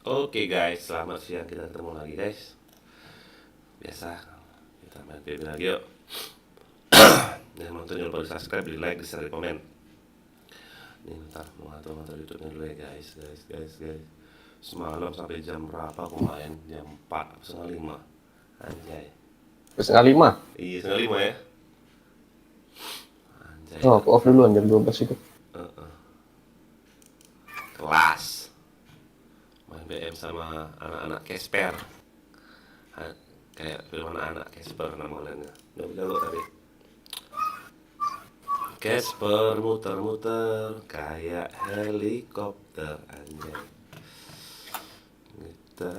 Oke guys, selamat siang, kita ketemu lagi guys. Biasa, kita main game lagi yuk. Yang nonton jangan lupa di subscribe, di like, di share, di komen. Nih ntar mau ngatur YouTube-nya dulu ya guys. Semalam sampai jam berapa aku main? Jam 4, setengah 5. Anjay. Setengah lima. Iya, setengah 5 ya. Anjay. Oh, aku off duluan jam 12 itu. Kelas. Main BM sama anak-anak Casper. Kayak film anak-anak Casper namanya. Udah jago tadi. Casper muter-muter kayak helikopter, anjay. Kita.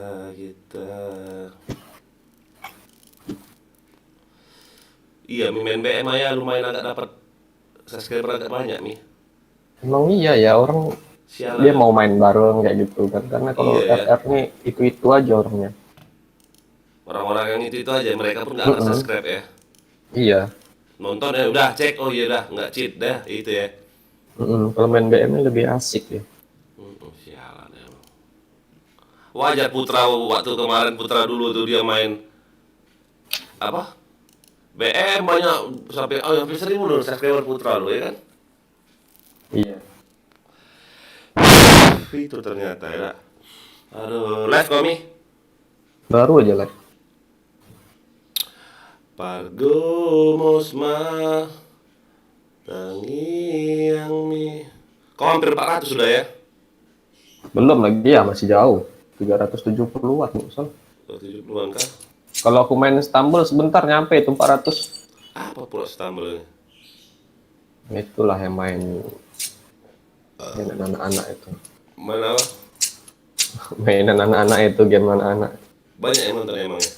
Iya, main BM aja lumayan agak dapat subscriber agak banyak nih. Emang iya ya, orang Sialan dia ya. mau main bareng kayak gitu kan. Karena kalau Iya ya. RR nih itu aja orangnya. Orang-orang yang itu aja mereka pun nggak Mm-mm. subscribe ya. Iya. Nonton ya udah cek, oh iya dah nggak cheat dah itu ya. Kalau main BM nya lebih asik ya. Sialan ya. Wajar Putra waktu kemarin Putra dulu tuh dia main apa? BM banyak sampai hampir 1.000 loh subscriber Putra lo ya kan? Iya. Itu ternyata ya. Aduh, live kami. Baru aja lah. Pargo Mosma Tangiang Mi. Kau hampir 400 sudah ya? Belum lagi ya, masih jauh. 370-an nggak salah. 70-an kah? Kalau aku main Stumble sebentar nyampe itu 400. Apa pula stumble ini? Itulah yang main anak-anak itu. Mana apa? Mainan anak-anak itu, game anak-anak. Banyak yang nonton emangnya?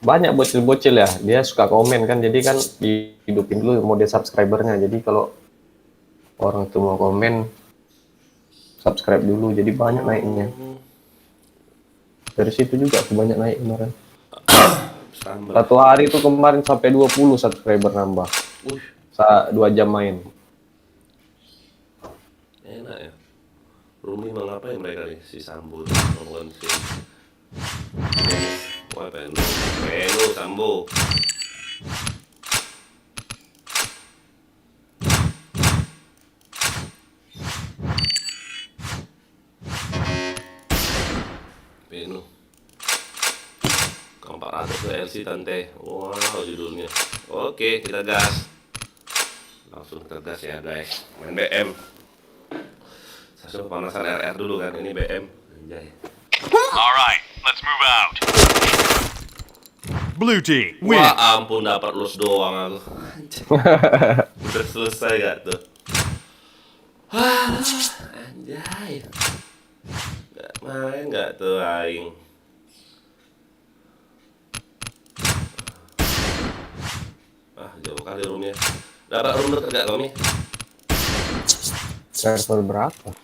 Banyak bocil-bocil ya, dia suka komen kan, jadi kan dihidupin dulu mode subscribernya. Jadi kalau orang tuh mau komen, subscribe dulu, jadi banyak naiknya. Dari situ juga aku banyak naik kemarin. Stumble. Satu hari itu kemarin sampai 20 subscriber nambah. Wih, 2 jam main. enak ya. Rumi mau ngapain mereka nih? Si Sambo ngomongin si wah Penu Sambo. Penu ke 400 ke LC tante. Wow judulnya. Oke kita gas. Langsung kita gas ya guys. Main BM. Saya suruh pemanasan RR dulu kan. Ini BM. Anjay. Alright, let's move out. Blue team, win. Wah ampun dapat lus doang aku. Anjay. Udah selesai gak tuh? Wah, anjay. Gak main gak tuh aing. Jauh kali roomnya. Dapat room deket gak kami? Server berapa?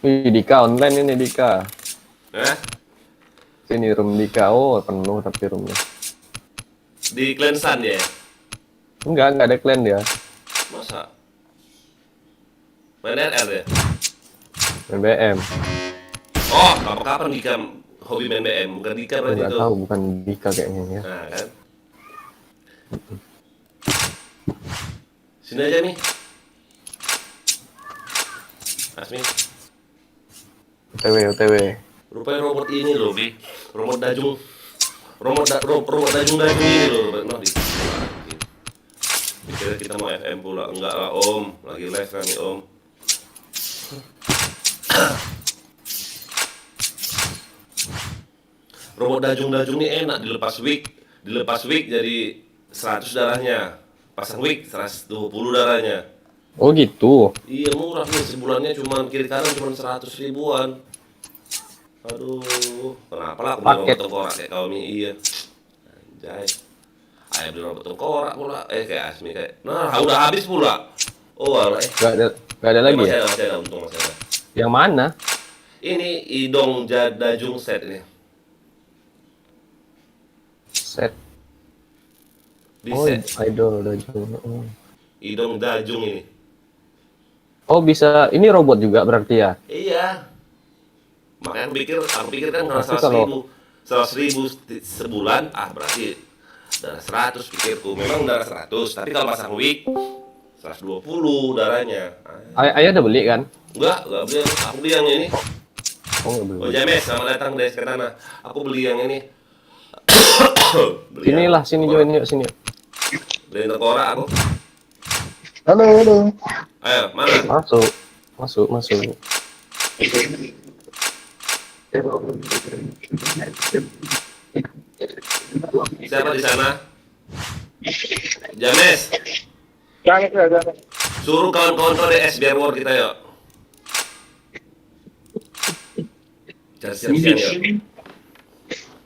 Wih, Dika online ini Dika. Sini room Dika. Oh, penuh tapi roomnya. Di Clan Sun ya? Enggak ada clan dia. Masa? Main RR ya? Main BM. Oh, kapan Dika hobi main BM? Bukan Dika berarti Enggak itu. tahu, bukan Dika kayaknya ya. Nah kan? Sini aja nih. Asmi. OTW. Rupanya robot ini loh, Bi. Robot dajung. Robot dajung ini loh, Noh di. Dikira kita mau FM pula. Enggak lah, Om. Lagi live kami, Om. Robot dajung ini enak dilepas wig jadi 100 darahnya. Pasang wig 120 darahnya. Oh gitu. Iya murah nih, sebulannya cuma kiri kanan cuma 100 ribuan. Aduh, kenapa lah aku beli robot tengkorak kayak kau nih, iya. Anjay. Ayah beli robot tengkorak pula, kayak Asmi kayak. Nah, udah habis pula. Oh, alah, Gak ada lagi masih ya? ada, masih ada, untung masih ada. Yang mana? Ini Idong Dajung set ini. Set. Di Oh, set. idol Dajung. Oh. Idong Dajung ini. Oh bisa, ini robot juga berarti ya? Iya. Makanya aku pikir kan Tapi kalau kalau 100.000 sebulan, berarti darah 100 pikirku. Memang darah 100, tapi kalau pasang wig 120 darahnya. ayah udah beli kan? Enggak beli. Aku beli yang ini. Oh nggak Oh beli. James, selamat datang Des ke tanah. Aku beli yang ini. Beli Sinilah, yang sini tengkorak. join yuk sini. Beli yang tengkorak aku. Halo, halo. Ayo, mana? Masuk. Siapa di sana? James, Jangan. suruh kawan-kawan kau DS biar war kita yuk. Cari siang-siang yuk.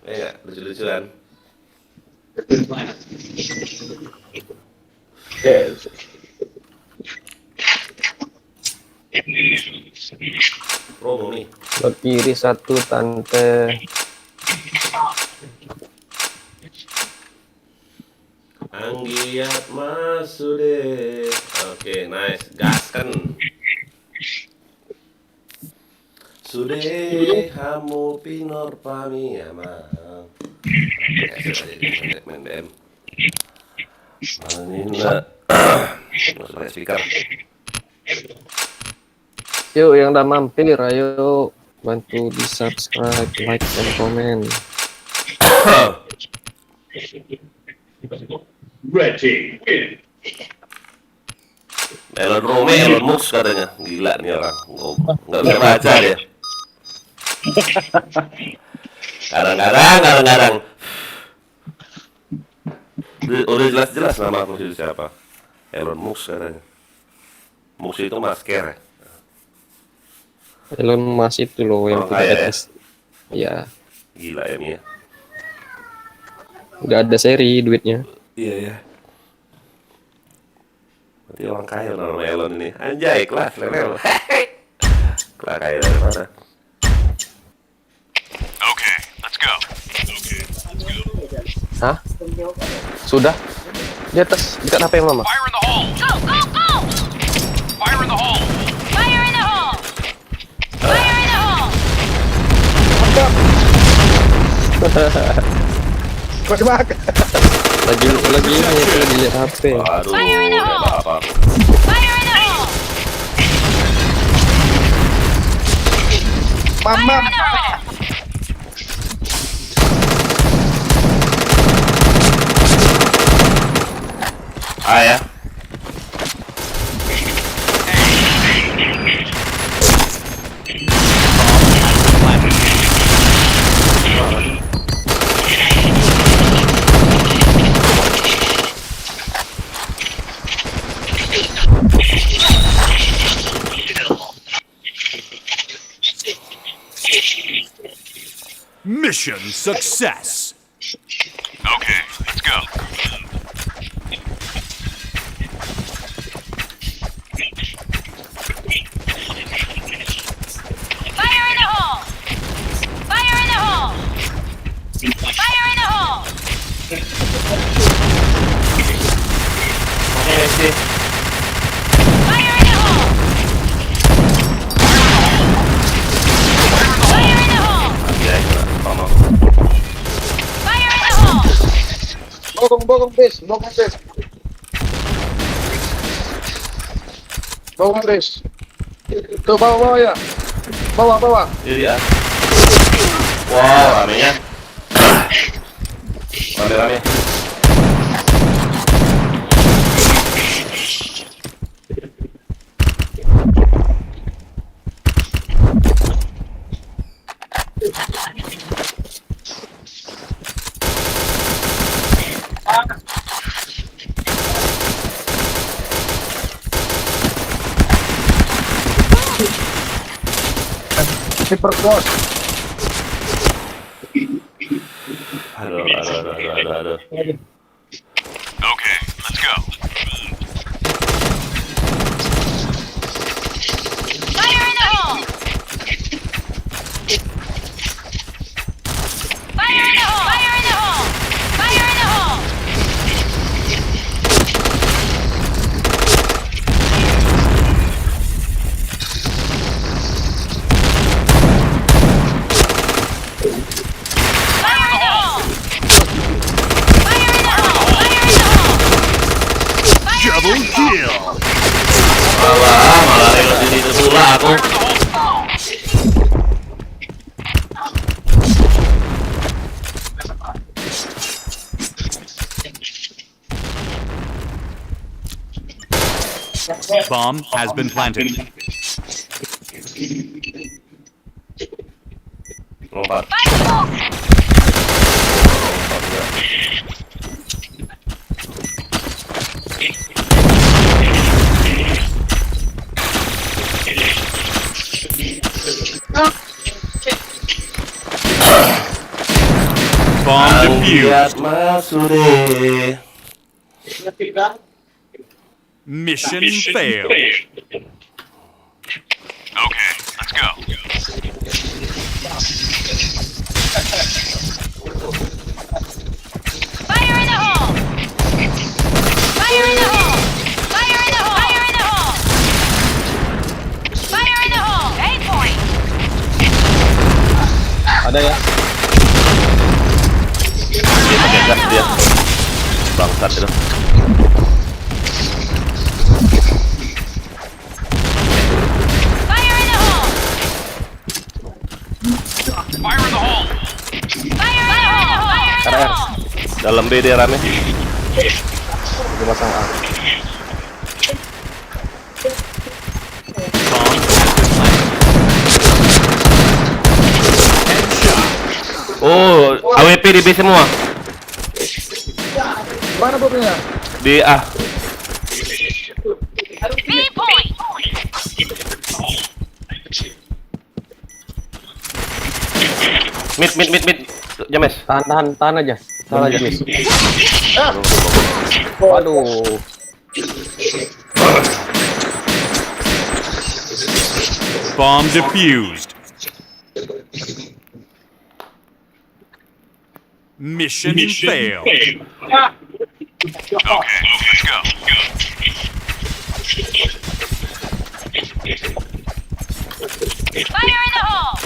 Enggak, lucu-lucuan. Promo nih. Belok kiri satu tante. Anggiat Masude. Oke, nice. Gaskan. Sude hamu pinor pamiyama. Main BM. Manina. Masuk pakai speaker. Yuk yang udah mampir, ayo bantu di subscribe, like, dan komen. Ready, win. Elon Rome, Elon Musk katanya. Gila nih orang. Nggak bisa baca dia. Kadang-kadang. Udah jelas-jelas nama aku itu siapa. Elon Musk katanya. Musk itu masker ya. Elon Musk itu loh yang Orang kaya ya? tes. Ya, Gila ya Mia. nggak ada seri duitnya. Iya ya. Berarti orang kaya nama Elon ini. Anjay, kelas level. Kelas kaya dari mana? Okay, let's go. Hah? Sudah? Di atas, dekat HP mama. Fire in the hole! Go, go, go! Fire in the hole! Fire in the hole! Fire in the hole! Bak. lagi ini lagi lihat HP. Aduh, Fire in the hole! apa? Fire in the hole! Mam. Fire in the hole! Ya. Mission success! Okay, let's go. Fire in the hole! Fire in the hole! Fire in the hole! Fire in the hole! Fire in the hole! Ya, tolong. Fire in the hole! Bogong, Des. Bogong, Des. Tuh bawah ya. Bawah. Ini dia. Wow, ramenya. Rame. Diperkuat. Aduh. Okay, let's go. Fire in the hole! Fire in the hole! Fire in the hole! Fire in the hole! Bomb has been planted. Lompat. Fire in the hole! Bomb defused. Lihat masuk deh. Mission failed. Okay, let's go. Fire in the hole! Fire in the hole! Fire in the hole! Fire in the hole! Fire in the hole! 8 point! Ada ya? Dia pakai gas dia. Bangsat itu. Fire in the hole! Fire in the hole. Fire in the hole! Fire in the RR. hole! Dalam B dia rame. Udah pasang A. Bomb has been planted. Oh, AWP di B semua. Mana bomnya? Di A. B point! Mid. James. Tahan aja. Tahan aja, Miss. Waduh. Bomb defused. Mission failed. Okay, let's go. Fire in the hole!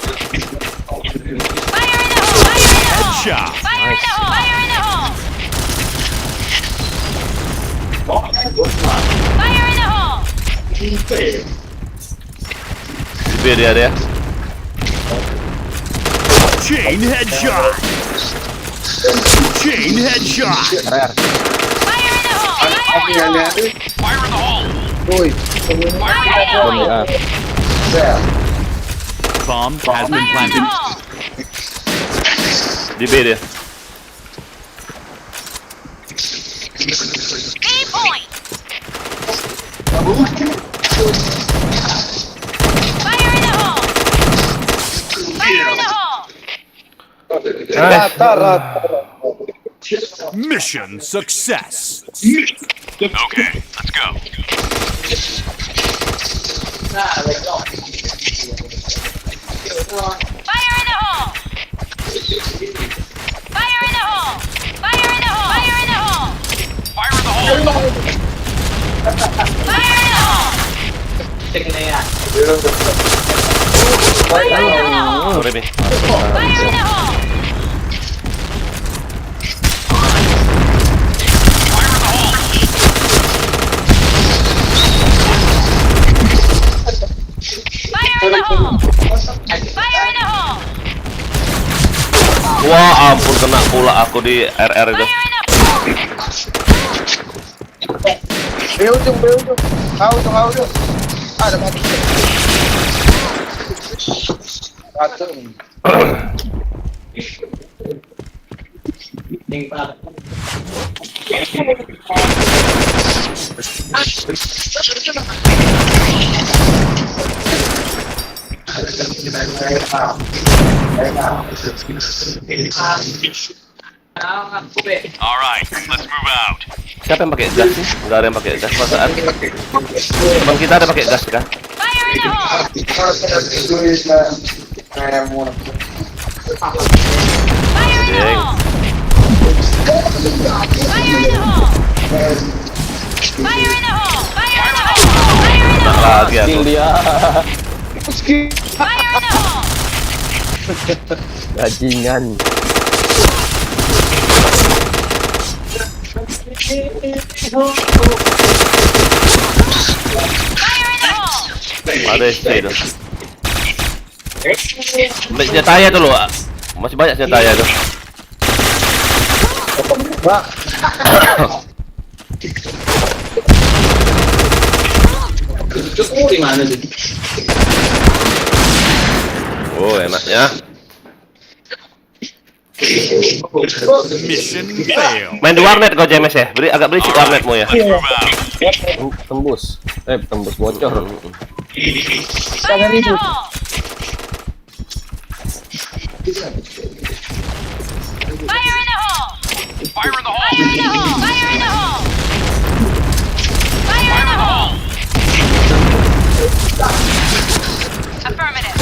Fire in the hole! Fire in the hole! Headshot. Fire in the hole! Fire in the hole! Fire in the hole! Di B dia ada ya. Chain headshot. Chain headshot. RR. Fire in the hole! Fire in the hole! Fire in the hole. Woi. Fire in the Bom di hole! A. Bomb has been Fire in the planted. hole! Di B dia. B point! Fire in the hole! Fire in the hole! Rata. Mission success. Okay, let's go. Fire in the hole! Fire in the hole! Fire in the hole! Fire in the hole! Fire in the hole. Fire in the hole! Fire in the hole! Sorry, Mi. Fire in the hole! Fire in the hole! Fire in the hole! Wah, ampun kena pula aku di RR itu. Fire in the hole! Ujung. Kau tu. Ada mati. Satu. All right, let's move out. Siapa yang pakai gas sih? Enggak ada yang pakai gas perasaan. Teman kita ada pakai gas kan? Fire in the hole! Fire in the hole! Fire in the hole! Fire in the hole! Fire in the hole! Fire in the hole! Fire in the Nah, hole! lagi aku. Kill dia. Fire in the hole! Bajingan. Fire in the hole! Ada SC itu. Senjata ya tuh loh. Masih banyak senjata ya tuh. Di mana sih? Oh, enaknya. Mission failed. Main di warnet kau JMS ya? Agak berisik warnetmu ya. Move out. Tembus. Tembus bocor. Fire in the hole! Fire in the hole! Fire in the hole. Fire in the hole! Fire in the hole! Fire in the hole! Affirmative.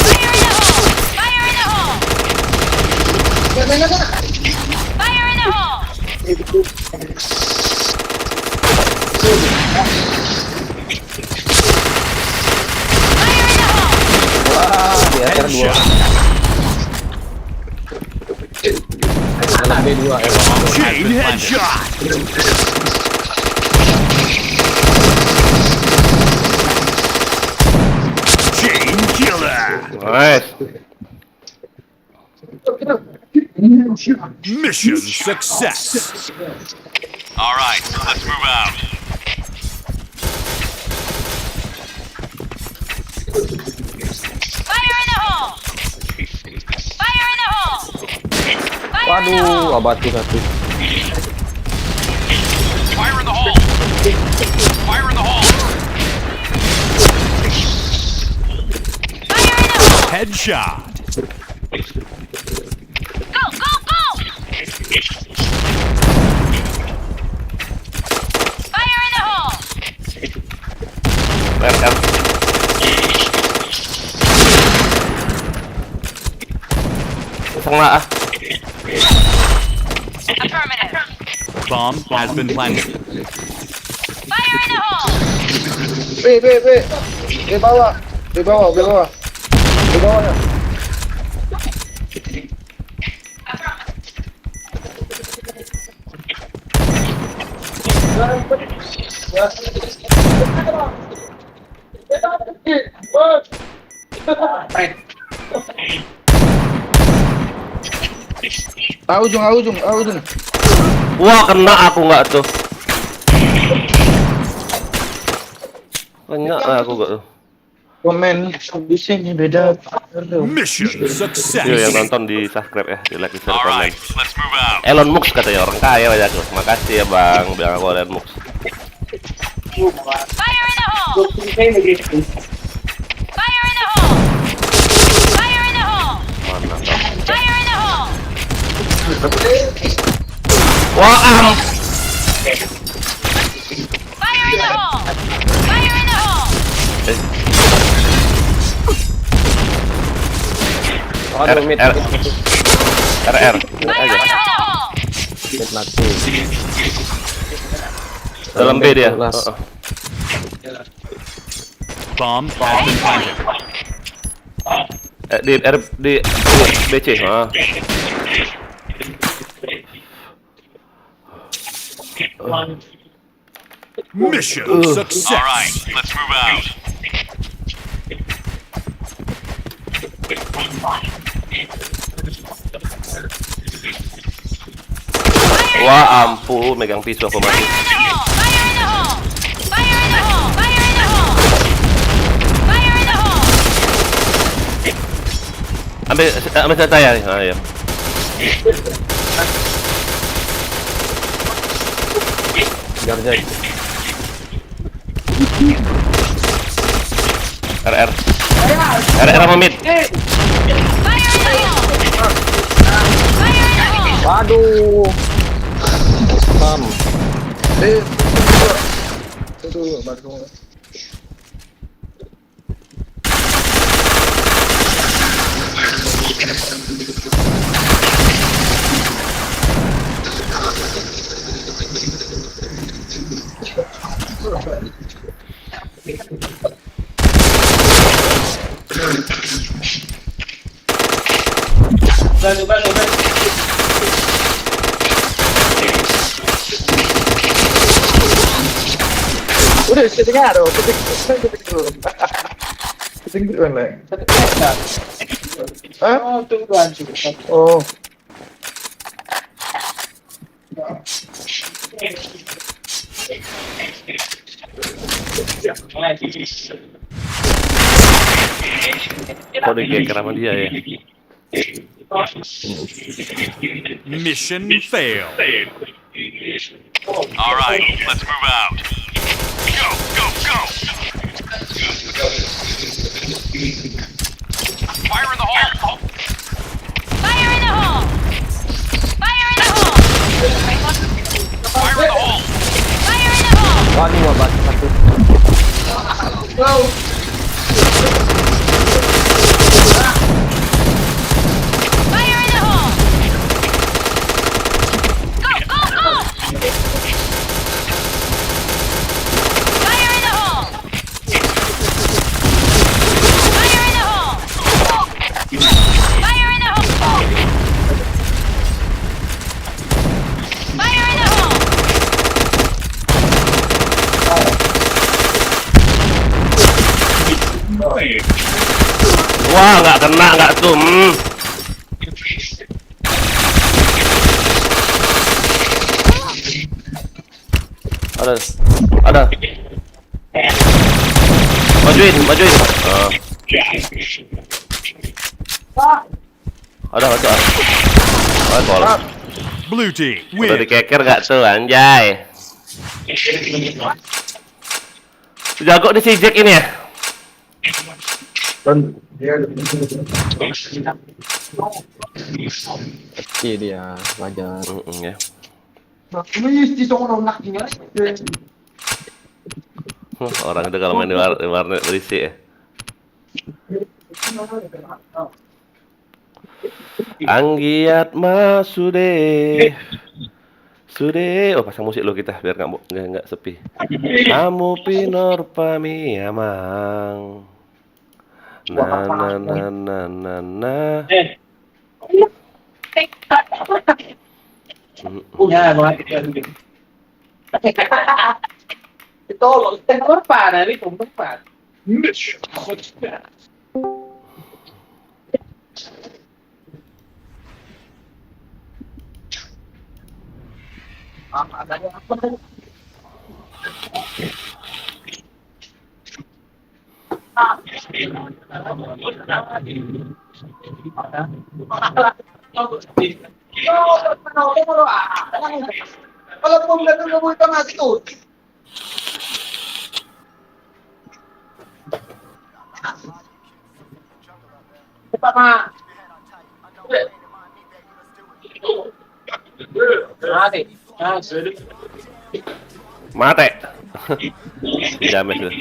Fire in the hole! Fire in the hole! Fire in the hole! Fire in the hole! Wah, di atas dua. Dalam B2 ya. Chain headshot. Chain killer. Nice. Mission success. All right, let's move out. Fire in the hole! Fire in the hole! Fire in the Waduh, hole! abatu satu. Fire in the hole. Fire in the hole. Fire in the hole! Headshot. Go, go, go! Fire in the hole! Welcome. Setengah ah. Affirmative. Bomb has been planted. Fire in the hole! B. Di bawah. Di bawah. Di bawah ya. Ujung. Wah, kena aku nggak tuh. Kena aku nggak tuh. Komen di sini beda. Mission Yuk yang success. nonton di subscribe ya, di like, di share, All komen. right, let's move out. Elon Musk katanya orang kaya banyak tuh. Makasih ya bang, bilang aku Elon Musk. Fire in the hole! Fire in the hole! Fire in the hole! Mana kau? Fire in the hole! Wah, Fire in the hole! Fire in the hole! Waduh, mid. RR. Fire in the hole! Mid mati. Dalam B dia. Kelas. Bomb has been planted. Di BC. Ah. Mission success. All right, let's move out. Wah, ampun, megang pisau aku mati. Fire in the hole! Fire in the hole! Fire in the hole! Fire in the hole! Ambil senjata ya. Ah, ya. Garjek. RR sama mid. Fire in the hole! Fire in the hole! Waduh. Spam. Itu batu. Udah, setengah dong. Setengah dulu. Setengah dulu lah. Hah? Oh. Kok dikeker sama dia ya? Mission failed. All right, let's move out. Go, go, go! Fire in the hole! Fire in the hole! Fire in the hole! Fire in the hole! Fire in the hole! Waduh, obat satu. Fire in the hole! Go, go, go! Fire in the hole! Fire in the hole! Fire in the hole! Fire in the hole! Wah, nggak kena, nggak tuh. Ada. Majuin. Oh. Ada. Oh, tolong. Blue team Udah win. dikeker nggak tuh, anjay. Jago nih si Jack ini ya. Kecil dia, wajar. Ya. Orang itu kalau main di warnet berisik ya. Anggiat masude. Oh, pasang musik lo kita biar nggak sepi. Kamu pinor pami amang. Na. Kalau pembuatan kamu itu ngasih tuh. Cepat mak. Mate. Jamet tuh.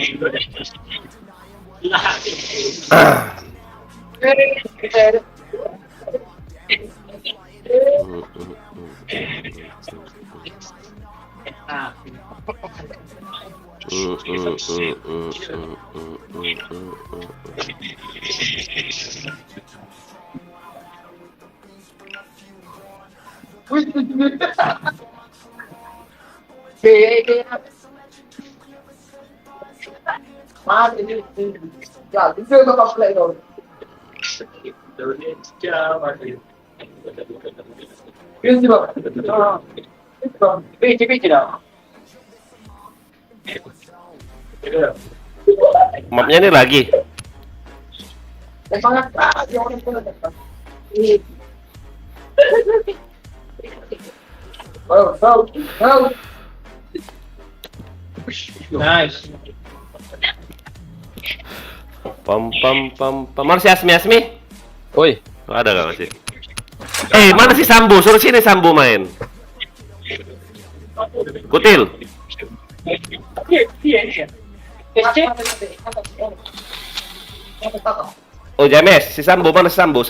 Ya, itu bakal play dong. Ini sih bang. Ini dah. Mapnya ini lagi. Nice. Pam. Mana si Asmi? Woi, Ada gak masih? Mana si Sambu? Suruh sini Sambu main. Kutil. Oh, James, si Sambu mana si Sambu?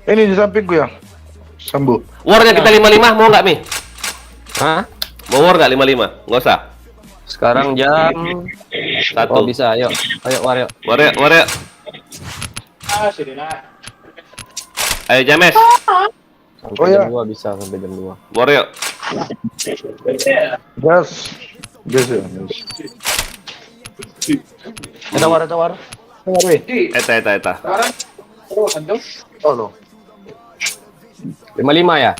Ini di sampingku ya. Sambu. Warnya kita 55 mau nggak Mi? hah? Mau war nggak 55? Nggak usah. Sekarang jam Satu. bisa, ayo Wario. War ya. Ayo James. Sampai Oh, ya. jam 2 bisa, sampai jam 2. War yuk. Yes. Yes. Tawar. Tawar. Eta. Oh no. 55 ya?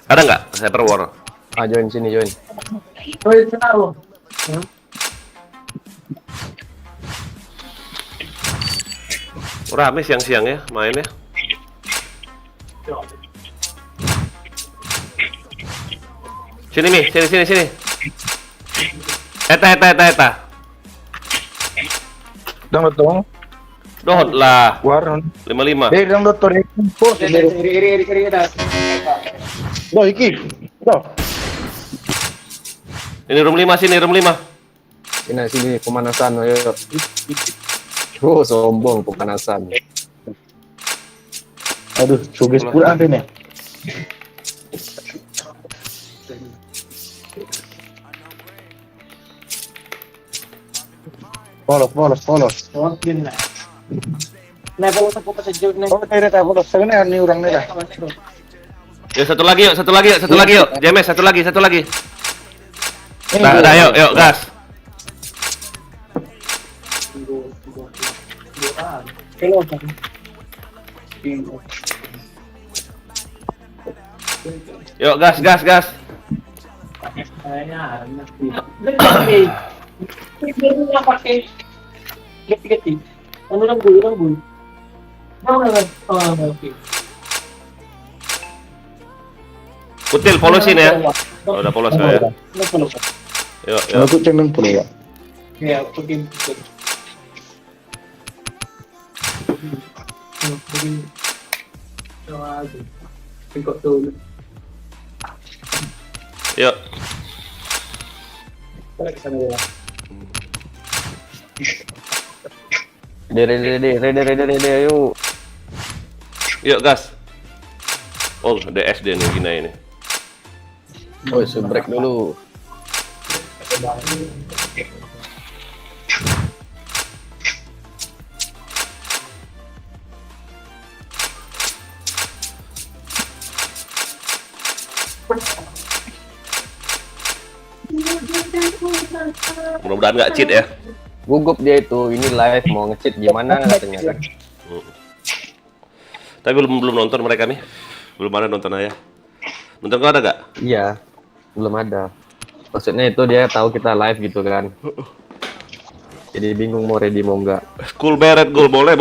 Ada nggak Cyber War? Join sini, join. Rame siang-siang ya mainnya. Sini nih, sini. Eta. Download dong. Dohot lah. War. 55. Download tuh. Post dari. Boh, iki. Boh. Ini room 5 sini, room 5. Sini pemanasan, ayo. Sombong pemanasan. Aduh, sugis pula apa nih? Polos. Oh, tidak tahu polos. Sebenarnya ini orang nih. Ya satu lagi yuk. James satu lagi. Nah, yuk, gas. Yuk, gas. Kutil polosin ya. Oh, udah polos ya. Yuk. Aku cengeng pula ya. Yuk. Ready, ayo. Yuk, gas. Oh, ada SD nih Gina ini. Oh, break dulu. Mudah-mudahan nggak cheat ya. Gugup dia itu, ini live mau nge-cheat gimana katanya kan. Tapi belum nonton mereka nih. Belum ada nonton aja. Nonton kau ada nggak? Iya, belum ada. Maksudnya itu dia tahu kita live gitu kan. Jadi bingung mau ready mau enggak. School beret goal boleh.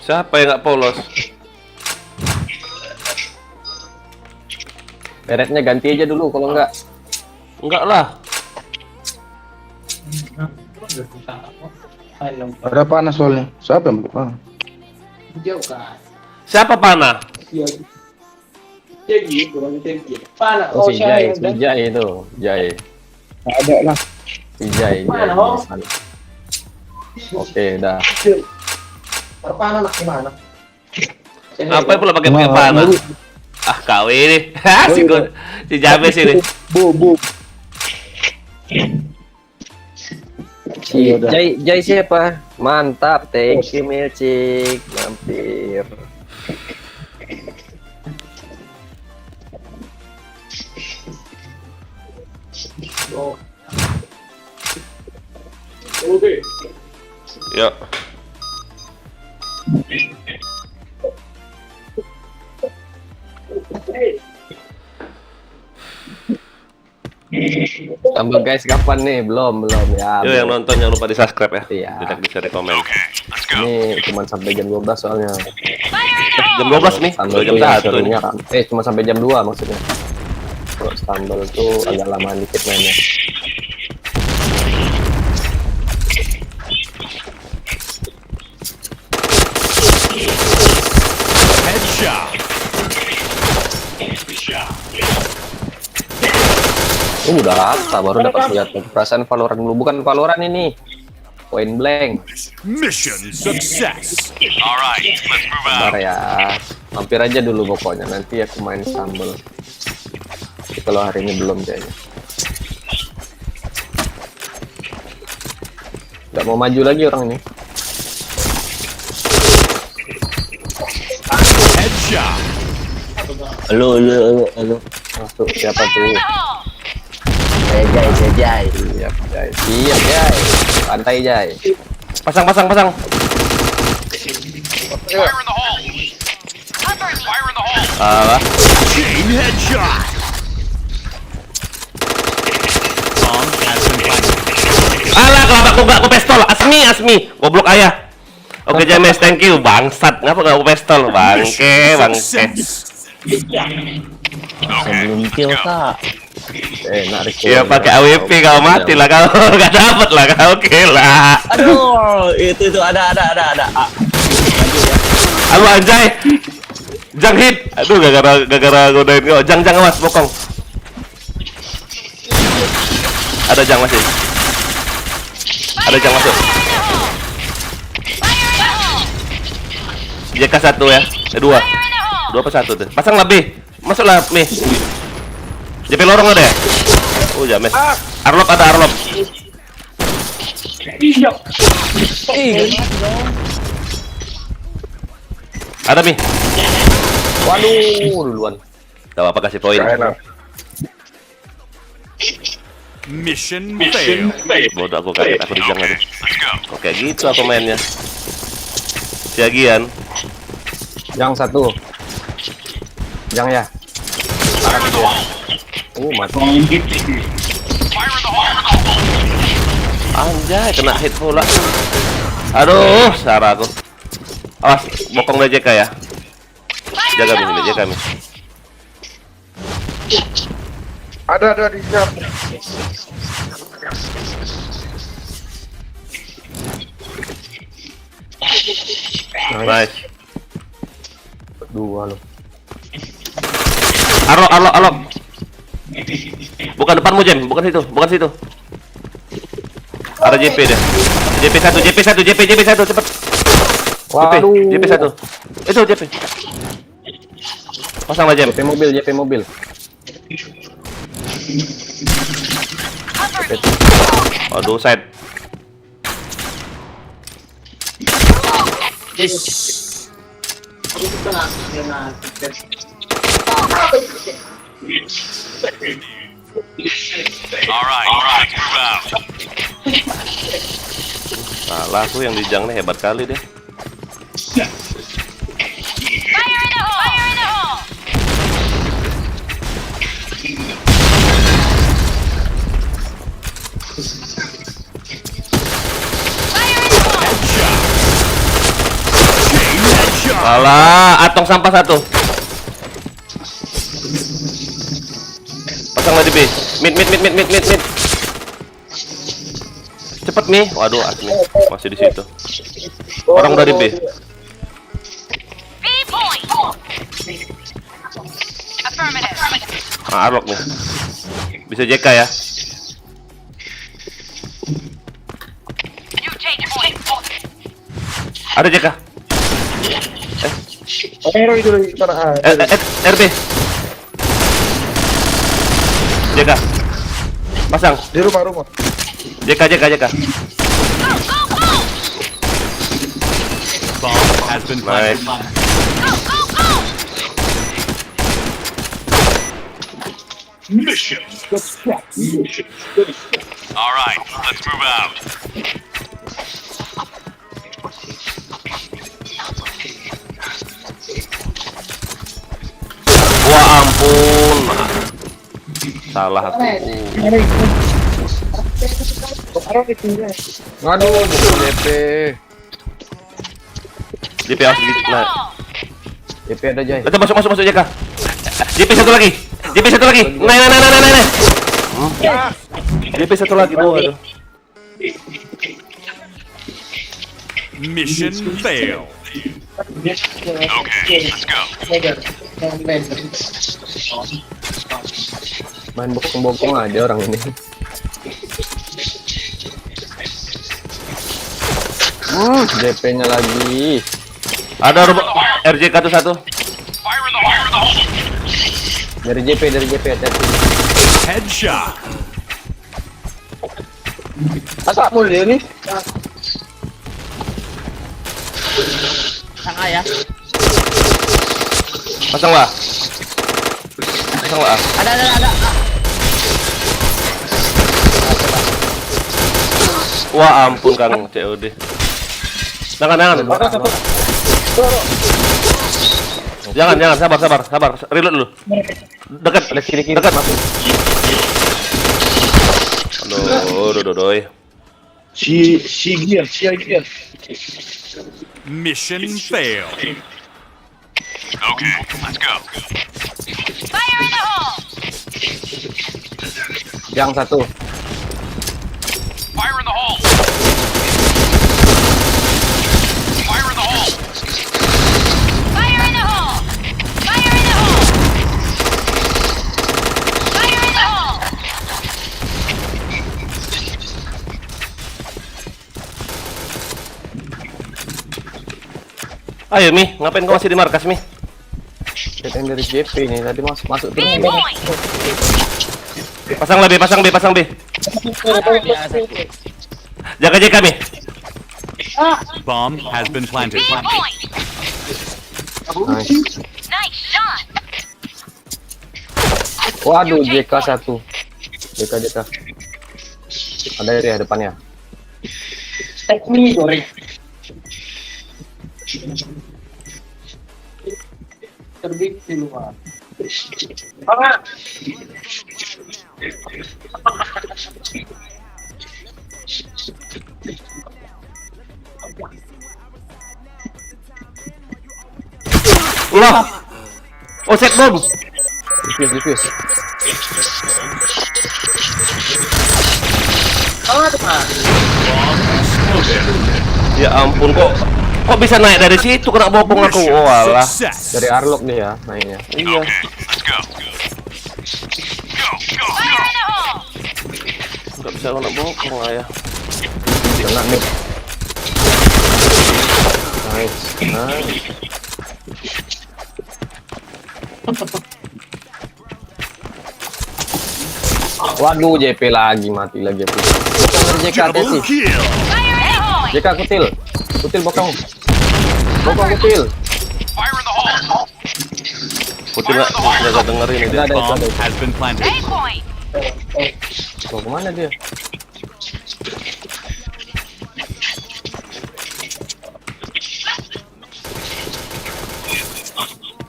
Siapa yang nggak polos? Beretnya ganti aja dulu kalau enggak. Enggak lah. Ada panas soalnya. Siapa yang panas? Siapa panah? Oh, si Jai itu, Jai. Ada lah. Si Jai. Oke, dah. Apa pula pakai panah? Ah, kau ini. Si James ini. Bu. Jai siapa? Mantap, thank you Milcik, mampir. Yuk. Tambah guys kapan nih? Belum ya. Yuk yang nonton jangan lupa di subscribe ya. Iya. Di like, di share, di komen. Ini cuma sampai jam 12 soalnya. Jam 12 nih. Stumble Jam tuh 1 yang nih. serunya cuma sampai jam 2 maksudnya. Kalau Stumble tuh agak lama dikit mainnya. Headshot. Udah rata baru dapat lihat perasaan Valorant dulu, bukan Valorant ini. Point blank. Mission success. All right, let's move Bentar out. ya. Mampir aja dulu pokoknya, nanti aku main Stumble. Jadi kalau hari ini belum kayaknya. Nggak mau maju lagi orang ini. Headshot. Halo. Masuk siapa Fire in tuh? the hole! Jai. Siap Jai. Pantai Jai. Pasang. Fire in the hole. Cover me! Fire in the hole. Alah. Chain headshot. Bomb has been planted. Alah, kenapa aku pistol? Asmi. Goblok ayah. Oke, James, thank you. Bangsat. Ngapa gak aku pistol? Bangke. Success. Sebelum kill kak. Enak Rico. Ya pakai AWP kau mati lah kau. Gak dapet lah kau. Oke lah. Aduh, itu ada. Ah, Aduh anjay. Jang hit. Aduh gara-gara godain kau. Jang awas bokong. Ada Jang masih. Ada Jang masuk. Fire in the hole! JK 1 ya. Dua. Fire in the hole! Dua apa satu tuh? Pasang lah B. Masuklah B. JP lorong ada ya? Oh James. Arlop ada Arlop. Ada Mi. Waduh, duluan. Gak apa-apa kasih poin. Enak. Mission failed. Bodoh aku kaget aku dijang tadi. Let's go. Kok kayak gitu aku mainnya. Siagian. Yang satu. Yang ya. Fire in the hole. Mati. Fire in the hole. Anjay, kena hit pula. Aduh, sarah aku. Awas, bokong dari JK ya. Jaga Mi, jaga Mi. Ada di siap. Nice. Dua loh. Arlop. Bukan depanmu Jem, bukan situ. Ada JP deh. JP 1, cepet. Waduh. JP 1. Itu JP. Pasang lah Jem. JP mobil. Aduh, side. All right, let's move out. Salah aku yang dijang nih hebat kali deh. Fire in the hole! Fire in the hole! Fire in the hole! Chain headshot. Salah, atong sampah 1. Pasang lagi B. Mid. Cepet Mi. Waduh, Asmi masih di situ. Orang dari B. B point! Affirmative. Arlok nih. Bisa JK ya. You take point. Ada JK. Hero itu lagi mana? RB. JK. Pasang. Di rumah. JK. Go, go, go! Bomb has been planted. Nice. Go, go, go! Mission. All right, let's move out. Wah ampun. Salah aku. Waduh, JP. JP harus Fire in gitu. the Nah, hole! JP ada Jai. itu masuk JK. JP 1 lagi. Nah. JP 1 lagi tuh. Aduh. Mission failed. Okay, let's go. Main bokong-bokong aja orang ini. JP-nya lagi. Ada robot RJK tuh 1. Fire in the hole. Dari JP hati-hati. Headshot. Masa mulia nih? A ya. Pasang lah. Pasang lah. Ada. Wah ampun Kang COD. Jangan. Jangan, sabar. Reload dulu. Dekat, kiri. Dekat masuk. Aduh. Si gear. Mission failed. Okay, let's go. Fire in the hole! Yang satu. Fire in the hole. Fire in the hole. Fire in the hole! Fire in the hole! Fire in the hole! Ayo Mi, ngapain kau masih di markas Mi? Yang dari JP nih tadi masuk B terus. point! Pasang B. Jaga JK Mi. Bomb has been planted. B point! Nice. Nice shot! Waduh, JK satu. JK. Ada ya depannya. Ulah. Oh set bom. Diffuse. Ya ampun kok bisa naik dari situ kena bopong aku. Oh alah. Success. Dari Arlok nih ya naiknya. Iya. Let's go. Fire in the hole! Enggak bisa kena bopong lah ya. Kena nih. Nice. Waduh, JP lagi mati lagi. Bukan JK Double sih. kill. Fire in the hole! JK kutil bokong kutil. Fire in the hole. Putih nggak dengerin ini. Ada. Bomb has been planted. A point! Mau kemana dia?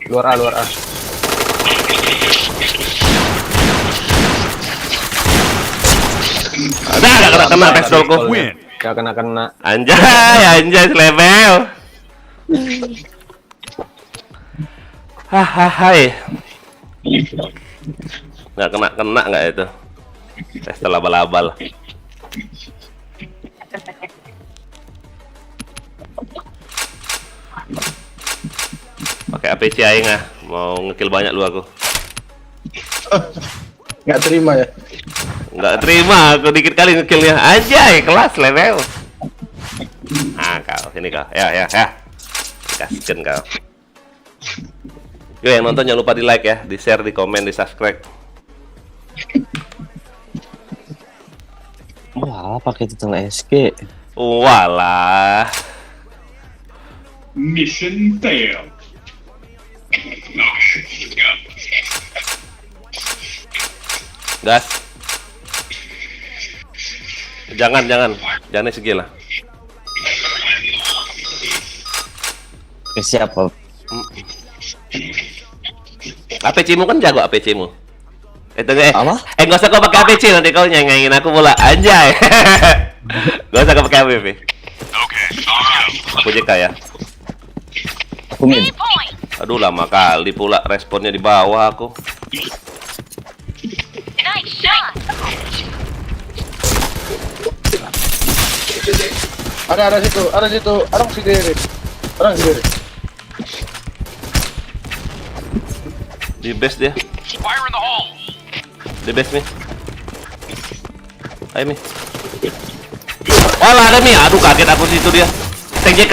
Luar A. Ada kena pistolku. Win. Gak kena. Anjay level. Hai. Nggak kena nggak itu? Pistol abal-abal. Pakai APC aing ah. Mau ngekill banyak lu aku. Nggak terima ya. Nggak terima aku dikit kali ngekillnya. Anjay kelas level. Ah kau sini kau. Ya. Kasihkan kau. Yo yang nonton jangan lupa di like ya, di share, di komen, di subscribe. Wah, pakai tutang SG. Walah. Mission failed. Gas. Jangan SG lah. Ke siapa? APC-mu kan jago APC-mu. Apa? Nggak usah kau pakai APC nanti kau nyengengin aku pula. Anjay. Nggak usah kau pakai APC. Okay, Aku JK ya. Aku min. B point! Aduh lama kali pula responnya di bawah aku. Nice shot! Ada situ. Orang sendiri. Di base dia. Fire in the hole. Di base Mi. Ayo Mi. Walah ada Mi. Aduh kaget aku situ dia. Tank JK.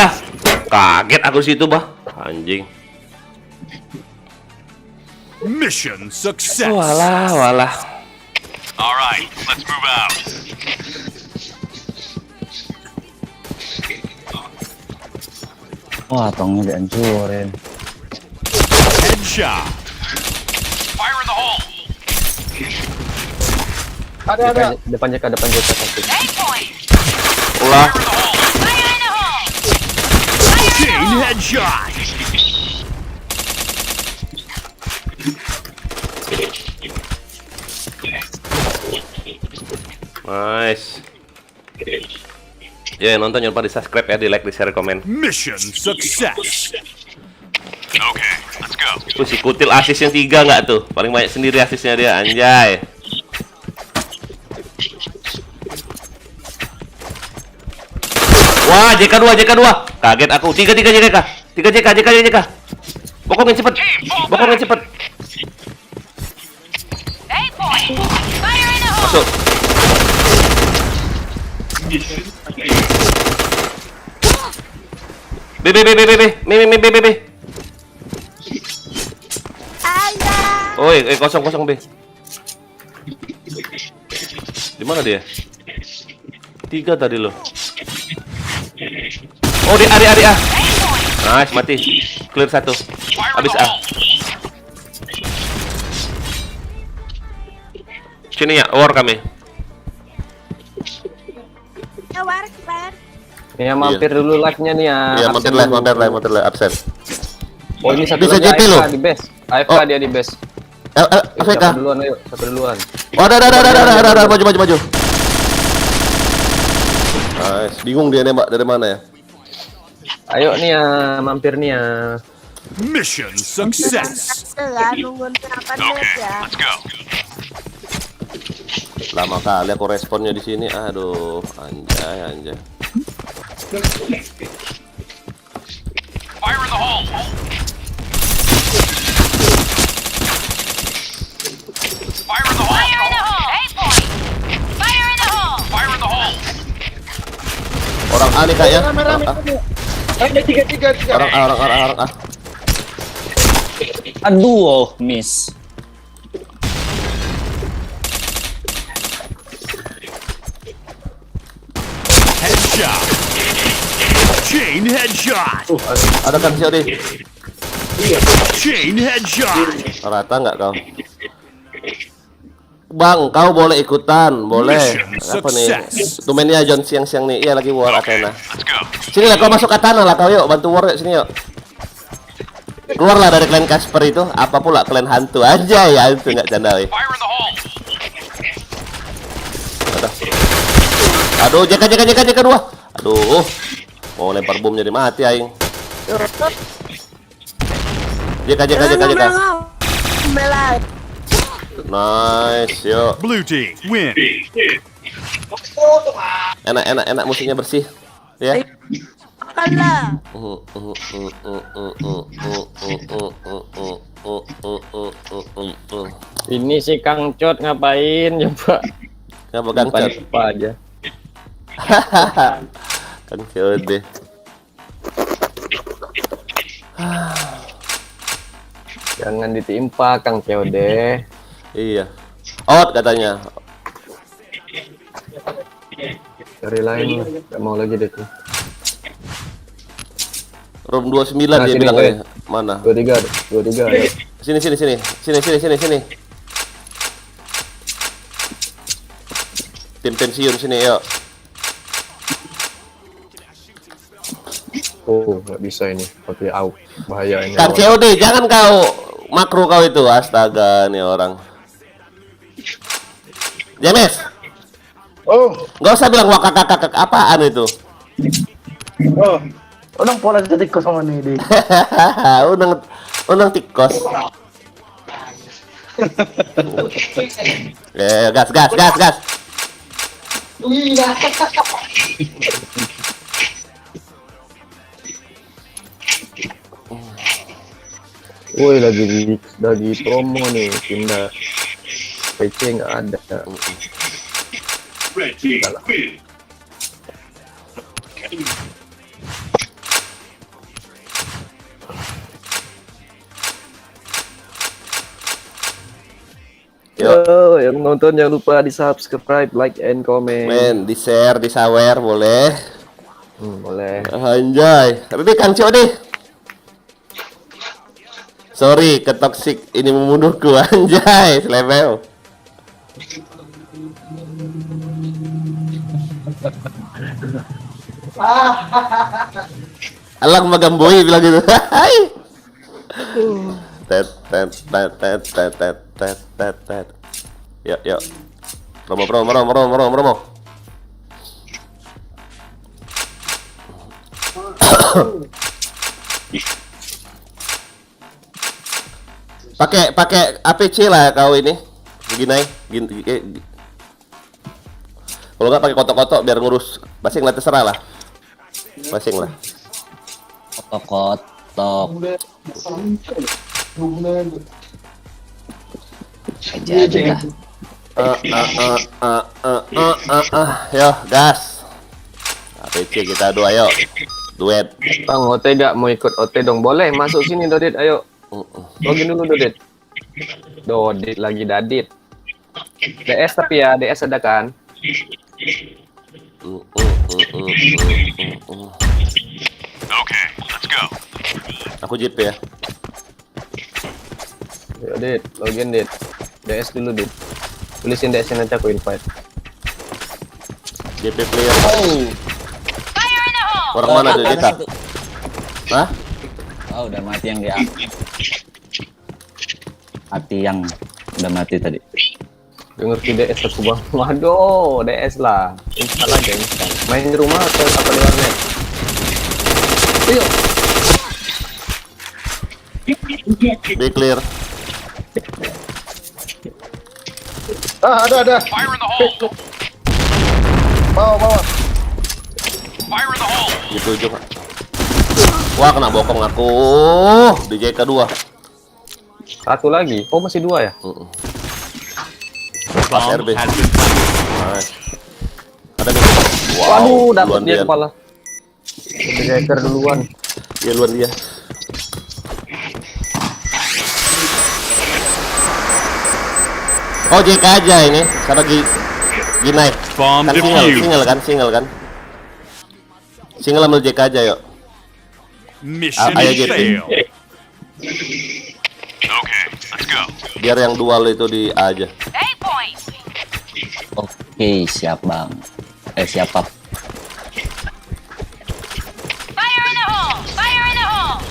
Kaget aku situ bah. Anjing. Mission success. Walah. All right, let's move out. Wah, tongnya dihancurin. Headshot. Fire in the hole. Ada. Depan JK satu. A point. Ulah. Fire in the hole. Fire in the hole. Fire in the Chain hole. headshot. Nice. Ya, nonton jangan lupa di subscribe ya, di like, di share, komen. Mission success. Okay, let's go. Tuh si Kutil asisnya 3 nggak tuh? Paling banyak sendiri asisnya dia, anjay. Wah, JK2. Kaget aku. 3 JK. 3 JK. Bokongin cepet. A point. Fire in the hole. Masuk. B. Oi, kosong B. Di mana dia? 3 tadi loh. Oh, di A. A point. Nice, mati. Clear 1. Fire in Habis the A. hole. Sini ya, war kami. Nih ya, mampir dulu live-nya nih ya. Iya, Absen mampir dulu. live, absen. Oh, ini satu Bisa lagi JP loh. AFK di base. AFK Oh. dia di base. AFK. Satu duluan, ayo. Satu duluan. Oh, ada, maju. Nice, bingung dia nembak dari mana ya? Ayo nih ya, mampir nih ya. Mission success. Okay, let's go. Lama kali aku responnya di sini. Aduh, anjay. Fire in the hole. Fire in the hole. Fire in the hole. A point. Fire in the hole. Fire in the hole. Orang A nih kak ya? Rame. Ada 3. Orang A. Aduh, miss. Headshot. Chain headshot. Ada kan si Odi? Chain headshot. Rata nggak kau? Bang, kau boleh ikutan, boleh. Mission Apa nih? success. Tumenya John siang-siang nih. Iya lagi war Athena. Let's go. Sini lah, kau masuk Athena lah kau yuk, bantu war yuk sini yuk. Keluarlah dari klan Casper itu, apa pula klan hantu aja ya, itu nggak canda weh. Fire in the hole. Aduh, JK 2. Aduh, mau lempar bom jadi mati aing. JK. Nice, yuk. Blue team win. Enak musiknya bersih. Ya. Ini si Kang Cot ngapain coba? Ngapa Kang Cot? Lupa aja. Kang Cot deh. Jangan ditimpa Kang Code. Iya. Out katanya. Cari lain, nggak mau lagi deh tuh. Room 29 Nah, dia sini, bilang Boy. ini. Mana? 23 ayo. Sini. Tim pensiun sini yuk. Oh, nggak bisa ini. Pakai AUK. Bahaya ini. Kang COD, jangan kau makro kau itu. Astaga, nih orang. James, Oh, nggak usah bilang wakakakak apaan itu. Unang pola sa titik ko sa mga nidi. Unang tikos. Gas. Woi, lagi promo nih, pindah. PC nggak ada. Red team win. Yo, yang nonton jangan lupa di subscribe, like, and comment. Men, di share, di sawer boleh. Boleh. Anjay. Tapi kan deh. Sorry, ke toxic ini membunuhku. Anjay, level. Alang magamboi bilang gitu. Hai. Tet. Yuk. Promo. Pakai APC lah kau ini. Gini. Kalau nggak pakai kotok-kotok biar ngurus. Basing lah, terserah lah. Basing lah. Kotok-kotok. Aja. Yo, gas. APC kita dua, ayo. Duet. Bang, Ote gak mau ikut Ote dong? Boleh, masuk sini Dodit, ayo. Login dulu Dodit. Dodit lagi Dadit. DS tapi ya, DS ada kan? Okay, let's go. Aku JP ya. Ayo Dit, login Dit. DS dulu Dit. Tulisin DS nanti aku invite. JP player. Fire in the hole! Orang mana tuh kita? Hah? Oh, udah mati yang dia. Mati yang udah mati tadi. Dia ngerti DS aku bang. Waduh, DS lah. Install aja install. Main di rumah atau apa di warnet? Ayo. Be clear. Ada. Fire in the hole. Bawah. Fire in the hole. Gitu juga. Wah, kena bokong aku. Di JK 2. Satu lagi. Oh masih dua ya? Pas Bomb RB. has been planted. Nice. Ada nih. Waduh, dapat duluan dia kepala. Udah geger duluan. Dia duluan dia. Oh, JK aja ini. Karena Ginai. Bomb Kan defused. single kan. Single ambil JK aja yuk. Mission Ayo, JP. failed. Okay, let's go. Biar yang dual itu di A aja. 8 points! Oke, siap bang. Siapa? Fire in the hole! Fire in the hole!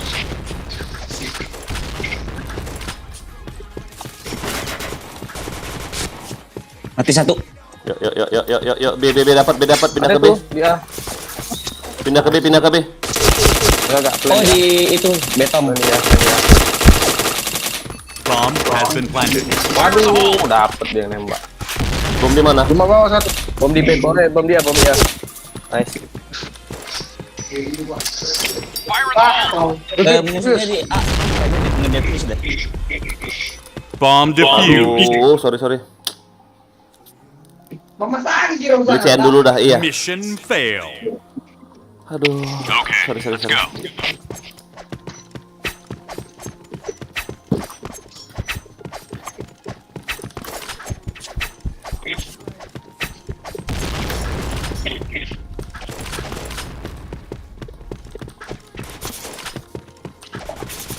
Mati satu. Yuk. B dapat pindah Ada ke B. tuh dia. Pindah ke B. Enggak Oh di itu beton. Ya. Bomb has been planted. Waduh, dapet dia yang nembak. Bom di mana? Rumah bawah satu. Bom di B, bom dia. Nice. Fire in the hole. Musuhnya di A. Ngedefuse deh. Bomb defused. Oh, sorry. Beli dulu dah, iya. Mission failed. Aduh. Okay, Sorry. let's go.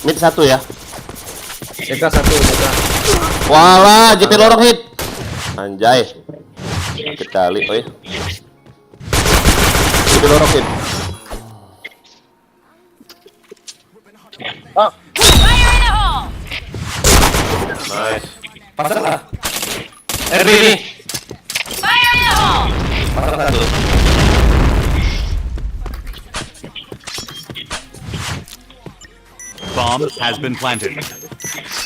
Mid satu ya. JK satu. Walah, JP lorong hit. Anjay. Sakit kali, oi. JP lorong hit. Fire in the hole! Nice. Pasang lah. RB ini. Fire in the hole! Pasang satu. Bomb has been planted.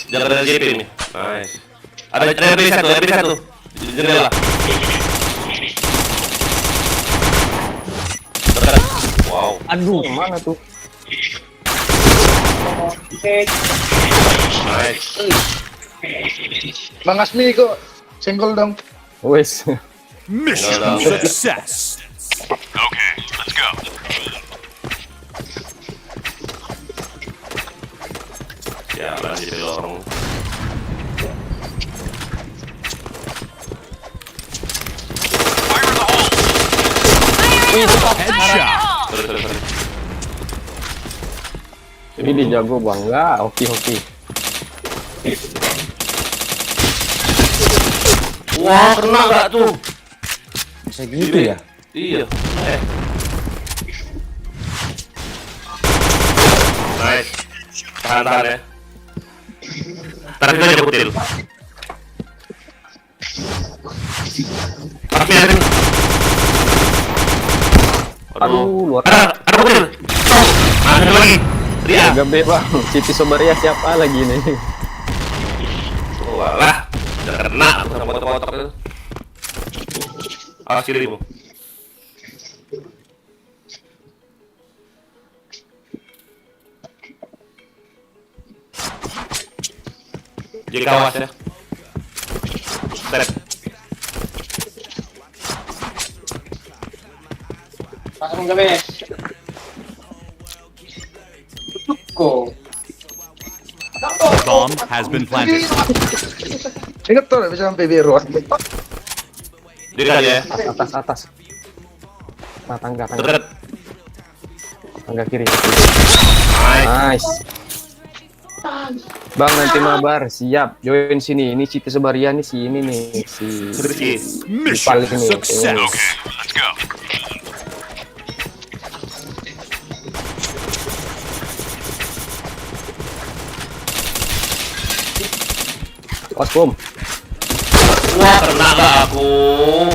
Jangan ada JP ini. Nice. Ada RB satu. Di jendela. Dekat. Wow. Aduh. Mana tuh? Nice. Bang Asmi kok senggol dong. Wes. Mission No. success. Okay, let's go. Ya, JP lorong. Fire in the hole. Fire in the hole! Headshot. Sorry. Ini dia jago bang, enggak, hoki. Wah, kena nggak tuh? Bisa gitu ya? Iya. Nice. Tahan ya. Ntar kita aja kutil. Tapi ada. Aduh, luar. Ada kutil. Ada lagi. Dia. Gabe bang, Siti Sobaria siapa lagi nih? Walah, udah kena aku sama kotak-kotak itu. Awas kirimu. Jadi kawas ya. Set. Pasang gabe. Go. Bomb has been planted. Ingat tuh bisa sampai biru. Jadi aja ya. Atas. Nah, tangga Deket. kiri. Nice. Nice. Bang nanti mabar, siap. Join sini. Ini Siti Sobaria nih si ini nih si Sedikit. Mission paling ini. success. Ini. Okay, let's go. Pas bom. Wah, kena gak aku?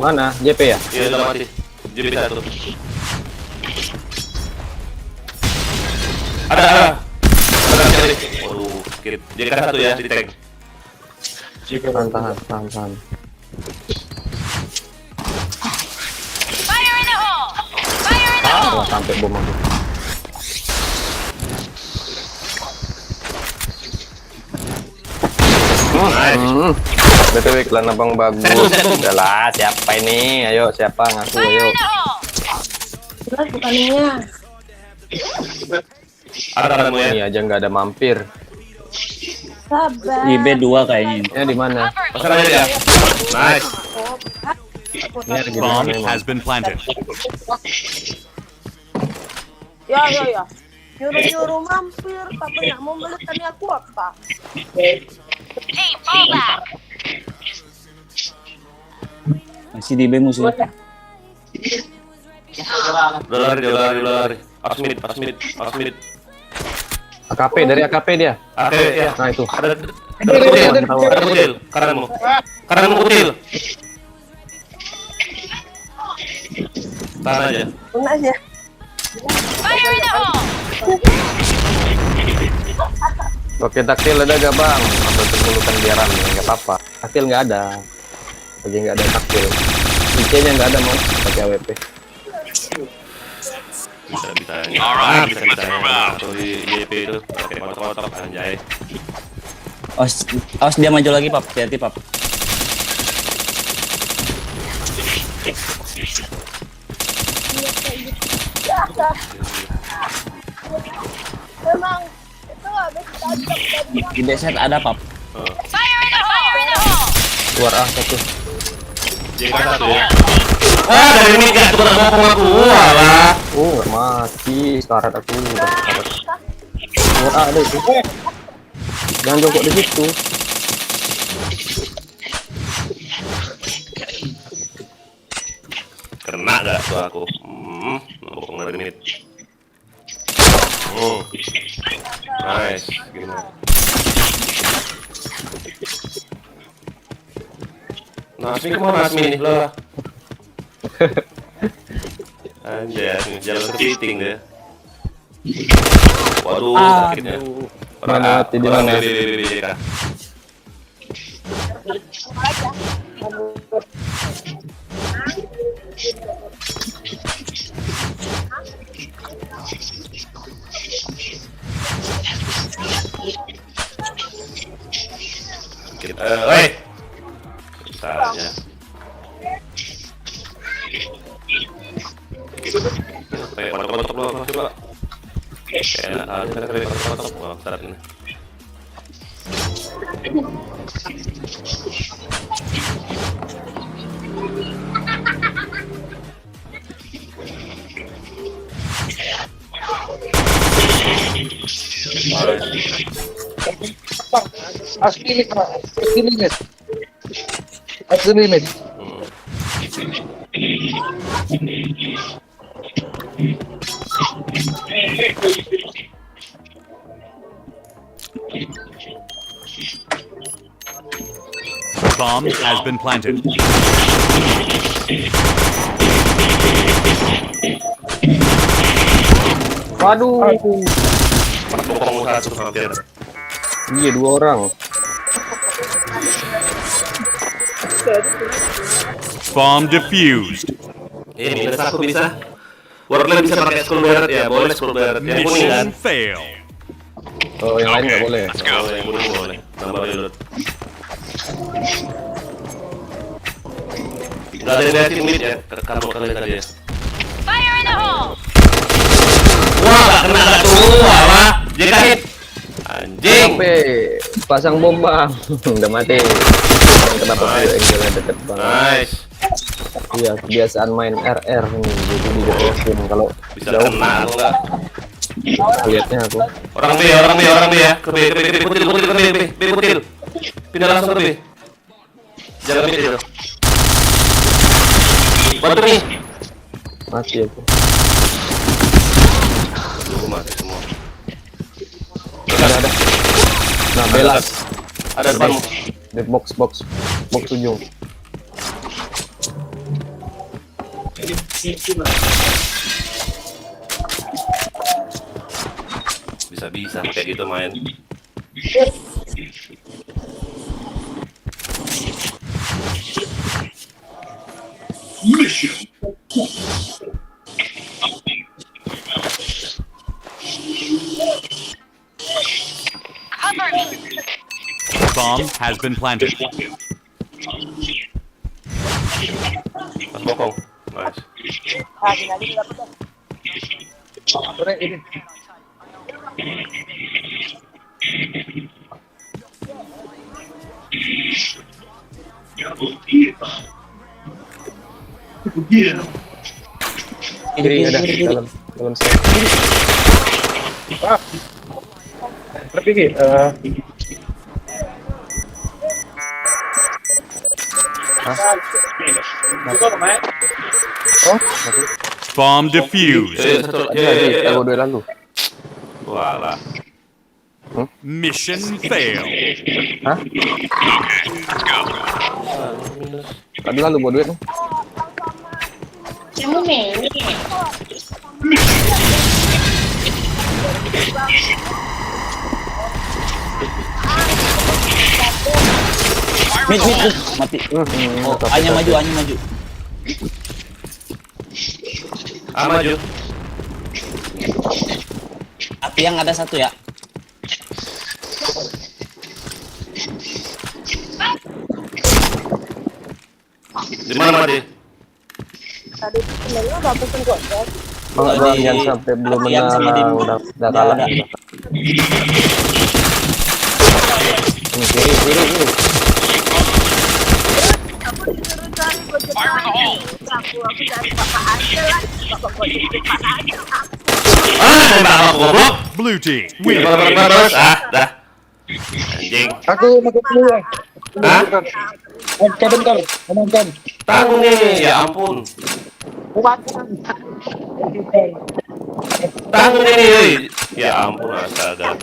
Mana? JP ya? Iya, udah mati. Jadi satu. Ada. Cari. Waduh, skip. Jadi kan satu ya di tank. Tahan. Fire in the hole! Fire in the hole! Wah, sampai bom aku. Nice. BTW klan abang bagus. Udah lah, siapa ini? Ayo, siapa ngaku Fire ayo. in the hole! Ada kamu ya. Ini aja nggak ada mampir. Di B2 kayaknya. Ya di mana? Cover me! Pasang aja dia. Nice. Ini ada di Bomb mana emang? has been planted. Ya. Nyuruh-nyuruh mampir, tapi nggak mau belikannya aku apa? Team, fall back! Masih di B musuhnya. Udah lari. Pas mid. AKP dari AKP dia. Oke, ya. Nah itu. Ada kutil. Kananmu kutil. Tahan aja. Benar aja. Fire in the hole! Oke, taktil ada gak bang? Ambil terpulukan biaran, nggak apa-apa. Taktil nggak ada. Lagi nggak ada taktil. IC-nya nggak ada mau pakai AWP. Bisa. Alright, Bisa. let's move out. Atau di YP itu pakai kotak-kotak anjay. Awas dia maju lagi, Pap. Hati-hati, Pap. Memang itu nggak bisa tajam dari Di deset ada, Pap. Fire in the hole! Keluar A satu. Jadi kan satu ya. Dari mid gak tukar ngomong aku. Walah. Nggak mati. Sekarat aku. Udah sekarat. Keluar A ada itu. Jangan jongkok di situ. Kena gak tuh aku? Ngomong dari mid. Nice. Gimana? Nasmi kemana Nasmi nih? Loh. Anjay, jalan kepiting deh. Waduh, sakitnya. Mana mati di mana? Di. Woi. Tanya. Kotak-kotak lu coba. Enak aja kan kali kotak-kotak. Wah, bentar ini. As limit, Pak. As limit. As limit. Bomb has been planted. Waduh. Bokong satu hampir. Iya, 2 orang. Bomb defused. Minus aku bisa. Warplane bisa pakai scroll barret ya, boleh scroll barret. Yang kuning kan? Mission fail. Oh, yang lain nggak boleh. Oh, yang kuning boleh. Tambah reload. Gak ada yang tim mid ya, kamu kalian tadi ya. Fire in the hole! Wah, gak kena gak tua, wah. JK hit. Anjing. Sampai pasang bom bang. Udah mati. Kenapa Nice. angle-nya deket banget? Nice. Iya, kebiasaan main RR nih. Jadi dideketin kalau Bisa jauh kena atau enggak? lihatnya aku. Orang B ya. Ke B, kutil, ke B, kutil. Pindah langsung ke B. Jaga mid itu. Bantu nih. Mati aku. Tunggu mati semua. Ada. Nah, belas. Ada depanmu. Di box ujung. Bisa kayak gitu main. Cover me! Bomb has been planted. Mas bokong. Nice. Sore ini. Kiri ada dalam set. Tapi Bomb defused. Aku dua lalu. Walah. Mission fail. Hah? Tadi lalu buat duit. Mid, mati. Oh, hanya maju. Maju. Api yang ada satu ya. Di mana Madi? Tadi itu sebenarnya udah pesen gocek. Enggak, Di- jangan sampai belum yang sama menang, di- udah Ya, kalah. ada. Kiri. Aku disuruh cari gocek lagi. Aku cari bapak aja lah. Bapak gocek bapak aja. Tembak apa goblok? Blue team Wih, win. terus. Dah. Anjing. aku masuk dulu ya. Hah? Bentar. Amankan. Tanggung nih, ya ampun. Tanggung nih, woi. Ya ampun, astaga.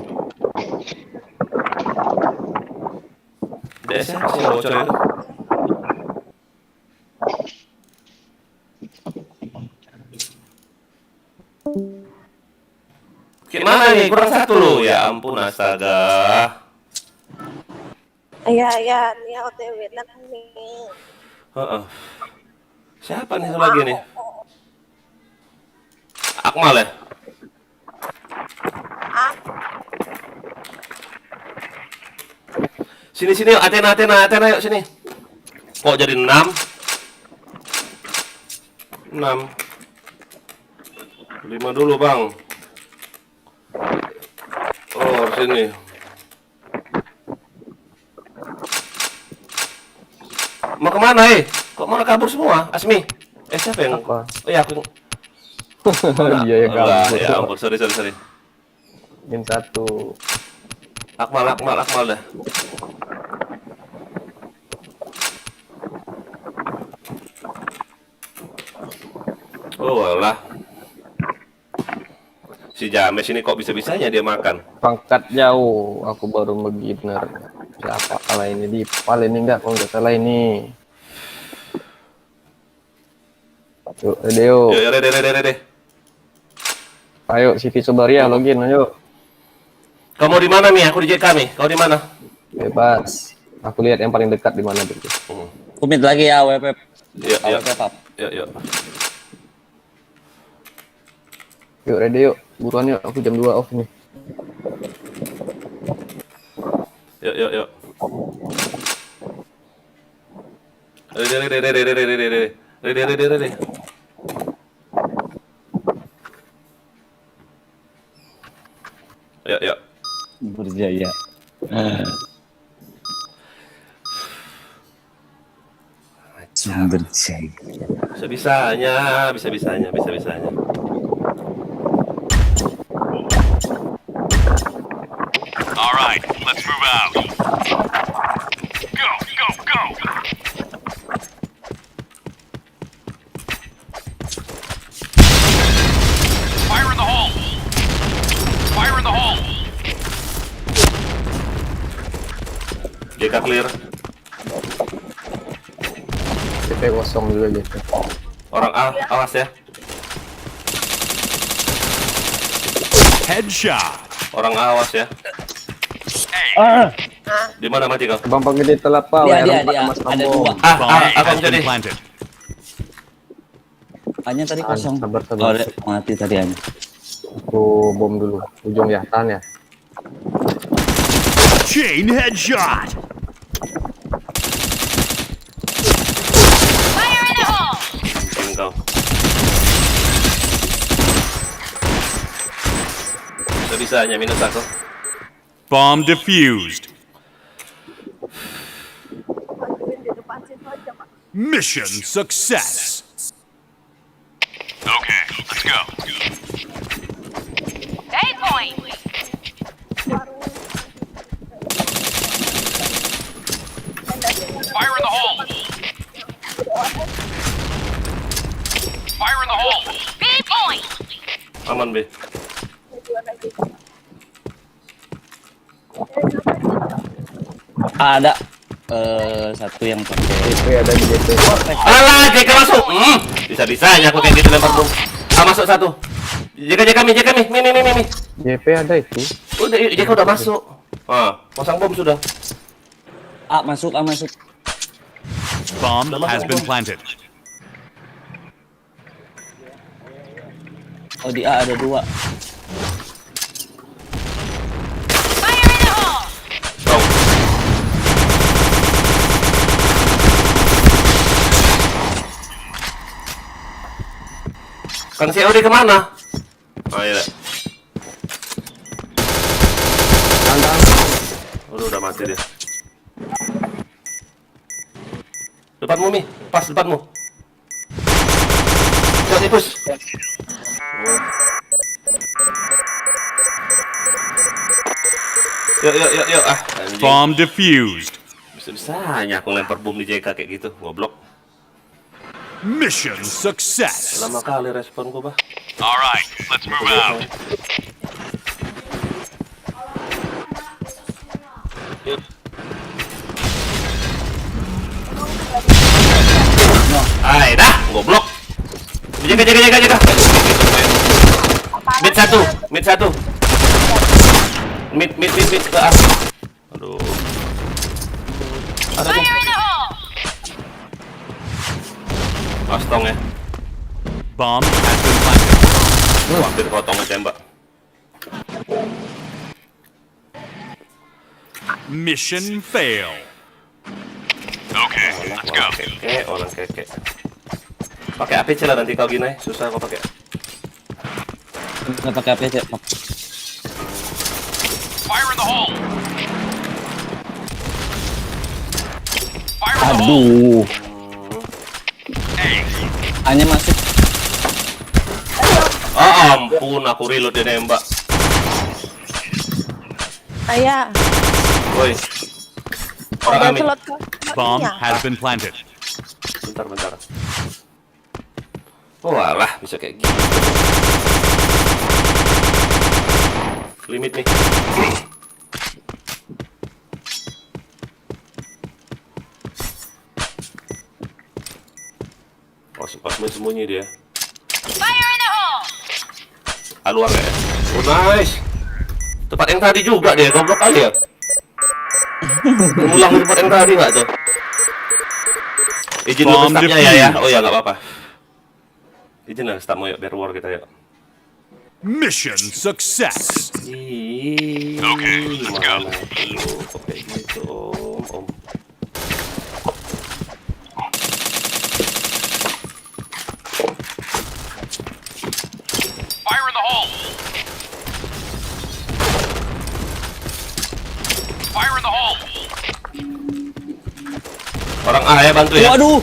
Biasa sih bocor itu. Gimana nih? Kurang satu loh. Ya ampun, astaga. Ya, ini OTW lah nih. Heeh. Siapa nih satu lagi nih? Akmal ya? Sini yuk, Athena yuk sini. Kok jadi 6? 5 dulu bang. Oh sini. Mau kemana Kok malah kabur semua? Asmi? Siapa yang? Apa? Oh ya aku. Iya yang Enggak, kabur. ya ampun, sorry. Min 1. Akmal dah. Oh alah. Si James ini kok bisa-bisanya dia makan. Pangkat jauh, aku baru beginner. Siapa salah ini di pal ini enggak? Kalau nggak salah ini. Yuk, Deo. Yuk, Rede. Ayo, Siti Sobaria login, ayo. Kamu di mana nih? Aku di JK nih. Kau di mana? Bebas. Aku lihat yang paling dekat di mana dulu. Kumit lagi ya, WP. Yuk. WP pap. Yuk. Yuk, ready yuk. Buruan yuk, aku jam 2 off nih. Yuk. Ready. Yuk. Berjaya. Berjaya. Bisa-bisanya. All right, let's move out. Go. Fire in the hole. JK clear. CP kosong juga gitu. Orang A, awas ya. Headshot. Orang A, awas ya. Di mana mati kau? Bang Gede Telapa, Dia. Mas Ada Kambo. 2. Aku Has jadi. been planted. Hanya tadi kosong. Sabar. Oh, mati tadi hanya. Aku bom dulu. Ujung ya, tahan ya. Chain headshot. Fire in the hole! Penting kau. Bisa-bisanya minus aku. Bomb defused. Mission success. Okay, let's go. A point! Fire in the hole. B point! Aman, B. Ada satu yang pakai. CP ada di JP. Alah, JK masuk. Bisa-bisanya aku kayak gitu lempar bom. Masuk satu. JK mi. JP ada itu. Udah, JK udah masuk. Pasang bom sudah. Masuk. Bomb has been planted. Oh, di A ada 2. Fire in the hole! Kau. Kang COD kemana? Iya. Udah mati dia. Depanmu, Mi. Pas depanmu. Jangan tipus. Yuk. Anjing. Bomb defused. Bisa-bisanya aku lempar bom di JK kayak gitu. Goblok. Mission success. Lama kali responku, bah. All right, let's move out. Yuk. Dah, goblok. Jaga. Mid satu. Mid ke A. Aduh. Ada tuh. Fire in the hole! Astong ya. Bomb has been planted. Hampir potong tembak. Mission fail. Okay, let's go. Orang keke. Pakai APC lah nanti kau gini, susah kau pakai. Nggak pakai APC. Fire in the hole. Fire in the hole. Aduh. Hey, Hanya masuk. Ampun, aku reload dia nembak. Ayah, Woi. Orang ada kami. slot Bomb slotnya. has been planted. Bentar. Oh alah, bisa kayak gini. Limit nih. Pas sembunyi dia. Fire in the hole! Luar ya? Oh nice. Tempat yang tadi juga dia, goblok kali ya. Ulang di tempat yang tadi nggak tuh? Izin lu Bomb startnya ya. defused. Oh ya nggak apa-apa. Izin lah start mau yuk, biar war kita yuk. Mission success. Okay, let's go. Kok kayak gitu, Om. Fire in the hole. Fire in the hole. Orang A ya bantu ya. Waduh.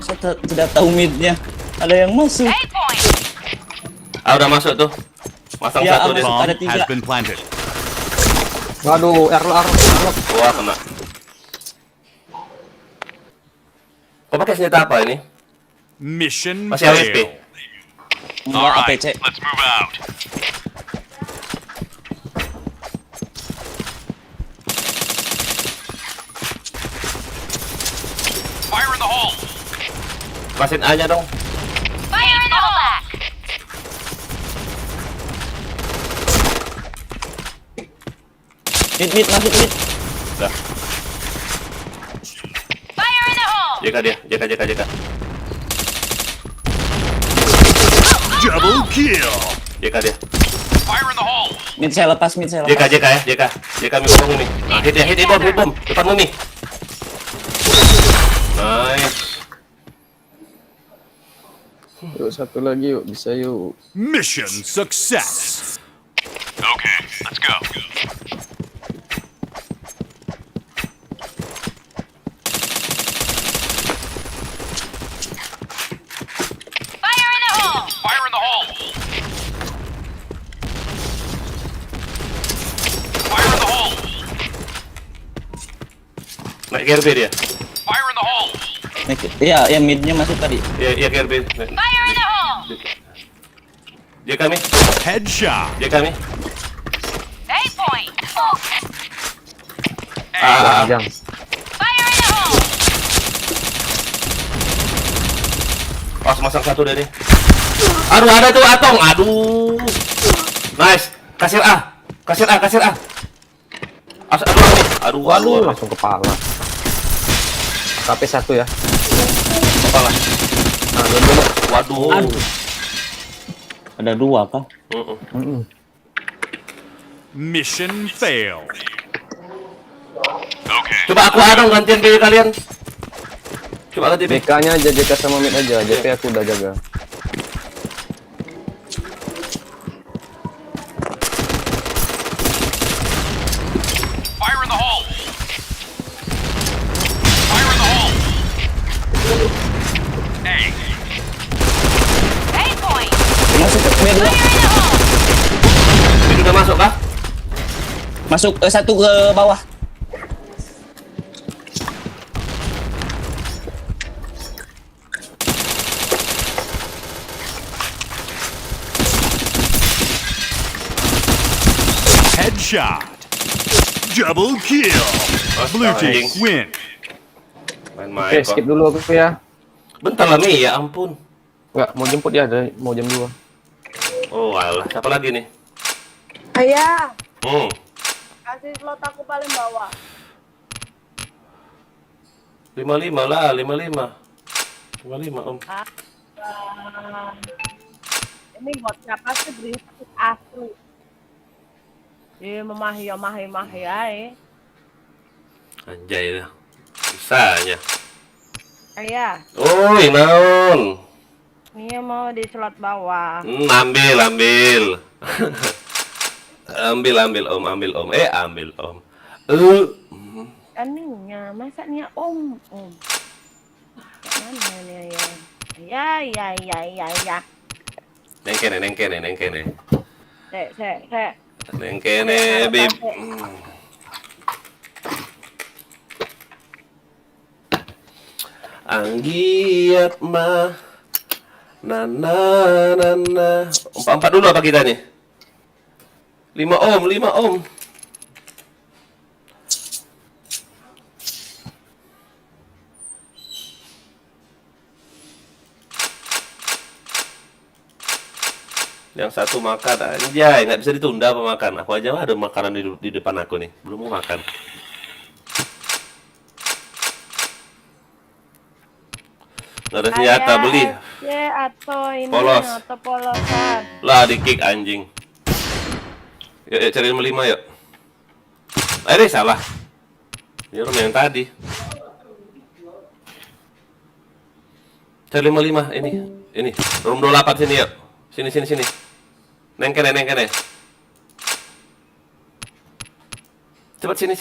Saya tidak tahu midnya. Ada yang masuk. 8 points! Udah masuk tuh. Masang Ya, satu dia. aman. Bomb Ada 3. has been planted. Waduh, Erlok. Wah kena. Kau pakai senjata apa ini? Mission Masih AWP. failed. Enggak APC. Let's move out. Fire in the hole. Pasin A nya dong. Fire in the hole! Mid masuk mid. Udah. Fire in the hole! Jaga dia. Jaga. Double kill. Jaga dia. Fire in the hole. Mid saya lepas. Jaga ya. Jaga mi bom ini. Nah, hit bom. Depan Mumi. Nice. Yuk satu lagi yuk, bisa yuk. Mission success. Okay, let's go. Fire in the hole! Fire in the hole. Fire in the hole. Naik KRB dia. Fire in the hole. Iya, midnya masuk tadi. Iya KRB. Fire in the hole! Jaga mi. Headshot. Jaga mi. 8 points! Jangan. Fire in the hole! Pas masang satu dari. Aduh ada tuh Atong. Aduh. Nice. Kasir A. Aduh. Waduh, langsung kepala. KP 1 ya. Kepala. Nah, dulu. Waduh. Ada 2 kah? Mission failed. Okay. Coba aku Atong gantian kayak kalian. Coba ganti B. BK-nya aja, JK sama mid aja. JP aku udah jaga. Fire in the hole. Fire in the hole. Hey. 8 points! Masuk ke mid. Fire in the hole! Ini udah masuk kah? Masuk satu ke bawah. Headshot. Double kill. Blue team Anjing. win. Main-main Oke, kok. skip dulu aku ya. Bentar lah Mi, ya ampun. Enggak, mau jemput ya, mau jam 2. Oh alah, siapa lagi nih? Ayah, kasih slot aku paling bawah. 55 lah, 55. 55 Om. Ini buat siapa sih berisik asli. Memahi aja. Anjay dah. Bisanya. Ayah, Oi, naon? ini mau di slot bawah. Ambil. ambil Om. Ambil Om. Aninya, masa nih om. Mana nih ya. Neng kene. Sek. Neng kene, bib. Anggiat mah. Nana. Empat dulu apa kita nih? 5 ohm, 5 ohm. Yang satu makan, anjay, nggak bisa ditunda apa makan. Aku aja ada makanan di depan aku nih, belum mau makan. Nggak ada senjata, beli. FC atau ini Polos. atau polosan. Lah, di kick anjing. Yuk, cari 5 yuk. Ini salah. Ini room yang tadi. Cari 5 ini. Room 28 sini yuk. Sini. Neng kene. Cepat sini.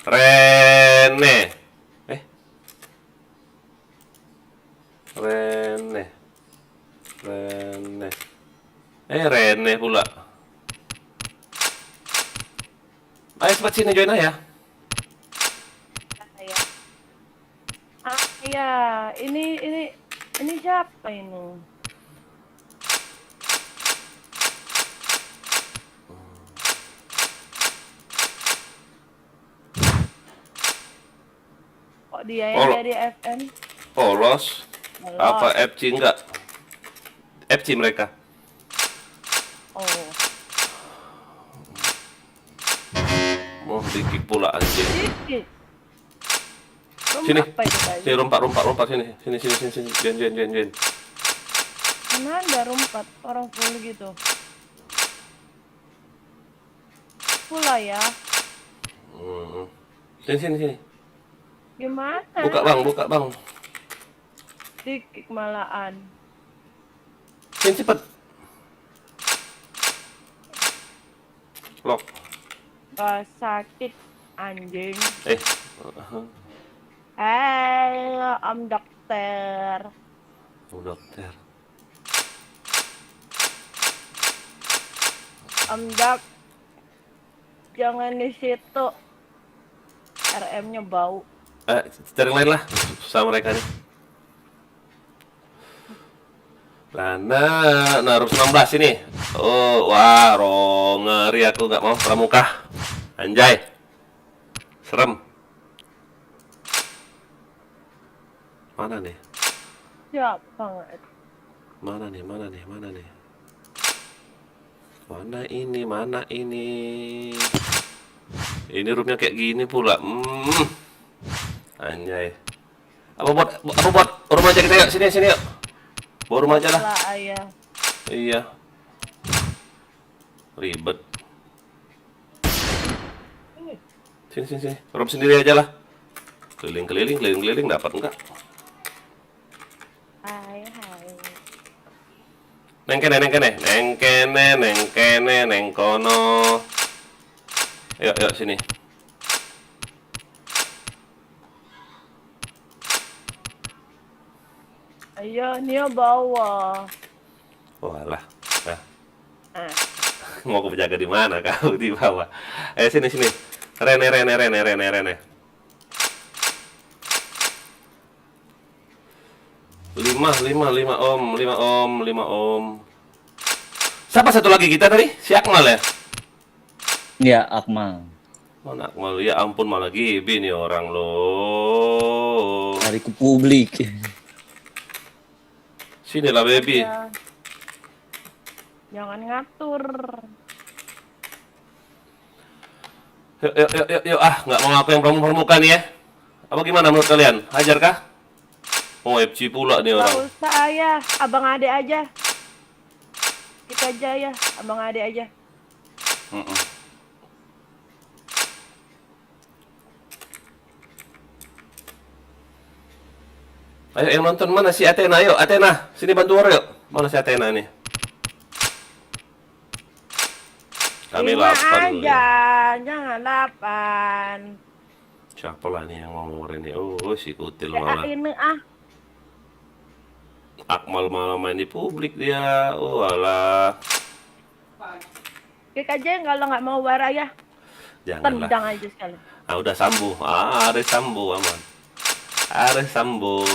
Rene. Rene pula. Ayo cepat sini join aja. Ya, ini siapa ini? Kok dia yang jadi FN? Polos. Apa FC enggak? FC mereka. Oh. Mau di-kick pula anjing. Dikit. Sini. Apa itu tadi? Sini rompak sini. Sini. Join. Mana ada rompat orang full gitu. Pula ya. Sini. Gimana? Buka bang. Dikit malahan. Sini cepet. Lock. Sakit anjing. Om dokter. Dokter. Om dok. Jangan di situ. RM-nya bau. Cari yang lain lah. Susah mereka nih. Nah, harus 16 ini. Oh, wah, ngeri aku nggak mau pramuka. Anjay. Serem. Mana nih? Siapa nggak? Mana nih? Mana ini? Ini roomnya kayak gini pula. Anjay. Apa buat rumah aja kita yuk. Sini yuk. Bawa rumah aja lah. Ayah. Iya. Ribet. Sini. Room sendiri aja lah. Keliling dapat enggak? Hai. Neng kene, neng kono. Yuk sini. Ayo, Nia bawa. Walah. Mau aku berjaga di mana kau di bawah? Sini. Rene. 5 ohm. Siapa satu lagi kita tadi? Si Akmal ya? Ya, Akmal. Mana Akmal? Ya ampun, malah gibi nih orang loh. Hari ke publik. Sinilah baby. Ya. Jangan ngatur. Yuk, nggak mau aku yang pramuka nih ya. Apa gimana menurut kalian? Hajar kah? Oh, FC pula nih Gak orang. usah ya, abang adek aja. Kita aja ya, abang adek aja. Ayo yang nonton mana si Athena? Yuk Athena, sini bantu orang yuk. Mana si Athena nih? Kami 5 8 aja, jangan 8. Siapa lah nih yang ngomongin ini? Oh, si Kutil Ya, malah. ini Akmal malah main di publik dia. Oh alah. Kick aja kalau nggak mau bara ya. Janganlah. Tendang aja sekali. Ah, udah sambu. Ada sambu aman. Ada sambu.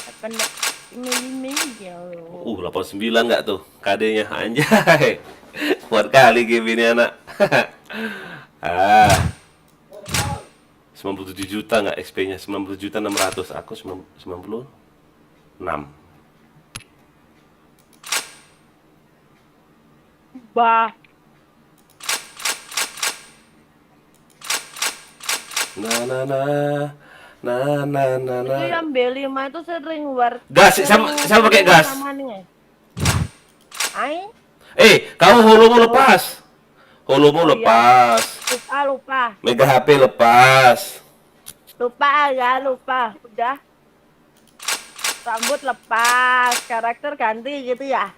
Apa enggak? Ini ya. 89 nggak tuh KD-nya, anjay. Kuat kali game ini anak. 97 juta nggak XP-nya, 90 juta 600. Aku 96. Bah. Nah. Itu yang B5 itu sering Gas, siapa pakai gas? Ai, Kamu holomu lepas. Holomu lepas. lupa. Mega HP lepas. Lupa ya, lupa. Udah. Rambut lepas, karakter ganti gitu ya.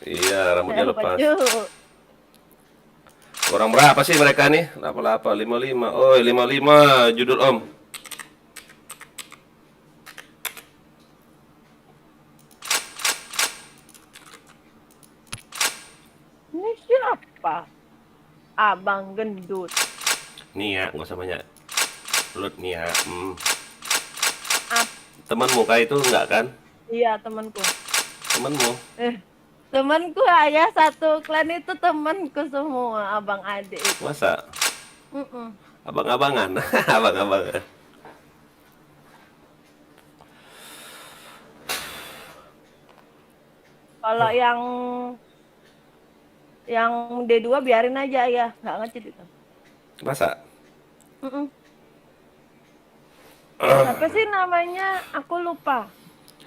Iya, rambutnya lepas. Baju. Orang berapa sih mereka nih? 88, 55. Oh, 55 judul Om. Ini siapa? Abang gendut. Nih ya, nggak usah banyak. Lut nih ya. Ap, Temanmu kayak itu enggak kan? iya temanku. Temanmu. Temanku ayah satu klan itu temanku semua, abang adik itu. Masa? Mm-mm. Abang-abangan. Abang-abangan. Kalau yang D2 biarin aja ya, nggak ngecit itu. Masa? Mm-mm. Apa sih namanya? Aku lupa.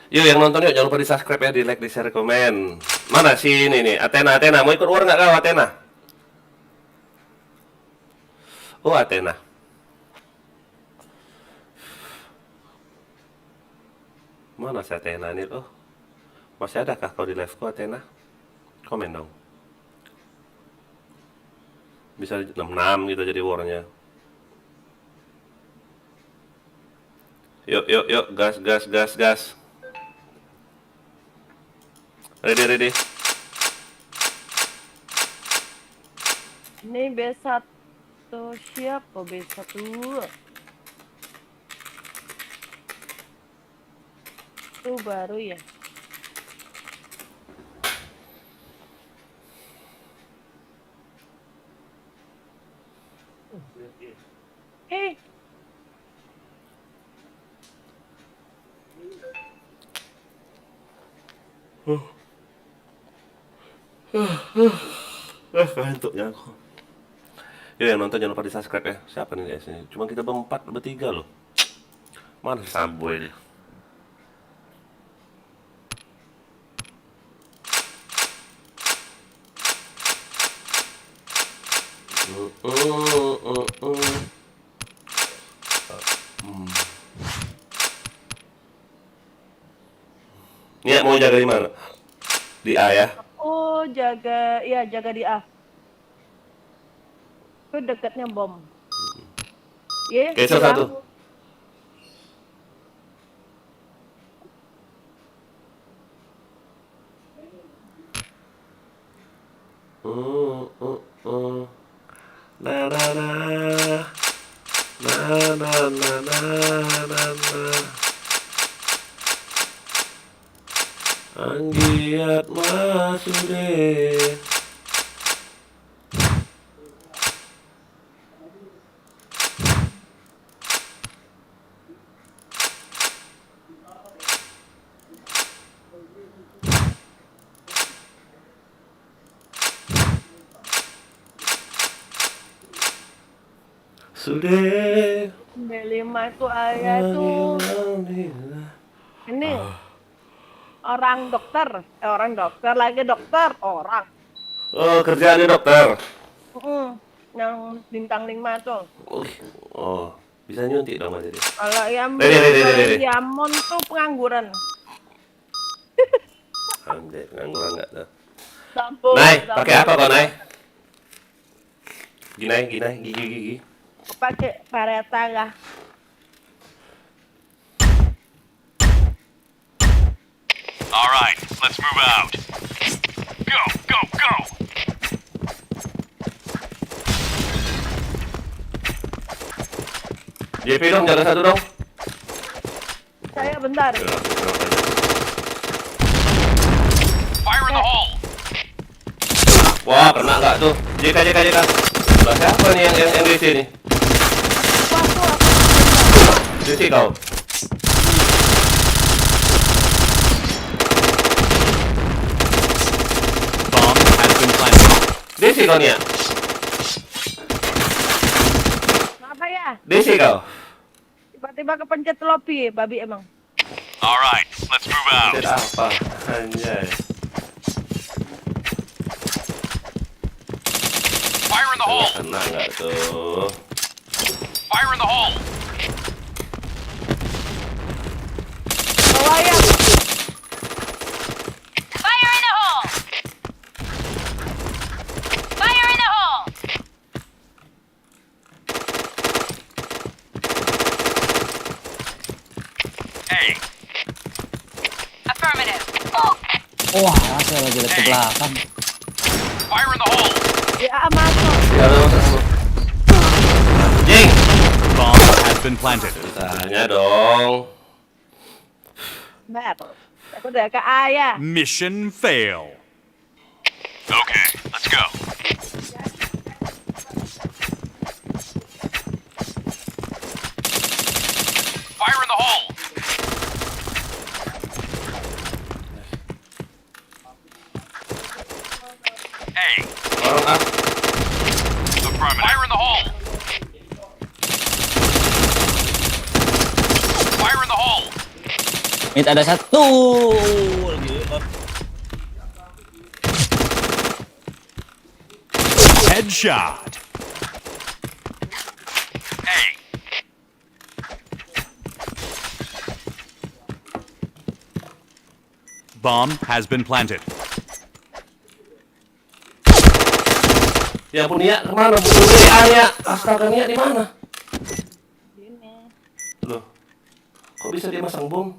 Yuk yang nonton yuk, jangan lupa di subscribe ya, di like, di share, komen. Mana sih ini nih? Athena, mau ikut war nggak kau Athena? Oh Athena. Mana si Athena nih? Oh, masih adakah kau di live ku Athena? Komen dong. Bisa 66 gitu jadi warnya. Yuk, gas. Ready. Ini B1 siapa B1? Itu baru ya. Kantuknya aku. Yuk yang nonton jangan lupa di subscribe ya. Siapa nih guys ini? Cuma kita bertiga loh. Mana Sambo ini? Nia mau jaga di mana? Di A ya? Oh, jaga di A. Itu dekatnya bom. Iya. Oke, satu. Anggiat masude. Sudah B5 itu ayah tuh. Ini orang dokter orang. Oh, kerjaannya dokter. Yang bintang 5 tuh. Oh, bisa nyuntik dong jadi. Kalau yang Ready. Diamond tuh pengangguran. Anjay, pengangguran enggak tuh. Nai, pakai apa kau Nai? Gigi. Pakai pareta lah. All right, let's move out. Go. JP dong, jaga satu dong. Saya bentar. Fire in the hole. Wah, kena nggak tuh? JK. Lah siapa nih yang DC nih? DC kau. Bomb has been planted. DC kau nih ya? Apa ya? DC kau. Tiba-tiba kepencet lobby, babi emang. All right, let's move out. Tidak apa? Anjay. Fire in the hole. Kena nggak tuh? Fire in the hole. Bawa ya. Fire in the hole! Fire in the hole! A. Affirmative. Wah, saya lagi lihat ke belakang. Fire in the hole. Ya masuk. Ya udah masuk. Jing. Bomb has been planted. Tanya dong. Mer. Aku udah ke ayah. Mission fail. Okay, let's go. Fire in the hole. A. Orang ah. Affirmative. Fire in the hole. Fire in the hole. Mid ada satu. Lagi. Headshot. A. Bomb has been planted. Ya ampun Nia, kemana? Bukan Nia, Nia. Astaga Nia di mana? Sini. Loh, kok bisa dia masang bom?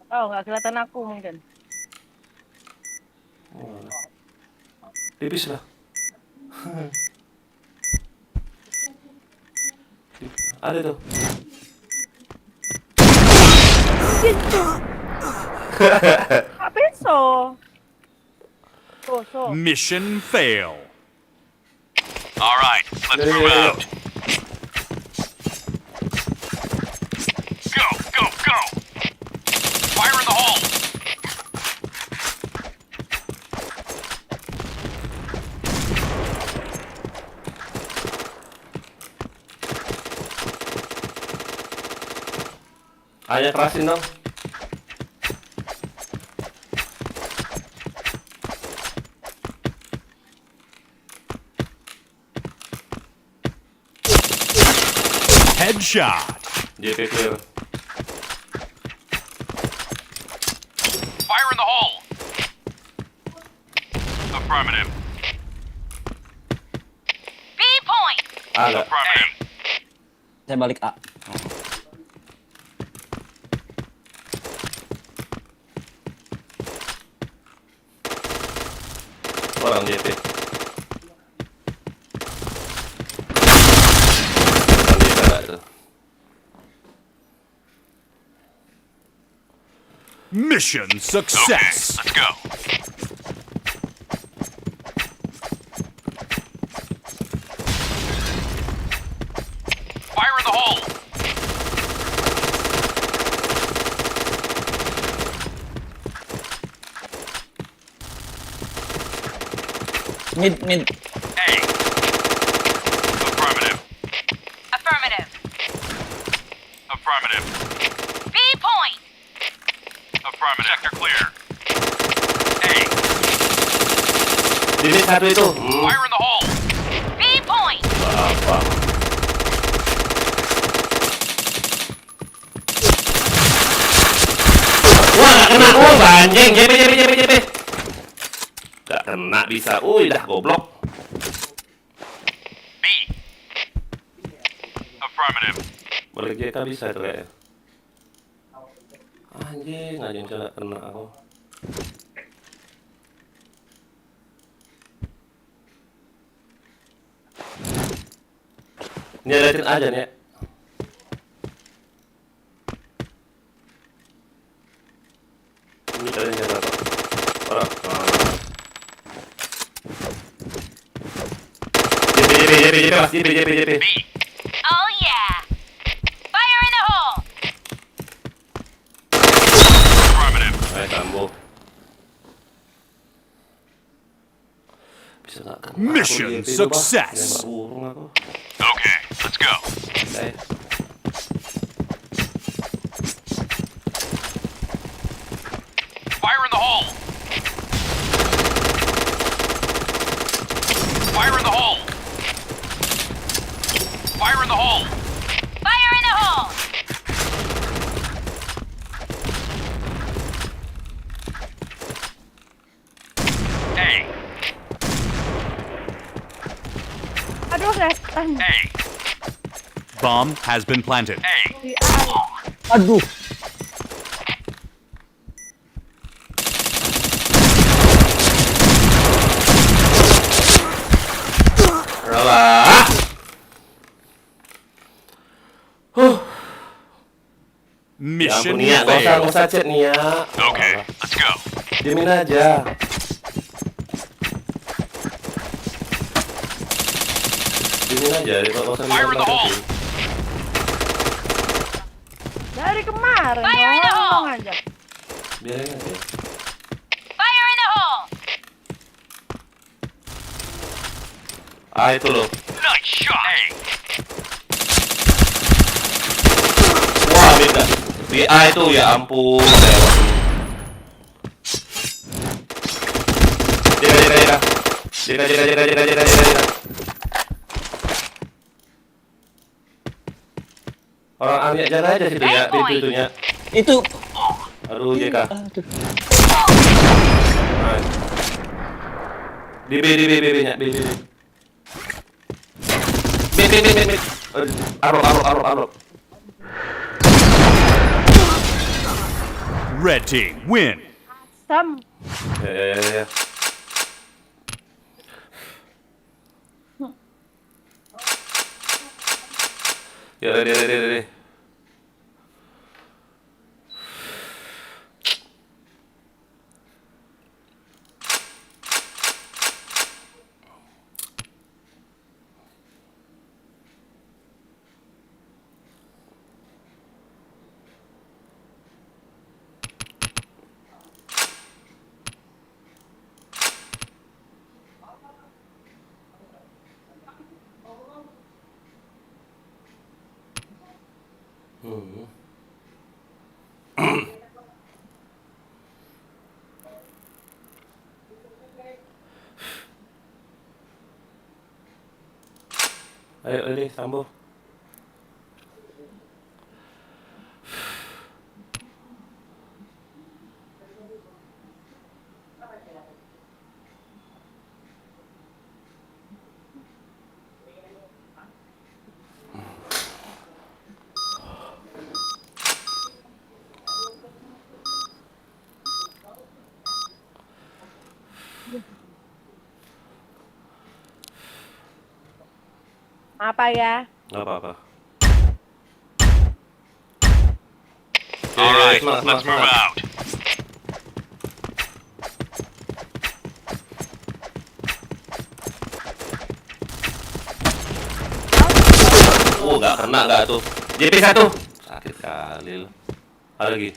Oh, nggak kelihatan aku mungkin. Oh, tipis lah. Ada tuh. Apa so? So. Mission fail. All right, let's move out. Go. Fire in the hole. Hanya kerasin dong. Headshot. JP clear. Fire in the hole. Affirmative. B point! Ada. Affirmative. Saya balik A. Orang JP. Orang JP ada tuh. Mission success. Okay, let's go. Fire in the hole. Mid. A. Affirmative. Affirmative. B point! Affirmative. Sector clear. A. Ini satu itu. Fire in the hole. B point! Apa? Wah, gak kena. Anjing. JP. Gak kena bisa. Dah goblok. B. Affirmative. Balik JK bisa tuh kayaknya. Anjing gak kena aku. Ini liatin aja nih ya. JP mas, JP. Oh yeah. Fire in the hole. Affirmative. Ayo Sambo. Bisa nggak kena aku Mission JP itu, Bang? success. Nembak burung aku. Okay, let's go. Baik. Fire in the hole. Fire in the hole. Fire in the hole. Fire in the hole. A. Aduh, restan. A. Bomb has been planted. A. Di A. Aduh. Alah. Ya Mission ampun Nia, nggak failed. usah chat Nia. Okay, let's go. Diemin aja. Diemin aja, nggak usah Fire in the hole. minta. Dari kemarin. Fire in the hole. ngomong aja. Biarin aja. Fire in the hole. Ah itu loh. Nice shot. A. Wah beda. Di A itu ya ampun. Lewat. Jaga. Orang ambil jaga aja situ ya, di pintunya. Itu. Aduh JK. Aduh. Nice. Di B nya, B. Arok. Red team win. Sam. Ya. Ya, ready. Ayo, ready, Sambo. Apa ya? Nggak apa-apa. All right, semangat, let's move semangat. out. Nggak kena nggak tuh. JP 1. Sakit kali loh. Ada lagi.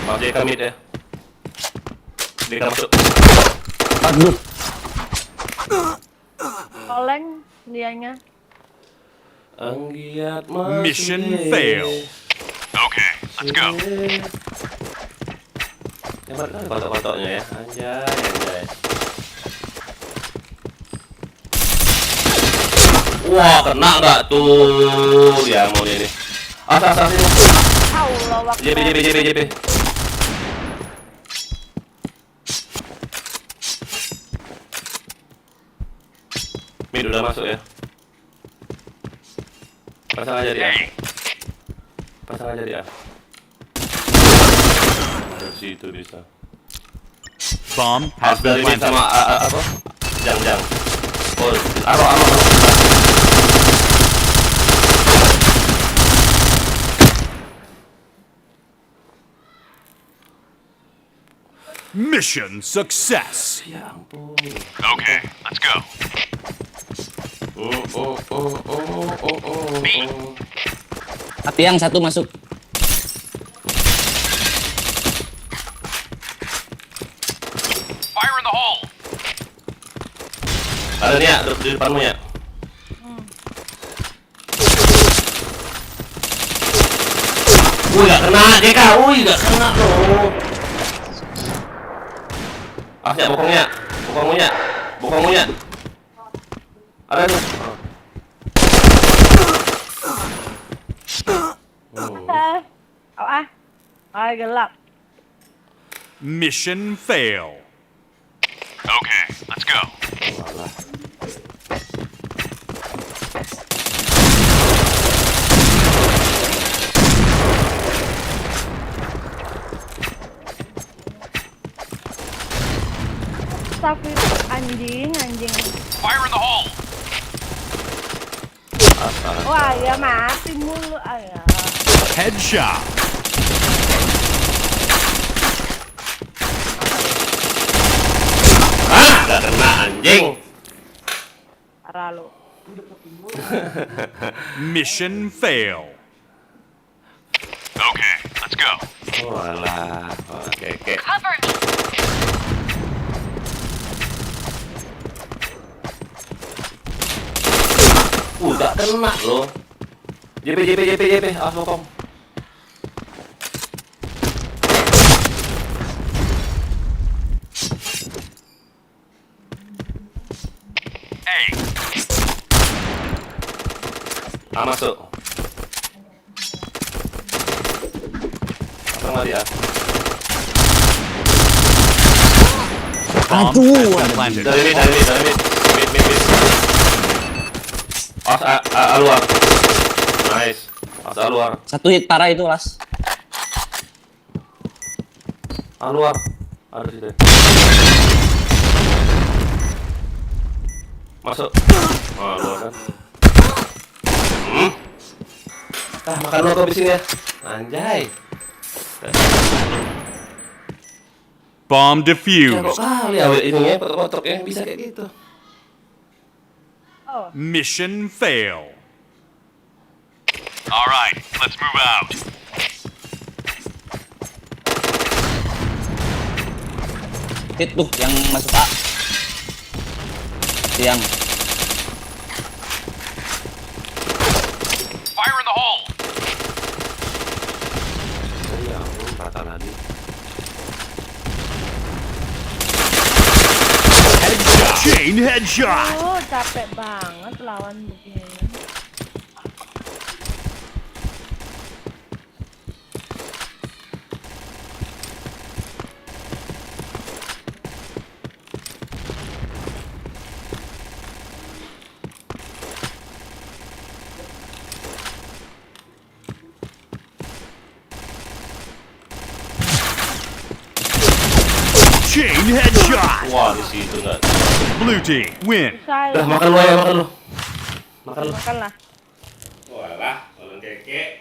Maaf JK mid ya. JK masuk. Aduh. Oleng dianya. Anggiat masuk. Mission failed. Okay, let's go. Hebat kan kotak-kotaknya ya. Anjay. Wah, kena nggak tuh? Dia mau ini. Asal ini. Allah waktu. JP. Mid udah masuk ya. Pasang aja dia. Dari situ bisa. Bomb has Dari been mid planted. sama apa? Jang. Oh, aro. Mission success. Ya ampun. Okay, let's go. Tapi yang satu masuk. Fire in the hole. Ada nih ya, di depanmu ya. Wih, gak kena DK, wih gak kena loh. Ah, ya bokongnya, bokongnya. Ada nih. Gelap. Mission fail. Okay, let's go. Walah. Tapi anjing. Fire in the hole. Wah, ya mati mulu ayah. Headshot. Ah, gak kena anjing. Parah lu. Mission fail. Okay, let's go. Walah, oke. Cover me. Gak kena loh. JP, awas bokong. Hey, Ah, masuk. Apa nggak dia? bomb Aduh, has been planted. Dari mid. Mid. Awas, luar. Nice. Awas, luar. satu hit parah itu, Las. Luar. Ada di situ. Masuk. Luar kan. Makan lu kok di sini ya. Anjay. Bomb Ya kok defused. kali ya ininya kotak-kotak yang bisa kayak gitu. Mission fail. All right, let's move out. Hit tuh yang masuk A. Yang Fire in the hole. Ya ampun, rata lagi. Headshot. Chain headshot. Capek banget lawan begini. Chain headshot. Wah, di situ enggak. Blue team win. Dah makan lu ya, makan lu. Makan lu. Makanlah. Walah, balon keke.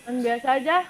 Kan biasa aja.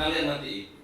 Kalian mati.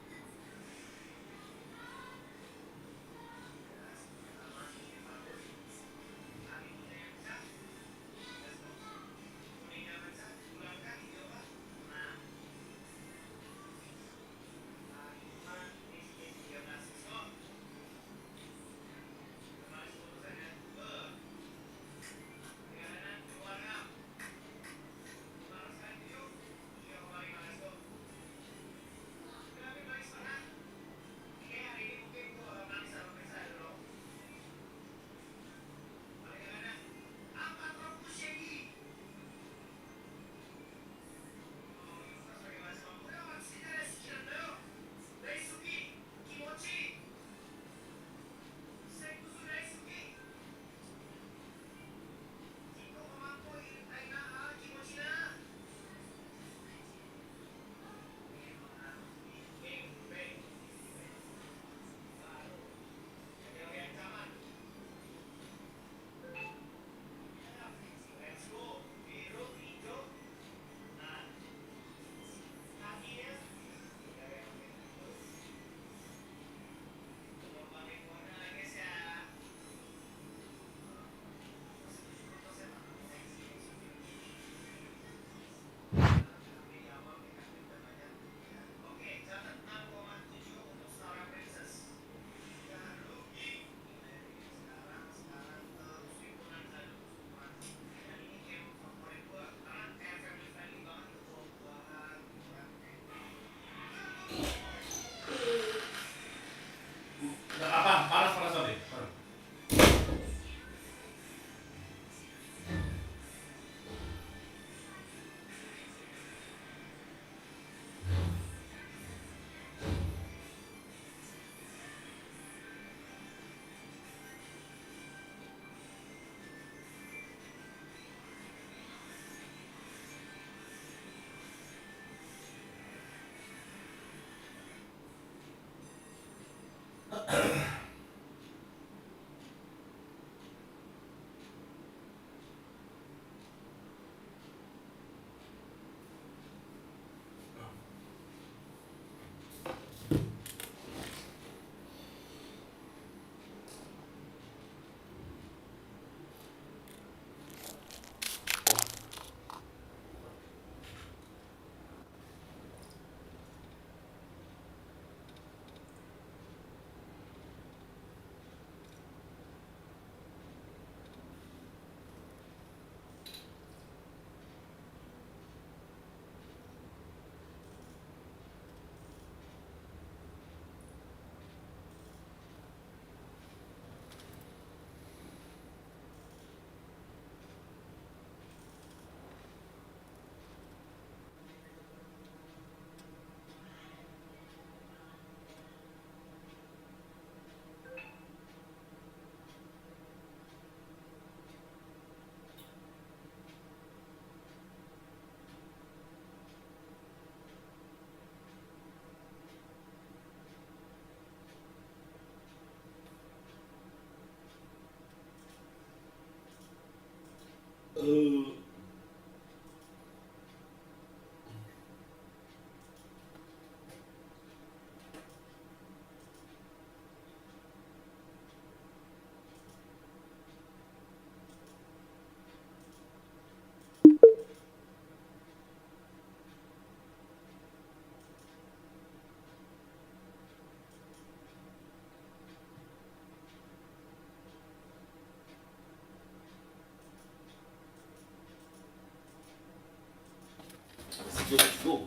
Let's go.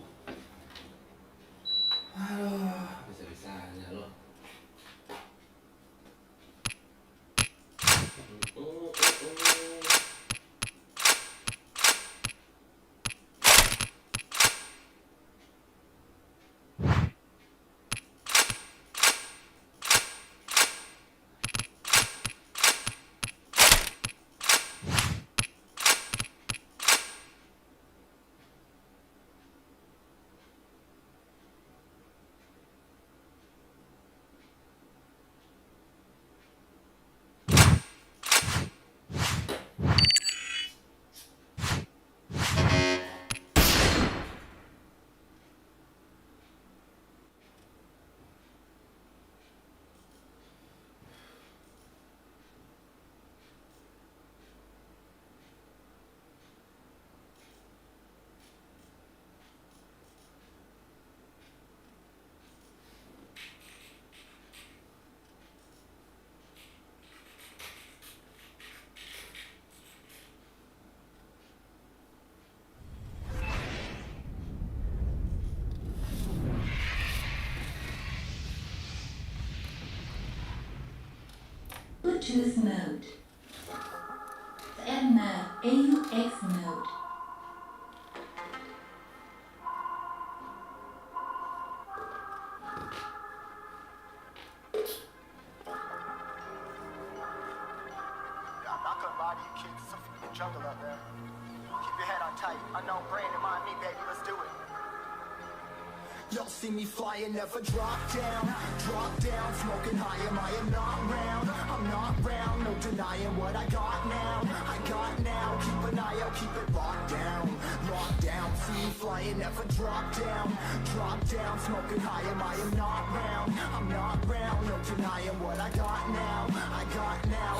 Aduh, bisa-bisanya lo. Bluetooth mode. FM AUX mode. I'm not gonna lie to you kids, it's a fucking jungle out there. Keep your head on tight. Unknown brain and mind me, baby, let's do it. Y'all see me flying, never drop down, smoking high, I am not round, I'm not round, no denying what I got now, keep an eye out, keep it locked down, see me flying, never drop down, smoking high, I am not round, I'm not round, no denying what I got now,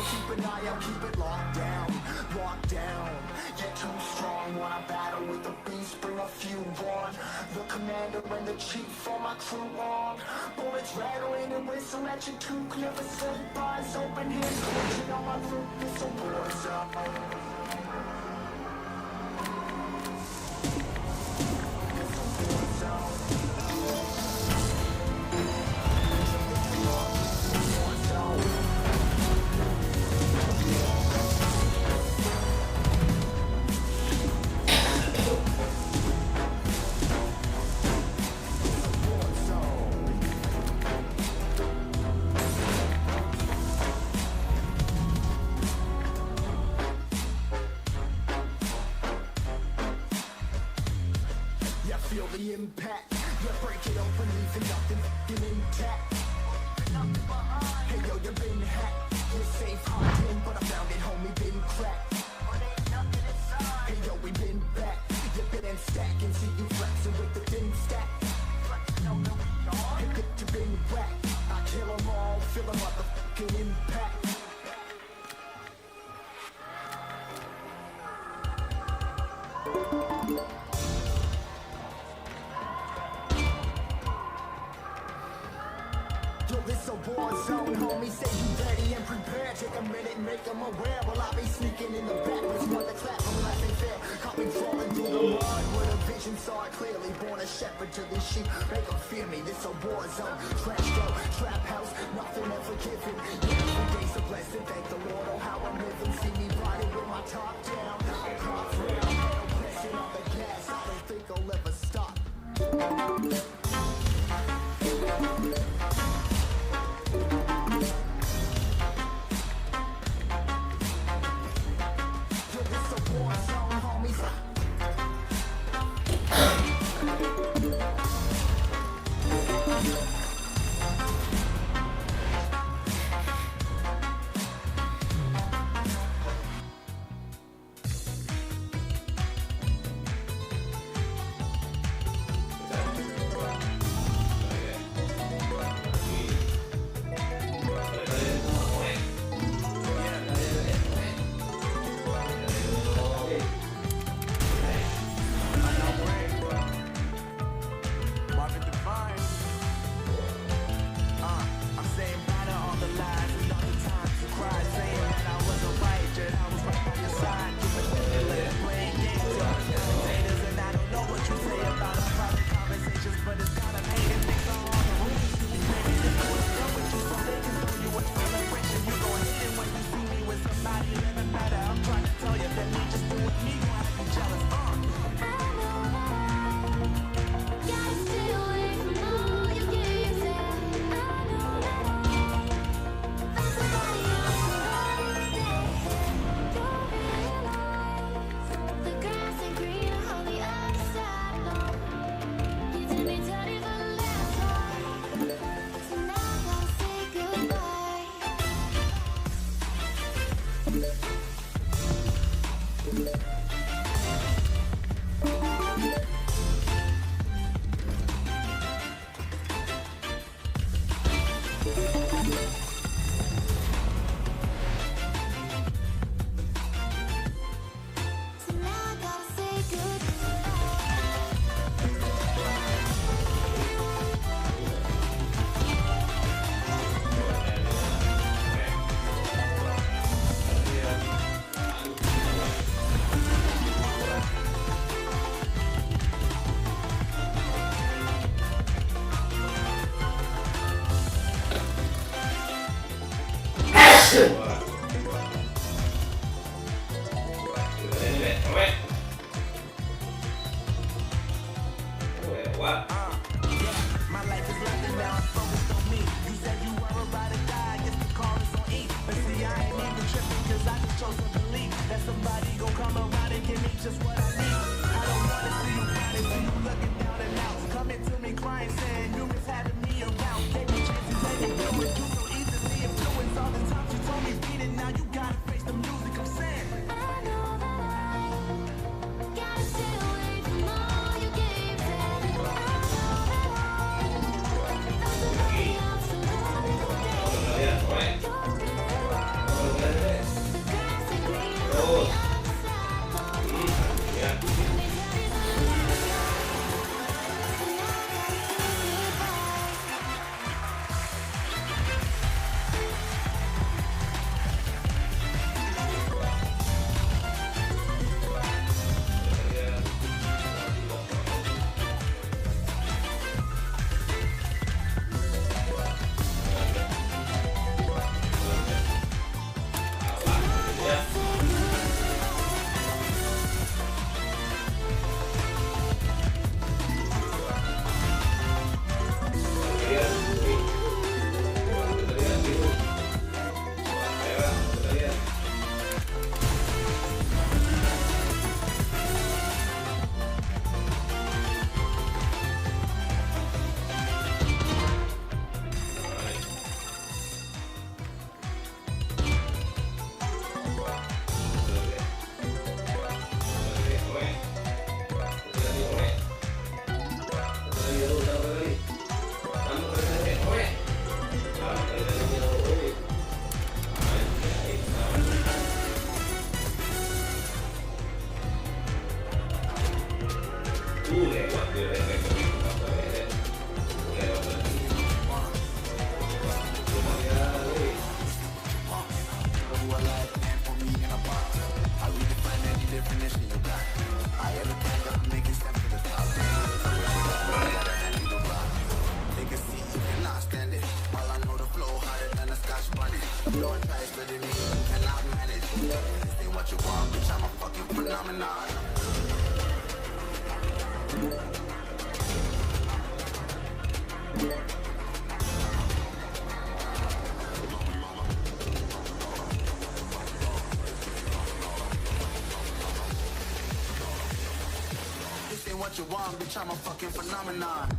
keep an eye out, keep it locked down, get too strong when I battle with the beast, bring a few on, the commander and the chief for my crew on, bullets rattling and whistle at your toque, never sleep, eyes open, hands clutching on my loop, it's a war zone. Feel the impact, yeah, break it open, leaving nothing f***ing intact. Hey yo, you been hacked, you're safe hunting, but I found it, homie, been cracked. Hey yo, we been back, you been stacking, see you flexing with the thin stack. Hey bitch, you been whacked, I kill them all, feel the motherfucking impact. This a war zone, homie, say you ready and prepared. Take a minute and make them aware. Well, I be sneaking in the back, was one to clap, I'm laughing fair. Caught me crawling through the mud, where the vision saw it clearly. Born a shepherd to these sheep, make them fear me. This a war zone, trash go, trap house, nothing ever given. Every day's a blessing, thank the Lord, oh how I'm living. See me riding with my top down, I'm confident, I'm pressing on the gas. I don't think I'll ever stop. blowing past, but it means you cannot manage. This ain't what you want, bitch, I'm a fucking phenomenon. This ain't what you want, bitch, I'm a fucking phenomenon.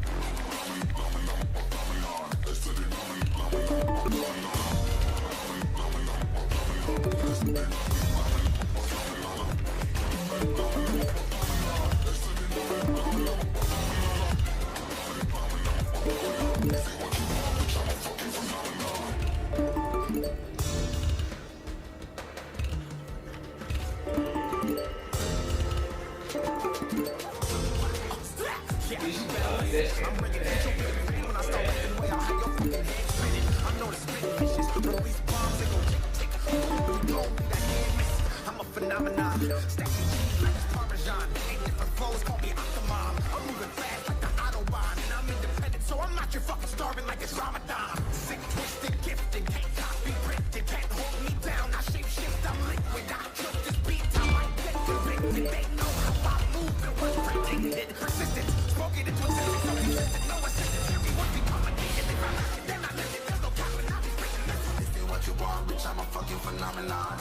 I'm a phenomenon. Stacking cheese like it's Parmesan. Ain't different flows, call me Octomom. I'm moving fast like the Autobahn. And I'm independent, so I'm not your fucking starving like it's Ramadan. Sick, twisted, gifted, can't copy, printed, can't hold me down. I shape shift, I'm liquid. I kill this beat, I might get convicted. They know how I move and was predicted. Persistent, spoke it into existence, so consistent, no assistance. Everyone become addicted. If I like it, then I live it. There's no cap, and I'll be breaking this. This ain't what you want, bitch, I'm a fucking phenomenon.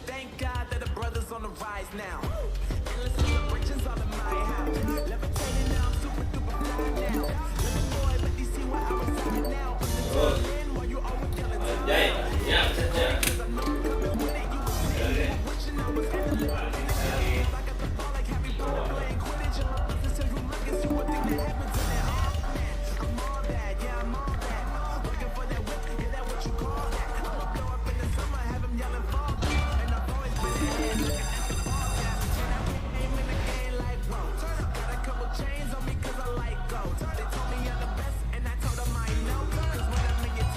Thank God that the brothers on the rise now. Endless celebrations all in my house. Levitating now, I'm super duper fly now. Living boy, let me see where I reside now. In while you always yelling to me. Cause I know I'm coming with it, you will see. Wishing I was in the living. I got the ball like Harry Potter playing Quidditch. And my business is humongous, you would think that happens in that. I'm all that, yeah, I'm all that. Looking for that whip, yeah, that what you call that. I'ma blow up in the summer, have them yelling fall back. And I've always been ahead, looking at the ball gap. And I put aim in the game like, whoa. Got a couple chains on me cause I like gold. They told me I'm the best, and I told them I know. Cause when I'm in your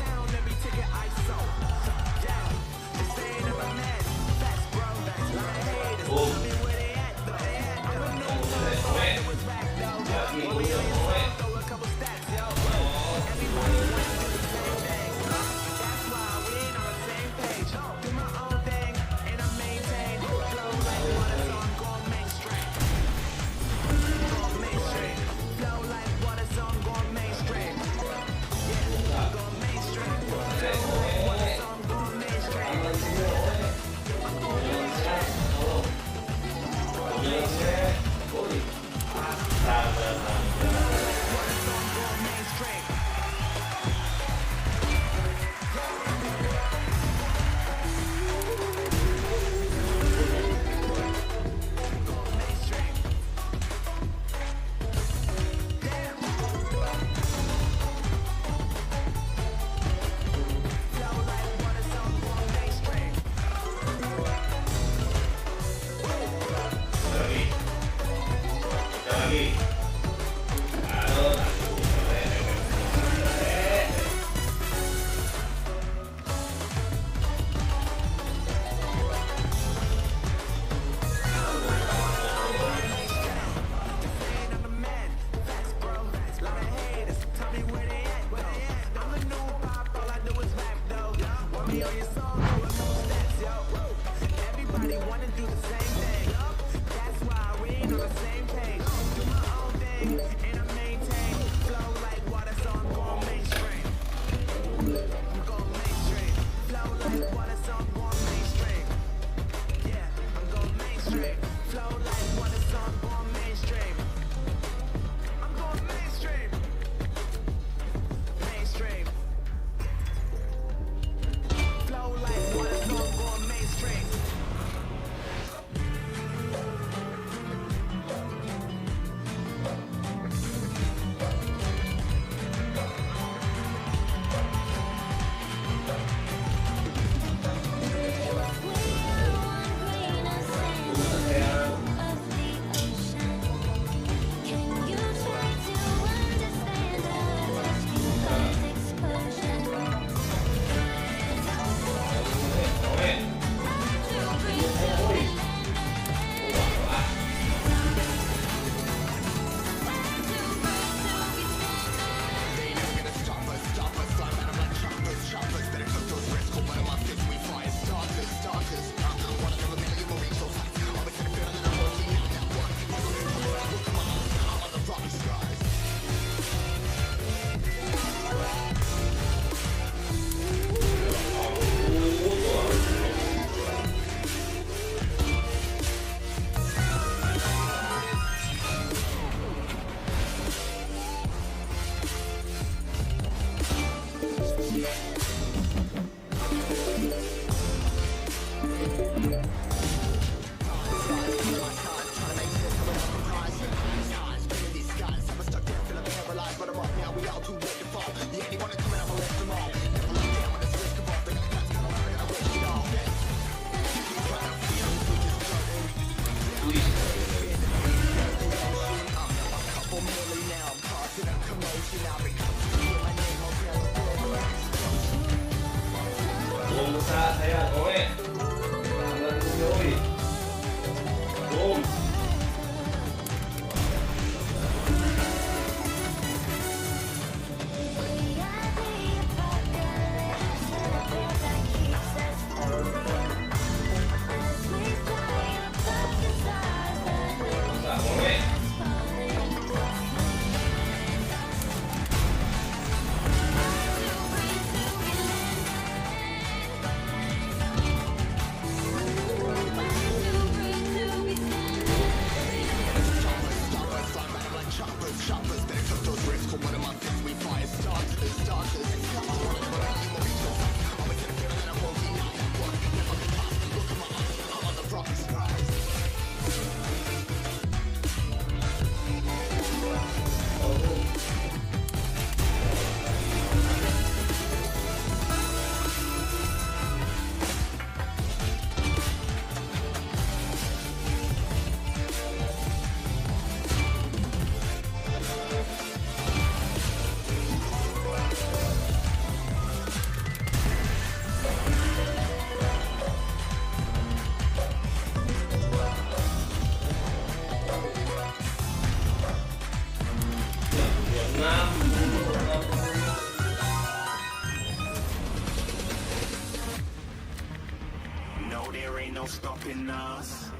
there ain't no stopping us.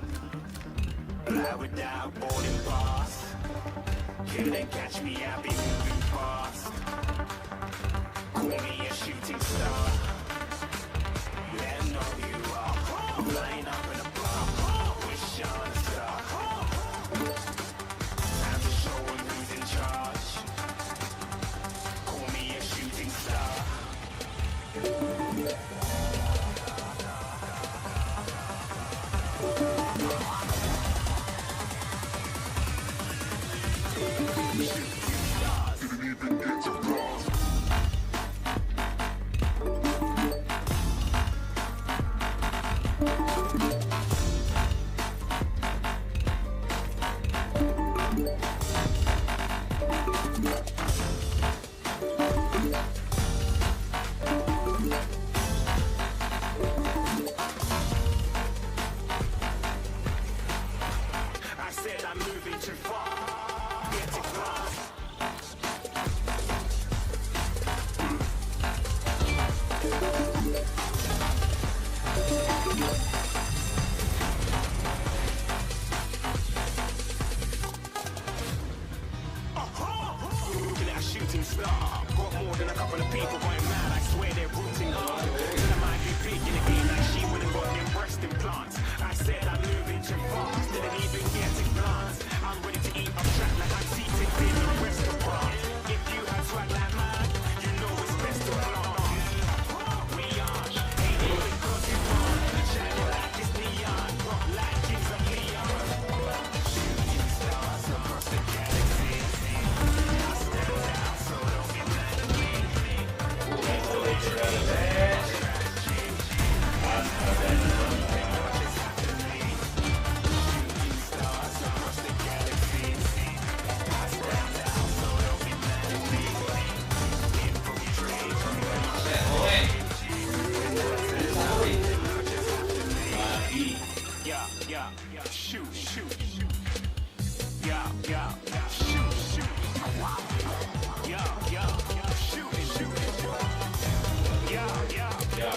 Fly without boarding pass. Couldn't catch me, I be moving fast. Call me a shooting star. Let 'em know you are. I'm flying up in a bar. Wish on a star. Time to show 'em who's in charge. Call me a shooting star. I said I'm moving too far. Get it fast. Looking at a shooting star. Got more than a couple of people going mad. I swear they're rooting hard. Then I might be big in the game like she wouldn't got them breast implants. I said I'm moving too fast. Didn't even get to glance. I'm ready to eat up track like I'm seated in a restaurant. If you had swag like mine, you know it's best to flaunt. We are. Ain't it because you want. Shining like it's neon. Rock like kings of Leon. Shooting stars across the galaxy. I stand out, so don't get mad at me. Yeah, shoot, shoot. Yeah, shoot, shoot. Yeah, shoot, shoot. Yeah,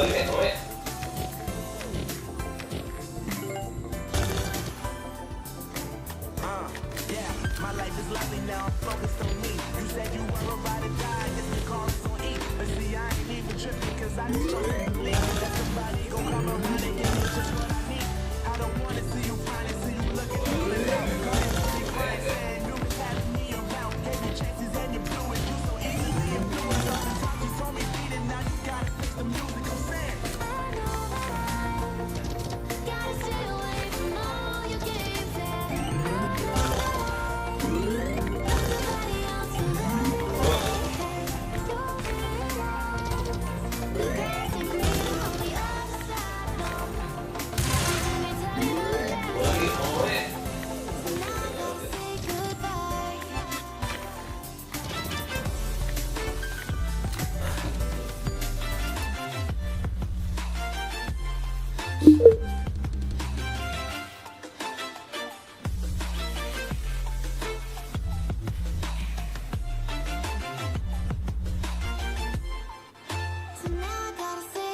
My life is lovely now, I'm focused on me. You said you were about to die, guess the car is on E. But see, I ain't even tripping, cause I just trust and believe that somebody gon' come around and give me just what I need. I don't wanna see you crying, see you looking through the now. Cause you crying, saying you was having me around. Gave me chances and you blew it, you so easily influenced. All the times you told me beat it, now you gotta fix the music, I'm saying. Gotta stay away from all your games and nobody else will the grass is green on the other side. Let me tell you that. So now I gotta say goodbye. So now I gotta say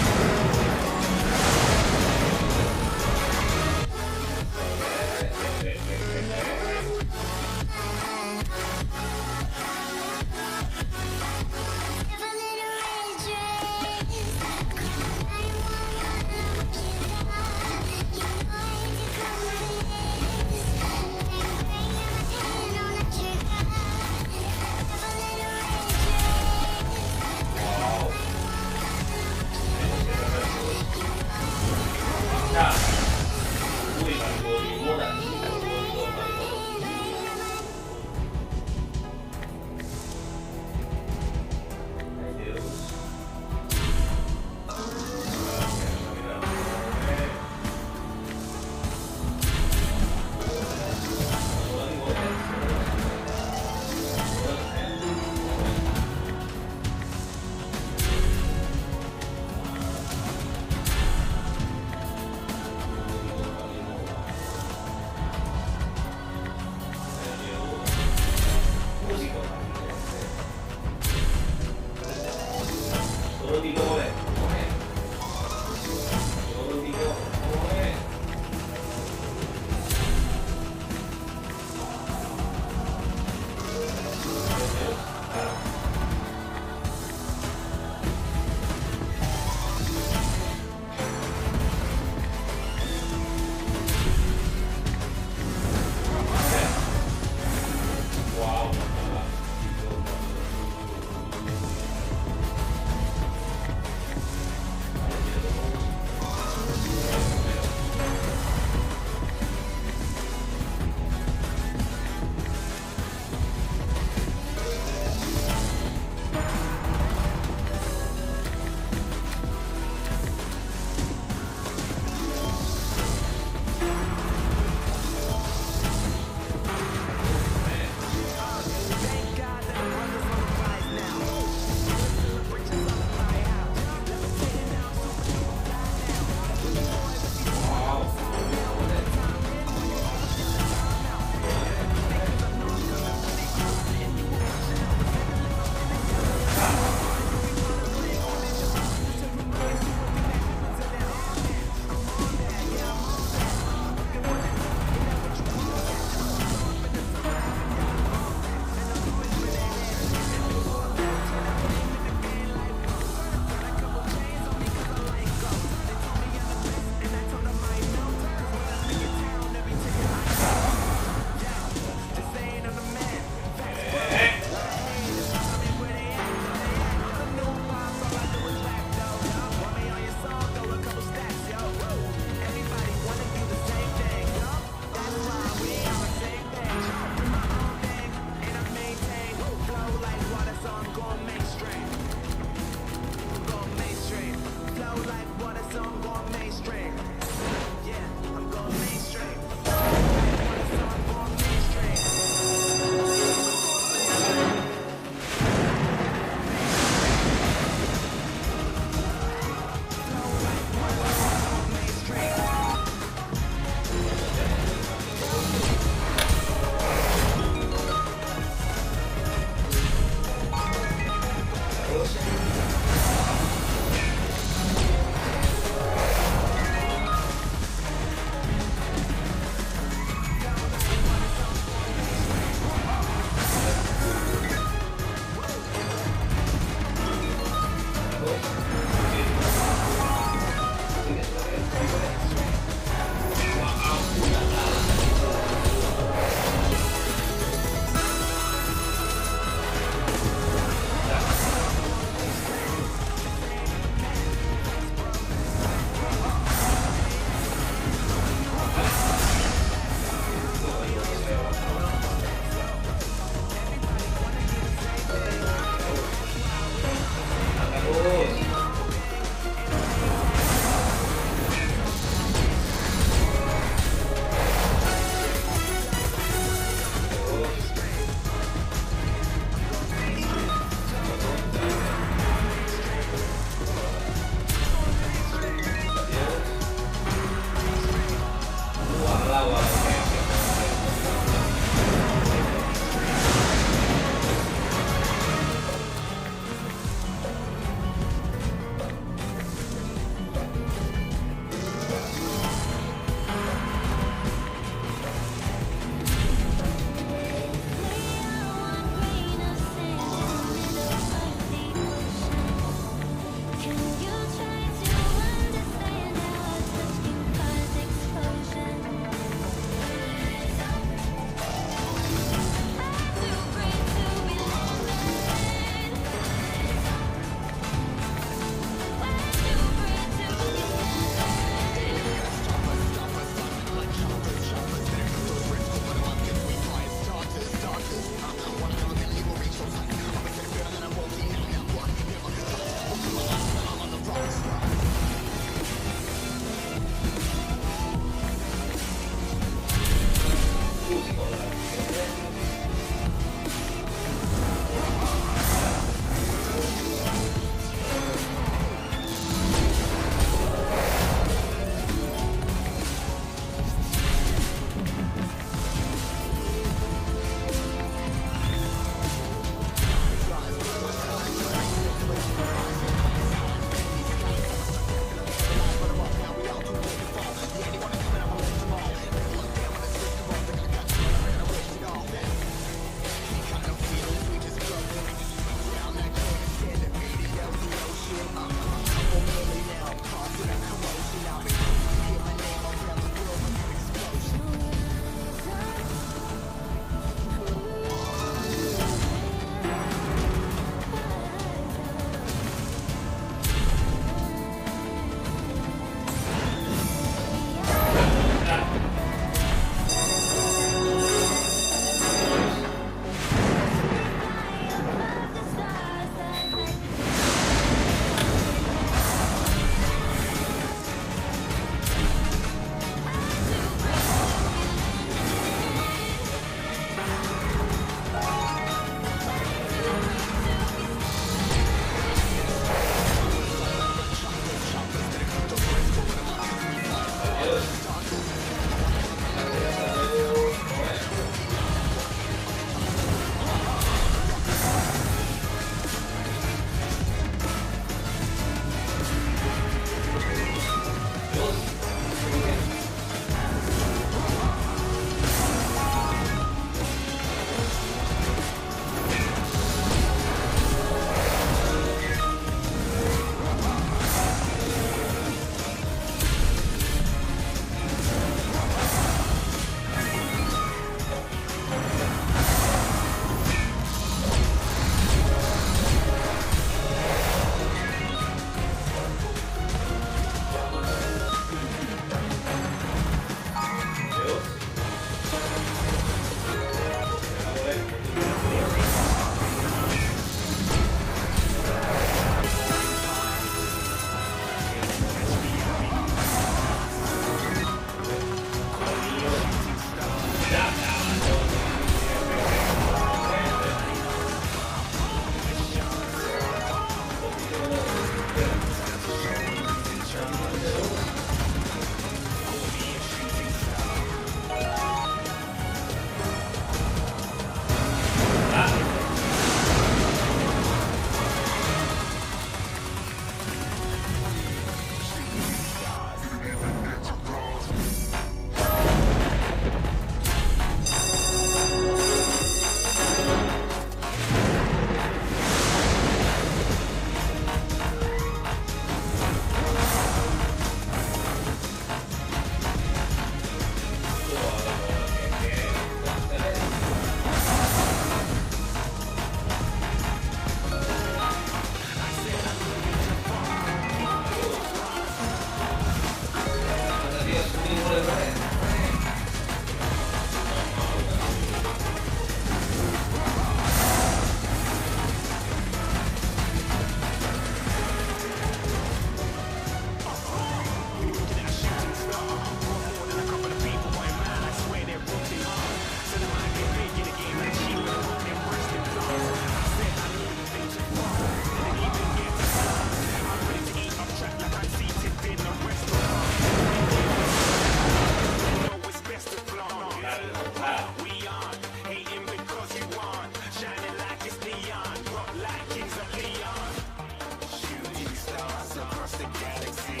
the galaxy.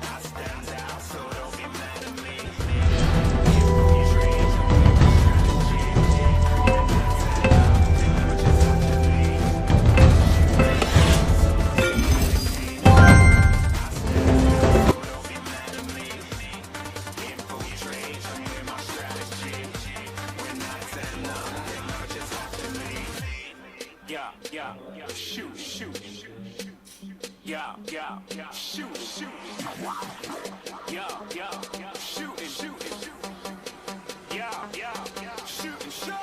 I stand out, so don't be mad at me. Yeah, shoot, shoot. Yeah, shoot, shoot. Yeah, shoot and shoot. Yeah, shoot and shoot.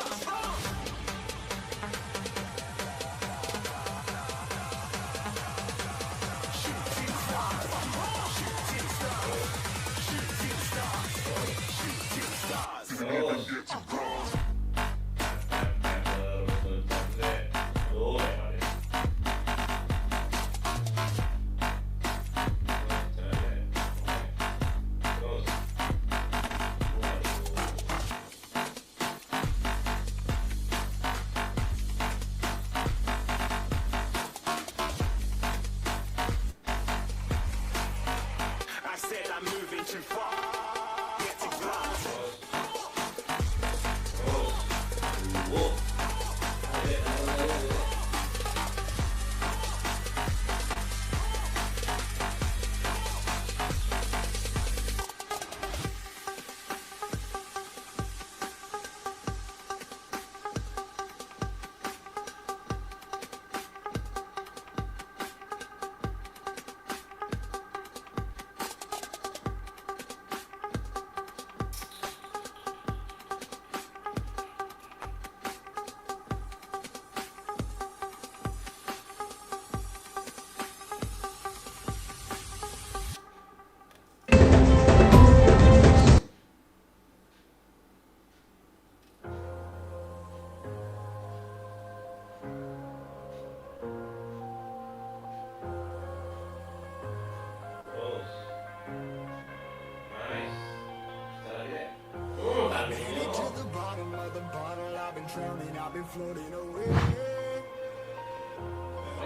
I said I'm moving too far. Get to glass. Drowning, I've been floating away.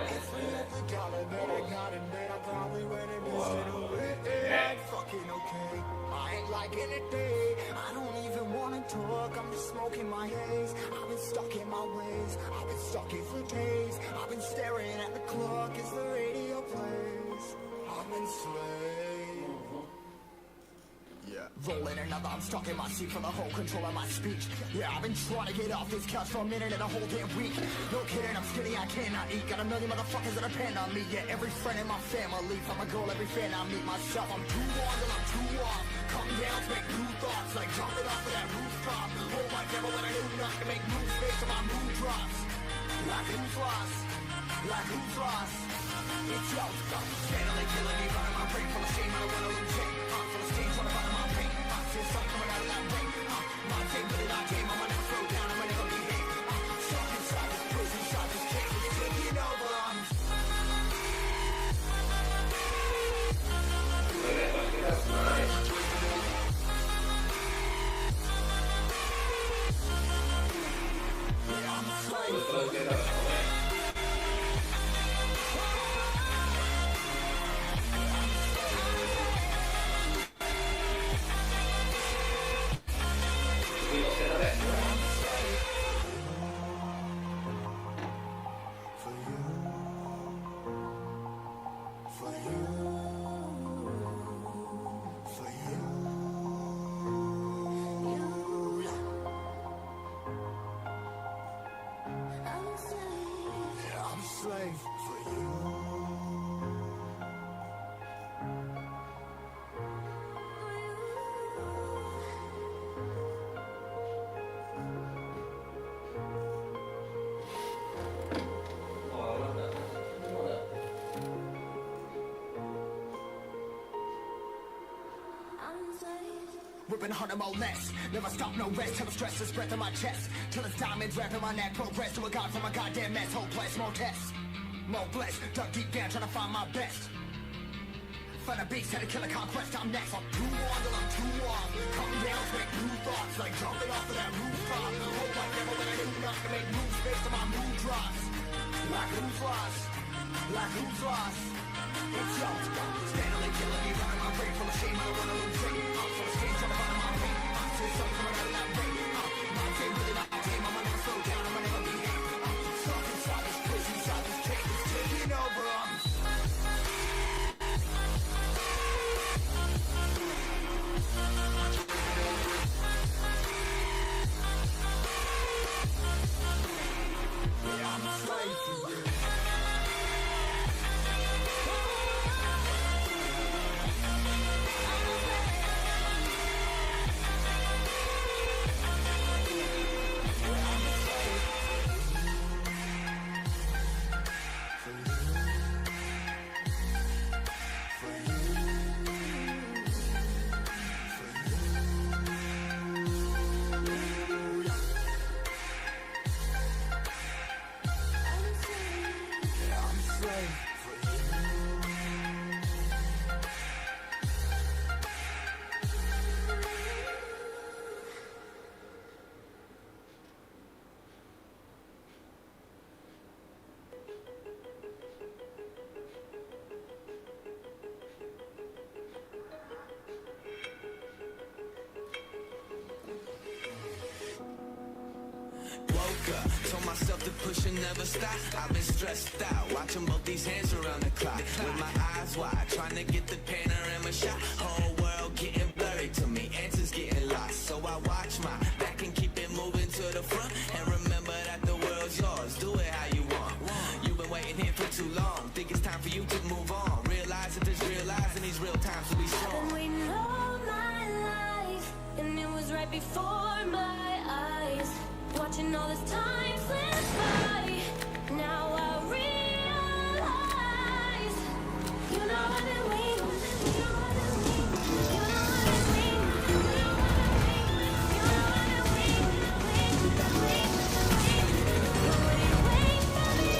If I let the dollar that I got in bed, I probably went and missed it away. I'm fucking okay. I ain't liking it, day. I don't even wanna talk. I'm just smoking my haze. I've been stuck in my ways. I've been stuck in for days. I've been staring at the clock as the radio plays. I'm enslaved. Yeah. Rolling another, I'm stuck in my seat for the whole control of my speech. Yeah, I've been trying to get off this couch for a minute and a whole damn week. No kidding, I'm skinny, I cannot eat. Got a million motherfuckers that depend on me. Yeah, every friend in my family. From a girl, every fan I meet myself. I'm too on till I'm too off. Come down to make new thoughts, like jumping off of that rooftop. Hold my devil when I do not to make moves based on my mood drops. Like who's lost? Like who's lost? It's yo, steadily killing me, running my brain full of steam. I don't wanna lose it. I'm full of steam, trying to find my pain. I see sun coming out of that rain. My day, but it I came. I'ma never slow down. I'ma never behave. Stuck inside this prison shot. This cage is taking over. I'm a slave. Slave for you. Ripping harder, more less. Never stop, no rest. Till the stress is breath in my chest. Till it's diamonds wrapping my neck. Progress to a god from a goddamn mess. Hopeless, more tests. More blessed. Dug deep down, trying to find my best. Find a beast, had to kill a conquest. I'm next. I'm too on till I'm too off. Come down, make new thoughts. Like jumping off of that rooftop. Hope I never let I do not to make moves based on my mood drops. Like who's lost? Like who's lost? It's yo. Stanley killing me, running my brain full of shame. I don't wanna lose weight. Full of skate, trying to find my pain. See something coming out of that rain. My team really not my team. I'ma never slow down. I'ma never behave. Stuck inside this prison, inside this cage. It's taking over. Told myself to push and never stop. I've been stressed out, watching both these hands around the clock. With my eyes wide, trying to get the panorama shot. Whole world getting blurry to me, answers getting lost. So I watch my back and keep it moving to the front. And remember that the world's yours, do it how you want. You've been waiting here for too long, think it's time for you to move on. Realize that there's realize in these real times to be strong. I've been waiting all my life, and it was right before my eyes. Watching all this time slip by, now I realize. You know I've been waiting, you know I've been waiting, you know I've been waiting, you know I've been waiting, you know I've been waiting. Nobody wait for me.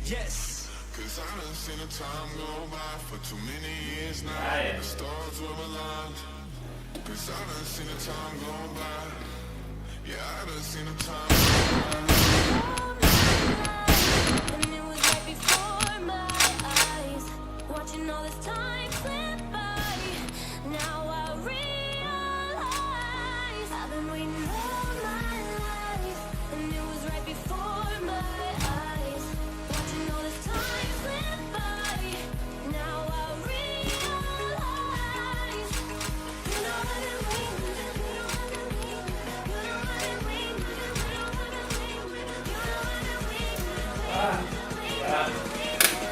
Yes. Cause I done seen the time go by for too many years now. The stars were aligned. Cause I done seen the time go by. Yeah, I done seen the time go by. And it was right before my eyes. Watching all this time slip by, now I realize. I've been waiting all my life, and it was right before my eyes. Watching all this time slip by, now I realize. You know I've been waiting, you know I've been waiting, you know I've been waiting, you know I've been waiting, you know I've been waiting,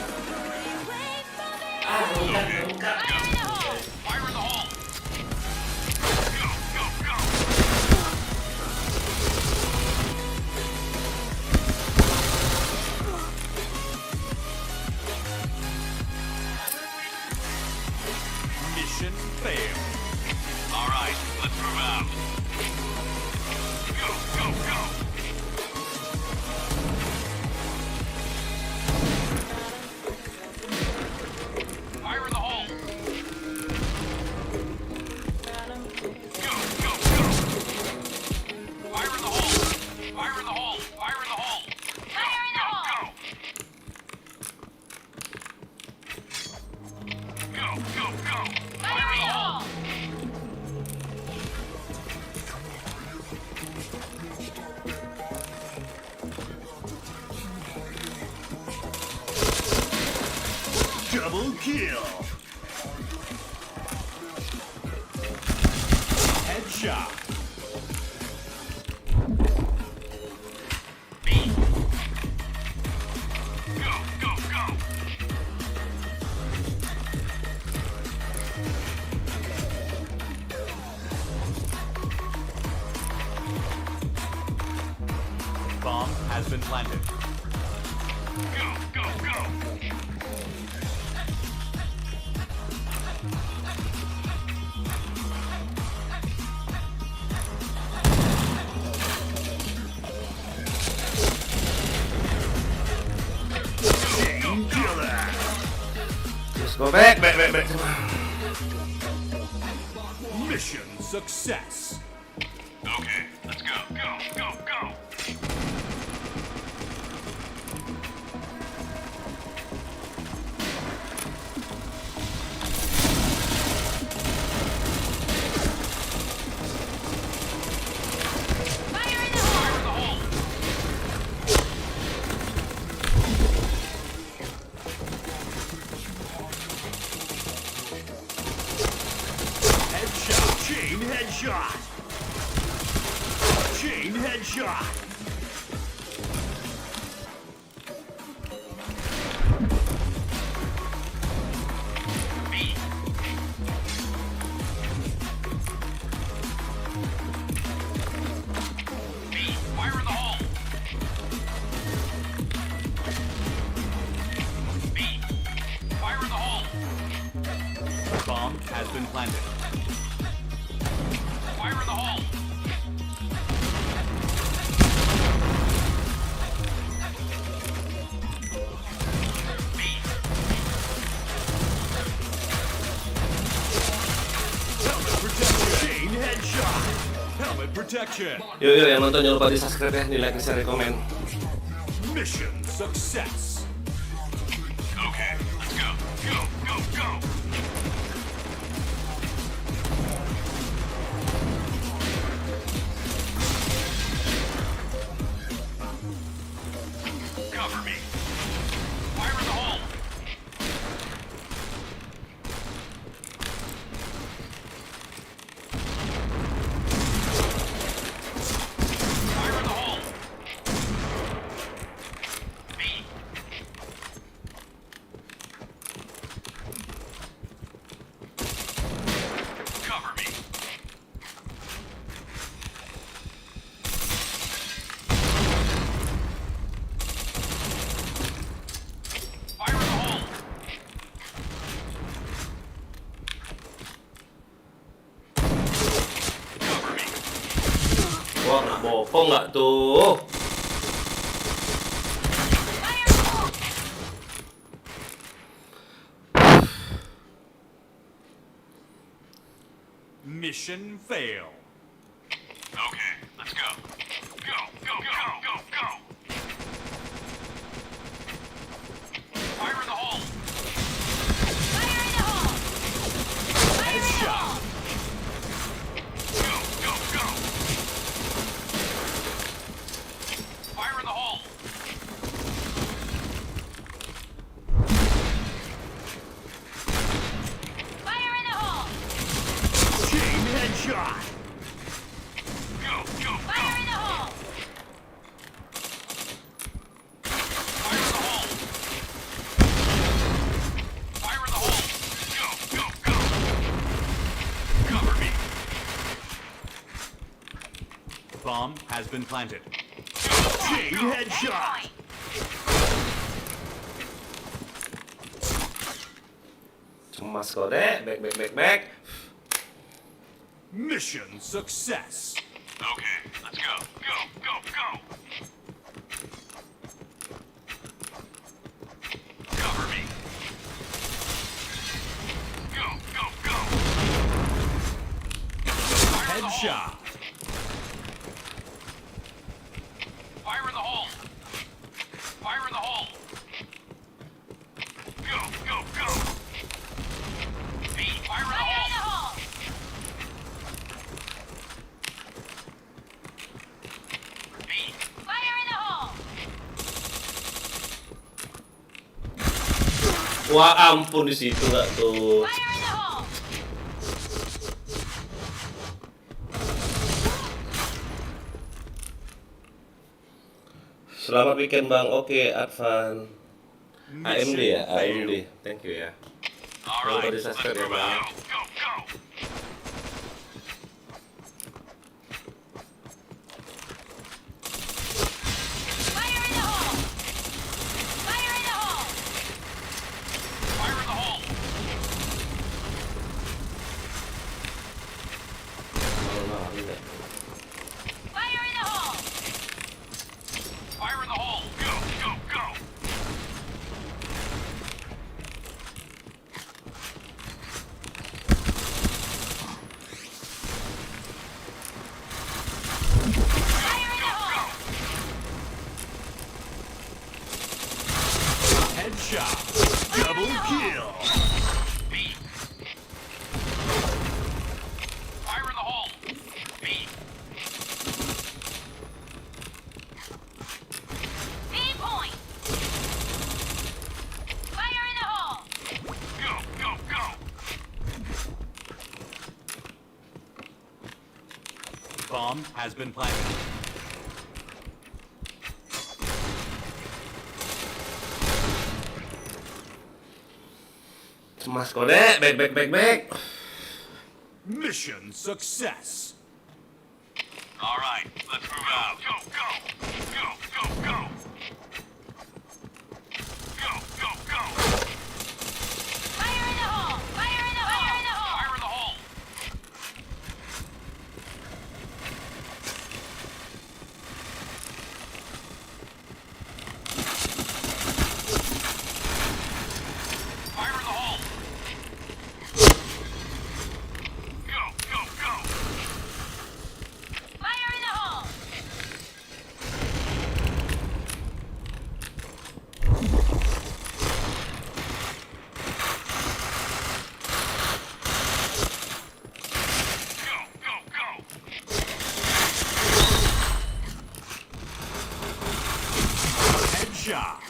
wait for me. Fire in the hole! Mission failed. All right, let's move out. Go, go, go! Fire in the hole! Go, go, go! Fire in the hole! Fire in the hole! Fire in the hole! Fire in the hole! Go, go, go! Fire in the hole! Double kill! Headshot! B. planted. Go, go, go! Chain killer! Let's go back. Mission success! Okay, let's go, go, go, go! Headshot! Chain headshot! Chain headshot! B. B. Fire in the hole! B. Fire in the hole! Bomb has been planted. Fire in the hole! B. Helmet protection! Chain headshot! Helmet protection! Yuk yang nonton jangan lupa di subscribe ya, di like, di share, di komen. Mission success! Okay, let's go! Go, go, go! Cover me! Fire in the hole! Fire in the hole! B. Cover me! Fire in the hole! Cover me! Wah, bopong nggak tuh? Mission fail. Okay, let's go. Go, go, go, go, go! Fire in the hole! Headshot! Go, go, go! Fire in the hole! Chain headshot! Go, go, go! Fire in the hole! Fire in the hole! Fire in the hole! Go, go, go! Cover me! Bomb has been planted. Chain headshot! Cemas kok dek, back. Mission success! Okay, let's go, go, go, go! Cover me! Go, go, go! Headshot! Fire in the hole! Fire in the hole! Go, go, go! B, fire in the hole! B, fire in the hole! Wah ampun di situ nggak tuh? Fire in the hole! Selamat weekend bang. Oke, Advan. AMD ya, Mission AMD. failed. Thank you ya. All right, Lupa di let's subscribe ya move bang. out. Go, go! Fire in the Headshot. Double kill. Fire in the hole. B point. Fire in the hole. Go, go, go. Bomb has been planted. Mas kode, back. Mission success. All right, let's move out. Go, go, go, go, go. Go, go, go. Fire in the hole. Fire in the hole. Fire in the hole. Fire in the hole. Fire in the hole. Go, go, go. Fire in the hole. Go, go, go. Headshot.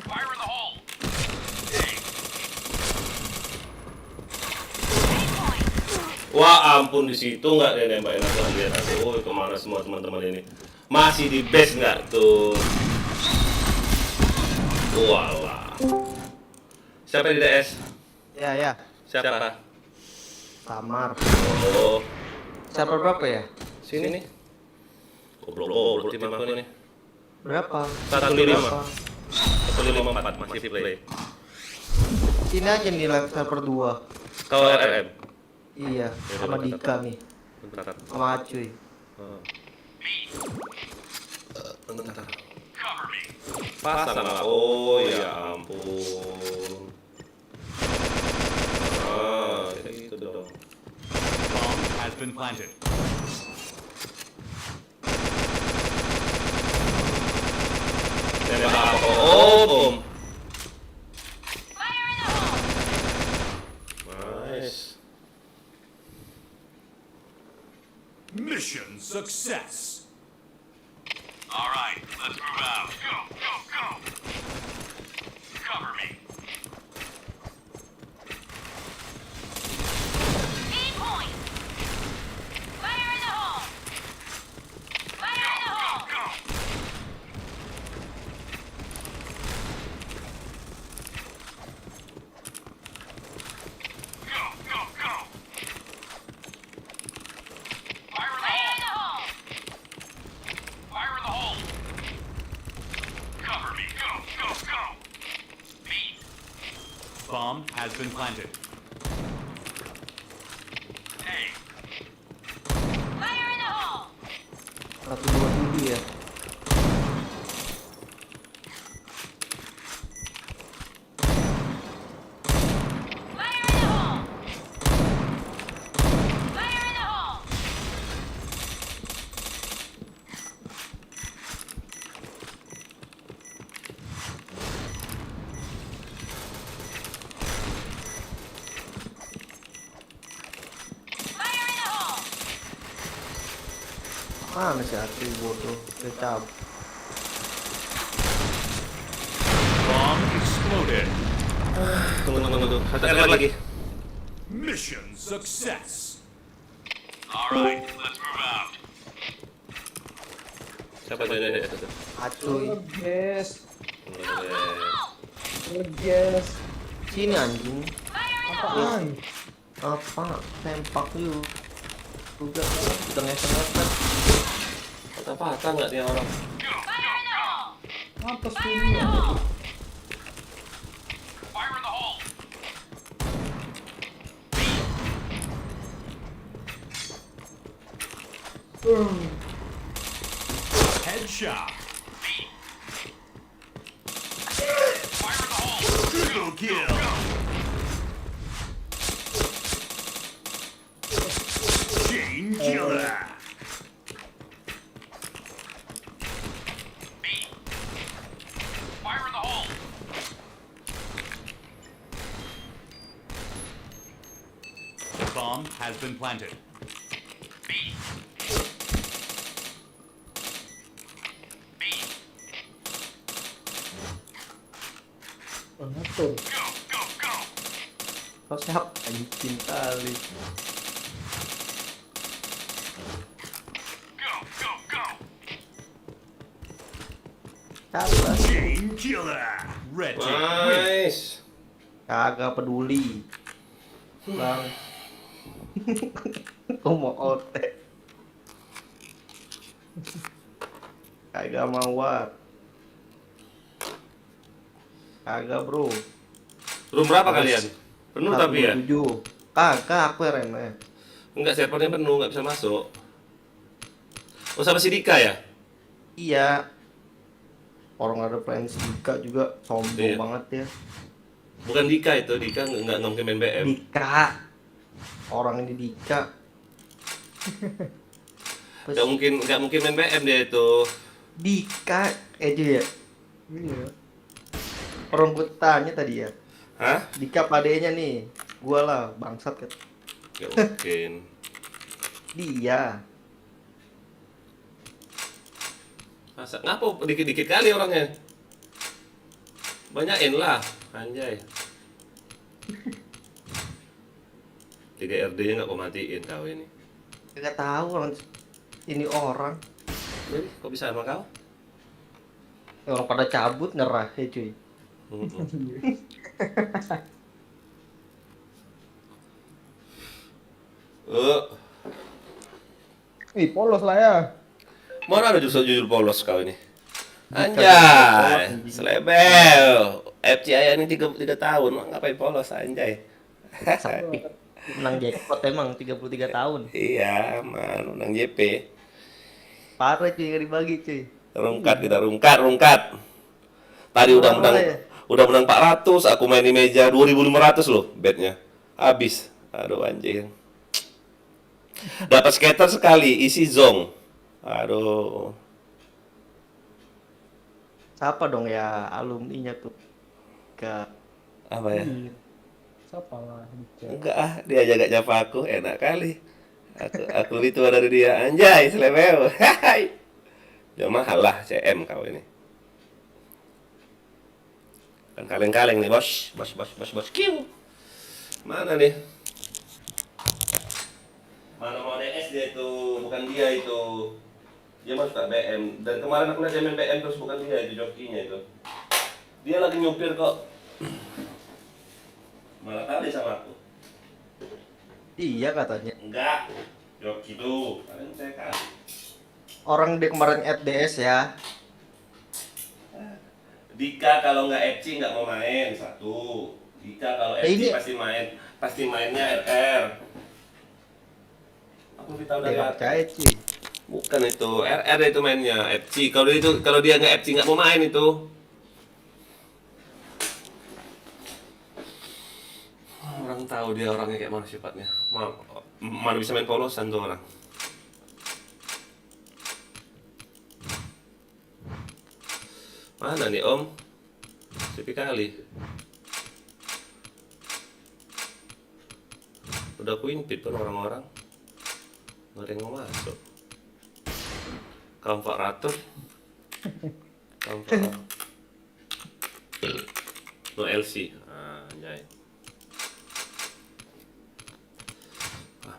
Fire in the hole. Wah ampun, di situ nggak dia nembakin aku lihat aku. Kemana semua teman-teman ini? Masih di base nggak tuh? Wah. Siapa di DS? Ya. Siapa? Samar. Oh, Server berapa ya? sini nih. Goblok tim aku ini. Berapa? 154 masih play. Sini aja nih live server 2. Kau RRM. Iya, sama Dika nih. Bentar. Sama Acuy. Bentar. Cover me. Pasang lah. Oh ya ampun. Kayak gitu dong. Bomb has been planted. Tembak apa? Oh, bom. Fire in the hole. Nice. Mission success. All right, let's move out. Go, go, go. Cover me. B point. Fire in the hole. Fire in the hole. Go. Go, go, go. Fire in the Fire hole. in the hole. Fire in the hole. Cover me. Go, go, go. B. Bomb has been planted. A. Fire in the hole. 127 ya. Fire in the hole. Fire in the hole. Fire in the hole. Mana si Acuy bodoh? Dia cabut. Bomb exploded. Tunggu. Satu RR lagi. Mission success. All right, let's move out. Siapa tuh ini? Acuy. Yes. Yes. Sini anjing. Fire in the hole. Apa? Tempak lu. Juga udah ngeser-ngeser. Patah-patah nggak dia orang? Fire in the hole. Apa Fire in the hole. Fire in the hole. Headshot. Fire in the hole. Triple kill. Chain killer. has been planted. Ngatur. Kau siap anjing kali. Salah. Chain killer. Red team win. Nice. Kagak peduli. Bang. Kau mau otek. Kagak mau war. Kagak bro. Room berapa kalian? Penuh tapi ya? 127. Kagak aku yang remeh. Enggak, servernya penuh, nggak bisa masuk. Oh, sama si Dika ya? Iya. Orang ada plan Dika juga sombong Iya. banget ya. Bukan Dika itu, Dika nggak mungkin main BM. Dika. Orang ini Dika. Nggak mungkin main BM dia itu. Dika aja ya. Iya. Orang gue tanya tadi ya. Hah? Dika padenya nih. Gua lah bangsat kan. Nggak mungkin. Dia. Masa ngapa dikit-dikit kali orangnya? Banyain lah, anjay. 3 RD-nya nggak kau matiin kau ini. Gak tahu orang ini orang. Jadi, kok bisa sama kau? Orang pada cabut nyerah ya cuy. Ih, polos lah ya. Mana ada jujur polos kau ini? Anjay, selebel. FCI ini 3 tahun, ngapain polos anjay? Sampai menang jackpot emang 33 tahun. Iya, man, menang JP. Parah cuy gak dibagi cuy. Rungkat kita rungkat. Tadi udah menang 400, aku main di meja 2.500 loh betnya. Habis. Aduh anjing. Dapat skater sekali, isi zong. Aduh. Siapa dong ya alumninya tuh? Ke Apa ya? Siapa lah? Enggak ah, dia jaga nyapa aku, enak kali. Aku lebih tua dari dia, anjay, selebel. Hai. Ya mahal lah CM kau ini. Kan kaleng-kaleng nih, bos. Bos. Kiu. Mana nih? Mana mau DS dia itu, bukan dia itu. Dia masuk ke BM. Dan kemarin aku lihat dia main BM terus bukan dia itu jokinya itu. Dia lagi nyupir kok. Malah kali sama aku. iya katanya. Enggak. Joki tuh. Kalian saya kali. Orang dia kemarin FDS ya. Dika kalau nggak FC nggak mau main satu. Dika kalau FC ini- pasti mainnya RR. Aku lebih tahu Dia dari gak atas. percaya cuy. Bukan itu RR itu mainnya FC. Kalau dia nggak FC nggak mau main itu. Orang tahu dia orangnya kayak mana sifatnya. Mana bisa main polosan tuh orang. Mana nih Om? Sepi kali. Udah aku intip pun orang-orang. Nggak ada yang mau masuk. Kaum 400. Kaum 400. No LC. Anjay.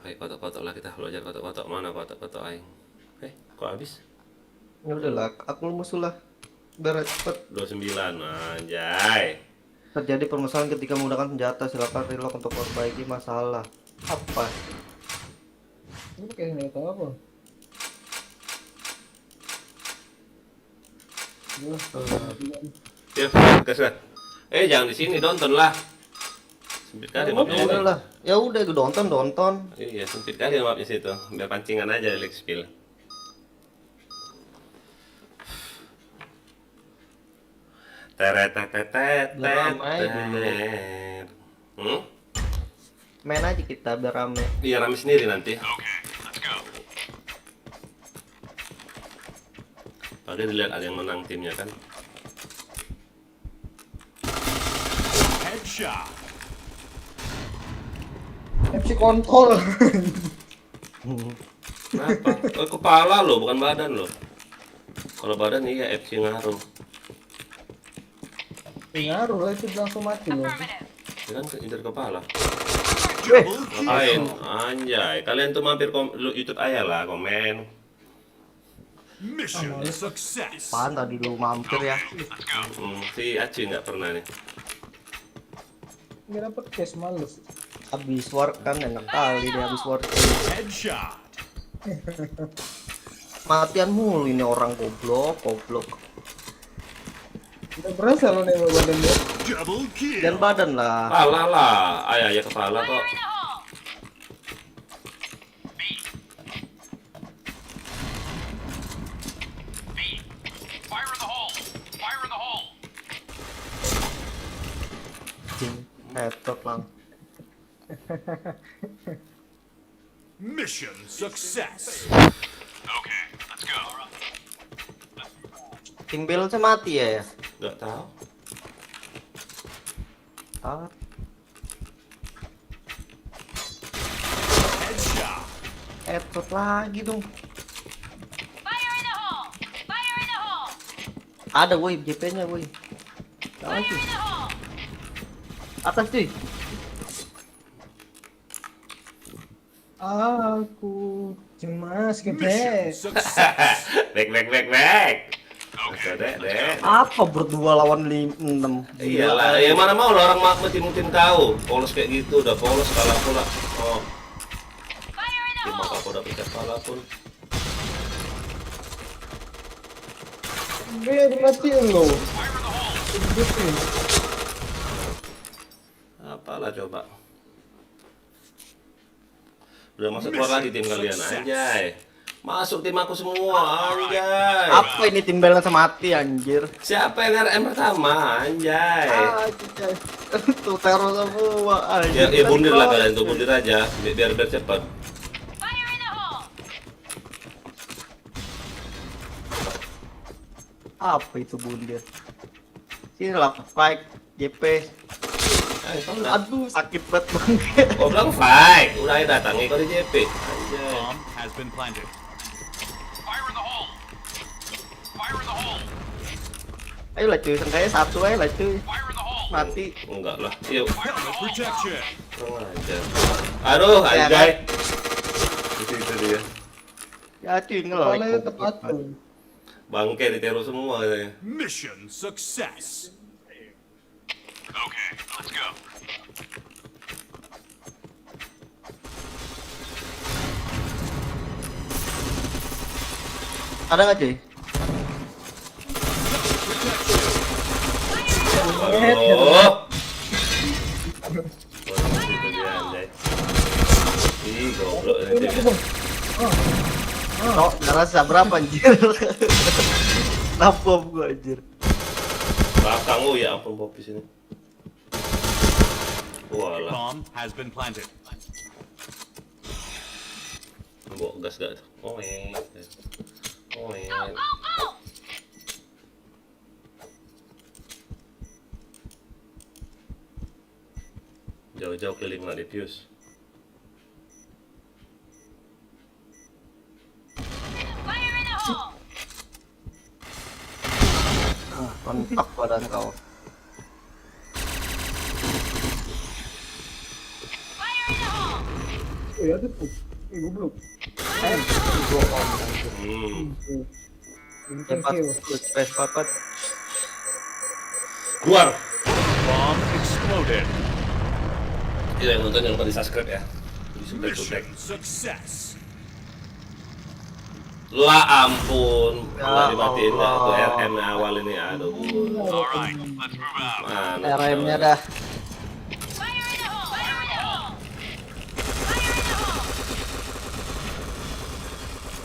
Baik, kotak-kotak lah kita belajar kotak-kotak. Mana kotak-kotak aing? Kok habis? Ya udahlah, aku musuh lah. Biar cepet. 29, anjay. Terjadi permasalahan ketika menggunakan senjata, silakan reload untuk memperbaiki masalah. Apa? Ini kayak nggak tahu apa. Ya, kasih. Jangan di sini, nonton lah. Sempit kali Ya mapnya. udah lah. Ya udah gue nonton. Iya, sempit kali mapnya situ. Biar pancingan aja Lex Spill. Teretetetet. Ramai dulu. Main aja kita biar rame. Iya, rame sendiri nanti. Padahal dilihat ada yang menang timnya kan. Headshot. FC kontol. Kenapa? Oh, kepala lo, bukan badan lo. Kalau badan iya FC ngaruh. Ngaruh lah itu langsung mati loh. Ya kan incer kepala. Ngapain? Anjay, kalian tuh mampir YouTube ayah lah, komen. Mission success. Apaan tadi lu mampir ya? Si Aci nggak pernah nih. Nggak dapet cash males. Habis work kan enak kali dia habis work. Headshot. Matian mulu ini orang goblok. Udah berasa lo nembak badan dia. Double kill. Dan badan lah. Kepala lah, ayah ya kepala kok. Headshot lang. Mission success. Okay, let's go. Tim Bell mati ya? Nggak tahu. Ah, Headshot. headshot lagi dong. Ada woi JP-nya woi. Lagi. Atas cuy. Aku cemas Mission gede. success. Back. Oke, dek. Apa berdua lawan 6? Iyalah, yang mana mau lo orang mungkin tahu. Polos kayak gitu, udah polos kalah pula. Oh. Cuma aku udah pencet kepala pun. Dia dimatiin lo. Apalah coba. Udah masuk keluar lagi tim kalian, anjay. Masuk tim aku semua, anjay. Apa ini tim Bell mati anjir? Siapa yang RM pertama, anjay. Anjir. Tuh teror semua Ya, anjir. bundir lah kalian tuh, bundir aja, biar cepat. Apa itu bundir? Sini lah fight JP. Aduh sakit banget banget. Kau bilang fight, udah ayo datangi kau di JP. Anjay. Bomb has been planted. Fire in the hole. Fire in the hole. Ayo lah cuy, sengkanya satu aja lah cuy. Fire in the hole. Mati. Enggak lah, yuk. No protection. Kurang ajar. Aduh, anjay. Itu dia. Ya cuy ngelak. Kepalanya tepat tuh. Bangke diteror semua katanya. Mission success. Okay, let's go. Ada nggak cuy? Oh. Itu dia anjay. Ih, goblok ini dia. Oh, nggak rasa berapa anjir? Napom gua anjir. Belakang oh ya ampun Popis ini. Walah, Bomb has been planted. bawa gas gak tuh? Oh, jauh-jauh keliling nggak diffuse. Kontak badan kau. Ya ada tuh. Goblok. Cepat, space papat. Keluar. Bomb exploded. Iya, yang nonton jangan lupa di subscribe ya. Di subscribe. Mission success. Lah ampun, Ya udah dimatiin nggak tuh Allah. RM -nya awal ini, aduh. Alright, let's move out. Mana RM-nya dah.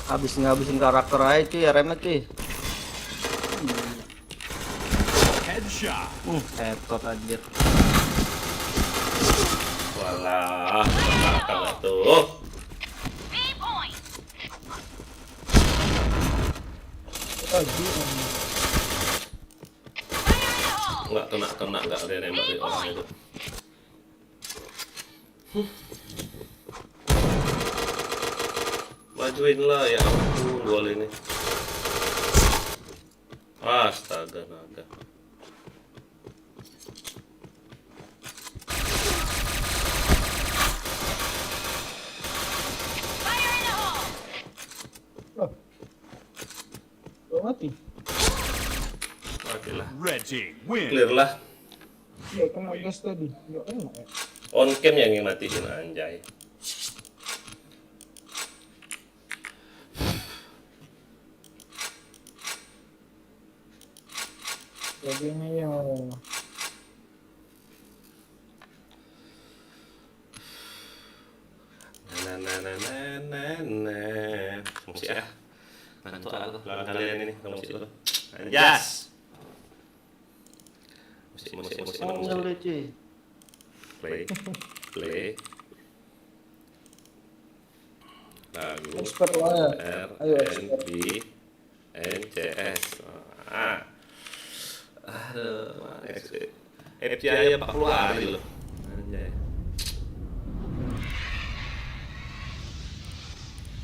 Ngabisin karakter aja cuy, RM-nya cuy. Headshot. Headshot anjir. Walah, belakang nggak tuh. Nggak kena nggak ada nembak di orang itu. majuin lah ya ampun gol ini. Astaga naga. Gak mati. Mati lah. Red team win. Clear lah. Ya kena gas tadi. Gak enak ya. On cam yang matiin anjay. Jadinya ya. Musik ah. Ngantuk aku lawan kalian ini musik dulu. Anjas. Musik. Boleh cuy. Play. Lagu Expert lah ya. Ayo, RNB NCS. Aduh, FCI ya 40 hari loh. Anjay.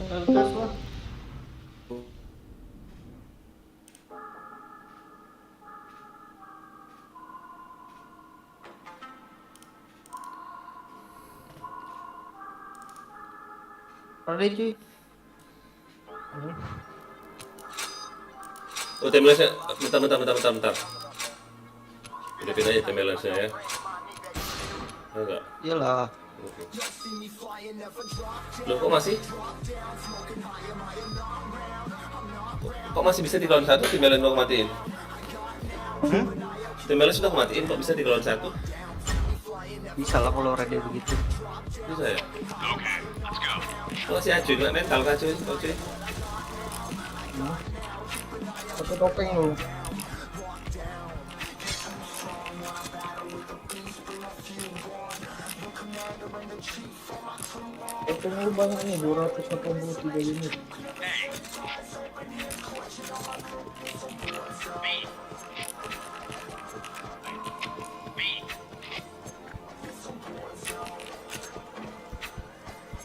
Gas lah. Ready cuy. Oh, timeline-nya bentar. Udah pindah aja timeline-nya ya. Enggak. Iyalah. Oke. Loh, kok masih? Kok masih bisa di lawan satu timeline lo matiin? Timeline sudah matiin kok bisa di lawan satu? Bisa lah kalau ready begitu. Bisa ya? Kok si Acuy nggak mental kah cuy? Pakai topeng lu. Topeng lu banyak nih, 283 unit.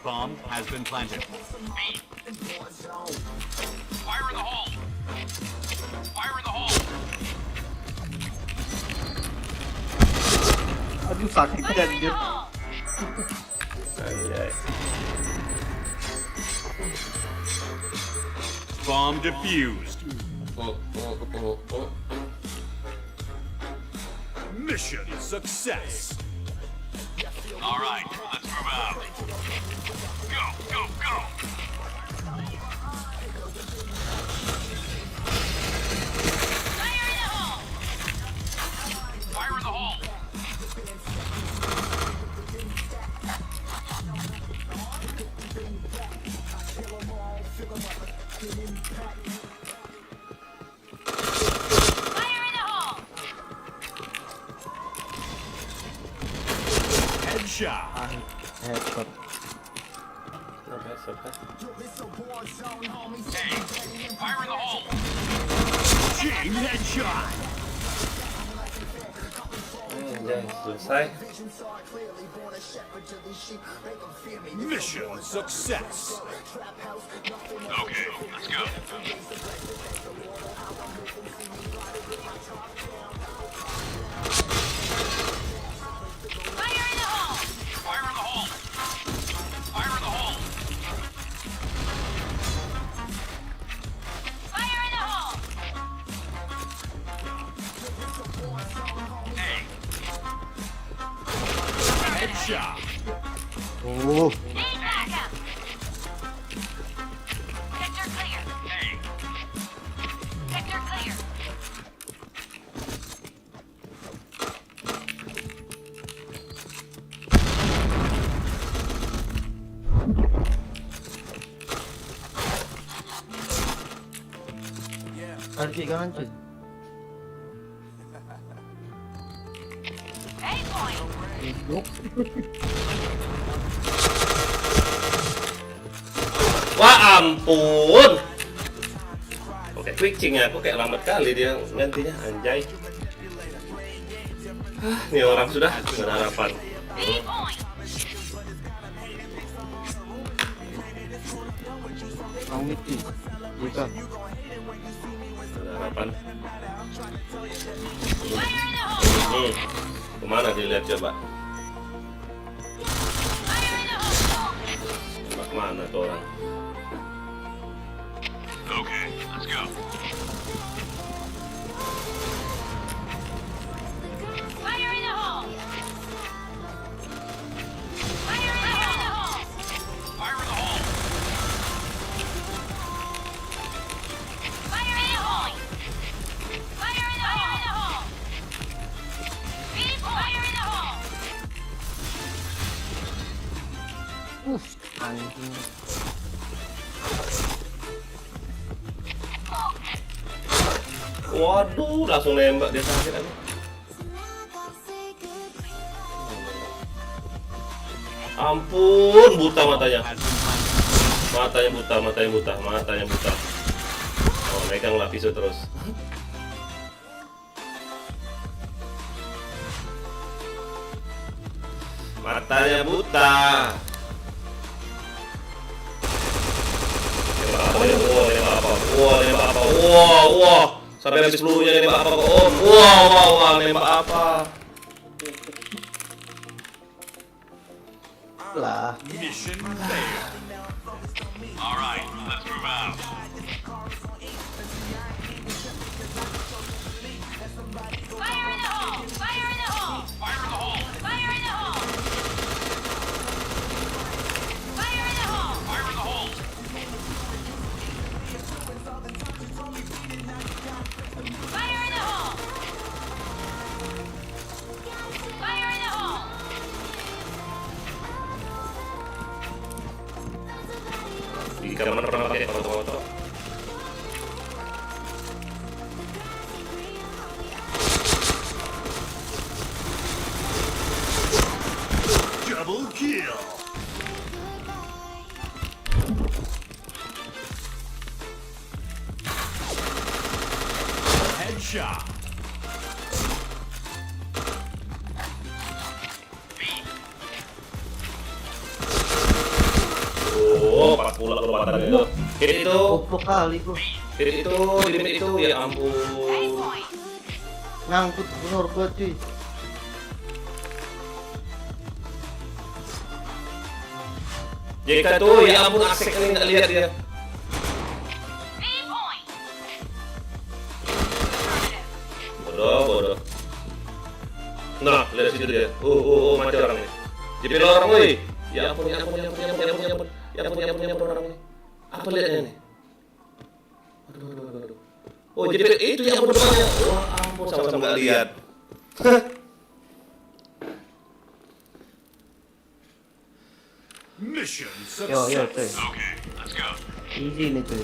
Bomb has been planted. Fire in the hole. Fire in the hole. Aduh sakit anjir. Anjay. Bomb defused. Mission success. All right, let's move out. Go. Fire in the hole. Headshot. Headshot. Hey, fire in the hole. Chain headshot. Anjay, selesai. Mission success. Okay, let's go. Fire in the hole. Fire in the hole. Fire in the hole. Fire in the hole. Hey. Headshot. Oh. Need backup. Sector clear. Hey. Sector clear. Tarik kanan cuy. A point. Wah ampun. Oke, switching aku kayak lambat kali dia gantinya anjay. Ini orang sudah berharapan. B point. Mau miti. Buka. Ada harapan. Kemana dilihat coba? Tembak mana tuh orang? Anjing. Waduh, langsung nembak dia sakit aku. Ampun, buta matanya. Matanya buta. Oh, megang lah pisau terus. Matanya buta. Nembak apa? Wah. Sampai habis pelurunya nembak apa? Oh, wah, nembak apa? Lah. Di kamar pernah pakai foto-foto. Double kill. Headshot. Oh, 40 kecepatan itu. Hit itu. Goblok kali gua. Hit itu, limit itu, ya ampun. Ngangkut bener gua cuy. JK tuh, ya ampun, asik kali nggak lihat dia. Bodoh. Nah, lihat situ dia. Mati orang ini. Jepit orang, woi. Ya ampun orang ini. Apa lihatnya nih? Aduh. Oh, jadi itu yang ampun depannya. Wah, ampun, sama-sama nggak lihat. Mission Yo, success. cuy. Okay, let's go. Easy nih cuy.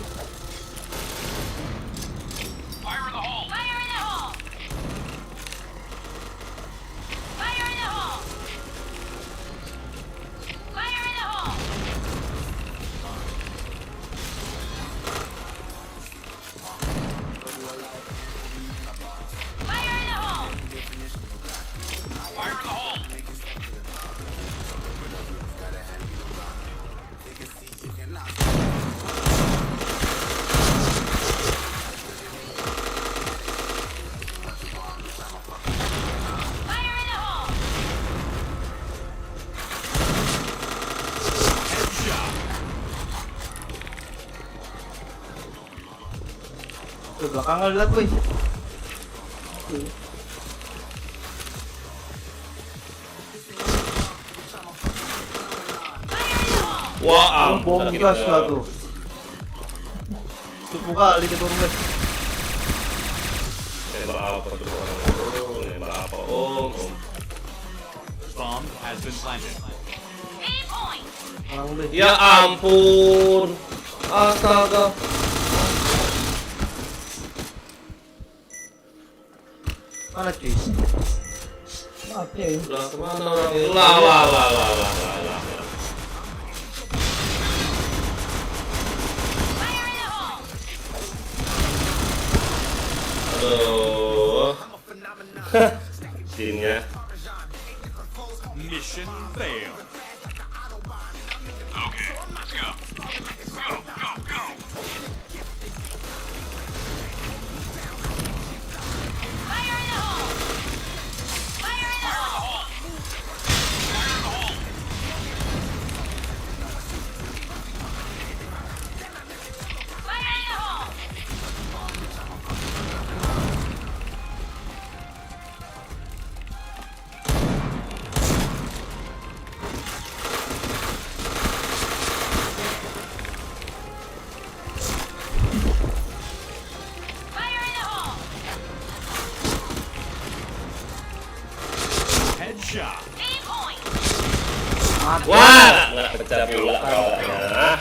Ke belakang nggak lihat boy. Wah, Bom ampun. gas lah tuh. Tuh kali ke turun guys. Nembak apa tuh orang? Nembak apa? Om. Bomb has been planted. Orang deh. Ya ampun. Astaga. Mana cuy? Mati. Lah kemana orang ini? Lah. Aduh. Skinnya. Mission failed. Okay, let's go. Go. Mati. Wah, nggak pecah pula kawatnya.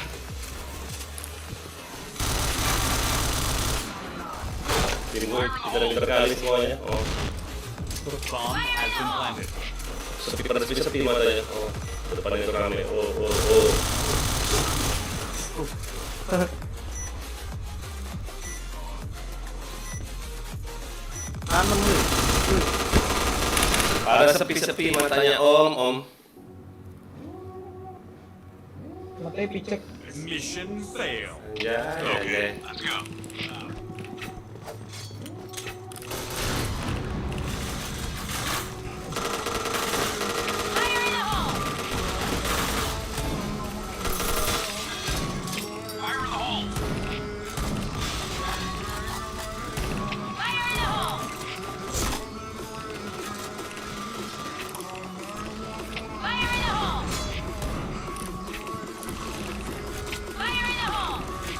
Tim gue kita kali semuanya. Oh, Bomb has been planted. sepi pada sepi matanya. Oh, depan itu rame. Oh. Kanan lu. Ada sepi matanya Om. Matanya picek. Mission failed. Ya. Let's go.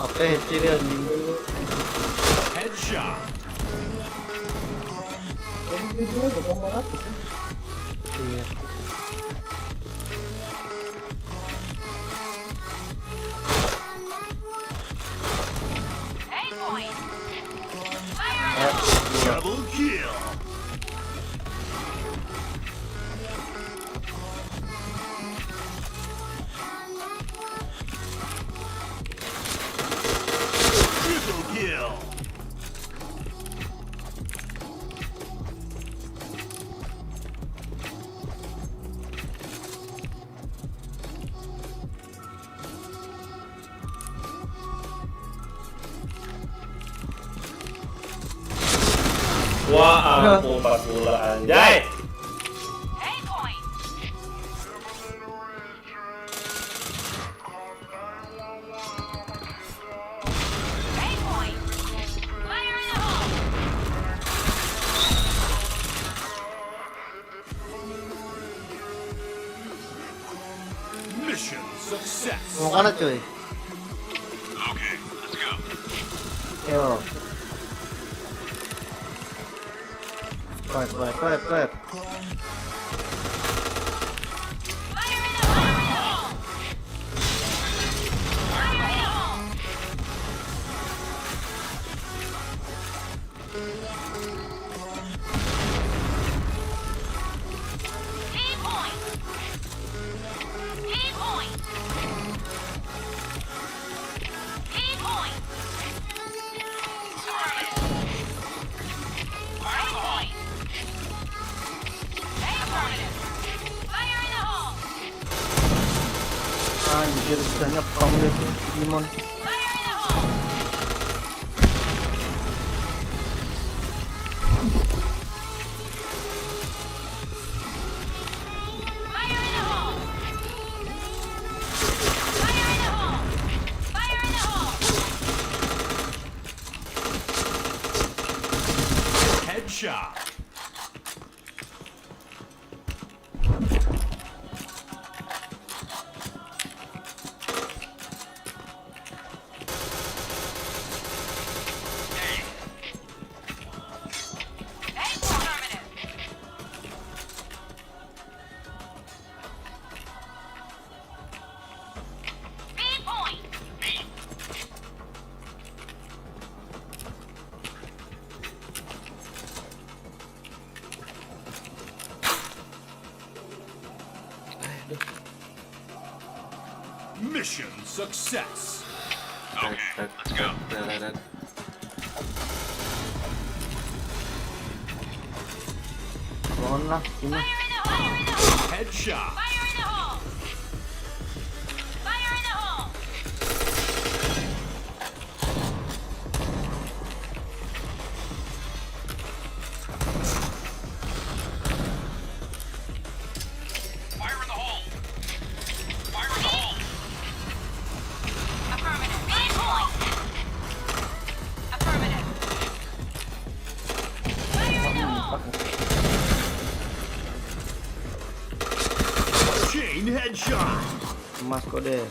Oke, ciri anjing dulu. Headshot. Iya. Double kill. Triple kill. Wah, ampun 40 anjay. Mission success. Mau mana cuy? Okay, let's go. Yo. Clap. Anjir, banyak kamu itu, Dimon. Headshot. Mission success. Okay, let's go. Mohon lah, ini. Headshot. Chain headshot. Emas kode.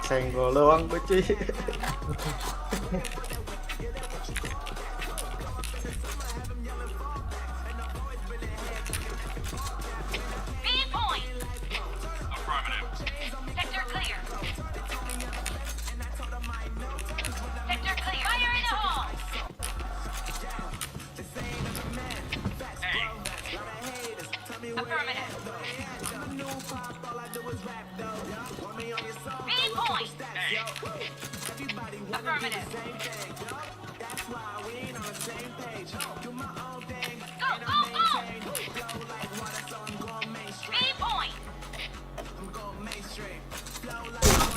Senggol doang gue cuy.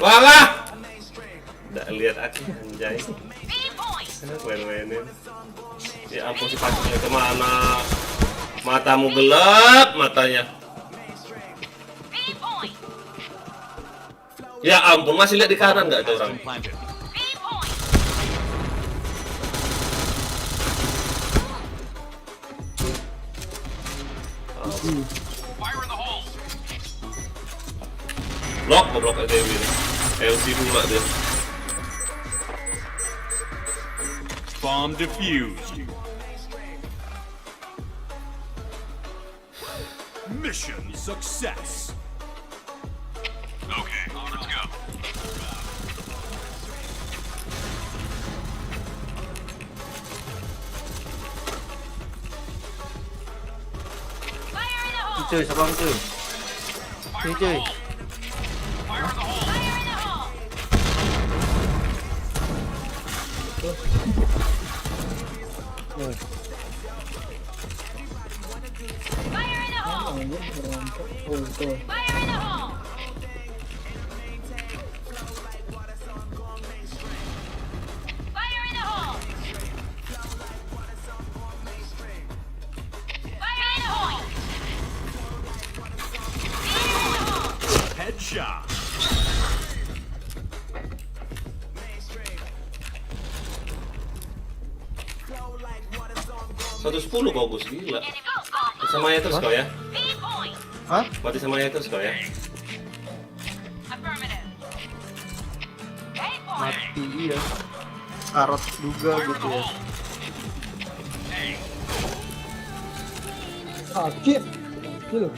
Walah. Nggak lihat aku anjay. Main-mainin. Ya ampun si pacarnya kemana? Matamu gelap matanya. Ya ampun masih lihat di kanan nggak ada orang? Blok, goblok aja ini. LC pula dia. Bomb defused. Mission success. Okay, let's go. Cuy, sabang cuy. Cuy. Headshot. 110 bagus gila. Sama ya terus kau ya. Hah? Mati sama ya terus kau ya. Mati iya. Karot juga gitu ya. Sakit. Kill.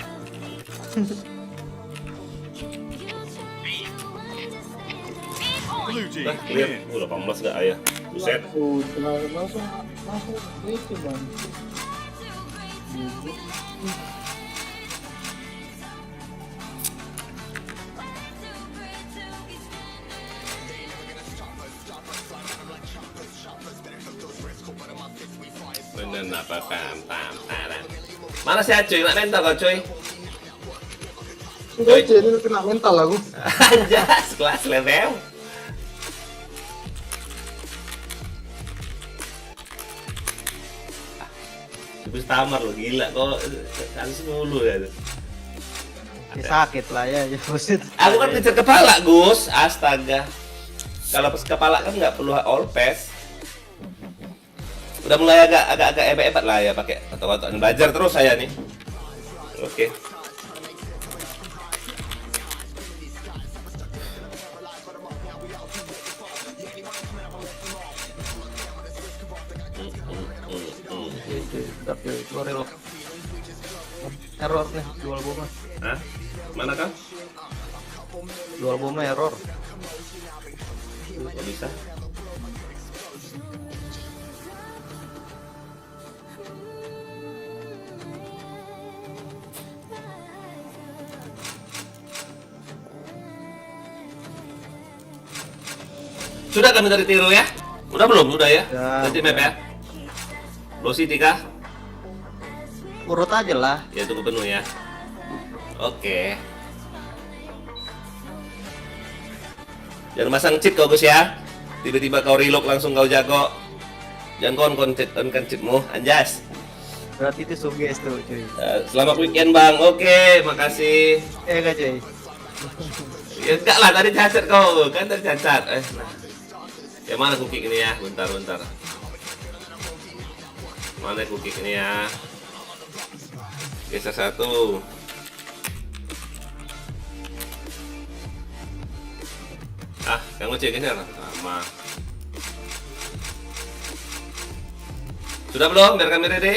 Blue team Nah, lihat, win. 18 gak ayah. Buset. Langsung itu bang. Bener apa pam. Mana si Acuy? Nak mental kau cuy? Udah jadi kena mental aku. Anjas, kelas level. Habis tamar lo gila kok kasus mulu ya. Ya, sakit lah ya, buset. Aku kan kejar kepala Gus, astaga. Kalau pas kepala kan nggak perlu all pass. Udah mulai agak hebat lah ya pakai atau belajar terus saya nih. Oke. Tapi real error nih jual bomnya. Hah? Mana kan? Jual bomnya error. Kok bisa? Sudah kami dari tiru ya? Udah belum? Udah ya? Ya, Ganti map ya? Low City kah? Urut aja lah. Ya tunggu penuh ya. Oke. Jangan masang cheat kau Gus ya. Tiba-tiba kau reload langsung kau jago. Jangan kon cheatmu, anjas. Berarti itu suges tuh cuy. Selamat weekend bang. Oke, makasih. Enggak cuy. Ya enggak lah, tadi cacat kau kan tadi cacat. Nah. Ya mana cookie ini ya? Bentar. Mana cookie ini ya? Geser satu. Ah, Kang Uci geser. Sama. Sudah belum? Biar kami ready.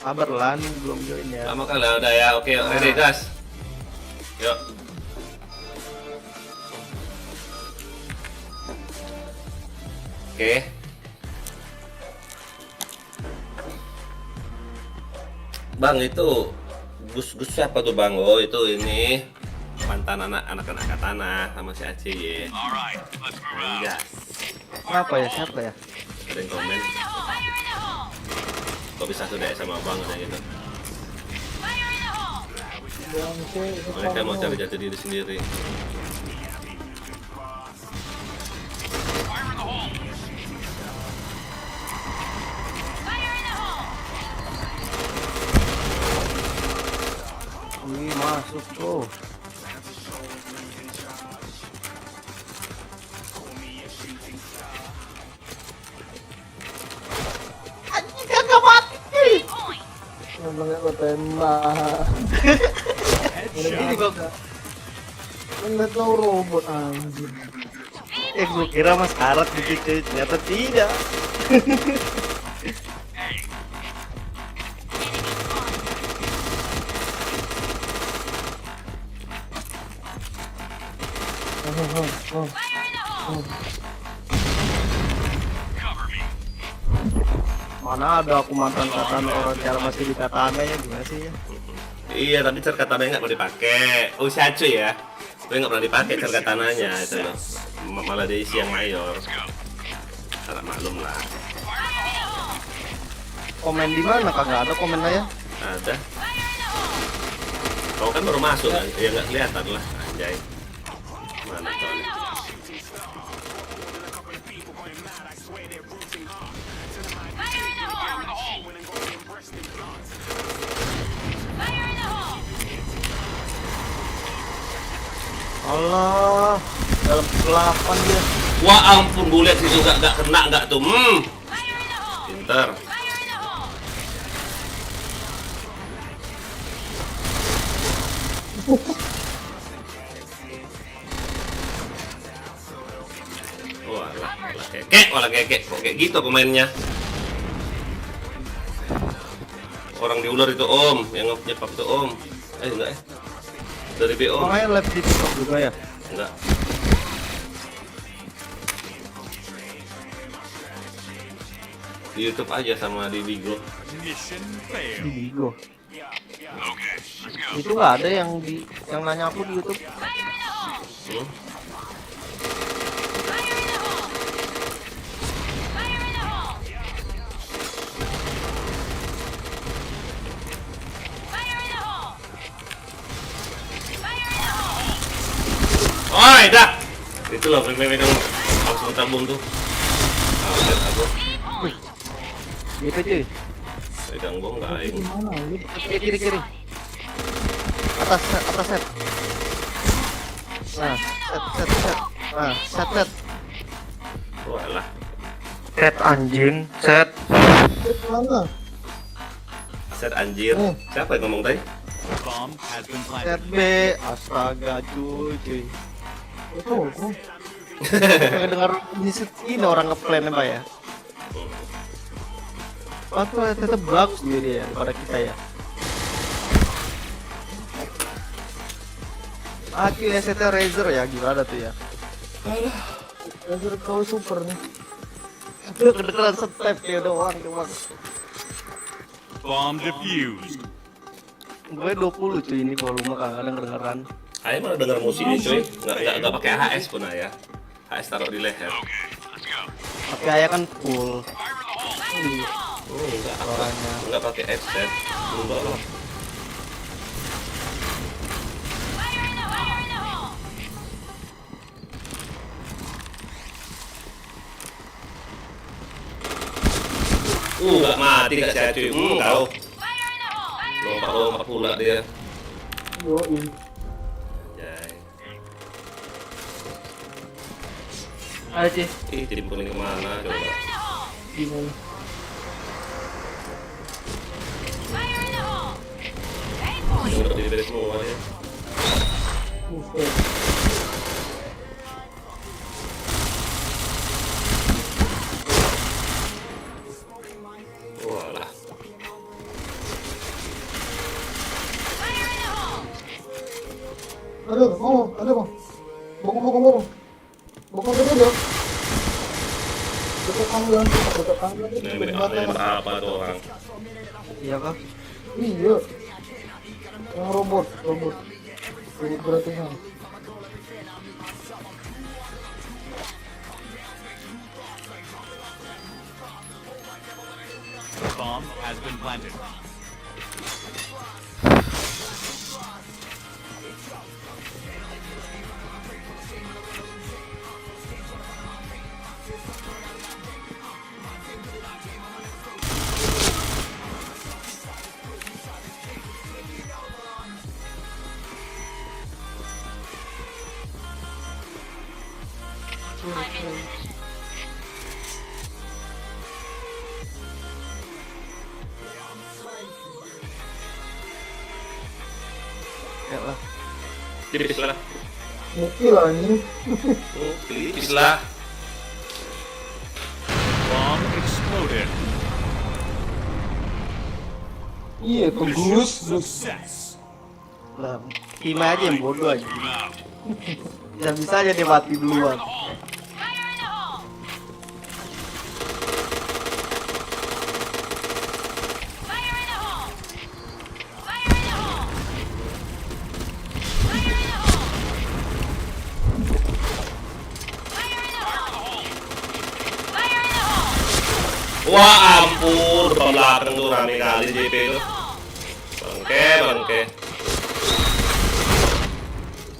Sabar Lan, belum join ya. Lama kali udah ya. Oke, ready gas. Yuk. Oke. Bang, itu Gus siapa tuh Bang? Oh, itu ini mantan anak-anak Katana sama si Aceh ya. Gas. Kenapa ya? Siapa ya? Ada yang komen. Kok bisa sudah sama Bang udah gitu? Mereka mau cari jati diri sendiri. Wih, masuk tuh. Anjing kagak mati. Memang gak tembak. Ini kok. Enggak tahu robot anjir. Gue kira mas karat gitu, ternyata tidak. Mana ada aku mantan katana orang cara masih di katana ya gimana sih ya? Iya, tapi cer katananya nggak mau dipakai. Oh, Shachu ya. Tapi nggak pernah dipakai cer katananya itu loh. Malah dia isi yang mayor. Sangat maklum lah. Komen di mana kagak ada komen ya? Ada. Kau kan baru masuk kan? Ya nggak kelihatan lah. Anjay. Mana kau nih? Allah, dalam kegelapan dia. Wah ampun, gue lihat situ nggak kena nggak tuh. Pinter. Walah kekek, kok kayak gitu pemainnya. Orang di ular itu Om, yang nyepak itu Om. Enggak ya? Dari BO. Makanya live di TikTok juga ya? Enggak. Di YouTube aja sama di Bigo. Di Bigo. Itu nggak ada yang nanya aku di YouTube. Hmm? Oh, dah. Itu loh, memang langsung tabung tuh. Lihat aku. Gitu cuy. Pegang bom nggak aing. Kiri. Atas set. Nah, set. Nah, set. Walah. Set anjing, set. Mana? Set anjir. Siapa yang ngomong tadi? Set B. Astaga cuy. Itu Kayak dengar ini orang ngeplan Pak ya. Apa tetap bagus dia daripada kita ya. Aki ST Razer ya gimana tuh ya? Razer kau super nih. Itu kedengeran step ya doang cuma. Bomb defused. Gue 20 cuy ini volume kagak kedengeran. Ayo malah denger musik nih cuy. Nggak pakai HS pun ya. HS taruh di leher. Tapi ayah kan full. Enggak Suaranya. Enggak pakai headset. Enggak lah. Enggak mati gak saya cuy. Kau. Lompat pula dia. Yoin. Anjay. Ada sih. Ih, tim kuning kemana coba? Gimana? Ini udah diberi semua ya. Buset. Ada bang. Bokong. Bokong gede dong. Dekat tangga. Nembak apa tuh orang? Iya kah? Iya. Yang robot gratisan. Bomb has been planted. Ya lah. Tipis lah. Mukil lah ini. Tipis lah. Bomb exploded. Iya tuh Gus. Success. Lah, tim aja yang bodoh aja. Bisa aja dia mati duluan. Wah ampun, depan belakang tuh rame kali JP itu.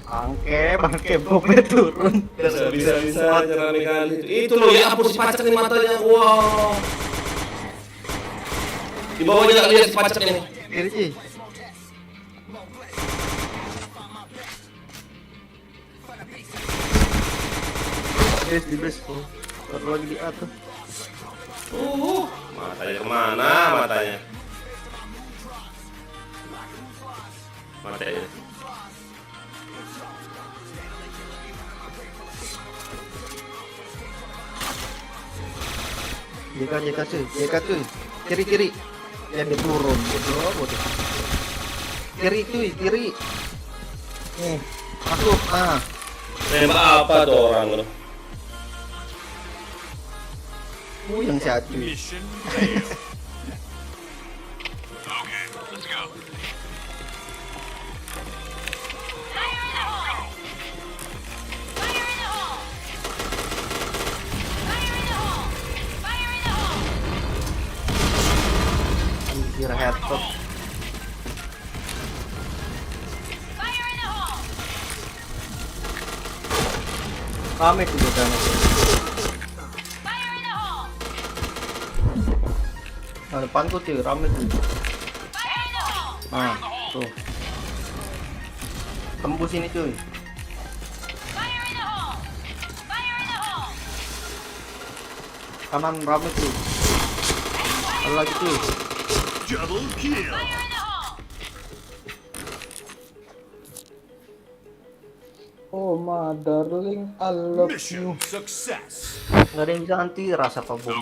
Bangke. Bangke bomnya turun. Bisa rame kali. Itu loh ya ampun si pacak nih matanya. Wow. Di bawahnya nggak lihat si pacak ini. Kiri sih. Di base tuh. Baru lagi di atas. Matanya kemana matanya? Matanya. JK cuy. Kiri. Ya dia turun. Bodoh. Kiri. Nih, masuk. Nah, Nembak apa tuh orang lu? yang si Acuy. Mission failed. Anjir headshot. Rame tuh bedanya. Nah, depanku cuy, rame tuh. Nah, tuh. Tembus ini cuy. Kanan rame tuh. Ada lagi tuh. Double kill. Oh my darling, I love you. Mission success. Nggak ada yang bisa anti rasa apa bom.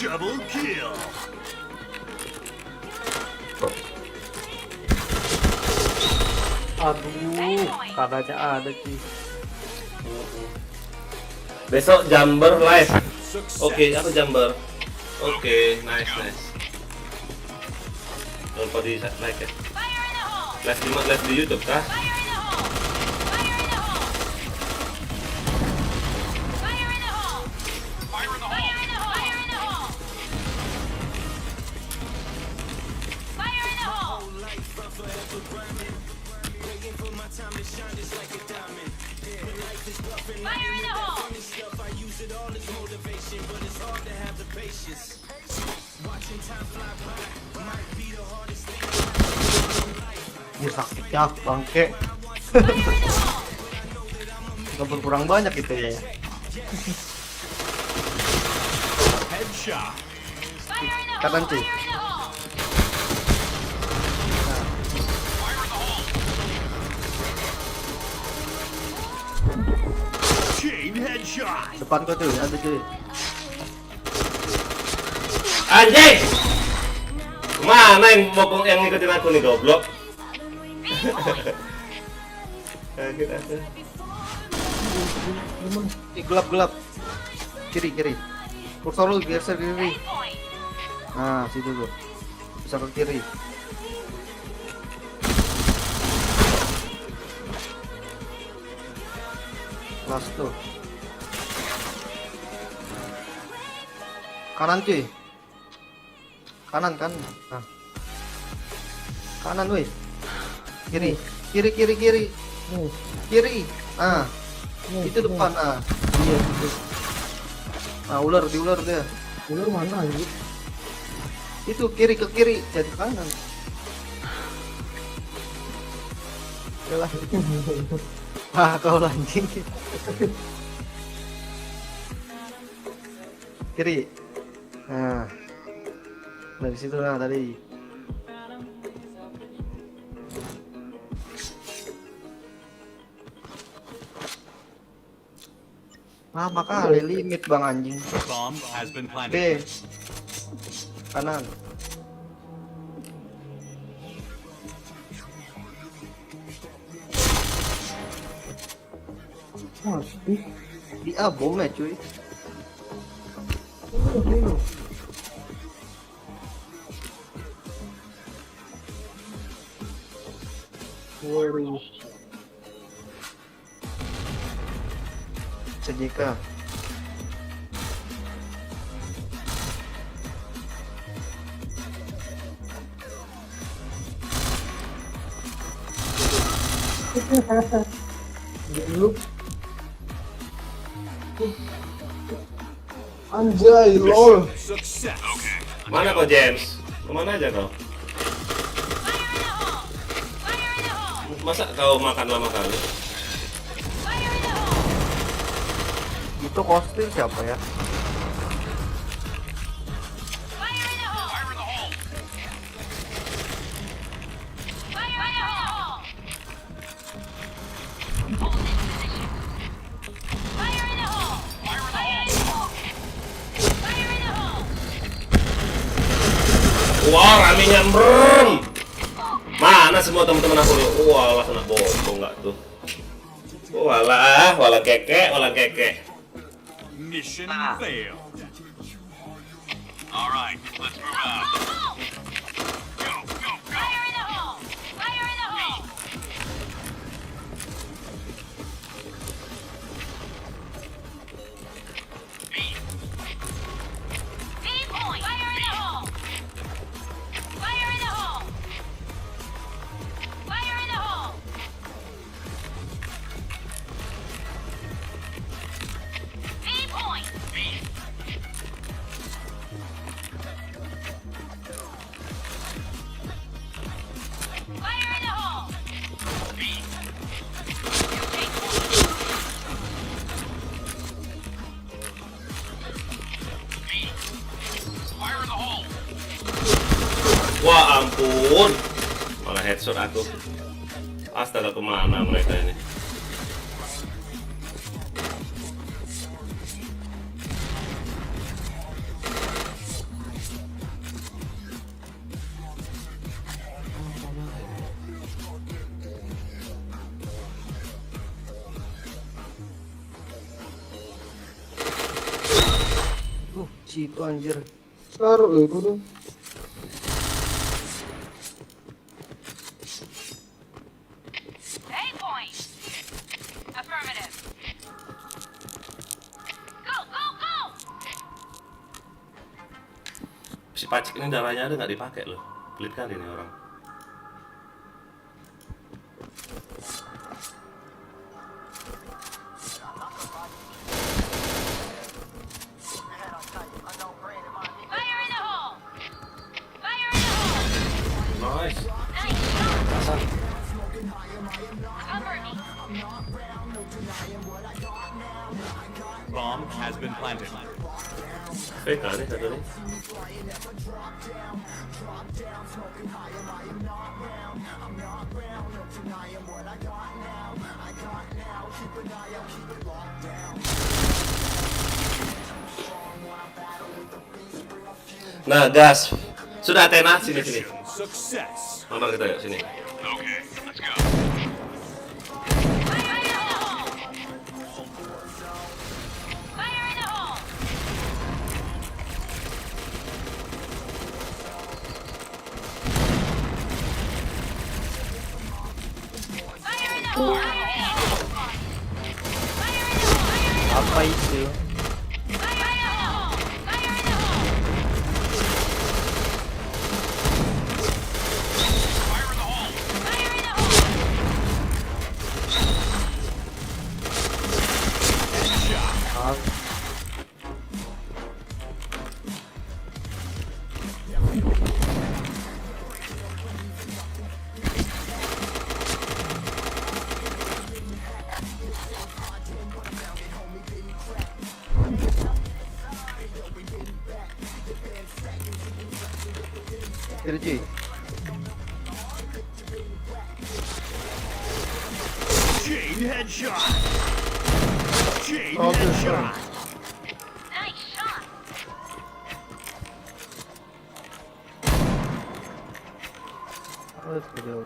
Double kill. Aduh, kagaknya ada sih. Besok Jumper live. Success. Oke, apa Jumper? Oke, nice. Jangan lupa di like ya. Live di YouTube kah? Fire in the hole! Dia sakitnya bangke. Gak berkurang banyak gitu ya. Kanan cuy. Depan kau tuh ada cuy. Anjing! Mana yang ngikutin aku nih goblok? Kaget aku. Gelap. Kiri. Kursor lu geser kiri. Nah, situ tuh. Bisa ke kiri. Kelas tuh. Kanan cuy. Kanan. Nah. Kanan weh. Kiri. Kiri. Ah. Itu depan ah. Iya gitu. Nah, ular dia. Ular mana ini? Itu kiri ke kiri, jadi kanan. Yalah. Ah, kau anjing. Kiri. Nah. Dari situ lah tadi. Lama kali limit bang anjing. B. Kanan. Mati. Di A bomnya cuy. Waduh. CJK. Dulu. Anjay, lol. Mana kau James? Kemana aja kau? Masa kau makan lama kali? Itu kostil siapa ya? Wah, ramenya brem. Mana semua teman-teman aku nih? Walah, kena bom nggak tuh? Walah keke. Mission failed. All right, let's move out. Go. Fire in the hole. B point. Fire in the hole. B point. Wah ampun, malah headshot aku. Astaga, kemana mereka ini? Cipu anjir. Taruh itu tuh. A point. Affirmative. Go. Si Pacik ini darahnya ada nggak dipakai loh. Pelit kali ini orang. Fire in the hole. Nice. Nice. Kasar. Bomb has been planted. PK nih satu nih. Nah, gas. Sudah Athena, sini. Success. Mana kita yuk sini. Apa itu? Kiri cuy. Chain headshot. Chain Oh, good headshot. Let's go.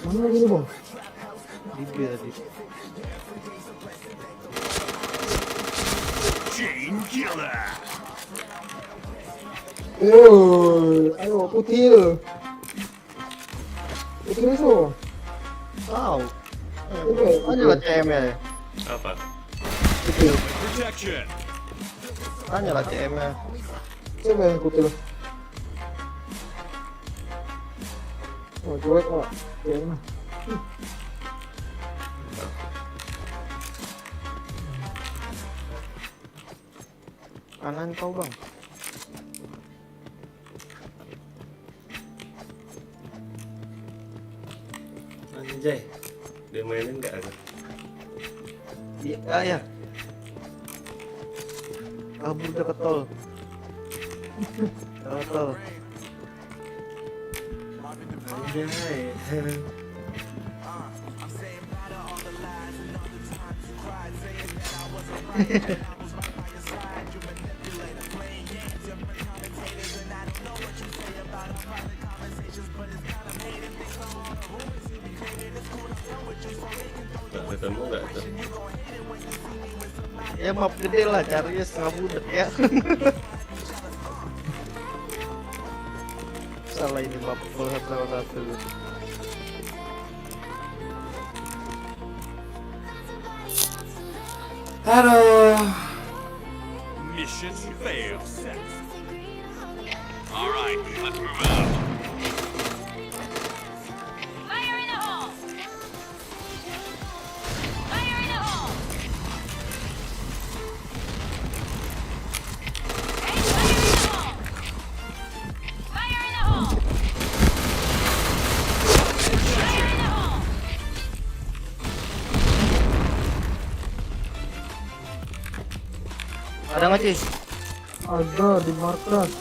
Mana lagi nih bang? Di B tadi. Chain killer. Ayo putih. Putih itu. Tahu. Oke, Tanya lah CM ya. Apa? putih. Protection. Tanya lah CM nya. Siapa yang putih? Oh, jelek pak. Ya, mana? Kanan kau bang. Anjay. Dia mainin enggak ada? Iya ya. Kabur udah ke tol. Ke tol. Anjay. Nggak ketemu nggak tuh? Ya map gede lah carinya setengah budak ya. Salah ini map salah satu. Aduh. Mission failed. All right, let's move out. Ada nggak sih? Ada di markas.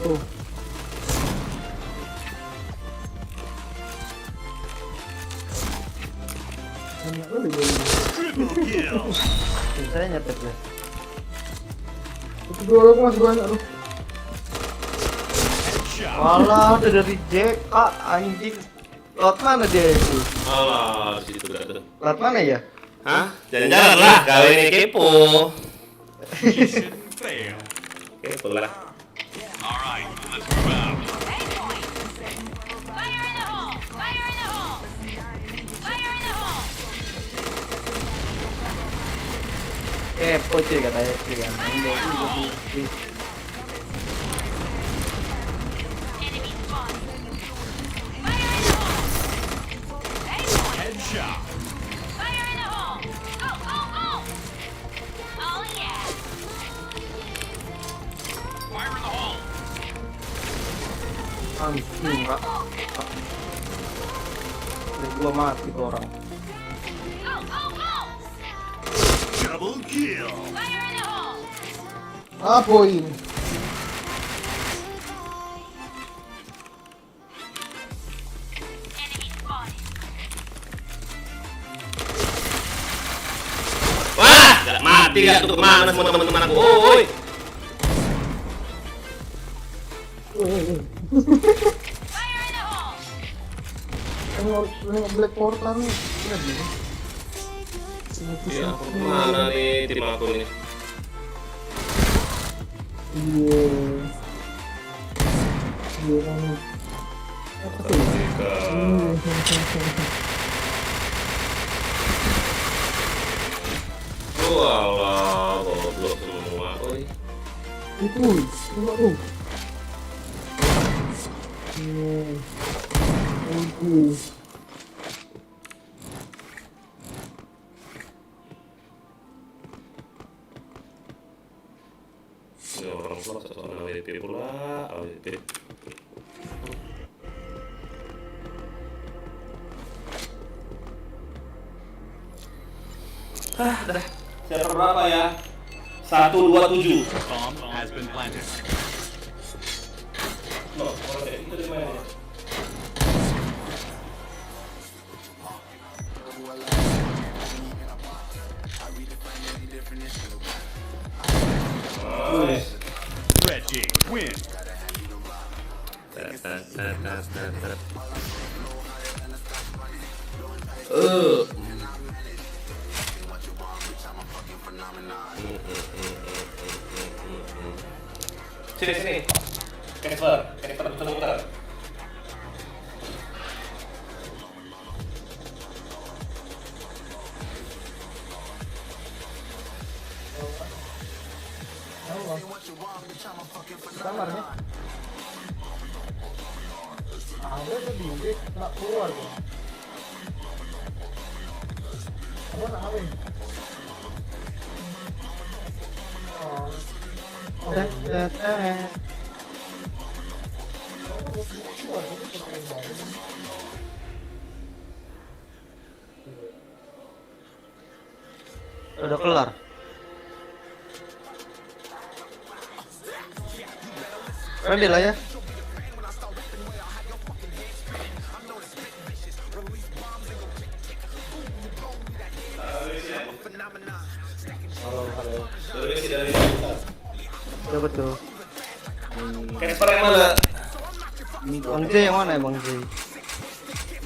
Tuh. Banyak kali gue. Triple kill. Saya nyetek ya. Itu dua aku masih banyak tuh. Headshot. Walah udah dari JK anjing. Lot mana dia itu? Alah, situ gak tuh. Lot mana ya? Hah? Jangan-jangan lah, kau ini kepo. Mission failed. Kepo lah. All right, let's move out. Kepo cuy katanya cuy kan. Headshot. Anjing, Kak. Udah gua mati tuh orang. Poin. Wah, gak mati gak tuh kemana semua teman-teman aku. Woi. Black Portal nih. Iya, mana nih tim aku ini? Iya. Walah, goblok semua. Oi. Itu, coba tuh. Ini orang vlog satu orang AWP pula, AWP. Dah. Siapa berapa ya? 127. Loh, orang kayak gitu di mana? Nice. Red Team win. Sini. Casper putar. Kamarnya. Ada tadi, nggak keluar tuh. Mana Awe? Udah kelar. Ready lah ya. Udah betul. Casper yang mana? Bang J yang mana ya Bang J?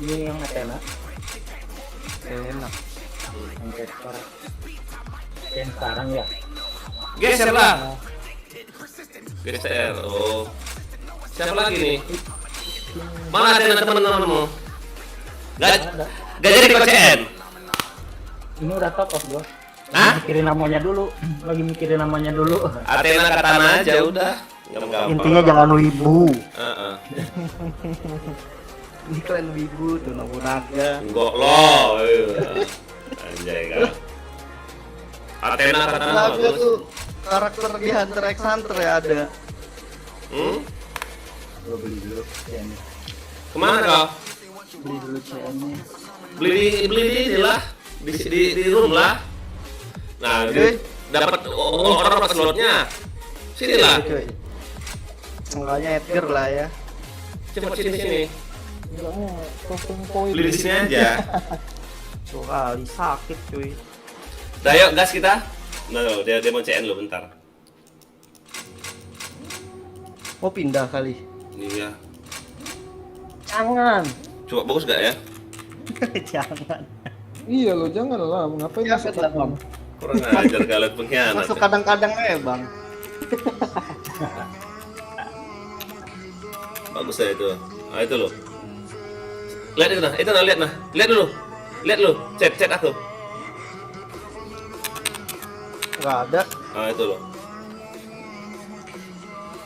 Ini yang Athena. Enak. Yang Casper. Yang sekarang ya. Geser lah. Geser. Oh. Siapa lagi nih? Mana ada teman-temanmu? Gak jadi PCN. Ini udah top of bos. Hah? Mikirin namanya dulu. Lagi mikirin namanya dulu. Athena katana aja udah. Gampang. Intinya jangan wibu. Heeh. Ini kalian wibu tuh Nobunaga. Enggak loh. Anjay kan. Athena katana Nobunaga bagus. tuh karakter di Hunter x Hunter ya ada. Gue beli dulu CN. Kemana kau? Beli dulu CN-nya. Beli di lah. Di room lah. Nah, dapat orang dapat slotnya. Sini lah. Enggaknya Edgar lah ya. Cepat sini. Enggaknya token poin. Beli di sini aja. Tuh kali sakit cuy. Dah yuk gas kita. Nah, dia mau CN lo bentar. Mau pindah kali. Ini ya. Jangan. Coba bagus gak ya? Jangan. Iya lo jangan lah, ngapain Ya, masuk kan, Bang. Kurang ajar kalian pengkhianat. Masuk kadang-kadang aja bang. Bagus ya itu. Ah itu loh. Lihat itu nah, lihat nah. Lihat dulu. Chat aku. Nggak ada. Ah itu loh.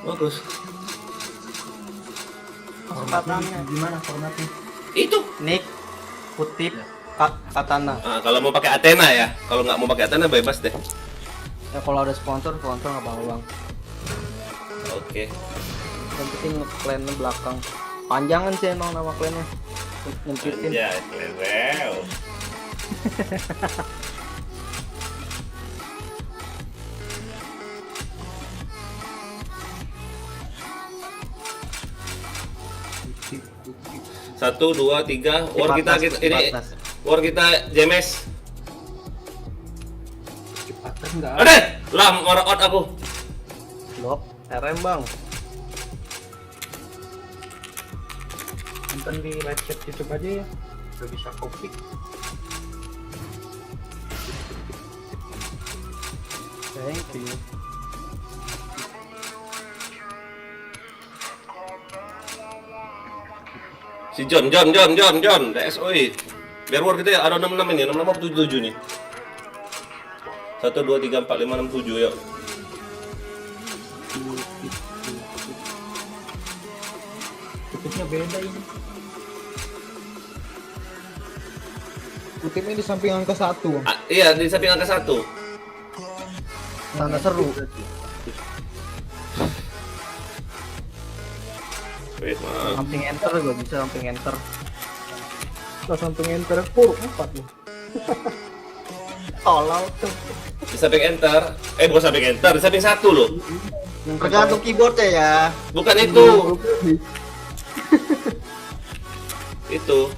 Bagus. Kesempatannya. Gimana formatnya? Itu. Nick, kutip, katana. Ah, kalau mau pakai Athena ya. Kalau nggak mau pakai Athena bebas deh. Ya kalau ada sponsor nggak apa-apa bang. Oke. Yang penting klannya belakang. Panjangan sih emang nama klannya. Nyempitin. Anjay, level. Satu, dua, tiga. War kita ini. War kita James. Cepatan enggak? Ada. Lam orang out aku. Blok. RM bang. Nonton di live chat YouTube aja ya. Udah bisa copy. Thank you. Si John, DSOI. Biar war kita ya ada 66 ini, 66 apa 77 nih. 1 2 3 4 5 6 7 yuk. Tutupnya beda ini. Kutipnya di samping angka 1. Ah, iya, di samping angka 1. Sana seru. Wait, maaf. Samping enter gak bisa samping enter. Kalau samping enter huruf 4 nih. Tolol tuh. Di samping enter. Bukan samping enter, di samping 1 loh. Tergantung keyboardnya ya. Bukan itu. Itu.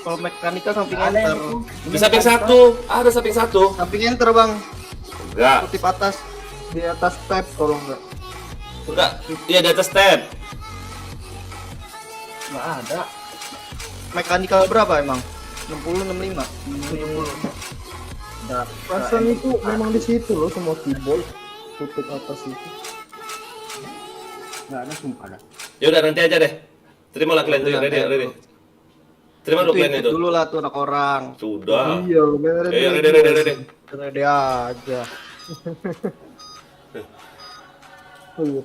Kalau mekanika samping enter. Di samping 1. Ada samping 1. Samping enter bang. Enggak. Kutip atas. Di atas tab kalau enggak. Enggak. Iya di atas tab. Nggak ada. Mekanikal berapa emang? 60, 65, 70. Nah, Perasaan itu memang di situ loh semua keyboard. Tutup atas itu. Enggak ada sumpah dah. Ya udah nanti aja deh. Terima lah kalian tuh, ready. Terima dulu kalian itu. dulu lah tuh anak orang. Sudah. Iya, bener. Ready. Ready aja. Oh iya,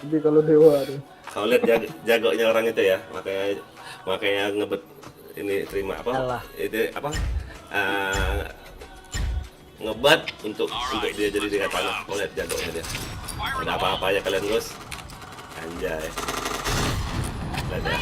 jadi kalau dewa tuh. Kau lihat jagonya orang itu ya, makanya ngebet ini terima apa? Alah. Itu apa? Ngebat untuk dia jadi di tanah. Kau lihat jagonya dia. Ada apa-apa ya kalian Gus? Anjay. Ada.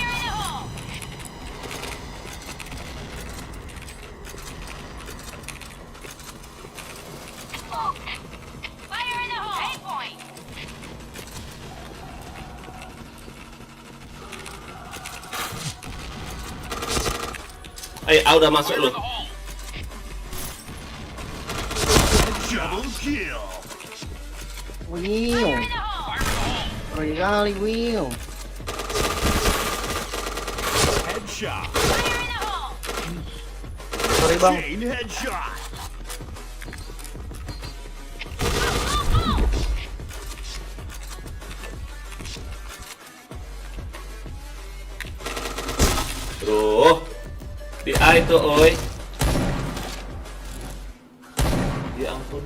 Udah masuk lu. Wiu. Kali wiu. Sorry bang. Bro. Di A itu oi. Ya ampun.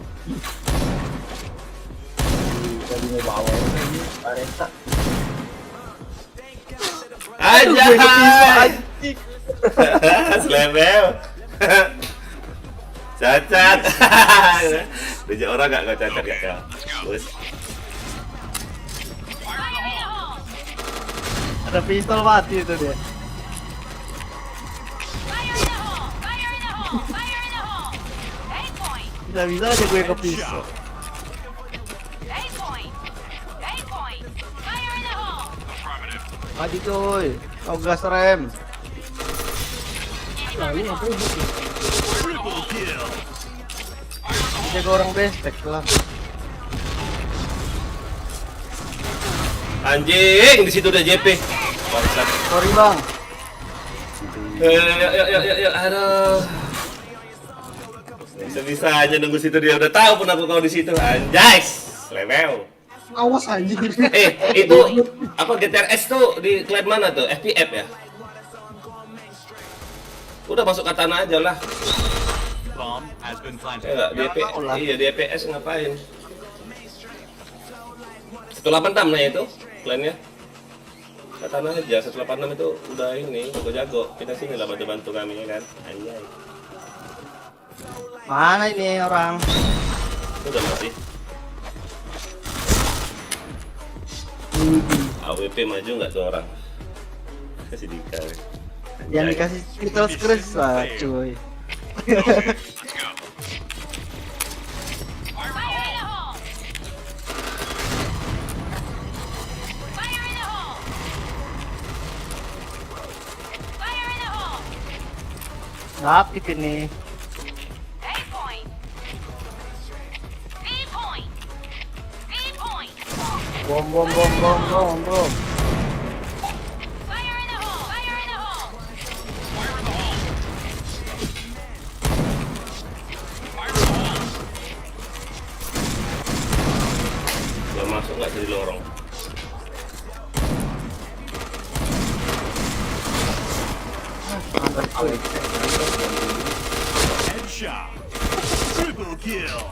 Tadi mau bawa ini Areta. Aja. Selebel. Cacat. Dijak orang gak kau cacat gak kau? Bos. Ada pistol mati itu dia. Bisa aja gue ke pistol. Maju coy. Kau gas rem. Jaga orang bestek lah. Anjing, di situ udah JP. Bangsat. Sorry bang. Yuk, aduh. Bisa-bisanya nunggu situ dia udah tahu pun aku kau di situ. Anjay, level. Awas anjing. Itu apa GTRS tuh di klan mana tuh? FPF ya? Udah masuk ke tanah aja lah. Ya, iya di EPS ngapain? 186 nah itu klannya. Ke tanah aja 186 itu udah ini, jago. Kita sini lah bantu kami ya kan. Anjay. Mana ini orang? Udah mati. AWP maju nggak tuh orang? Kasih Dika. Yang dikasih Vital Scratch lah cuy. Rapid ini. Bom. Udah masuk nggak jadi lorong? Headshot. Triple kill.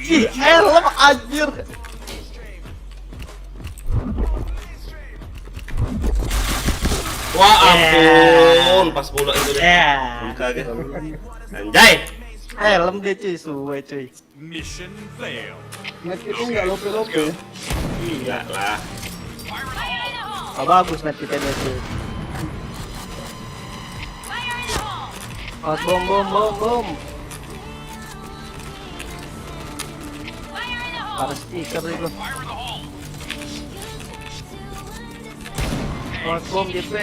Ih, helm anjir. Wah ampun, pas bola itu deh. Ya. Kaget. Anjay. Helm dia cuy, suwe cuy. Mission failed. Medkitnya nggak lope-lope. Iya lah. Oh, bagus net kita dia cuy. Bom. Ada stiker itu. Bom JP.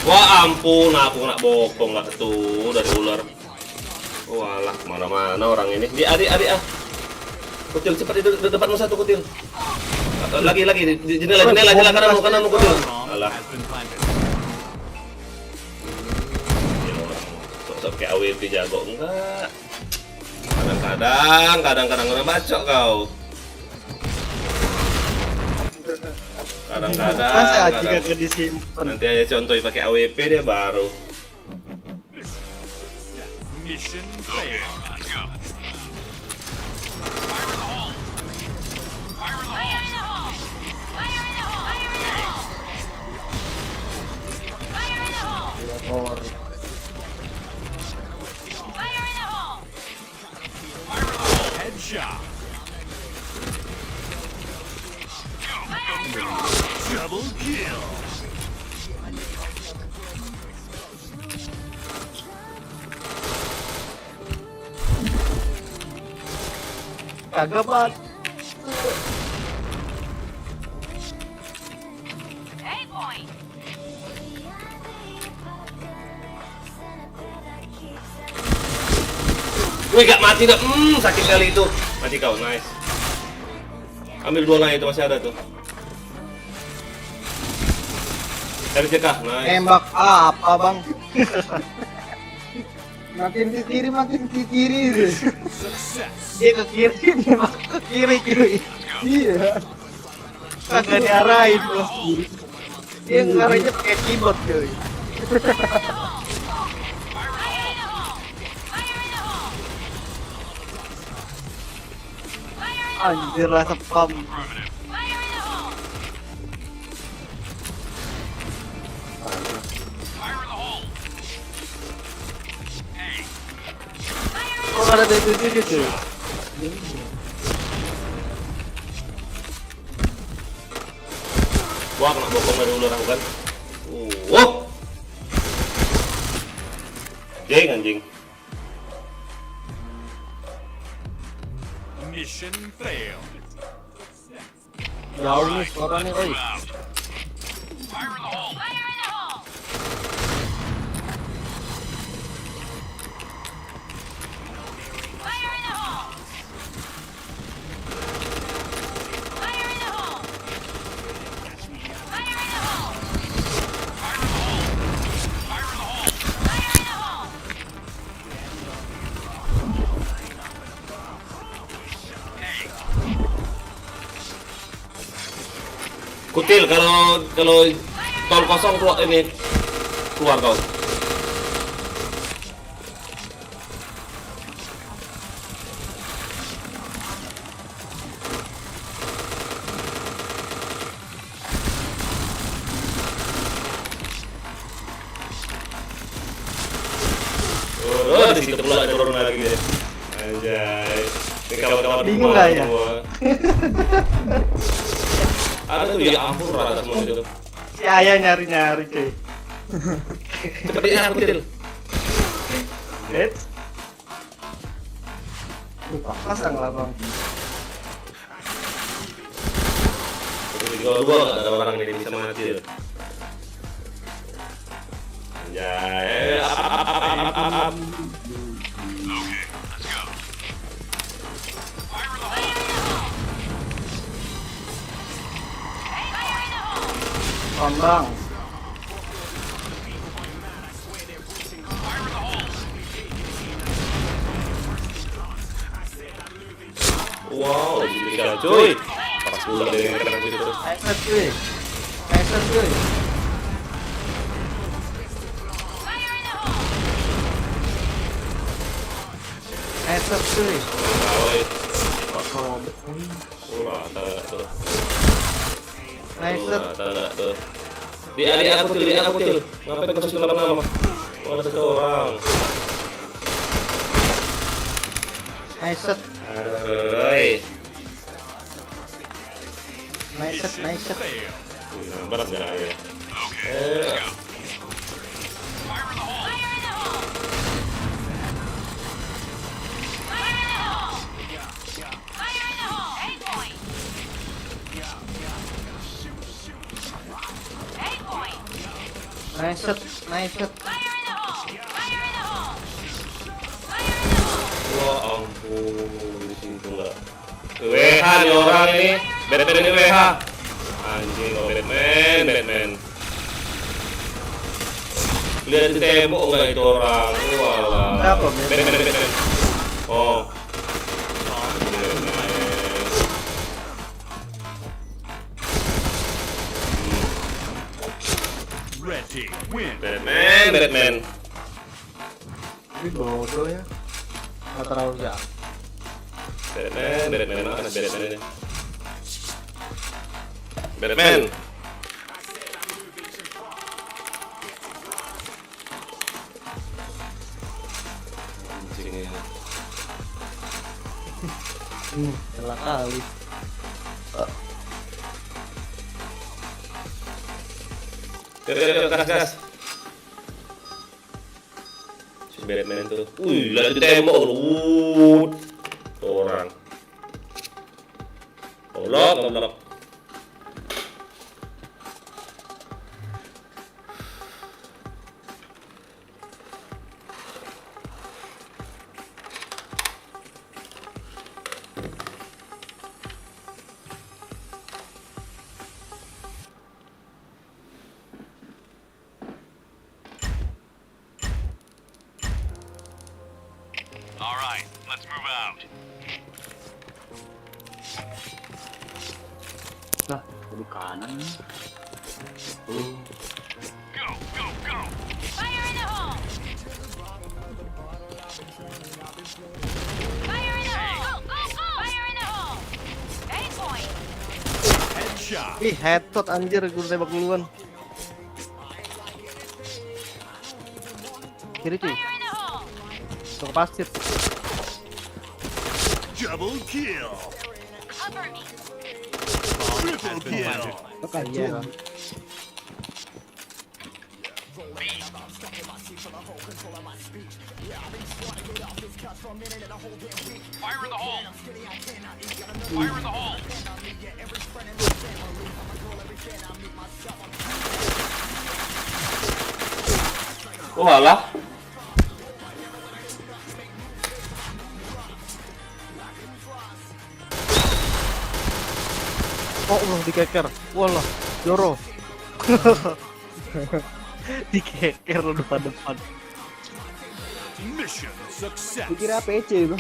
Wah ampun, aku kena bokong nggak ketuh dari ular. Walah, mana-mana orang ini. Adik ah. Kutil cepat di depanmu satu kutil. Lagi di jendela kananmu kutil. Alah. Sok kayak AWP jago enggak? Kadang-kadang orang bacok kau. Masa Kadang-kadang. jika disimpan. Nanti aja contoh pakai AWP dia baru. Mission failed. Headshot. Double kill. Kagak banget. Wih gak mati dah, sakit kali itu. Mati kau, nice. Ambil 2 lagi itu masih ada tuh. Cari cekah, nice. Tembak apa bang? Makin ke kiri. Success. Dia ke kiri, dia masuk ke kiri cuy. Iya. Kagak diarahin bos. Dia ngarahinnya pakai keyboard cuy. Anjir lah spam. Kok ada dari itu cuy? Wah kena bokong dari ular aku kan. Wah. Anjing. Mission failed. Jauh nih suaranya oi. Kutil kalau tol kosong keluar kau. di situ pula ada turun lagi deh. Anjay. Ini kawan-kawan Bingung nggak ya? semua. Ada tuh ya ampun rata semua itu. Si Ayah nyari-nyari cuy. Cepet ya aku kecil. Dead. Lupa pasang lah bang. Kalau gua nggak ada orang yang bisa mati. Anjay. Up. Bang. Wow, tinggal cuy. Pas pulang dari kena gitu. Headset cuy. Headset cuy. Headset cuy. Rata tuh. Headset. Rata tuh. Di aku kecil. Ngapain kau sudah lama? Oh, ada satu orang. Headset. Aduh. Headset. Berat nggak ya? Headset. Wah ampun, di situ nggak. WH nih orang ini, Batman ini WH. Anjing, oh Batman. Lihat di tembok nggak itu orang? Walah. Berapa, Batman. Oh. Batman. Ini bodoh ya. Nggak terlalu jauh. Batman mana Batman ini? Batman. Anjing ini. Salah kali. Gas. Si Batman tuh. Wih, lihat di tembok lu. Orang. Goblok. All right, let's move out. Nah, di kanan. Go. Fire in the hole! Fire in the hole! Go! Fire in the hole! A point! Headshot. Ih, headshot anjir, gue tembak duluan. Kiri cuy, Fire in the hole! ke pasir. Double kill. Cover me! Triple kill. Iya. Fire in the hole. Fire in the hole. Walah. Oh, dikeker. Walah, Joro. Dikeker lu depan. Mission success. Dikira PC itu.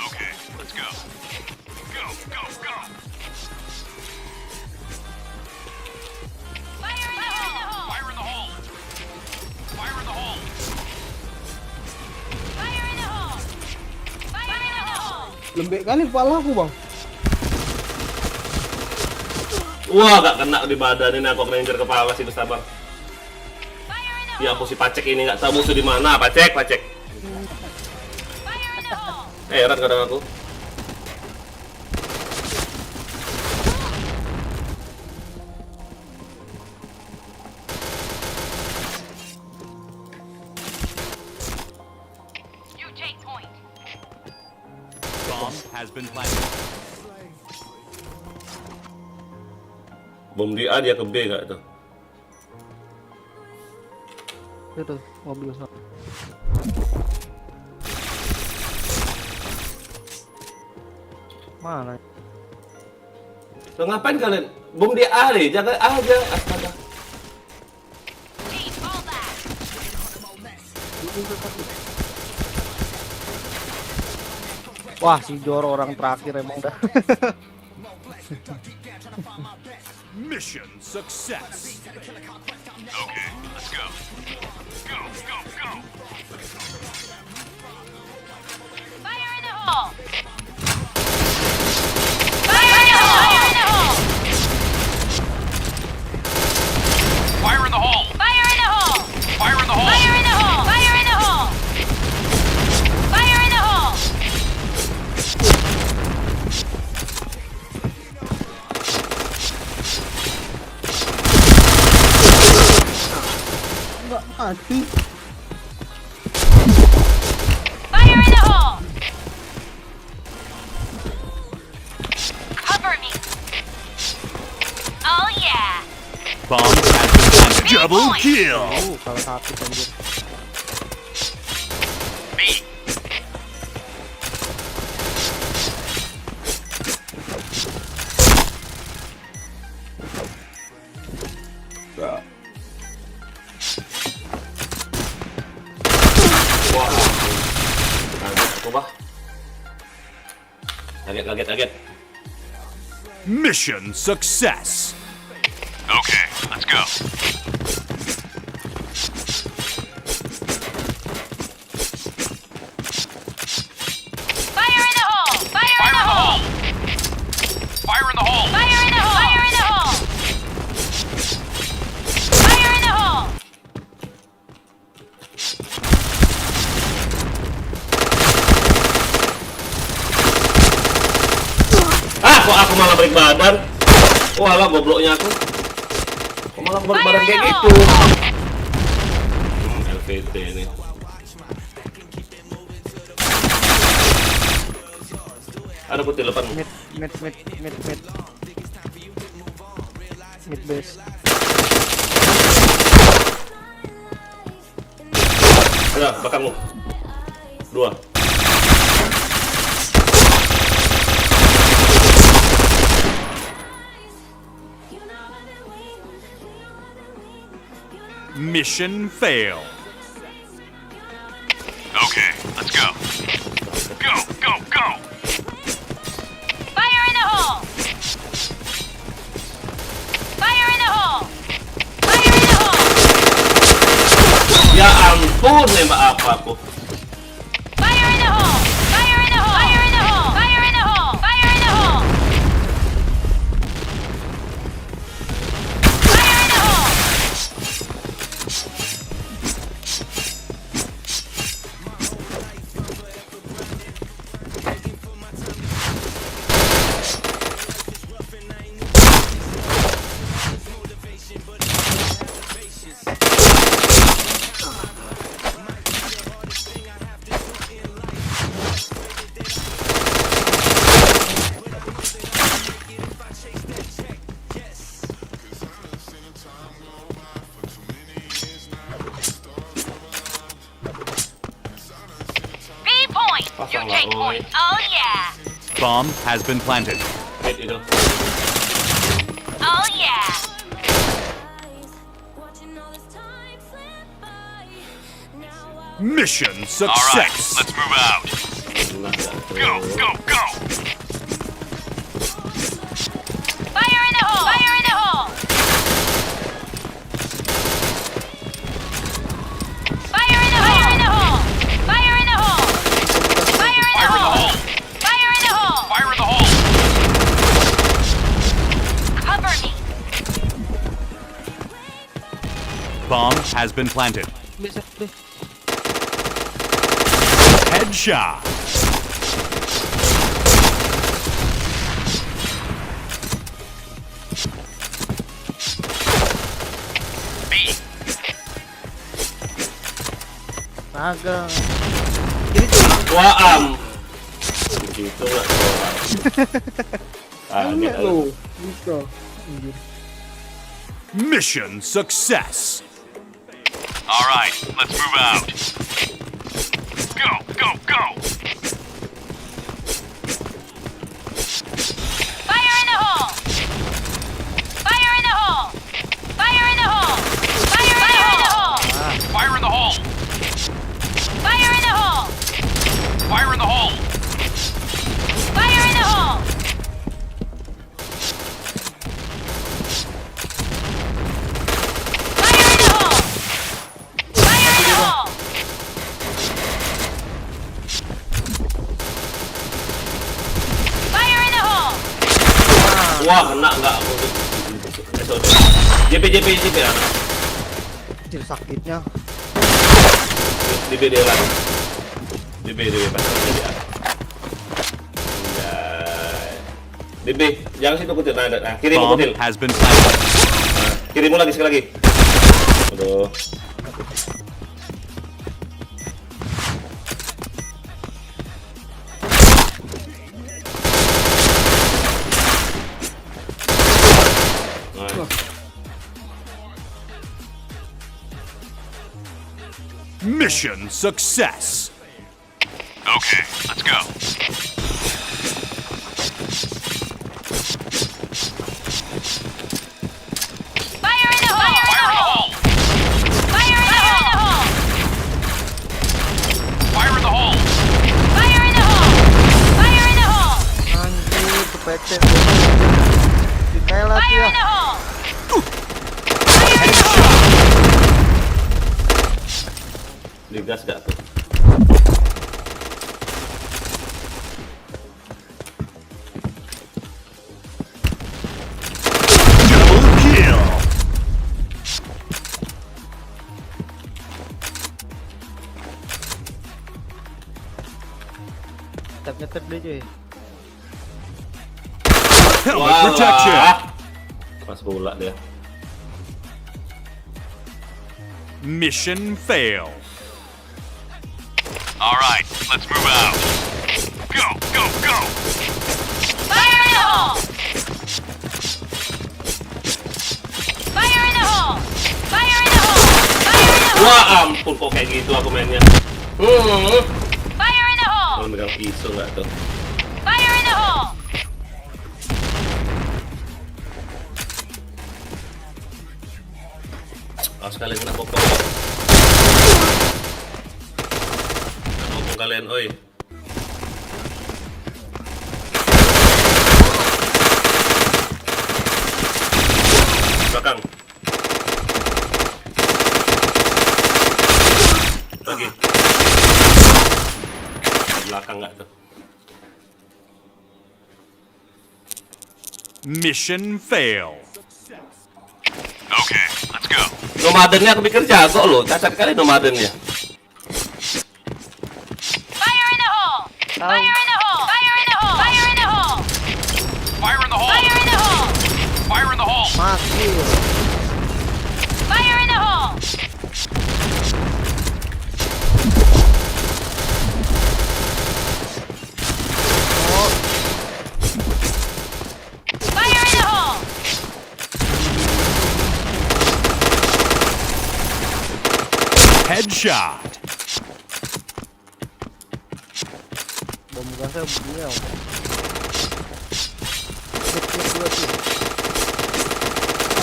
Okay, let's go. Go. Fire in the hole! Fire in the hole. Fire in the hole. Fire in the hole! Fire in the hole! Lembek kali kepala aku, Bang. Wah, gak kena di badan ini, aku ngincer kepala sih sabar. Fire in the Ya aku si Pacek ini nggak tahu musuh di mana. Pacek. Heran kadang aku. You take point. Bomb has been planted. Bom di A, dia ke B gak tuh? Itu mobil sana. Mana? Lo ngapain kalian? Bom di A deh, jaga A aja. Astaga. Team, hold that. Wah, si Joro orang terakhir emang dah. Mission success. Okay, let's go. Go, go, go. Fire in the hole. Fire in the hole. Fire in the hole. Fire in the hole. Fire in the hole. Fire in the hole. Fire in the hole. Fire in the hole. Fire in the hole. Mati. Fire in the hole. Cover me. Oh yeah. Bomb has been planted. Double kill. Salah satu anjir. B. Wah. Kaget aku, Bah. Kaget. Mission success. Okay, let's go. Fire in the hole. Fire in the hole. Fire in the hole. Fire in the hole. Fire in the hole. Fire in the hole. Ah, kok aku malah balik badan? Walah, gobloknya aku. Kok malah aku balik badan kayak gitu? LVT ini. Ada putih depan. Mid base. Ada, belakangmu. 2. Mission fail. Okay, let's go. Go, go, go. Fire in the hole. Fire in the hole. Fire in the hole. Ya ampun, nembak apa aku? Fire in the hole. Fire in the hole. Fire in the hole. Fire in the hole. Fire in the hole. Fire in the hole. B point. You take point. Oh yeah. Bomb has been planted. Wait, itu. Oh yeah. Mission success. Let's move out. Go, go, go. Fire in the hole. Fire in the hole. Fire in the hole. Fire in the hole. Fire in the hole. Fire in the hole. Fire in the hole. Fire in the hole. Cover me. Bomb has been planted. Headshot. Naga. Kiri tuh. Wah begitu lah. Enak lo. Bisa. Anjir. Mission success. All right, let's move out. Go, go, go. Fire in the hole! Fire in the hole! Fire in the hole! Fire in the hole! Fire in the hole. Fire in the hole! Fire in the hole. Fire in the hole! Fire in the hole! Fire in the hole! Fire in the hole! Wah kena nggak? JP ya. Kecil sakitnya. DB dia lagi. DB pas jadi A. DB jangan situ kutil. Nah kirimu Bomb kutil. has been planted. Kirimu lagi sekali lagi. Aduh. Mission success. Okay, let's go. Fire in the hole! Fire in the hole! Fire in the hole. Fire in the hole! Fire in the hole! Anjir, kepecet. Kayak lagi Fire ya. in the hole! Fire in the hole! Digas gak tuh? Double kill. Tap-tap deh cuy. Helmet protection. Pas bola dia. Mission fail. All right, let's move out. Go, go, go. Fire in the hole! Fire in the hole! Fire in the hole! Fire in the hole! Wah ampun kok kayak gitu aku mainnya. Fire in the hole! Mau megang pisau nggak tuh? Fire in the hole! Sekalian kena pokok. Ngomong kalian, oi. Belakang. Lagi. Belakang nggak tuh? Mission fail. Okay, let's go. Nomadennya aku pikir jago loh, cacat kali nomadennya. Fire in the hole! Fire in the hole! Fire in the hole! Fire in the hole! Fire in the hole. Fire in the hole! Fire in the hole. Mati. Fire in the hole! Fire in the hole! Headshot. Bom gasnya begini. Cek dua tuh.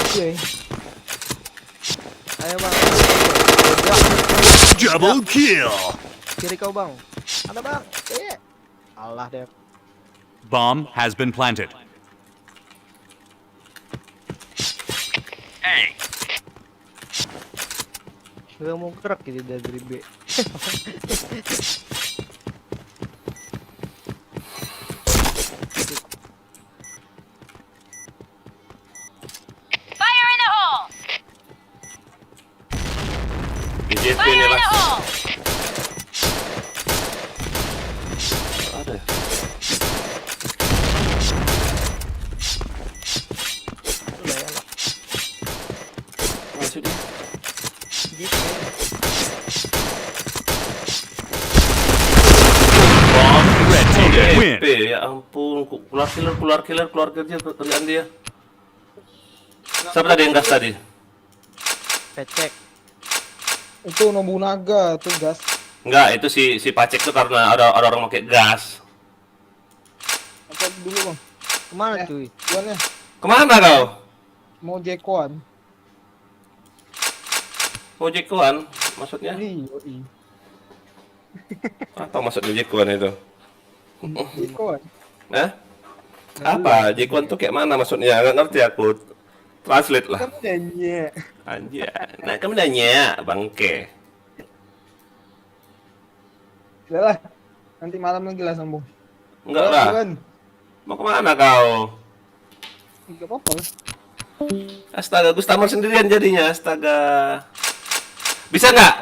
Oke. Ayo bang. Double kill. Kiri kau bang. Ada bang. Allah deh. Bomb has been planted. A. Udah mau gerak gitu dari B. Fire in the hole! DJP Fire ini in lah. the hole! Ada. Udah ya lah. Maksudnya? Gitu. JP, ya ampun, keluar killer kerjaan dia. Siapa tadi yang gas tadi? Pecek. Itu Nobunaga tuh gas. Enggak, itu si Pacek tuh karena ada orang pakai gas. Apa dulu bang? Kemana cuy? Juannya Kemana kau? mau Jekoan. Ojekuan, maksudnya? Yoi. Apa maksudnya Jekuan itu? Jekoan. Hah? Apa? Jekuan tuh kayak mana maksudnya? Nggak ngerti aku. Translate lah. Kamu nyanyi. Anjir. Nah, kamu nanya, bangke. Udah lah. Nanti malam lagi lah sambung. Enggak lah. Mau kemana kau? Enggak apa-apa lah. Astaga, Gustamar sendirian jadinya. Astaga. Bisa nggak?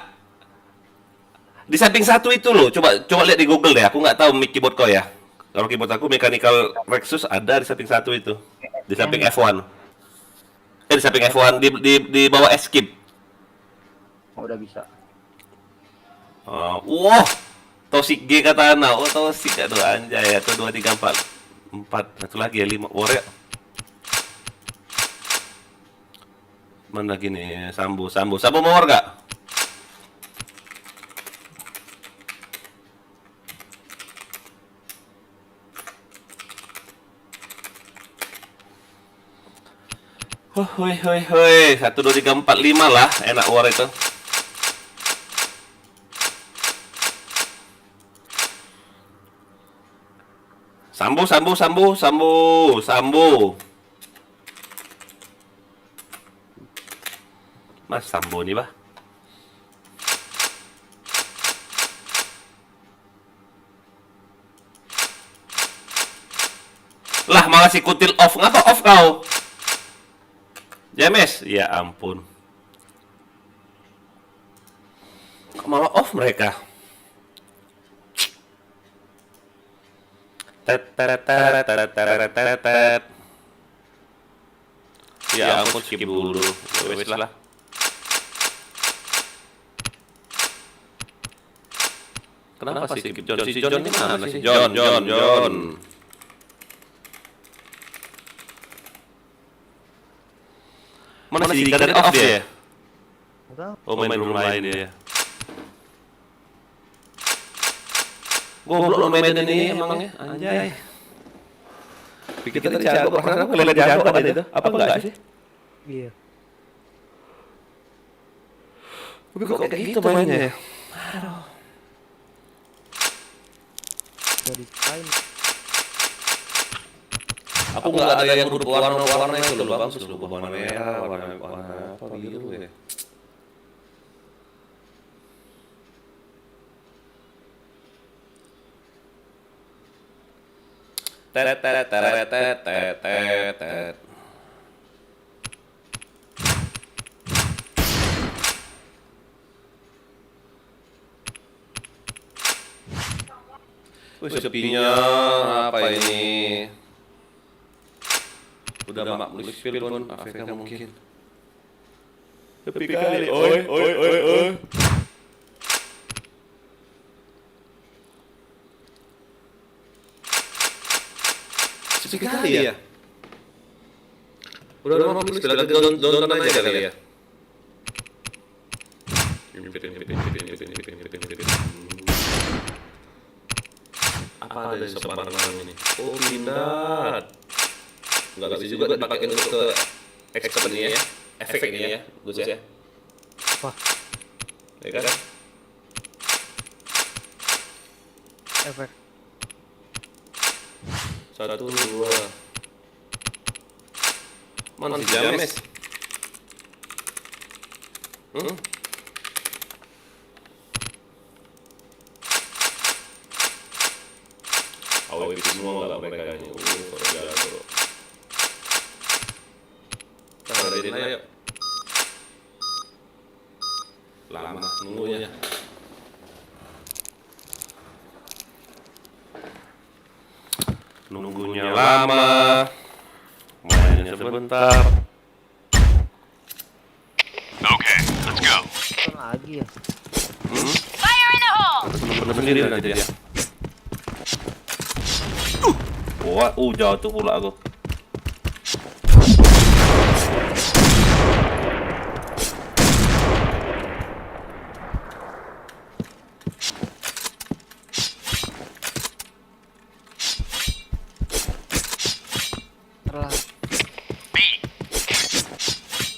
Di samping satu itu loh. Coba lihat di Google deh. Aku nggak tahu mic keyboard kau ya. Kalau keyboard aku Mechanical Rexus ada di samping satu itu. Di samping F1. Di samping F1 di bawah Escape. Oh, udah bisa. Wah, Tosik G kata anak. Oh, Tosik aduh anjay. 1 2 3 4. 4. Satu lagi ya 5 warrior. Mana lagi nih? Sambu mau war gak? Hoi. 1 2 3 4 5 lah, enak war itu. Sambu. Mas Sambo nih, Bah. Lah, malah si kutil off. Ngapa off kau? James, ya ampun. Kok malah off mereka? Tet. Ya ampun, skip dulu. Wes lah. Kenapa sih skip John? Si John ini mana sih? John. Mana si Dika dari off dia? Oh, main room lain dia. Goblok lo main ini emangnya, anjay. Pikir kita jago, perasaan aku lele jago aja itu. Apa enggak sih? Iya. Tapi kok kayak gitu mainnya ya? Aduh. Dari kain. Aku nggak ada yang berupa warna-warna itu loh, bagus loh, warna merah, warna apa biru ya. Tet. Wih, sepinya apa ini? Udah mak nulis spill pun AFK mungkin. Sepi kali. Oi. Sepi kali ya. Udah mak nulis spill lagi nonton aja kali ya. Apa ada sebarang ini? Oh, pindah. Enggak bisa juga dipakai untuk ke expert ini ya. Efek ini ya, Gus ya. Wah. Ya kan? Efek. 1 2. Mana si James? Awal itu semua nggak mereka ini. Jago. Kita hadirin ayo. Lama nunggunya. Nunggunya lama. Mainnya sebentar. Kan lagi ya. Fire in the hole! Bener sendiri nanti dia. Wah, jatuh pula aku. Terlah.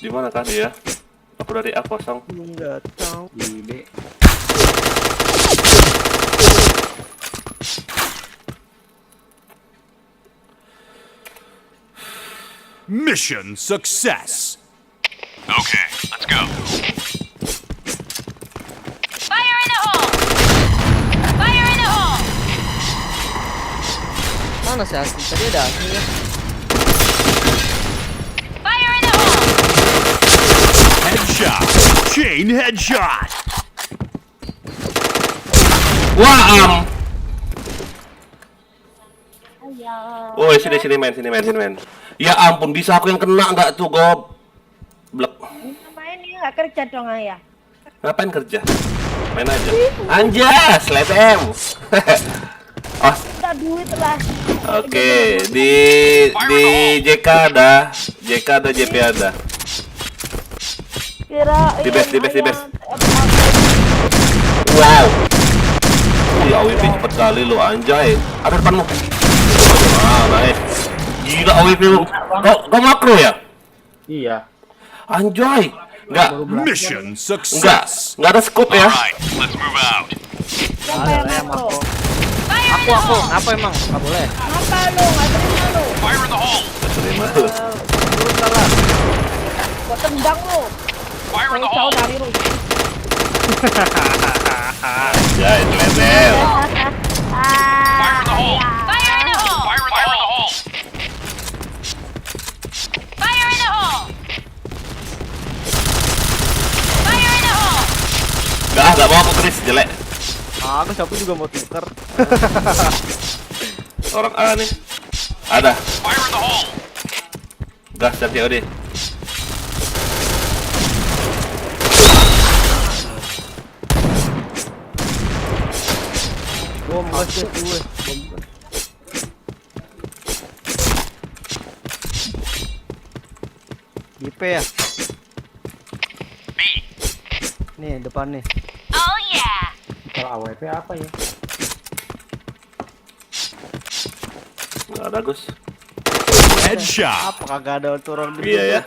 Di mana kan dia? Aku dari A kosong. Belum datang. Di B. Mission success. Okay, let's go. Fire in the hole! Fire in the hole! Mana si Asli? Tadi ada Asli ya? Fire in the hole! Headshot. Chain headshot. Wah, Ayah. Woi, sini men. Ya ampun, bisa aku yang kena nggak tuh, goblok. Ngapain dia nggak kerja dong ayah? Ngapain kerja? Main aja. Anjas, lebem. Oh, Kita duit lah. oke. Di JK ada, JP ada. Kira Di base. Wow. Wih, AWP cepet kali lo, anjay. Ada depanmu. Ah, nice. Gila AWP lu. Kau makro ya? Iya. Anjay. Mission success. Enggak ada scope ya. Alright, let's move out. Siapa yang makro? Fire in the hole! Apa emang? Nggak boleh. Apa lu? Nggak terima lu? Fire in the hole. Terima. Lu salah. Gua tendang lu. Fire in the Jauh hole. dari lu. Anjay, level. Fire in the hole. Fire in the hole! Fire in the hole. Fire in the hole! Fire in the hole! Enggak mau aku Chris, jelek. Aku siapa juga mau tuker. Orang A nih. Ada. Fire in the hole. Gas dan COD. Bom gas deh gue. GP ya? Nih depan nih. Oh yeah! Kalau AWP apa ya? Enggak ada, Gus. Headshot. Apa kagak ada turun di Iya ya.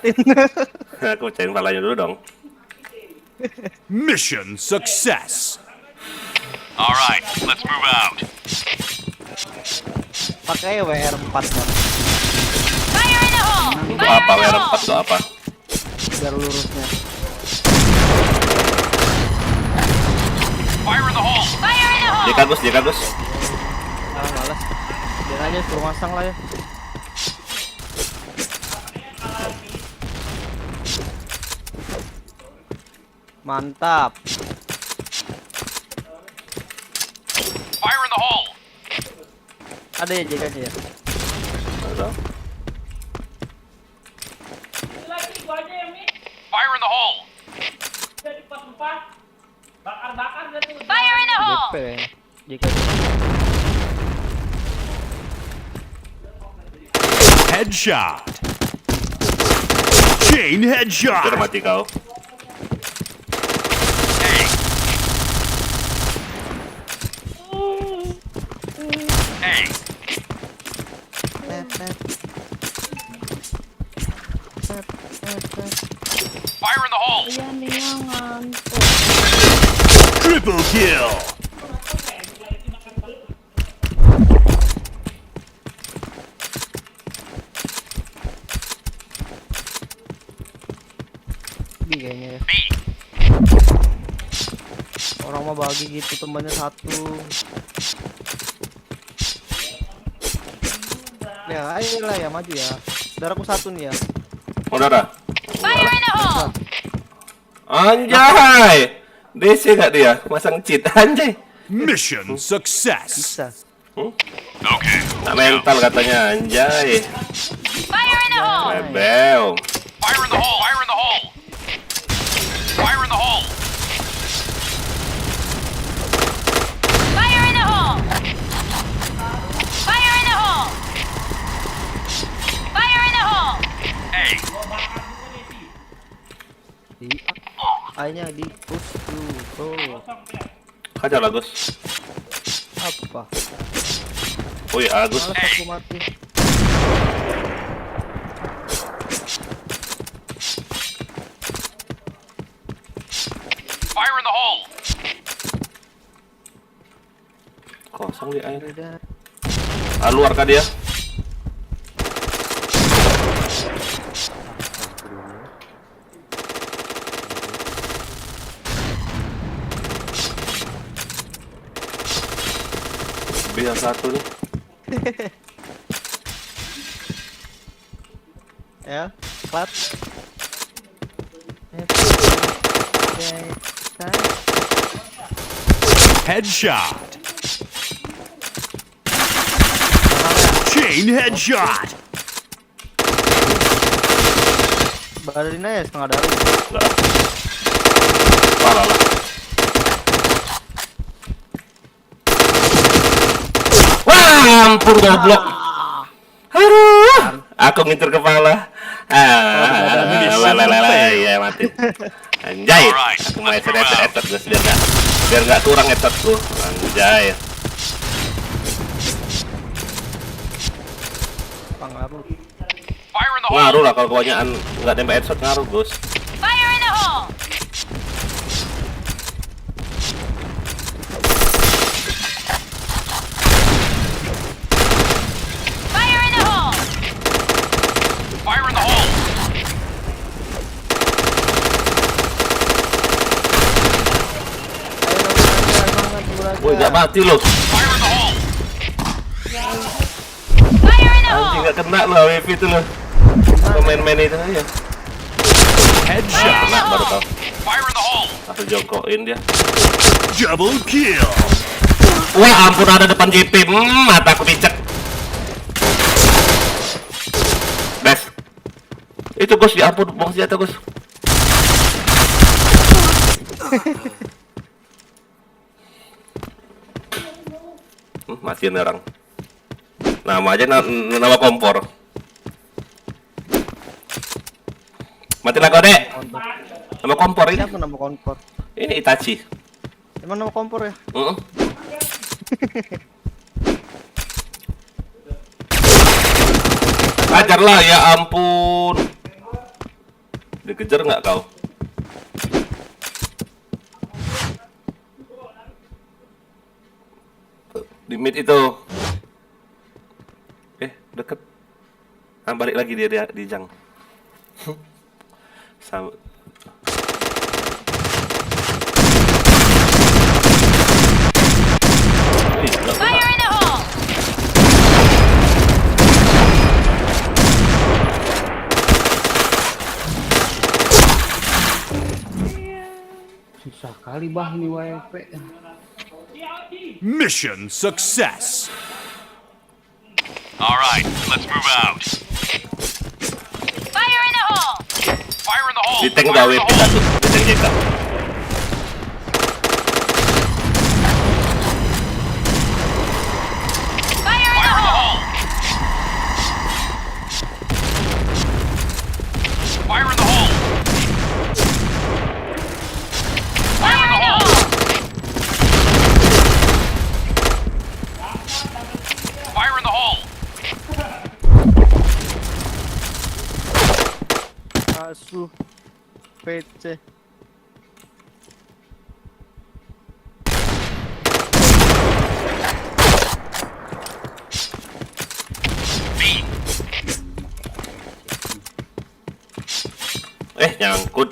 Aku cain palanya dulu dong. Mission success. Alright, let's move out. Pakai WR4 kan. Fire in the hole! Untuk apa WR4 untuk apa? Biar lurusnya. Fire in the hole. Fire in the hole! JK Gus. Ah malas. Biar aja suruh masang lah ya. Mantap. Fire in the hole. Ada ya JK-nya ya? Ada. Fire in the hole. Fire in the hole! JP ya. JK. Headshot. Chain headshot. Udah mati kau. Hey. Fire in the hole. Iya nih ngantuk. Triple kill. B kayaknya ya. Orang mah bagi gitu temannya satu. Ya ayolah ya maju ya. Darahku satu nih ya. Udah ada. Fire in the hole! Anjay. DC gak dia? Masang cheat anjay. Mission success. Bisa. Okay. Nggak mental katanya anjay. Fire in the hole! Rebel. Fire in the hole. Fire in the hole. Fire in the hole. Fire in the hole! Fire in the hole! A-nya di push dulu, bro. Hajar lah Gus. Apa? Woi Agus. Malas aku mati. Fire in the hole! Kosong di air. Udah. Luar kah dia? B yang satu nih. Ya, klat. Headshot! Chain headshot! Badarin aja setengah daun. Parah lah. Wah, ampun goblok. Aduh, aku ngincer kepala. Ya mati. Anjay, aku mau headset Gus biar nggak kurang headsetku. Anjay. Pengaruh. Fire in the hole! Ngaruh lah kalau kebanyakan nggak nembak headset ngaruh Gus. Fire in the hole! Fire in the hole! Fire in the hole! Woi nggak mati loh. Fire in the hole! Fire in the Anjing hole! nggak kena loh AWP itu loh. Main-main itu aja. Headshot! Kena baru tau. Fire in the hole! Aku jokoin dia. Double kill! Wah ampun ada depan JP. Mataku picek. Bes. Itu Gus ya ampun bong senjata Gus. Masih ada orang. Nama aja nama kompor. Mati lah kau dek. Nama kompor ini. Siapa nama kompor? Ini Itachi. Emang nama kompor ya? Ajar lah ya ampun. Dikejar nggak kau? Di mid itu. Deket. Balik lagi dia di jang. Sama. Fire in the hole! Susah kali bah ini WP. Mission success! Alright, let's move out. Fire in the hole! Fire in the hole! Di tank Fire udah in WP the hole! satu. Di tank kita. Fire in the Fire in the hole! hole! Fire in the hole! Fire in the hole! Fire in the hole! Asuh. PC. Nyangkut.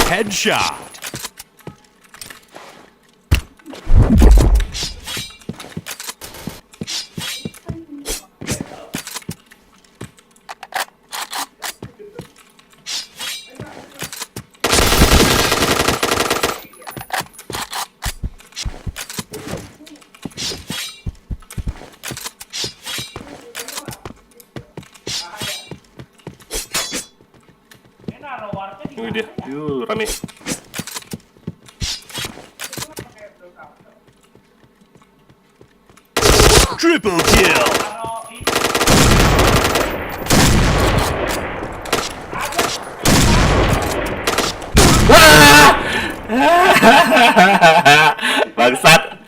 Headshot! Ini dia. Rame. Triple kill. Bangsat.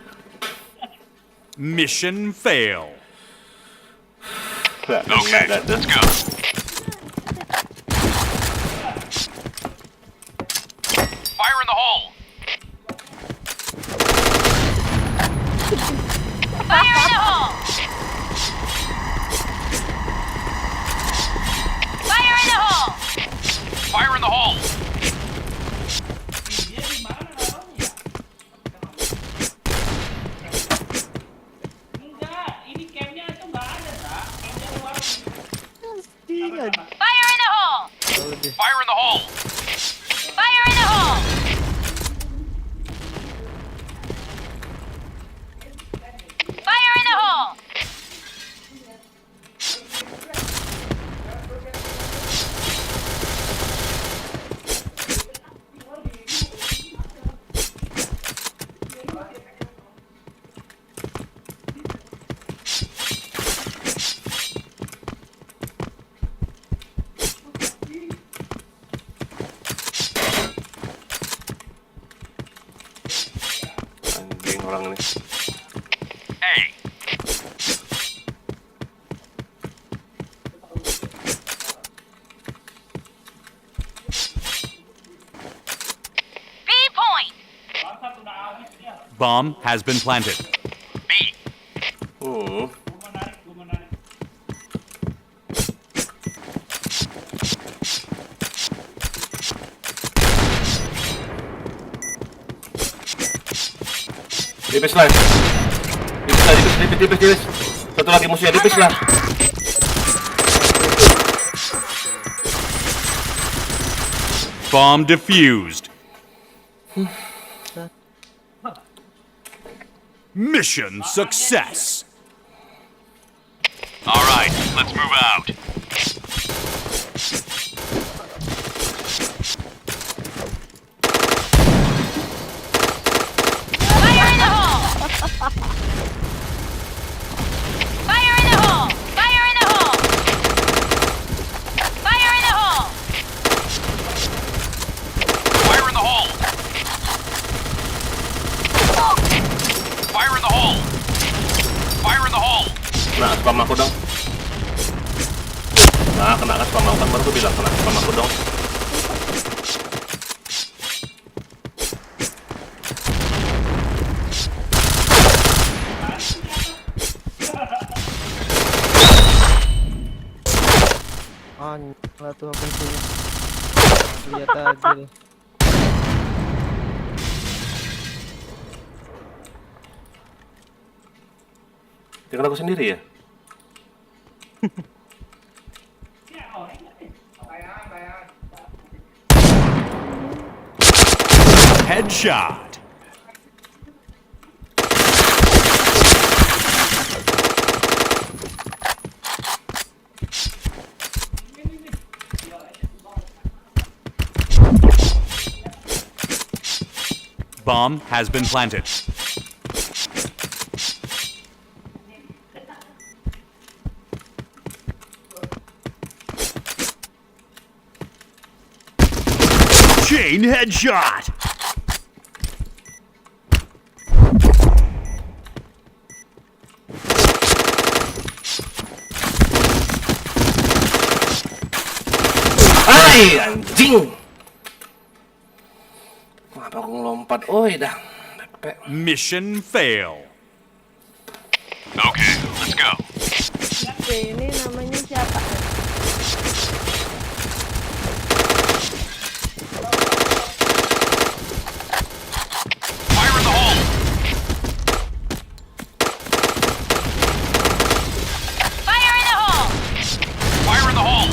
Mission fail. Okay, let's go. Fire in the hole. Fire in the hole! Fire in the hole! Fire in the hole. Fire in the hole! Fire in the hole. Fire in the hole! Fire in the hole! Anjing orang ini. A. B point! Bomb has been planted. B. Hmm. Tipis lah. Tipis. Satu lagi musuhnya tipis lah. Bomb defused. Mission success. All right, let's move out. Fire in the hole! Fire in the hole! Fire in the hole! Fire in the hole! Fire in the hole. Fire in the hole. Fire in the hole. Kena spam aku dong. Nah, kena spam aku kan baru tuh bilang kena spam aku dong. Lah tuh apa itu? Lihat aja. Tinggal aku sendiri ya. Headshot. Bomb has been planted. Chain headshot. Hai, anjing. Kenapa aku ngelompat? Oi, dah. Mission fail. Okay, let's go. Ini namanya siapa? Fire in the hole. Fire in the hole! Fire in the hole.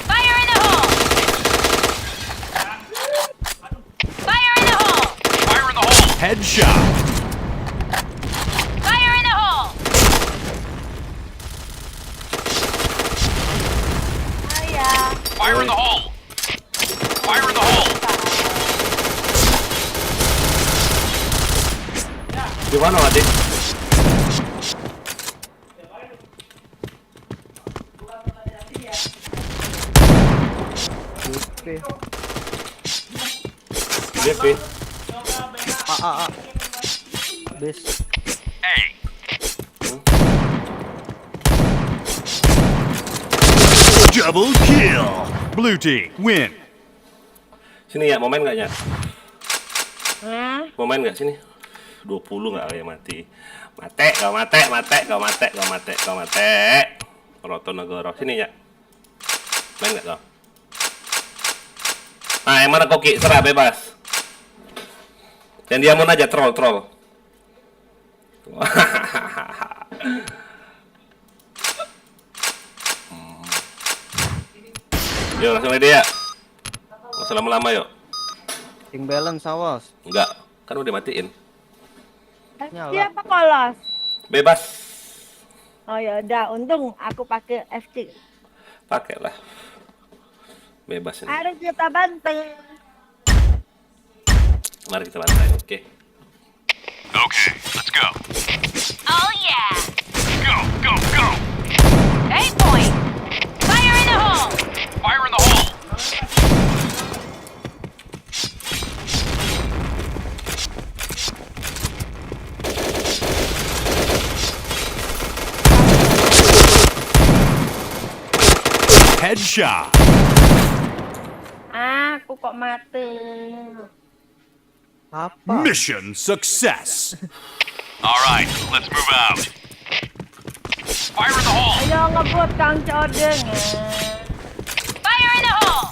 Fire in the hole! Fire in the hole! Fire in the hole. Headshot. Fire in the hole! Ayah. Fire in the hole. Di mana adik? DP. Base. Double kill. Blue team win. Sini ya, mau main nggak ya? Hah? Mau main nggak sini? 20 nggak kayak mati. Mate. Roto Negoro. Sini ya. Main nggak kau? Nah, yang mana koki? Serah bebas. Dan dia mau aja troll. Yuk langsung aja ya. Nggak usah lama-lama yuk. Ting balance awas. Enggak, kan udah matiin. Nyala. Siapa kolos? Bebas. Oh ya udah, untung aku pakai FC. Pakailah. Bebas ini. Harus kita banting. Mari kita bantai, oke. Okay, let's go. Oh yeah! Go. 8 point! Fire in the hole! Fire in the hole. Headshot. Aku kok mati. Apa? Mission success. All right, let's move out. Fire in the hole. Ayo ngebut Kang Codeng. Fire in the hole!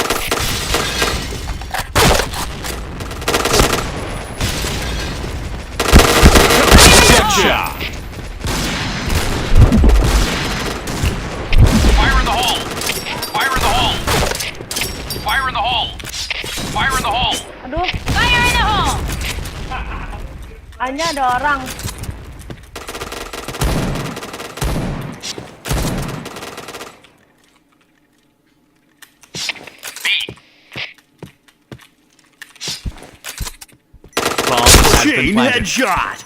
Headshot. Fire in the hole. Fire in the hole. Fire in the hole. Fire in the hole. Aduh, Fire in the hole! hanya ada orang. Chain headshot.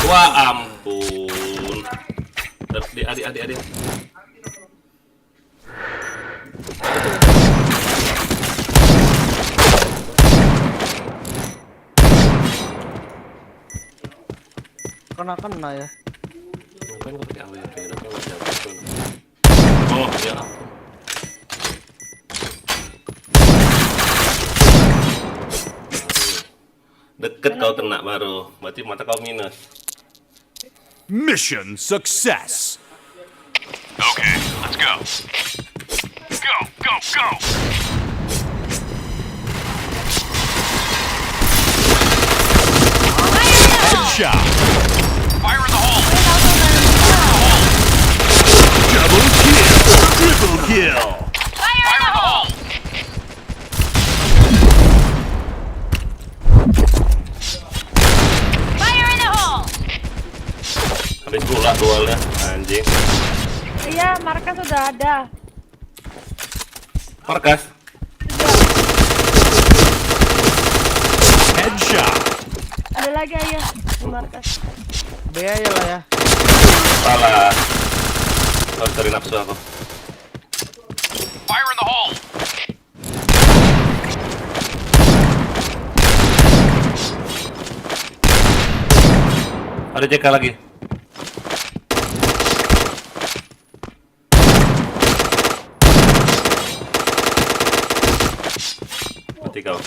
Wah ampun. Adik. Kena ya. Ngapain kau pakai AWP? Oh ya ampun. Deket kau kena baru, berarti mata kau minus. Mission success. Okay, let's go. Go. Headshot. Fire in the hole. Double kill. Triple kill. Fire in the hole! Fire in the hole! Habis pula dualnya, anjing. Iya, markas sudah ada. Markas. Headshot. Ada lagi ayah di markas. B aja lah ya. Salah. Harus cari nafsu aku. Fire in the hole. Ada JK lagi. Mati kau.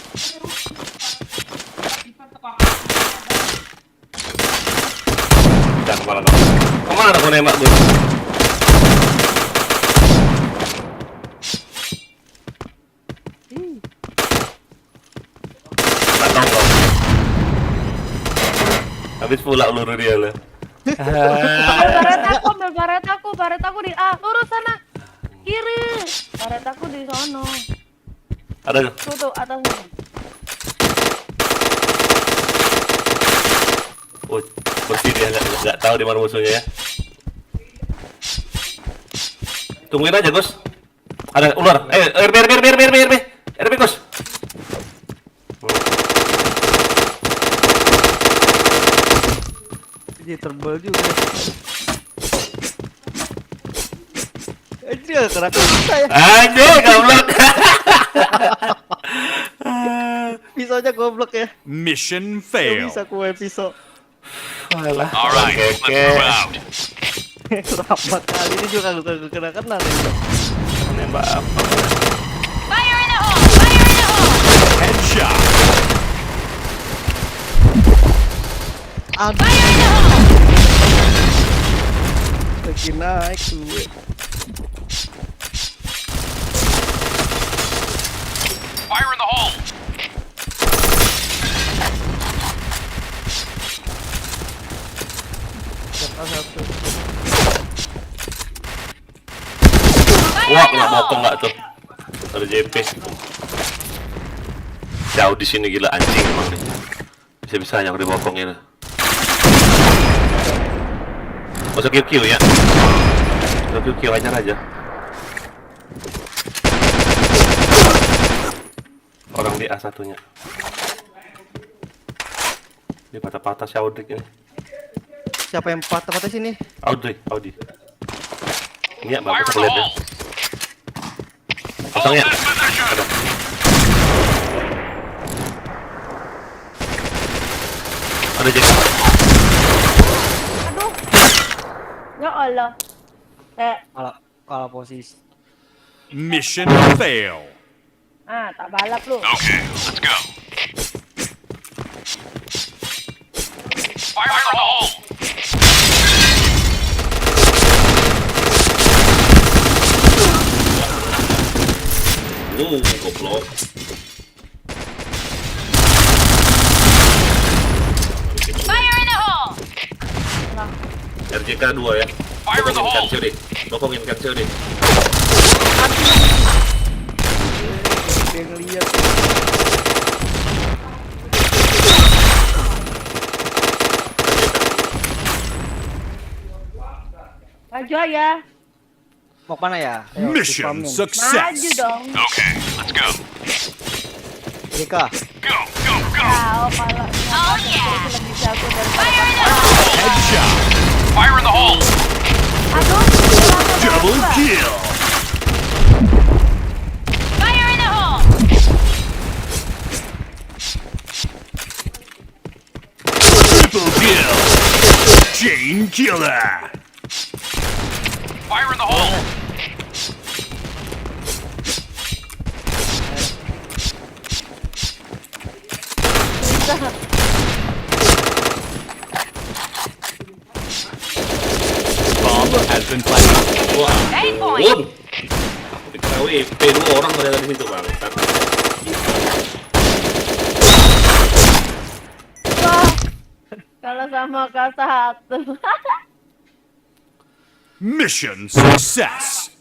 Jangan kepala kau. Kemana kau nembak gue? Datang kau. Habis pula peluru dia lah. Baret aku di lurus sana. Kiri. Baret aku di sono. Ada Tuh atasnya. oh, bersih dia nggak tahu di mana musuhnya ya. Tungguin aja Gus. Ada ular. RB Gus. tebel juga. Ini gak kena saya. Anjir, goblok. Pisaunya goblok ya. Mission Gak failed. bisa kue pisau. Alah. All right, let's move out. Lama kali ini juga gak kena nih. Nembak apa? Fire in the hole! Fire in the hole! Headshot. Aduh, Fire in the hole! lagi naik gue. Fire in the hole. Siapa satu? Wah, nggak bokong nggak tuh? Ada JP. Jauh di sini gila anjing emang nih. Bisa-bisa yang dibokongin. Masuk QQ ya. Masuk QQ aja. Orang di A1-nya. Ini patah-patah si Audrey ini. Siapa yang patah-patah sini? Audi. Ini ya, bagus aku lihat ya. Kosong ya? Ada. Ada JP. Aduh. Ya Allah. Kalau posisi. Mission failed. Ah, tak balap lu. Okay, let's go. Fire in the hole. Goblok. Fire in the hole! RJK 2 ya. Fire in the hole. Bokongin cancel deh. Dia ngeliat. Maju ya. Mau kemana ya? Ayo, Mission dipamin. success. Maju dong. Okay, let's go. Jika. Go, go, go. Tahu kalau Oh, yeah. lebih jago dari Fire in the hole! Headshot. Fire in the hole. Aduh, Double kill. Fire in the hole! Triple kill. Chain killer. Fire in the hole. Bomb has been planted. Wah, Eight point. Wun. Aku pikir WP 2 orang ternyata di situ bang. Wah, kalau sama K1. Mission success.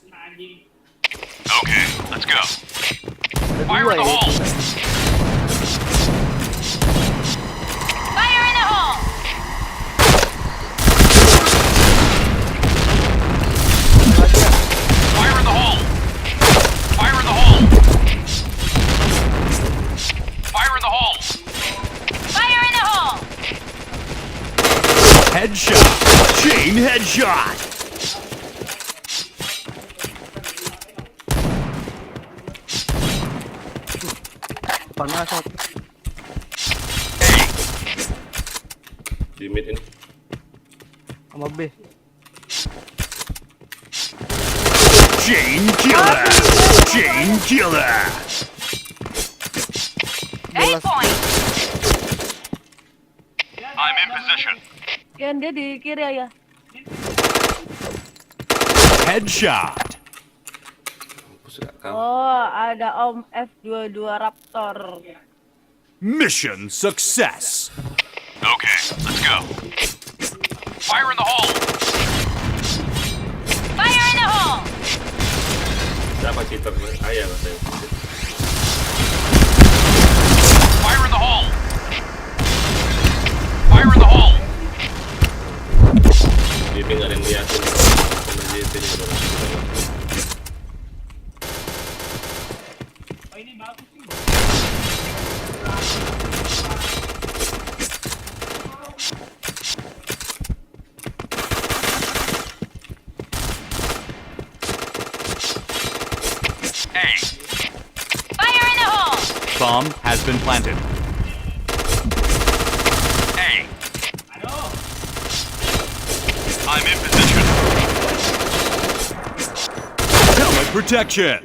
Okay, let's go. Fire in the hole. Fire in the hole! Fire in the hole. Fire in the hole. Fire in the hole. Fire in the hole! Headshot. Chain headshot. Panas satu. Di mid ini. Sama B. Chain killer. Chain killer. 8 point! I'm in position. Yang dia di kiri ya. Headshot. Mampus gak kamu. Oh, ada Om F22 Raptor. Mission success. Okay, let's go. Fire in the hole. Fire in the hole! Siapa cheater? Ayah katanya. Fire in the hole. Fire in the hole. JP nggak ada yang liatin. Sama JP dia udah langsung. Fire in the hole! Bomb has been planted. I'm in position. Helmet protection.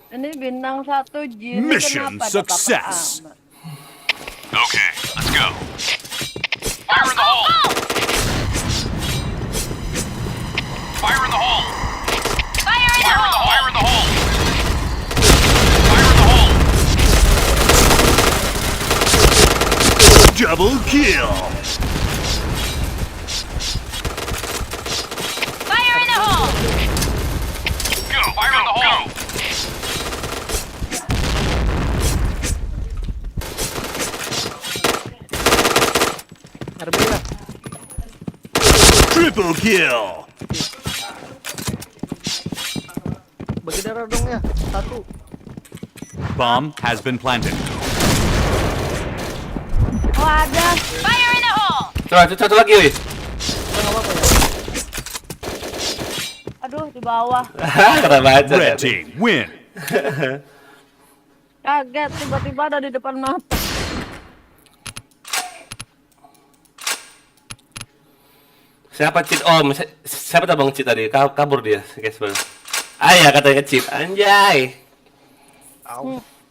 Ini bintang 1 Jin. Mission Kenapa ada success. Papa Ahmad? Okay, let's go. Fire in the hole. Fire in the hole. Fire in the hole! Fire in the hole. Fire in the hole. Double kill. Fire in the hole! Go. Fire in the hole. RB lah. Triple kill. Bagi darah dong ya. 1. Bomb has been planted. Oh ada. Fire in the hole! Coba satu lagi, wih. Nggak apa-apa ya. Aduh di bawah. Keren aja. Red team win. Kaget tiba-tiba ada di depan mata. Siapa cheat om? Siapa tuh bang cheat tadi? Kabur dia, guys bang. Ayah katanya cheat, anjay.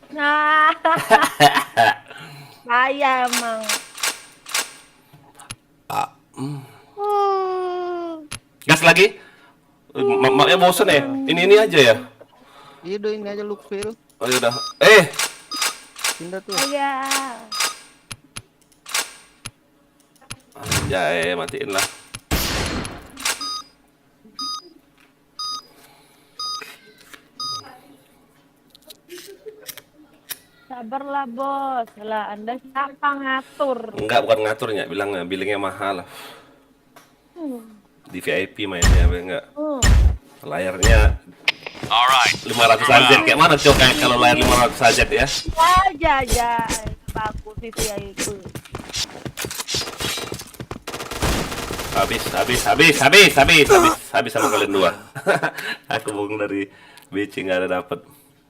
Nah. Saya emang. Gas lagi? Maknya bosen ya? Ini aja ya? Iya dong, ini aja look feel. Oh yaudah. Pindah tuh. Saya. Anjay, matiin lah. Sabarlah bos. Lah Anda siapa ngatur? Enggak, bukan ngaturnya, bilangnya billingnya mahal. Di VIP mainnya, enggak. Layarnya Alright. 500 saja. Kayak mana cok kayak kalau layar 500 saja ya? Aja. Bagus itu ya itu. Habis sama kalian dua. Aku bung dari BC nggak ada dapat.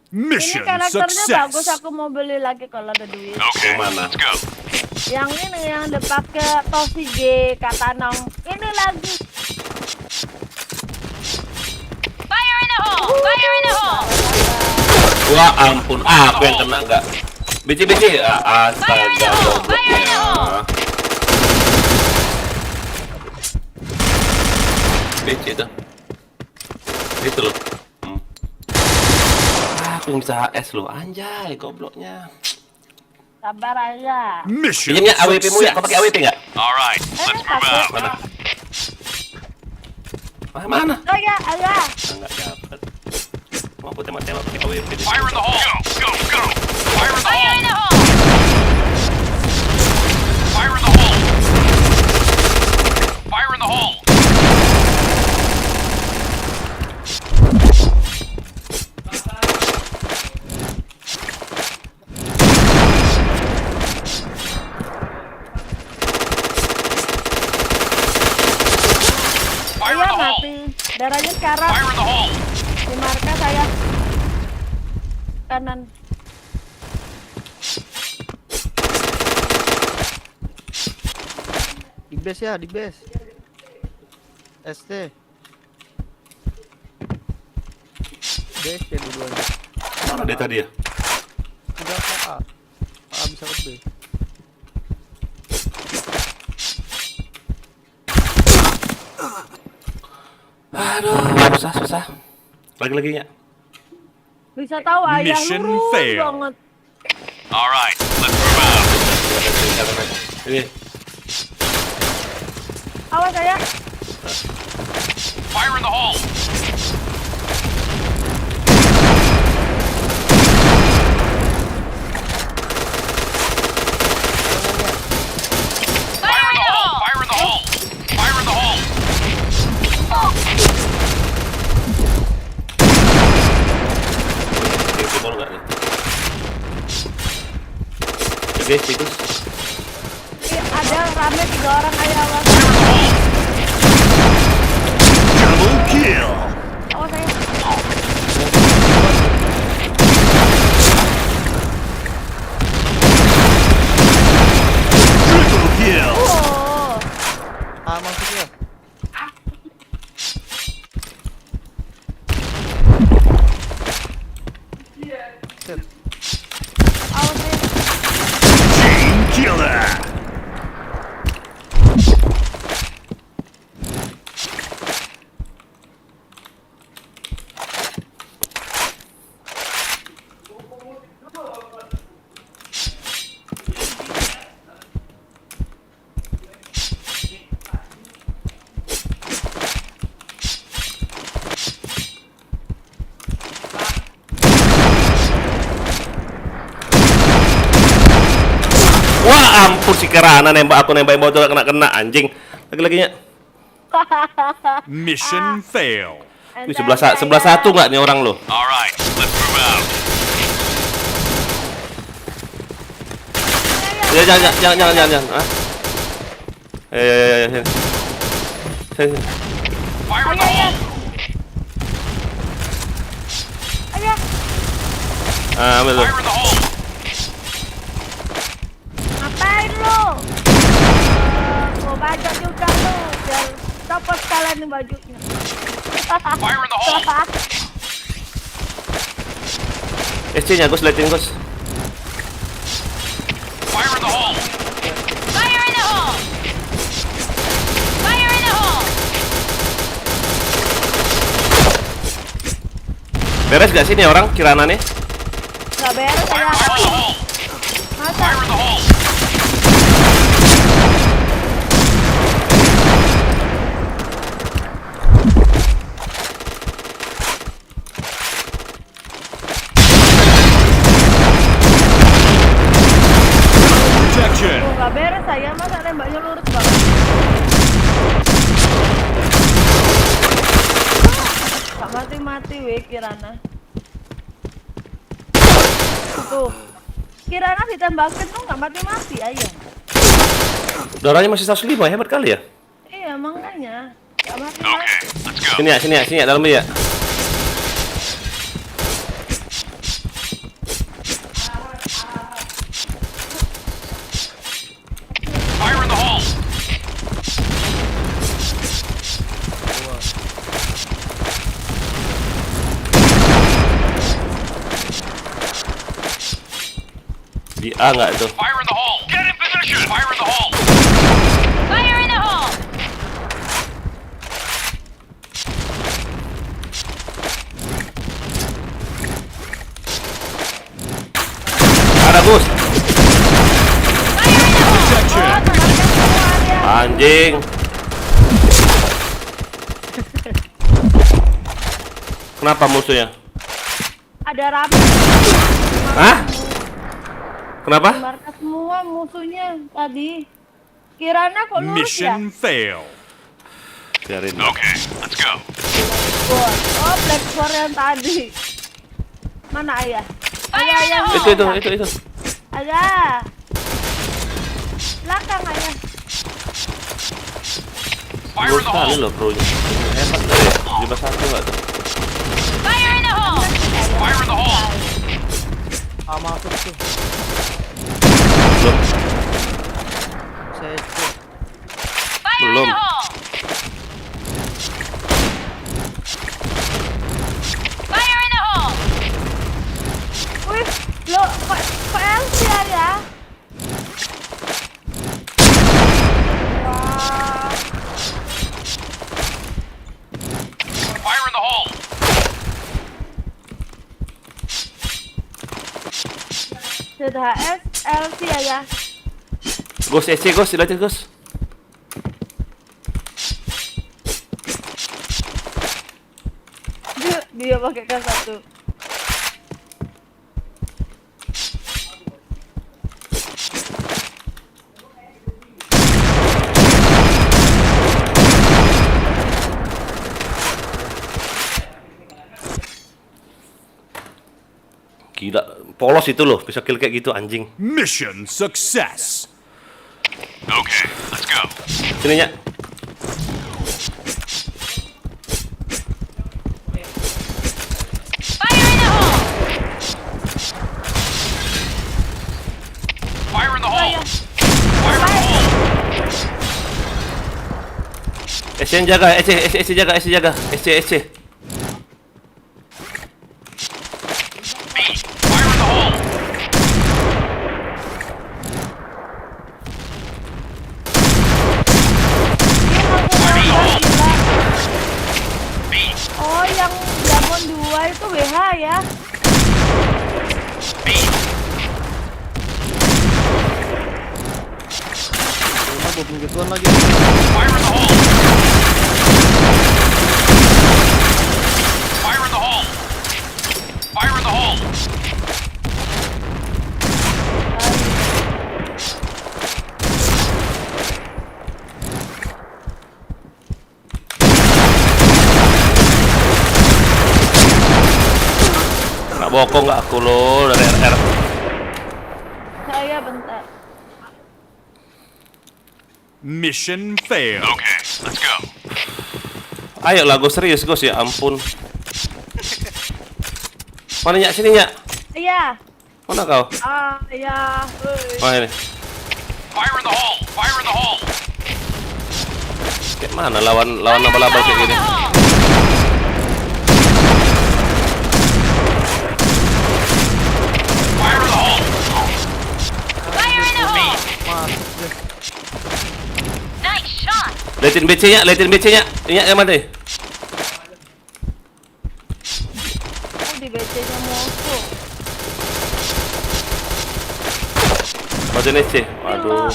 Mission Ini karakternya bagus, success. aku mau beli lagi kalau ada duit. Okay, Yang mana? let's go. Yang ini yang dipakai Tosi J Katanong. Ini lagi. Fire in the hole! Fire in the hole! Wah ampun, aku yang kena enggak? BC, astaga. gobloknya. BC tuh. Itu loh. Aku yang bisa HS loh, anjay, gobloknya. Sabar aja. Mission Pinjamnya AWP-mu ya, kau pakai AWP nggak? Alright, let's move out. Mana? Mana? Ayo. Enggak dapat. Mau aku tembak-tembak pakai AWP. Fire in the hole. Go, go. Fire in the Fire in hole. the hole! Fire in the hole. Fire in the hole. Fire in Iya the hole. mati. Darahnya sekarang Fire in the hole. di marka saya. Kanan. Di base ya, di base. ST. Base ya dua-duanya. Mana dia tadi ya? Udah A. A bisa ke B. Aduh, susah. Lagi-laginya. Bisa tahu ayah Mission lurus fail. banget. Alright, let's move out. Ini. Awas saya. Fire in the hole. Fire in the hole! Fire in the hole. Fire in the hole. Jebol nggak nih? Guys, tikus. Ada rame 3 orang ayah awas. Double kill. Awas saya. ampun si Kirana nembak aku nembak botol kena anjing. Lagi-laginya. Mission fail. Wih, sebelah satu nggak nih orang lo? Alright, let's move out. Ya, jangan. Ah. Ya. Sini. Fire in the hole. Ayo. Ambil lo. Fire in the hole. Ngapain lu? Gua bajak juga lu. Biar copot sekalian nih bajunya. Fire in the hole. SC-nya Gus, liatin Gus. Fire in the hole. Fire in the hole! Fire in the hole! Beres gak sih nih orang Kirana nih? Gak beres Fire ya. in the hole. Masa? Fire in the hole. Protection. Gak beres saya, masa nembaknya lurus banget. Gak mati-mati weh Kirana. Tuh. Kirana ditembakin tuh gak mati-mati aja. Darahnya masih 105, hebat kali ya. Iya makanya. Gak mati-mati. Okay, let's go. Sini ya, dalam ya. Fire in the hole. Di A nggak tuh? Fire in the hole. Get in position. Fire in the hole. Fire in the hole! Ada Gus. Protection. Anjing. Kenapa musuhnya? Ada rapi. Hah? Kenapa? Markas semua musuhnya tadi. Kirana kok lurus ya? Mission fail. Biarin. Okay, let's go. Oh, Black War yang tadi. Mana ayah? Ayah. Itu. Ayah. Belakang ayah. Fire Gue in the sekali hole. loh pro-nya. Hebat kali ya. 71 nggak tuh? Fire in the hole! Fire in the hole. Masuk tuh. Belum. Saya Fire Belum. in the hole! Fire in the hole! Wih, lo kok LC ya? Wah, Fire in the hole. ZHS LC ya. Gus, SC Gus, liatin Gus. Dia pakai K1. Gila, polos itu loh, bisa kill kayak gitu anjing. Mission success. Okay, let's go. Sininya. Fire in the hole! Fire in the hole. Fire in the hole. SC yang jaga, SC jaga, SC. B. Fire in the hole. Fire in the hole. B. Oh, yang Diamond 2 itu WH ya? B. rumah gue gituan lagi. Fire in the hole. Fire in the hole. Fire in the hole. Nak bokong nggak aku lo dari RR. Saya bentar. Mission failed. Okay, let's go. Ayo lah, gue serius Gus, ya ampun. Mana Nyak, sini Nyak. Iya. Mana kau? Ya. Oh ini. Fire in the hole! Fire in the hole! Kayak mana lawan abal-abal kayak gini? Fire in the hole! Fire in the hole! Nice shot! Liatin BC-nya, liatin BC-nya. Nyak yang mana? Oh, di BC-nya musuh. Bagian SC. Waduh.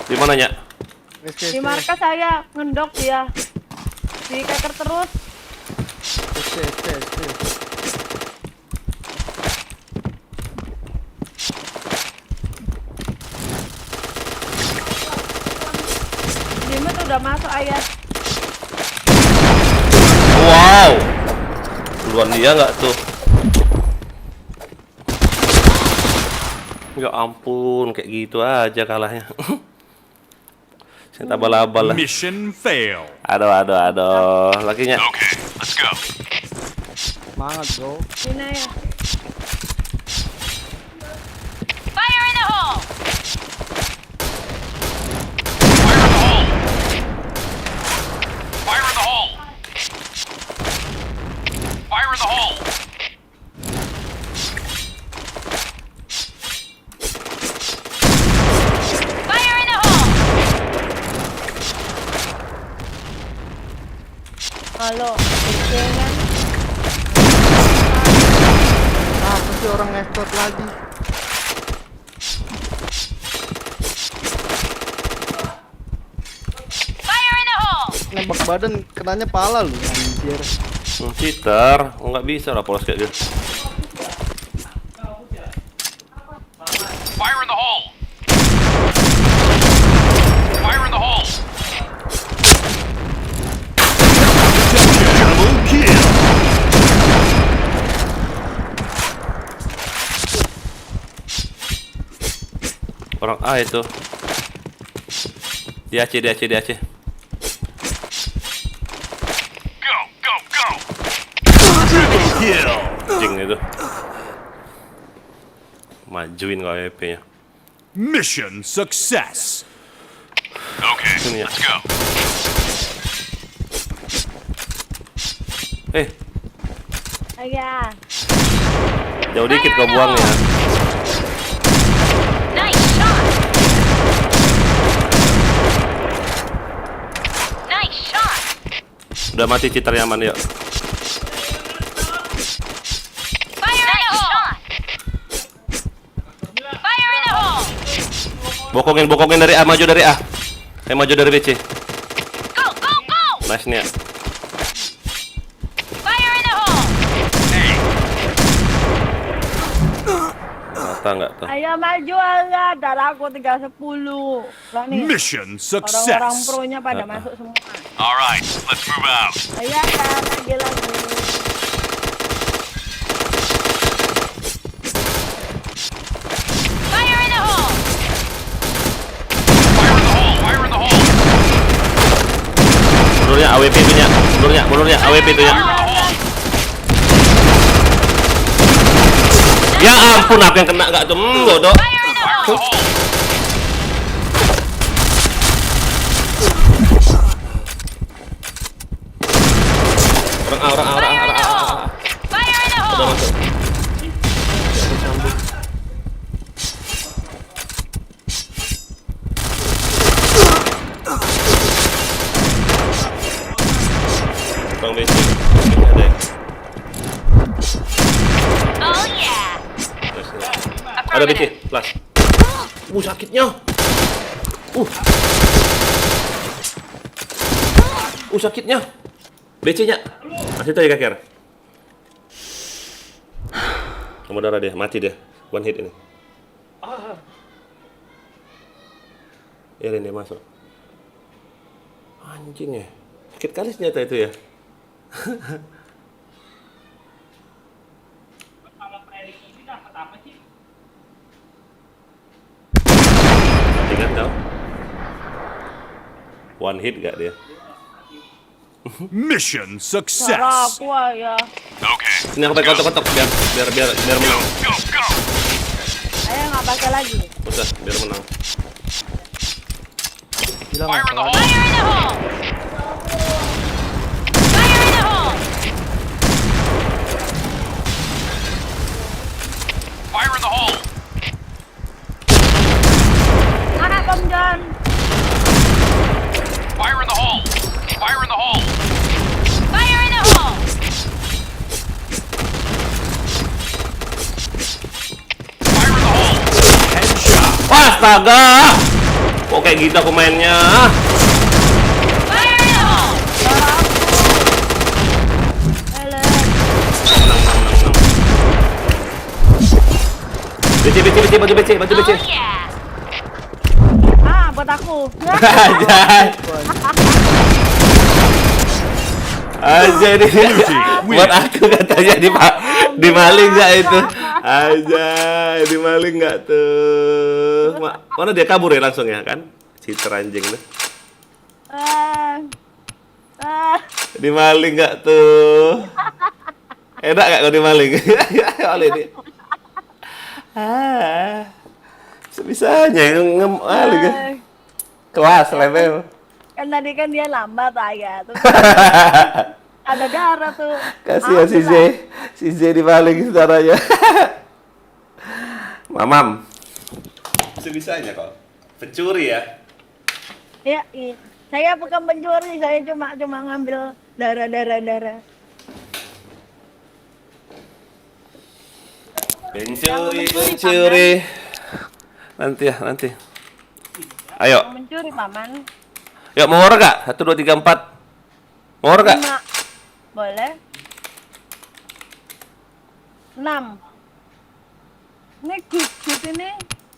Di mana Nyak? Di markas saya ngendok dia. Di keker terus. Dimet udah masuk ayah. Wow. Duluan dia nggak tuh? Ya ampun, kayak gitu aja kalahnya. Saya abal-abal lah. Mission failed. Aduh. Lakinya. Okay, let's go. Semangat bro. Ini ya. Fire in the hole! Fire in the hole! Fire in the hole! Fire in the hole! Fire in the hole! Halo, BC kan. Apa sih orang ngestot lagi? Fire in the hole! Nembak badan kenanya pala lu anjir. Cheater. Oh, nggak bisa lah polos kayak gitu. Fire in the hole! Fire in the hole! Double kill! Orang A itu. Di Aceh. Go, go, go! Triple kill! Jing itu. Majuin kau EP-nya. Mission success! Okay, Sini ya. let's go. Ayah. Jauh dikit kau buang ya. Nice shot! Nice shot! Udah mati cheater yang aman yuk. Fire in the hole! Fire in the hole! Bokongin dari A, maju dari A. Maju dari BC. Go, go, go! Nice nih ya. Fire in the hole! Mata nggak tuh? Ayo maju ayah, darah aku 310. Lah nih. Mission Orang-orang success! pro-nya pada masuk semua. Alright, let's move out. Ayah kan lagi. Fire in the hole! Fire in the hole! Fire in the hole! Mundurnya AWP itu nya. Mundurnya AWP itu nya. Ya ampun, aku yang kena nggak tuh? Bodoh. Fire in the Fire in the hole! hole! Orang A. Fire in the hole! Fire in the Udah hole! masuk. Bang BC. Ini ada ya? Oh yeah! Ada BC, plus. Sakitnya. Sakitnya. BC-nya. Masih tadi kakek. Kamu darah dia, mati dia. One hit ini. Ini dia masuk. Anjing ya. Sakit kali senjata itu ya. kan kau? One hit gak dia? Mission Cara success. aku ya. Ini aku pakai kotak-kotak biar menang. Ayo nggak pakai lagi. Udah, biar menang. Bilang Fire in the hole! Fire in the hole! Fire in the hole! Fire in the hole. Mana Bang John? Fire in the hole. Fire in the hole. Fire in the hole! Fire in the hole. Headshot. Astaga! Kok kayak gitu aku mainnya? Fire in the hole! Halo. Baju BC. Oh yeah! Ah, buat aku. Aja nih. Buat aku katanya di maling nggak itu? Aja di maling nggak tuh? Mana dia kabur ya langsung ya kan? Si teranjing tuh. Di maling nggak tuh? Enak nggak kalau di maling? Oleh dia. Sebisanya ngemal kan? Kelas level. Kan tadi kan dia lambat aja tuh. Ada darah tuh. Kasihan si Z di maling saudaranya. Mamam. Sebisanya kok. Pencuri ya? Ya, iya. Saya bukan pencuri, saya cuma ngambil darah. Pencuri. Nanti. Ayo. Yang mencuri paman. Yuk, mau war gak? 1, 2, 3, 4. Mau war gak? 5. Boleh. 6. Ini Gus ini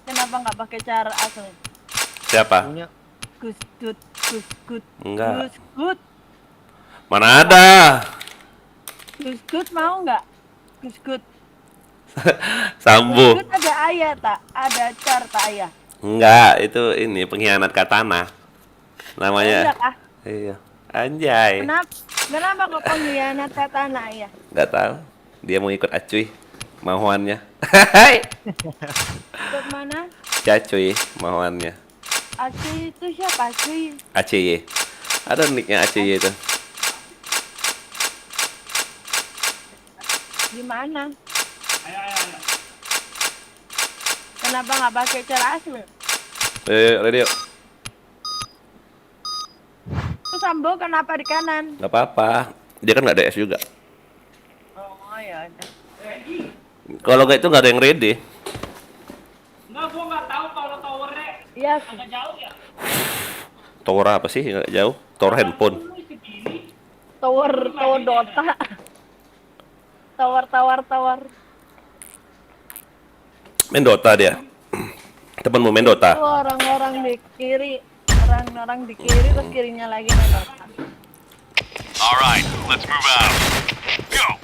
kenapa nggak pakai cara asli? Siapa? punya. Gus. Enggak. Gus. Mana ada? Gus mau nggak? Gus. Sambu. Gus ada ayah tak? Ada car tak ayah? Enggak, itu ini pengkhianat katana. Namanya. Enggak ah? Iya. Anjay. Kenapa kok pengkhianat katana ayah? Enggak tahu. Dia mau ikut Acuy. Mahuannya. Ikut mana? Cacuy mahuannya. Acuy itu siapa? Acuy. ACY. Ada nicknya ACY itu. Di mana? Kenapa nggak pakai cara asli? Ready yuk. Itu Sambo kenapa di kanan? Gak apa-apa. Dia kan nggak DS juga. Oh ya udah. Kalau kayak itu nggak ada yang ready. Iya. Tower apa sih? Nggak jauh. Tower handphone. Tower Dota. Tower. Main Dota dia. Temenmu main Itu Dota. orang-orang di kiri. Orang-orang di kiri terus kirinya lagi main Dota. All right, let's move out. Go.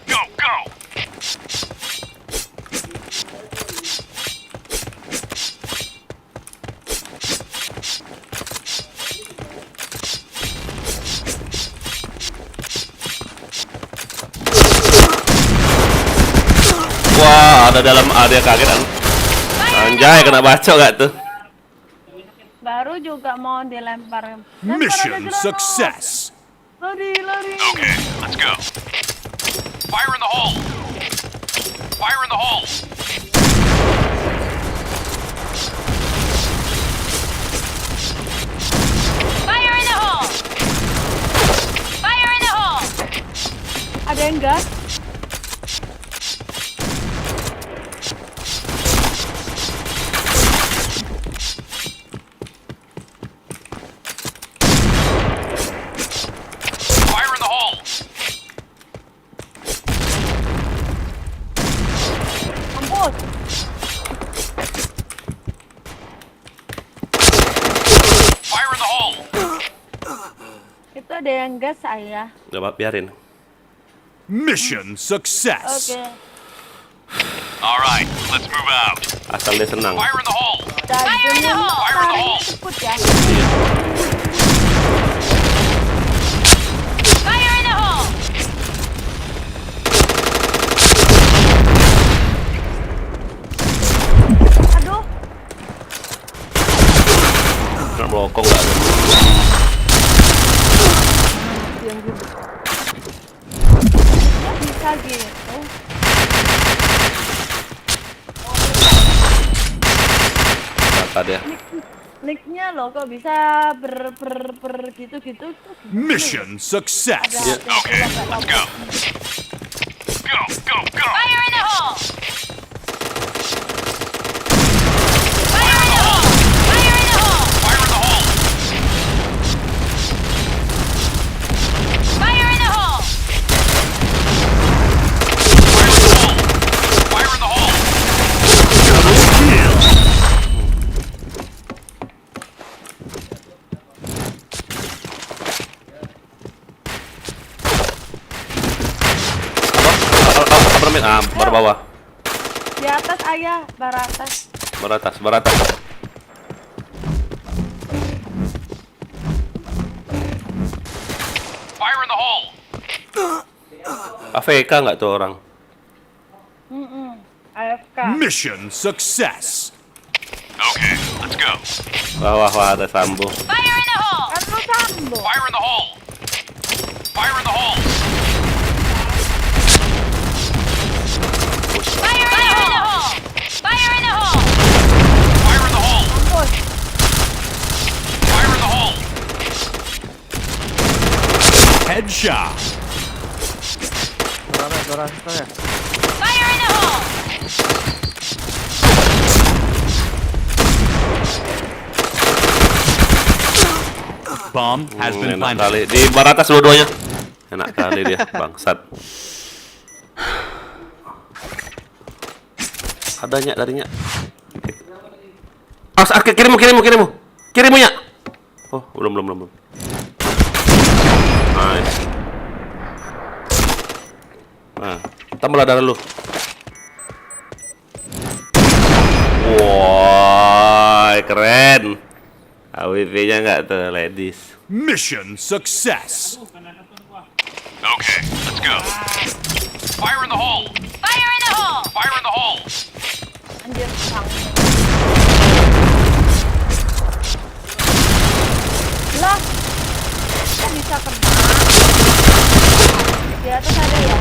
Wah, ada dalam ada kaget kan. Anjay, kena bacok gak tuh? Baru juga mau dilempar. Mission success. Lari. Okay, let's go. Fire in the hole. Fire in the hole. Fire in the hole! Fire in the hole! Ada yang gas? Fire in the hole. Ampun. Fire in the hole. Itu ada yang gas saya. Gak apa, biarin. Mission success. Oke. Alright, let's move out. Asal dia senang. Fire in the hole! Dan jenis Fire in the tarik hole! cepet ya. Fire in the hole! Aduh, Nak melokong nggak ada. yang gitu. Ya, bisa gitu. Kata dia. Nicknya loh kok bisa ber gitu-gitu tuh gimana? Mission success! Ada Okay, let's go. Go, go, go! Fire in the hole! Fire in the hole! Fire in the hole! Fire in the hole! Fire in the hole! Fire in the hole! Permen, baru bawah. Di atas ayah, baratas. Beratas, beratas. Fire in the hole! AFK nggak tuh orang? AFK. Mission success! Okay, let's go. Wah, ada Sambo. Fire in the hole! Kan lu sambung. Fire in the hole! Fire in the hole! Fire in the hole! Fire in the hole! Fire in the hole! Mampus. Fire in the hole! Headshot! Suara saya. Fire in the hole! Bomb has been Enak planted. kali. Di baratas dua-duanya. Enak kali dia, bangsat. Adanya tadinya. Kirimu. Kirimunya. Oh, belum. Nice. Nah, tambah darah lu. Wah, keren. AWP-nya nggak tuh, ladies. Mission success! Okay, let's go. Fire in the hole! Fire in the hole! Fire in the hole! Anjir, sang. Lah, kan bisa terbang. Di atas ada ya?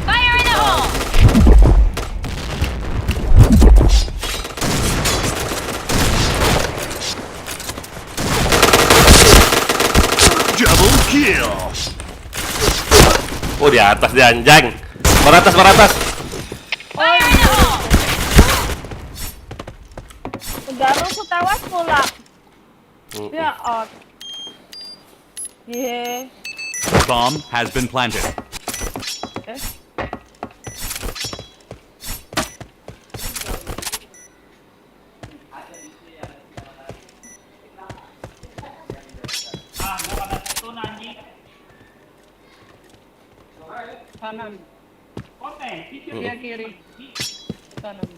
Fire in the hole! Double kill! Oh, di atas dia anjing. Baratas. Fire in the hole! Udah rusuh tewas pula. Ya, out. Ye. Bomb has been planted. Eh. Kanan. Ya kiri. Kanan.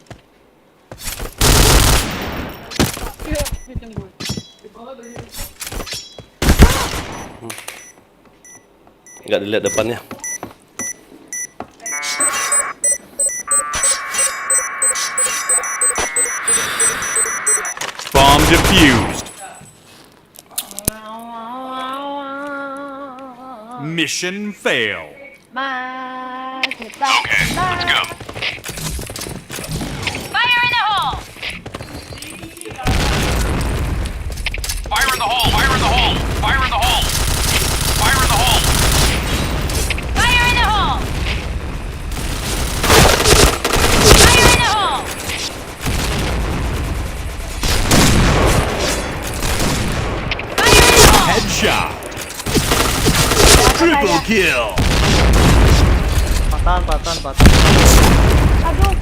Yuk, ditunggu. Nggak dilihat depannya. Bomb defused. Mission fail. Masih tak. Okay, let's go. Fire in the hole! Fire in the hole! Fire in the hole! Fire in the hole! Fire in the hole! Fire in the hole! Fire in the hole! Fire in the hole! Headshot! Triple kill! Patan. Aduh.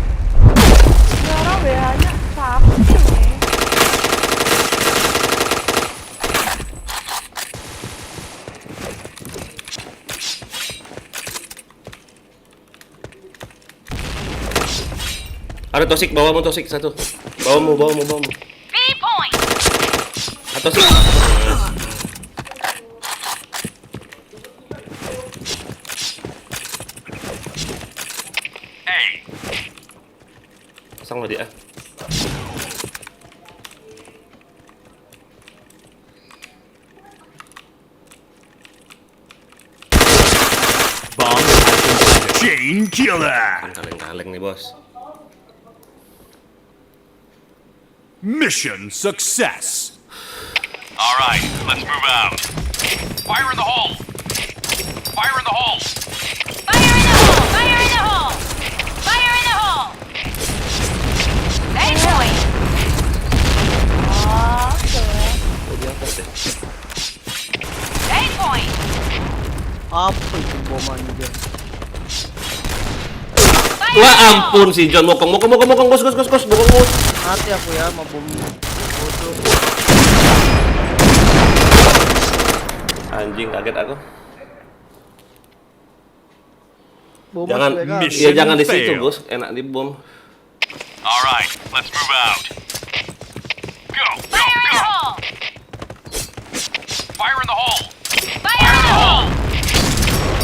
Ini orang WH-nya siapa sih ini? Ada tosik, bawamu tosik satu. Bawamu. B point. Ada tosik. Pasang lah dia. Bomb has been planted. Chain killer. Kaleng-kaleng nih bos. Mission success. All right, let's move out. Fire in the hole. Fire in the hole. Fire in the hole! Fire in the hole! Fire in the hole! A point. A point. Apa itu bom anjir? Fire Wah in the hole! ampun si John mokong bos bokong. Mati aku ya sama bom bodoh. Anjing kaget aku. Bom Jangan, aku ya, kan? iya jangan di situ Fail. bos, enak di bom. All right, let's move out. Go, go, Fire in the go. hole! Fire in the hole. Fire in the hole!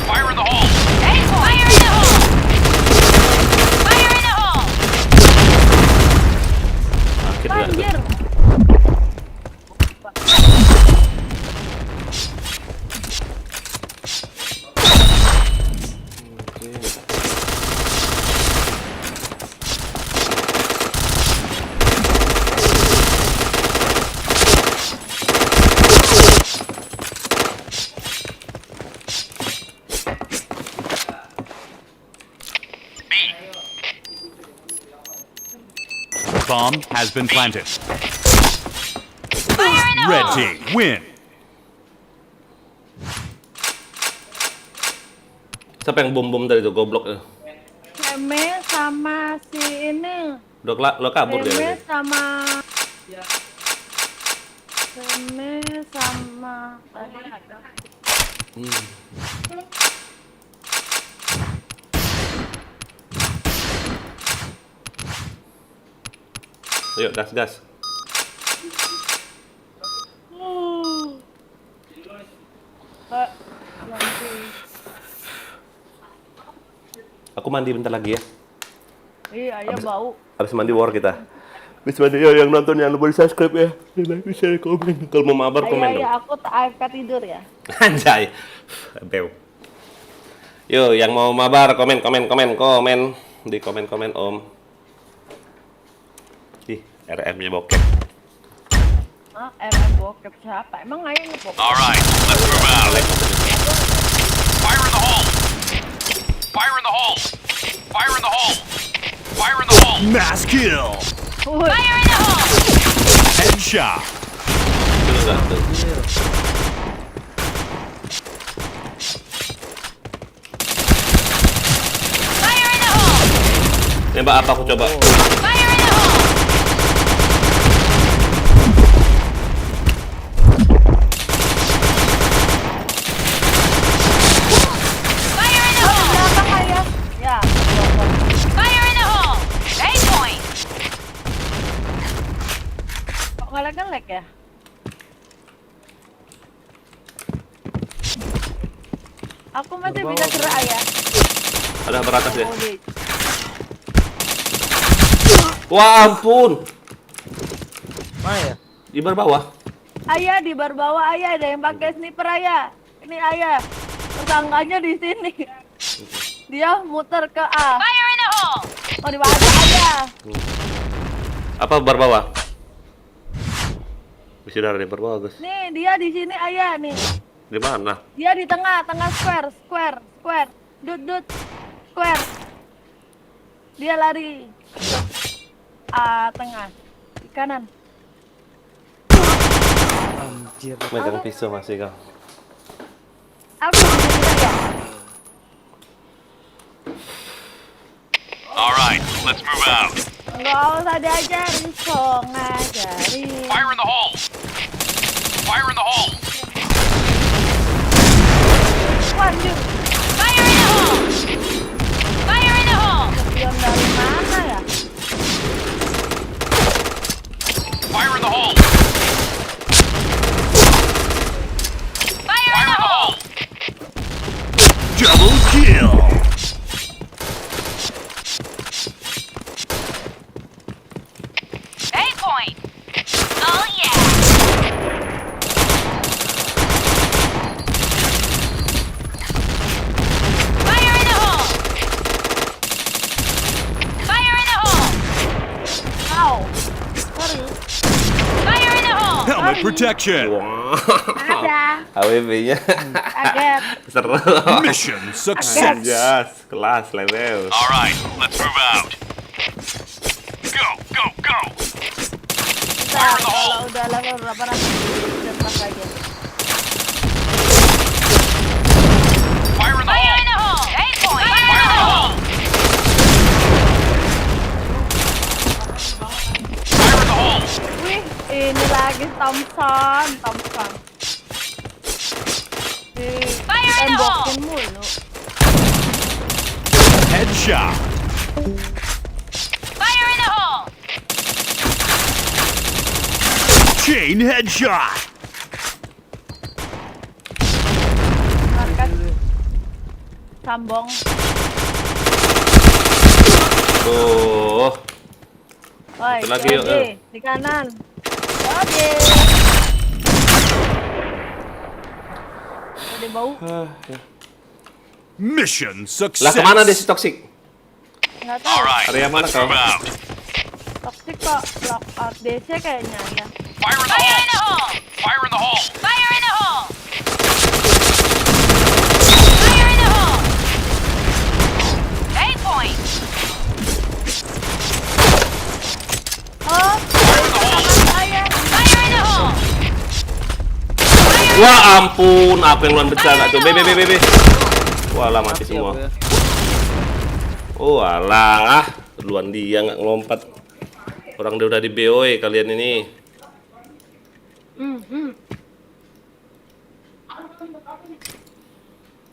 Fire in the hole. A point. Fire in the hole! Fire in the hole! Akhirnya ada. Anjir. Bomb has been planted. Fire in the Red hole! team win. Siapa yang bom tadi tuh goblok ya? Meme sama si ini. Lo kabur Meme dia. sama Meme sama Ayo gas. Aku mandi bentar lagi ya. Iya, ya bau. Habis mandi war kita. Habis mandi ya yang nonton jangan lupa di subscribe ya. Di like, share, komen. Kalau mau mabar komen dong. Iya, aku tak tidur ya. Anjay. Bew. Yo, yang mau mabar komen di komen Om. Ih, RM-nya bokep. Ah, MM bokep siapa? Emang ayah ngebokep? All right, let's move out. Fire in the hole. Fire in the hole. Fire in the hole. Fire in the hole. Mass kill. Woi, Fire in the hole! Headshot. Itu satu. Fire in the hole! Nembak apa aku coba? Fire in the hole! Fire in the hole! belakang ayah. Ya, Fire in the hole! A point! kok ngelek ya? Aku masih bisa gerak ayah. Ada beratas ya. Oh, di- Wah ampun. Mana ya? Di bar bawah. Ayah di bar bawah ayah ada yang pakai sniper ayah. Ini ayah. Tersangkanya di sini. Dia muter ke A. Fire in the hole! Oh di bawah ayah. Apa bar bawah? Bisa dari bar bawah guys. Nih dia di sini ayah nih. Di mana? Dia di tengah square. Dut square. Dia lari. Tengah. Di kanan. Anjir. Megang pisau masih kau. Aku di sini ya. All right, let's move out. Nggak usah diajarin, so ngajarin. Fire in the hole. Fire in the hole. Waduh, Fire in the hole! Fire in the hole! spion dari mana ya? Double kill. A point. Oh yeah. Fire in the hole. Fire in the hole. Ow. Sorry. Fire in the hole. Helmet protection. Wah, Ada. AWP-nya Kaget. seru. Mission success. Jas, kelas level. All right, let's move out. Go, go, go. Bentar, kalau udah level berapa nanti tembak aja. Fire in the Fire in the hole. A point. Fire in the hole. Fire in the hole. Wih, ini lagi Thompson. Tembokin mulu. Headshot. Fire in the hole. Chain headshot. Markas. Sambong. Tuh. Woi, Satu lagi, yuk, Yogi, di kanan. Oke. Udah bau. Mission Lah success. kemana dia si toxic? Nggak tahu. Alright, Area mana let's kau? move out. Toxic kok lockout DC kayaknya ya. Fire in the Fire in hole. the hole. Fire in the hole. Fire in the hole. Fire in the hole. A point. Oh, saya. Fire in the hole. Wah ampun, apa yang luan besar tuh? BB. Walah mati semua. Oh alah, duluan dia nggak ngelompat. Orang dia udah di BOE kalian ini.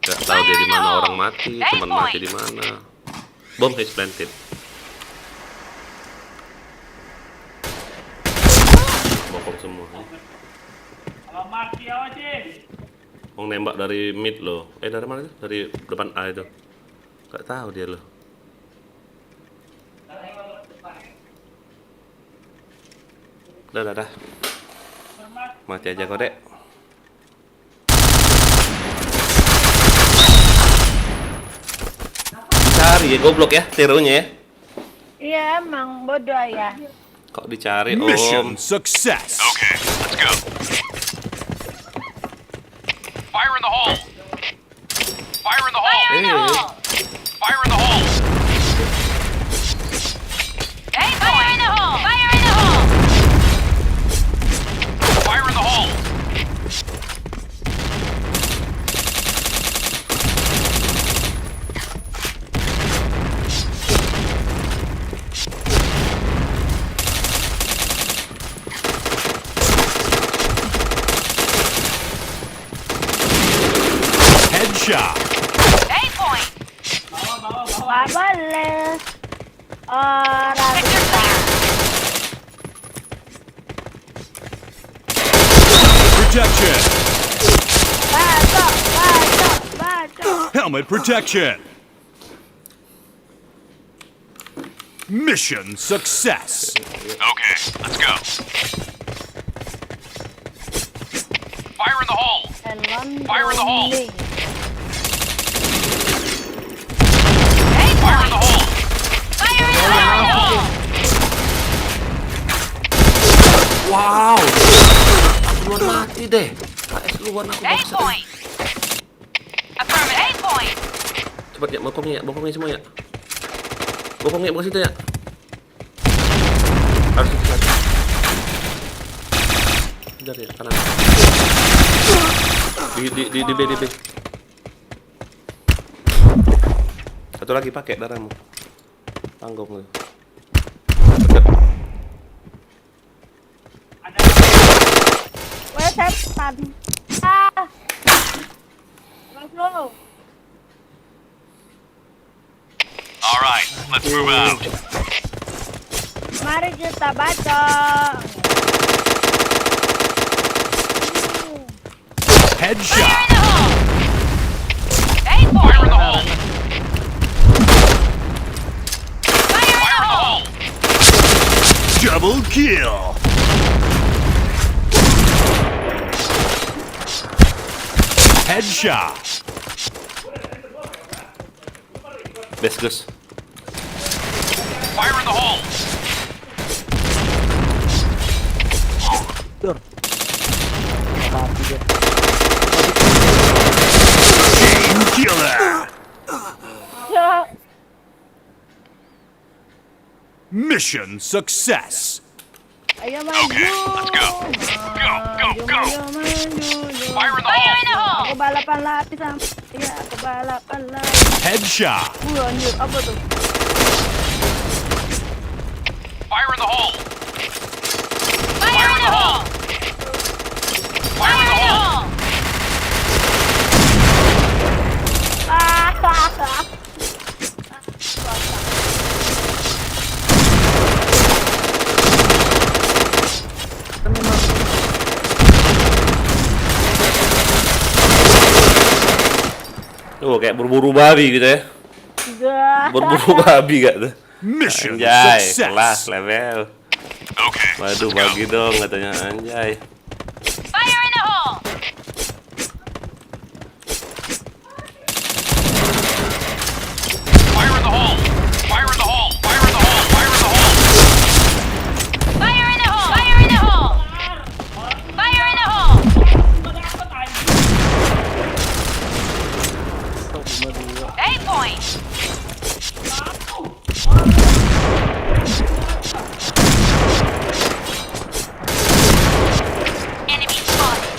Gak tahu dia di mana orang mati, teman mati di mana. Bom is planted. Bokong semua. Mau nembak dari mid loh. Dari mana itu? Dari depan A itu. Gak tahu dia loh. Dah. Mati aja kau, Dek. Cari ya, goblok ya, teronya ya. Iya emang bodoh ya. Kok dicari, Mission Om? success. Okay, let's go. Fire in the hole. Fire in the hole. Fire in the hole. Fire in the hole. A point. Fire in the hole. Fire in the hole. Fire in the hole. Headshot. A point. Gak boleh. Orang kita. Protection. Baca. Helmet protection. Mission success. Okay, let's go. Fire in the hole. Elon Fire in the hole. Browning. A Fire in the point. hole. Fire in the hole. Wow. Aku luan mati deh. KS luan aku A bangsa. point. Affirmative. A point. Cepat ya, bokongnya semua ya. Bokongnya bukan situ ya. Harus itu satu. Bentar ya, kanan. Di B. Satu lagi pakai darahmu. Tanggung lu. Weh, setan. Ah. Terus lu. All right, let's move out. Mari kita baca. Headshot. A point. Double kill. Headshot. Best Gus. Fire in the hole. Chain killer. Ya. Mission success. Ayo maju. let's go. Go. Maju. Fire in the hole. Aku balapan lapis sama. Iya, aku balapan lapis. Headshot. Anjir, apa tuh? Fire in the hole. Fire in the hole. Fire in the hole. Tuh kayak berburu babi gitu ya. Berburu babi gak tuh? Mission Anjay, success. kelas level. Okay. Waduh, bagi dong katanya anjay. Fire in the hole! Fire in the hole. Fire in the hole. Fire in the hole. Fire in the hole. Fire in the hole! Fire in the hole! Fire in the hole! A point! Enemy spotted!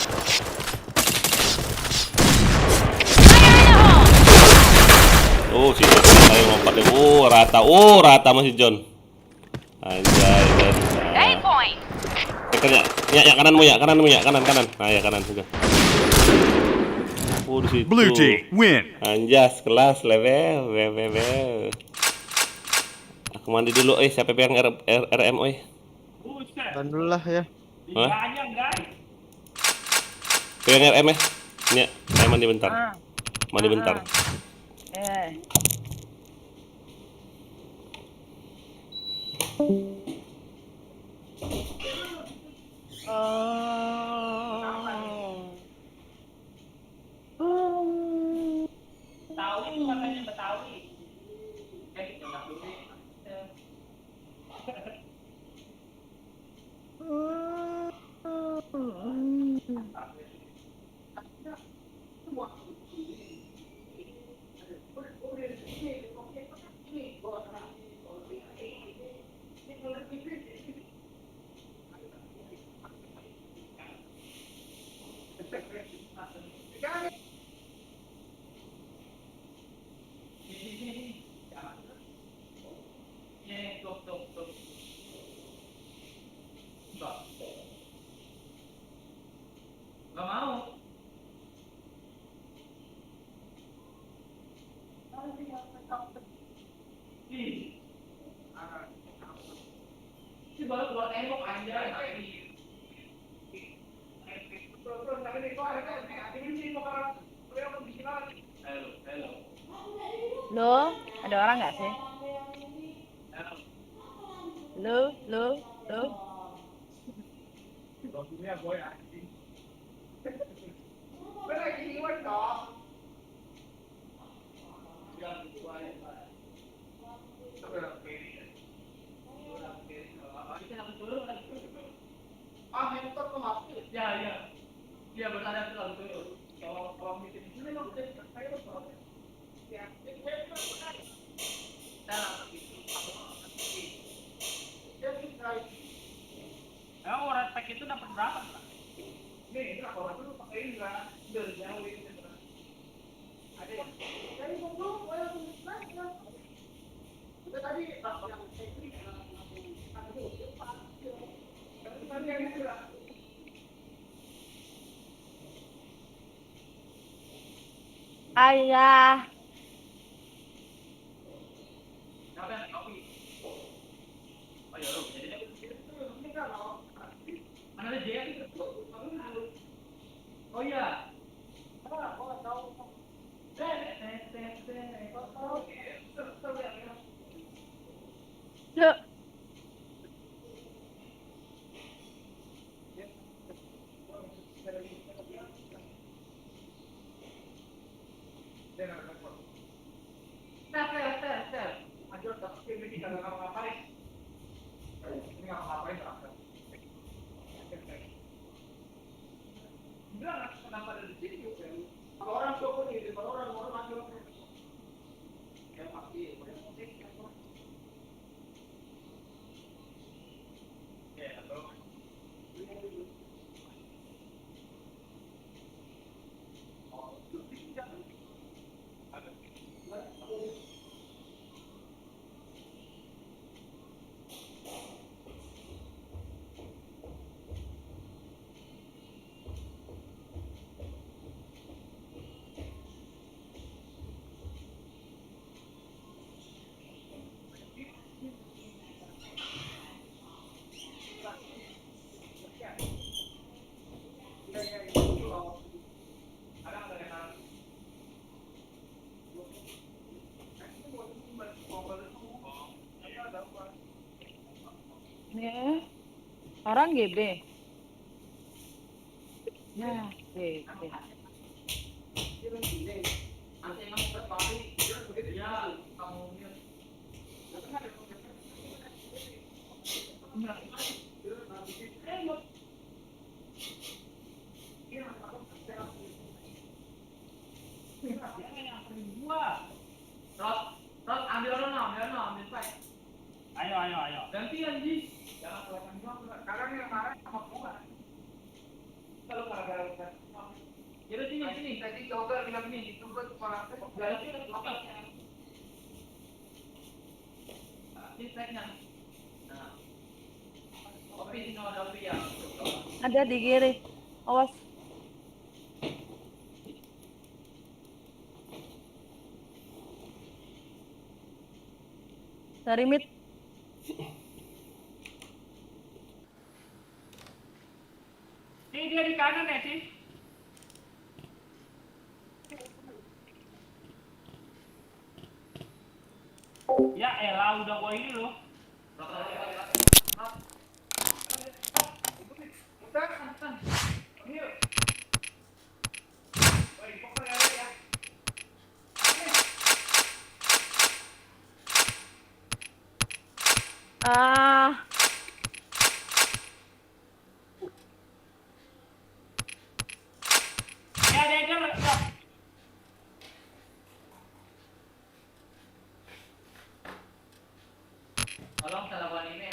Fire in the hole! Oh, si John ayo lompat deh. Rata masih John. Anjay, John. A point! Tekan ya kananmu ya. Kanan. Nah, ya kanan sudah. Di situ. Blue team win. Anjas, kelas level. Aku mandi dulu, siapa yang RM, Alhamdulillah ya. Hah? Pegang RM ya? Ini, saya mandi bentar. Mandi bentar. Lo, ada orang nggak sih? Lo. Ayah. Loh. Nih, orang GB. Ya, GB. Ada di kiri. Awas. Dari mid. Ini dia di kanan ya sih? Ya elah udah gua ini loh. Ah, Ya Dagger, ya. Tolong salah anime.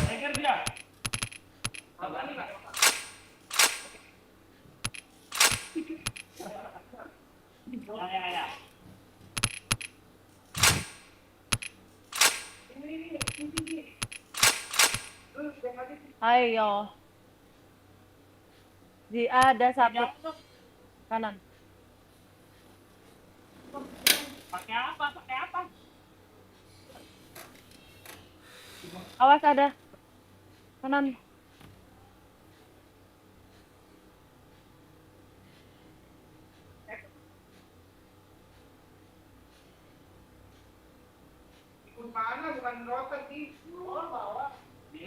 Dagger dia. Apa nih Pak? Ya. ayo. Di ada satu kanan. Pakai apa? Awas ada kanan.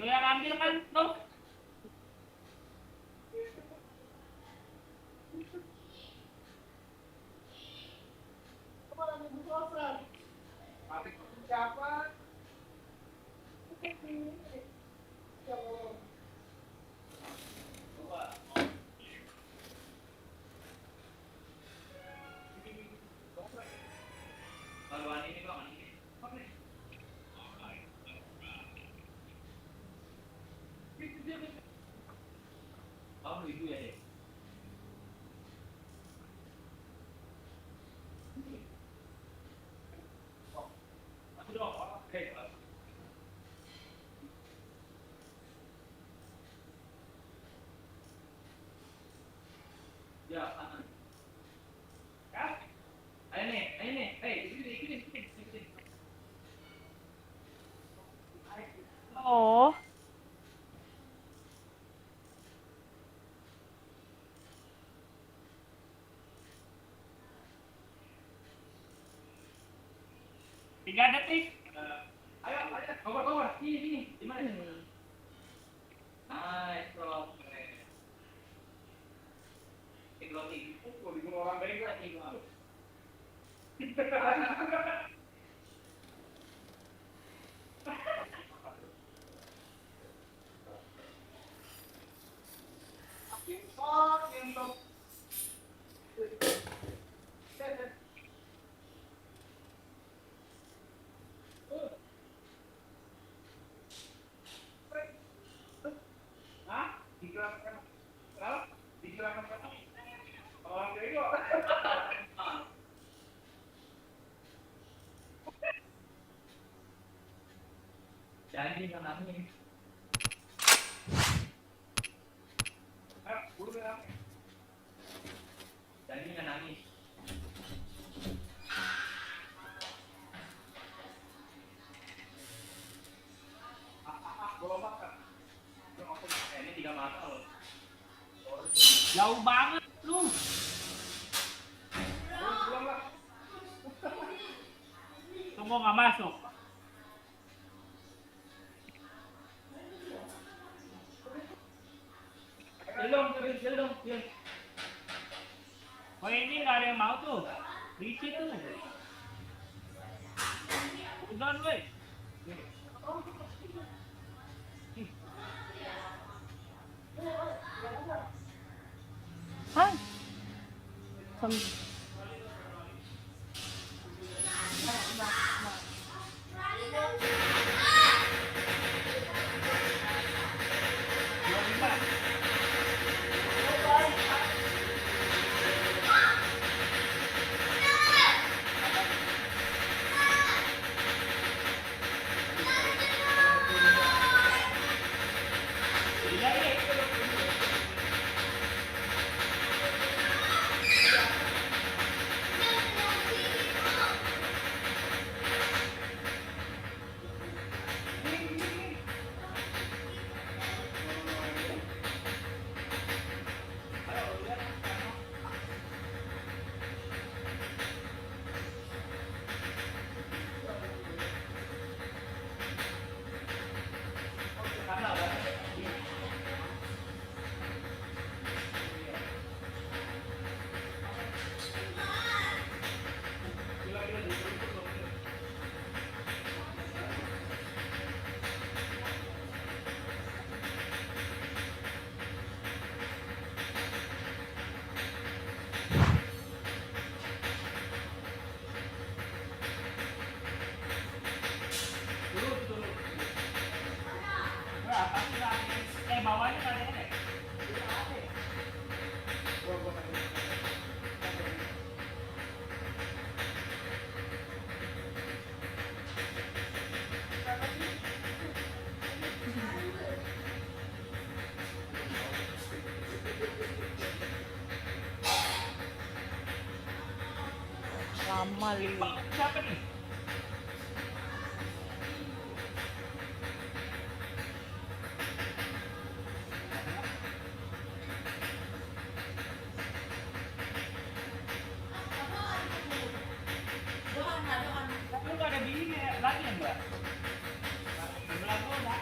Lu yang ambil kan tuh. Ya, kanan. Ya. Ayo nih. Sini. Oh, Tiga detik. Ayo, cover. Sini. Di mana? Nice, bro. Di orang baik lah. Janji nggak nangis. Janji nggak nangis. Ini 3 mata loh. Jauh banget lu. Semua nggak masuk. Belum. Oh ini nggak ada yang mau tuh. Risi tuh. Udah weh. Hah? Bawahnya nggak ada ya? Lama li. Siapa nih? Lu nggak ada bini lagi ya mbak? Sebelah gua ada.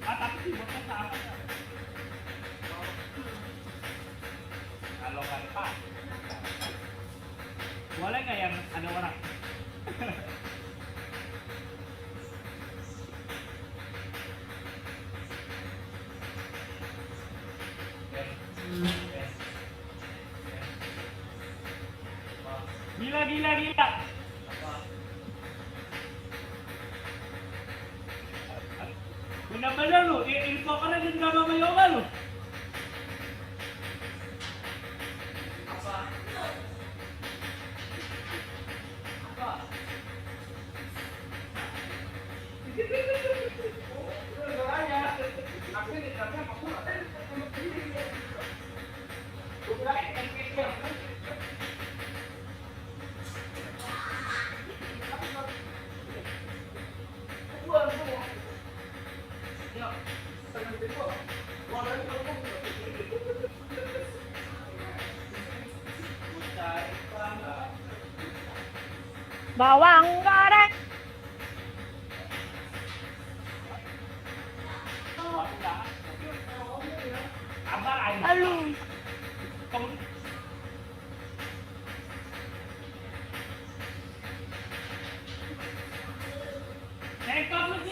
Tapi sih bosnya sama. Kalau nggak pas, boleh nggak yang ada orang? Gila. Bener-bener lu, info karena di drama yoga lu. Bawang goreng. Aduh.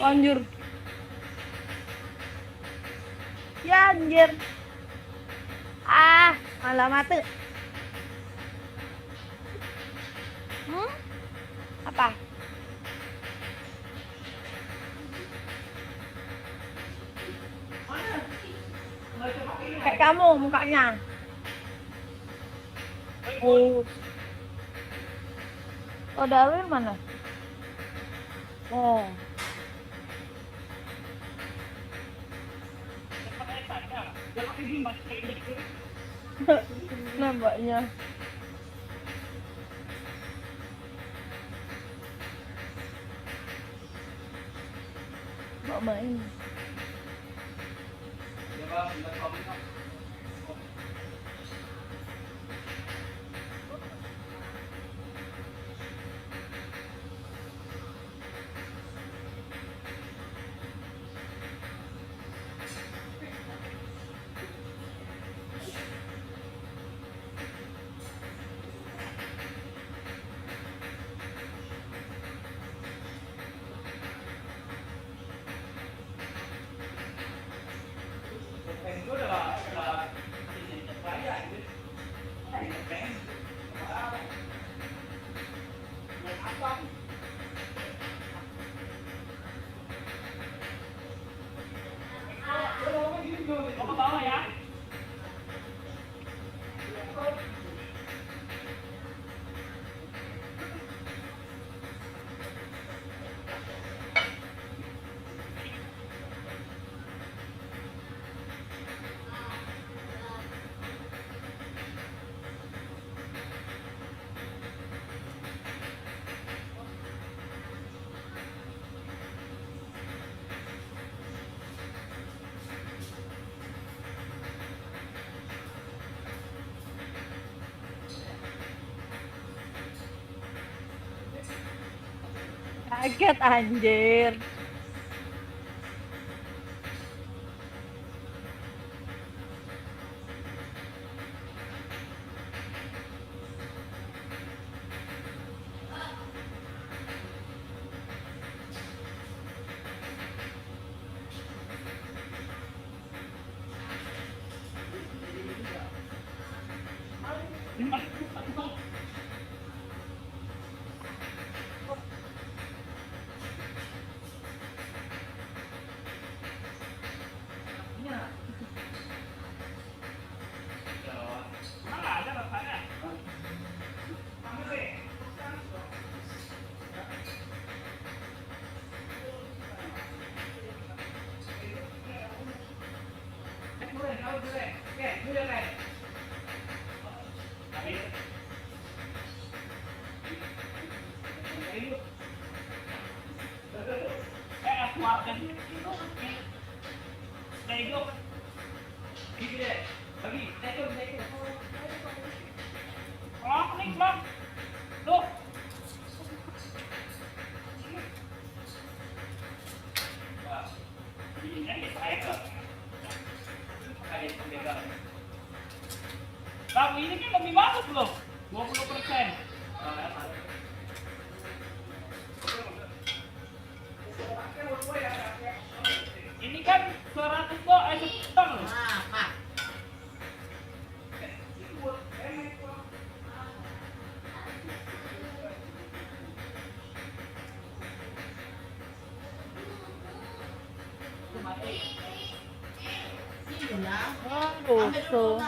Anjir. Ya anjir. Malah mati. Apa? Kayak kamu mukanya. Oh, Darwin mana? Oh. Nambahnya. Mbak main. Kamu bawa ya? Kaget anjir. Mana ada rasanya? Ambil deh. Bang, ini kan lebih bagus loh, 20%. Ini kan 100 kok, 100 loh. Aduh, tuh.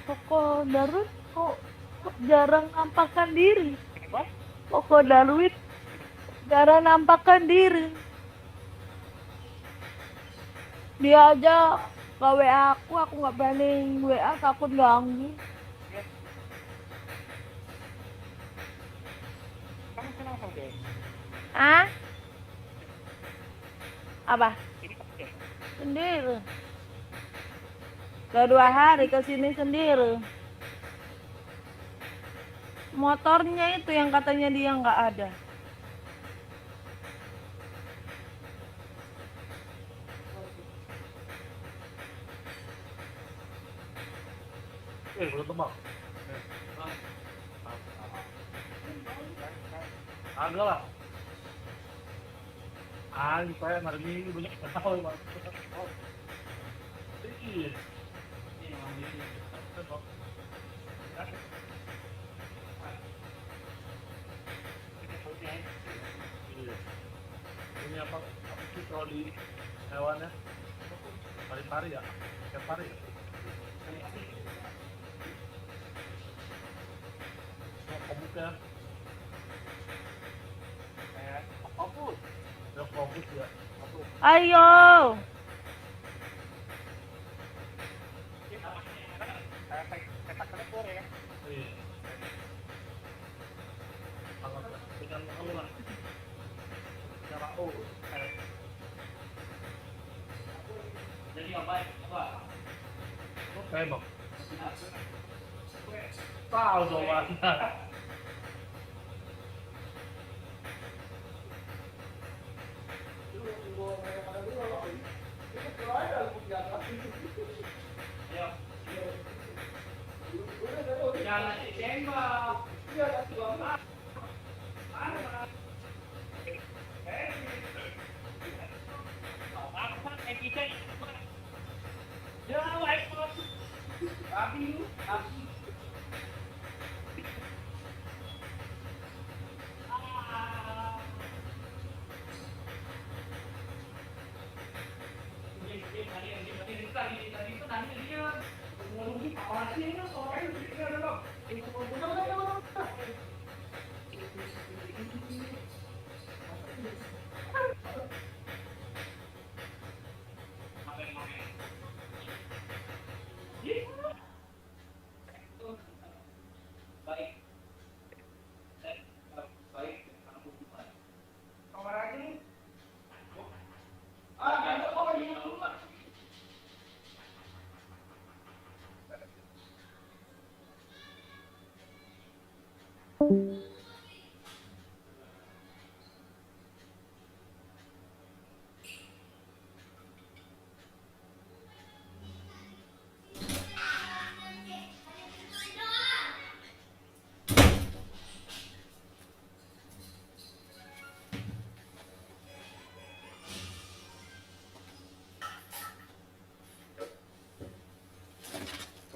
Toko Darwin kok jarang nampakkan diri. Toko Darwin jarang nampakkan diri. Dia aja ke WA aku nggak berani WA, takut ganggu. Ah? Apa? Sendiri. Udah 2 hari kesini sendiri. Motornya itu yang katanya dia nggak ada. Belum tembak. Agak lah. Saya hari ini banyak tahu Pak. Iya. Ini apa sih troli hewannya? Pari-pari ya? Ikan pari ya? ya. Fokus. Udah fokus ya. Fokus. Ayo. Iya. Dengan Allah. Cara O. Jadi apa? Oke, Bang. Tahu jawabannya. Ayo. Jangan ditembak.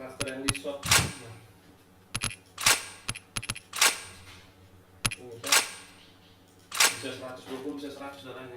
Cluster yang di shot. Bisa 120, bisa 100 darahnya.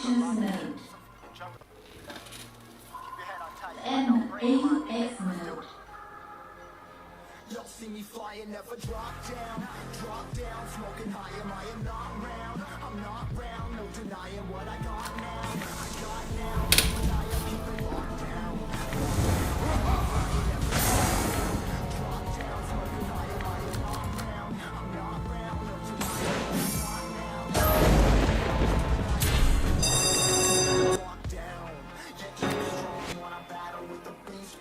Choose mode. AUX mode. Y'all see me flying, never drop down, smoking high, am I am not round, I'm not round, no denying what I got now, but I am keeping locked down. Drop down, smoking high, am I am not round, I'm not round, no denying what I got now. Locked down, yeah, keep strong when I battle with the beast.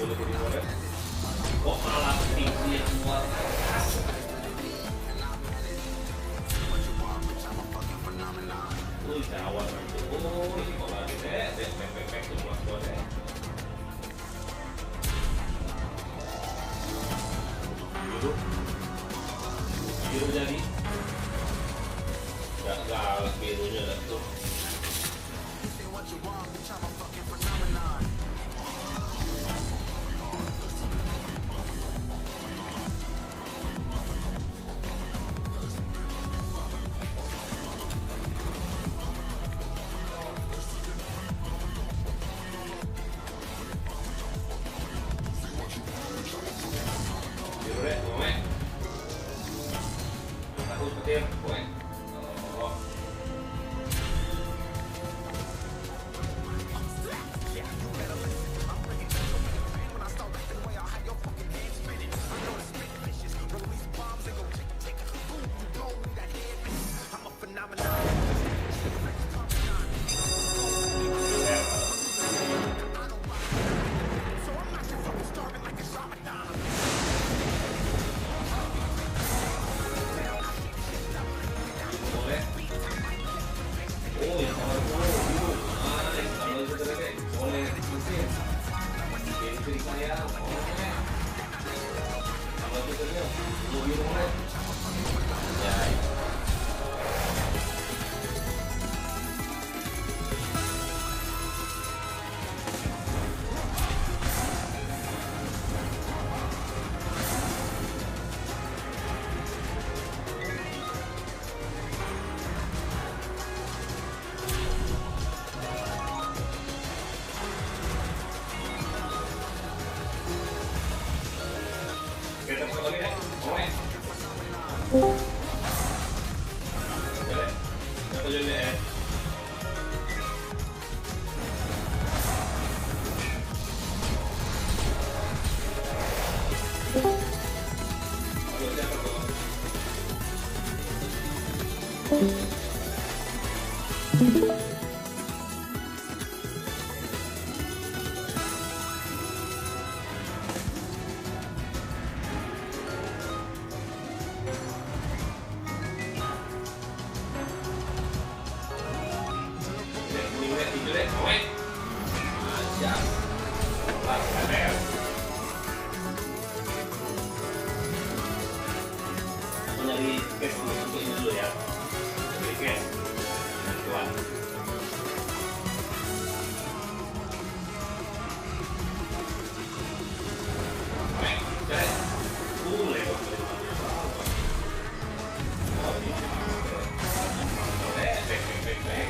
Kok malah tinggi yang muat. Jawab itu. Ini malah pek tuh muat gua deh. Biru jadi. Gak galak birunya tuh. Biru deh, ngomong. Takut petir, ngomong. Oh. Boleh. Oh, yang kamar dulu, biru. Ah, yang kamar itu tadi. Boleh, mesin. Ini pilih saya. Boleh. Kamar itu tadi. Biru boleh. Ya. Kita foto lagi deh. Boleh. Boleh. Foto dulu deh. Itu deh, boleh. Siap. Langsung. Aku nyari cash untuk ini dulu ya. Nyari cash. Bantuan. Oke, cek. Boleh. Baik.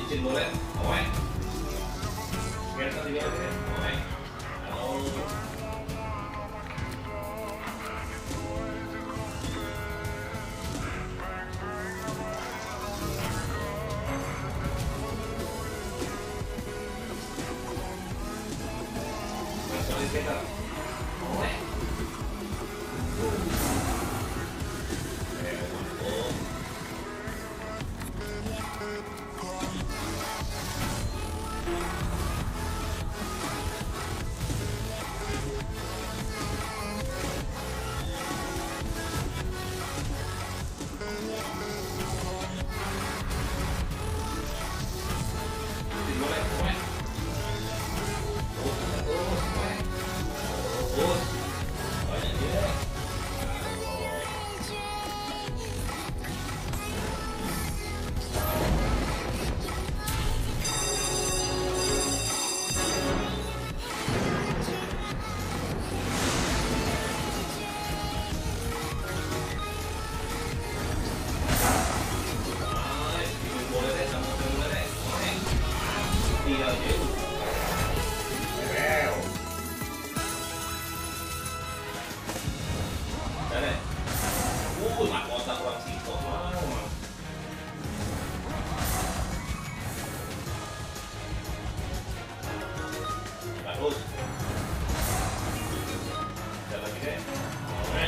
Izin boleh, boleh. Biar tadi biar boleh, boleh. Halo. Boleh. Boleh. Boleh. jalan jauh. Rel. Mana? Mahkota kurang sito mau mah. Bagus. Jalan lagi deh. Oke.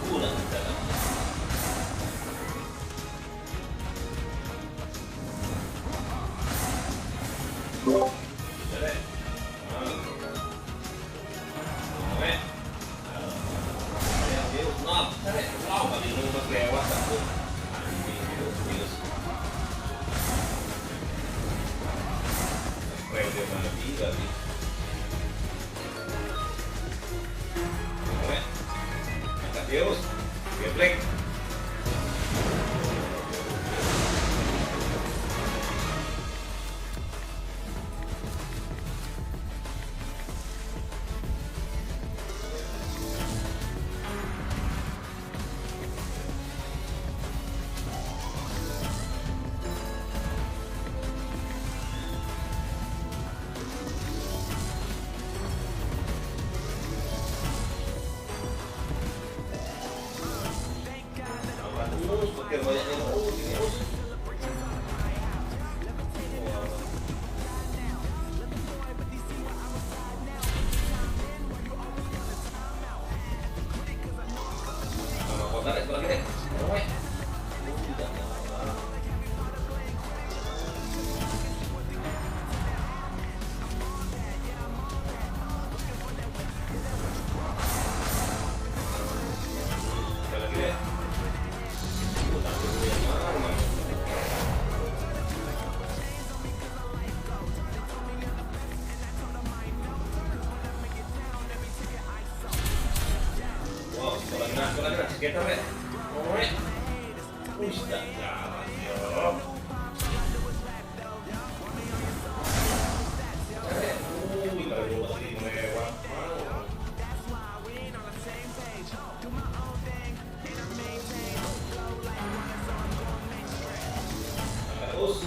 Udah jalan. Jalan. Oke. Yang dia usnap, cari. Wow, kami nunggu lewat aku. Anjing, virus. Spray dia mati, gak sih? Oke. Angkat virus. Geblek. Pakai banyak yang ini. Sama kota deh, sebelah kiri. Oke. Sebelah kiri. Wow, sekolah kena, skater ya. Oke. Ustaz jalan yo. Kalau masih melewat. Terus.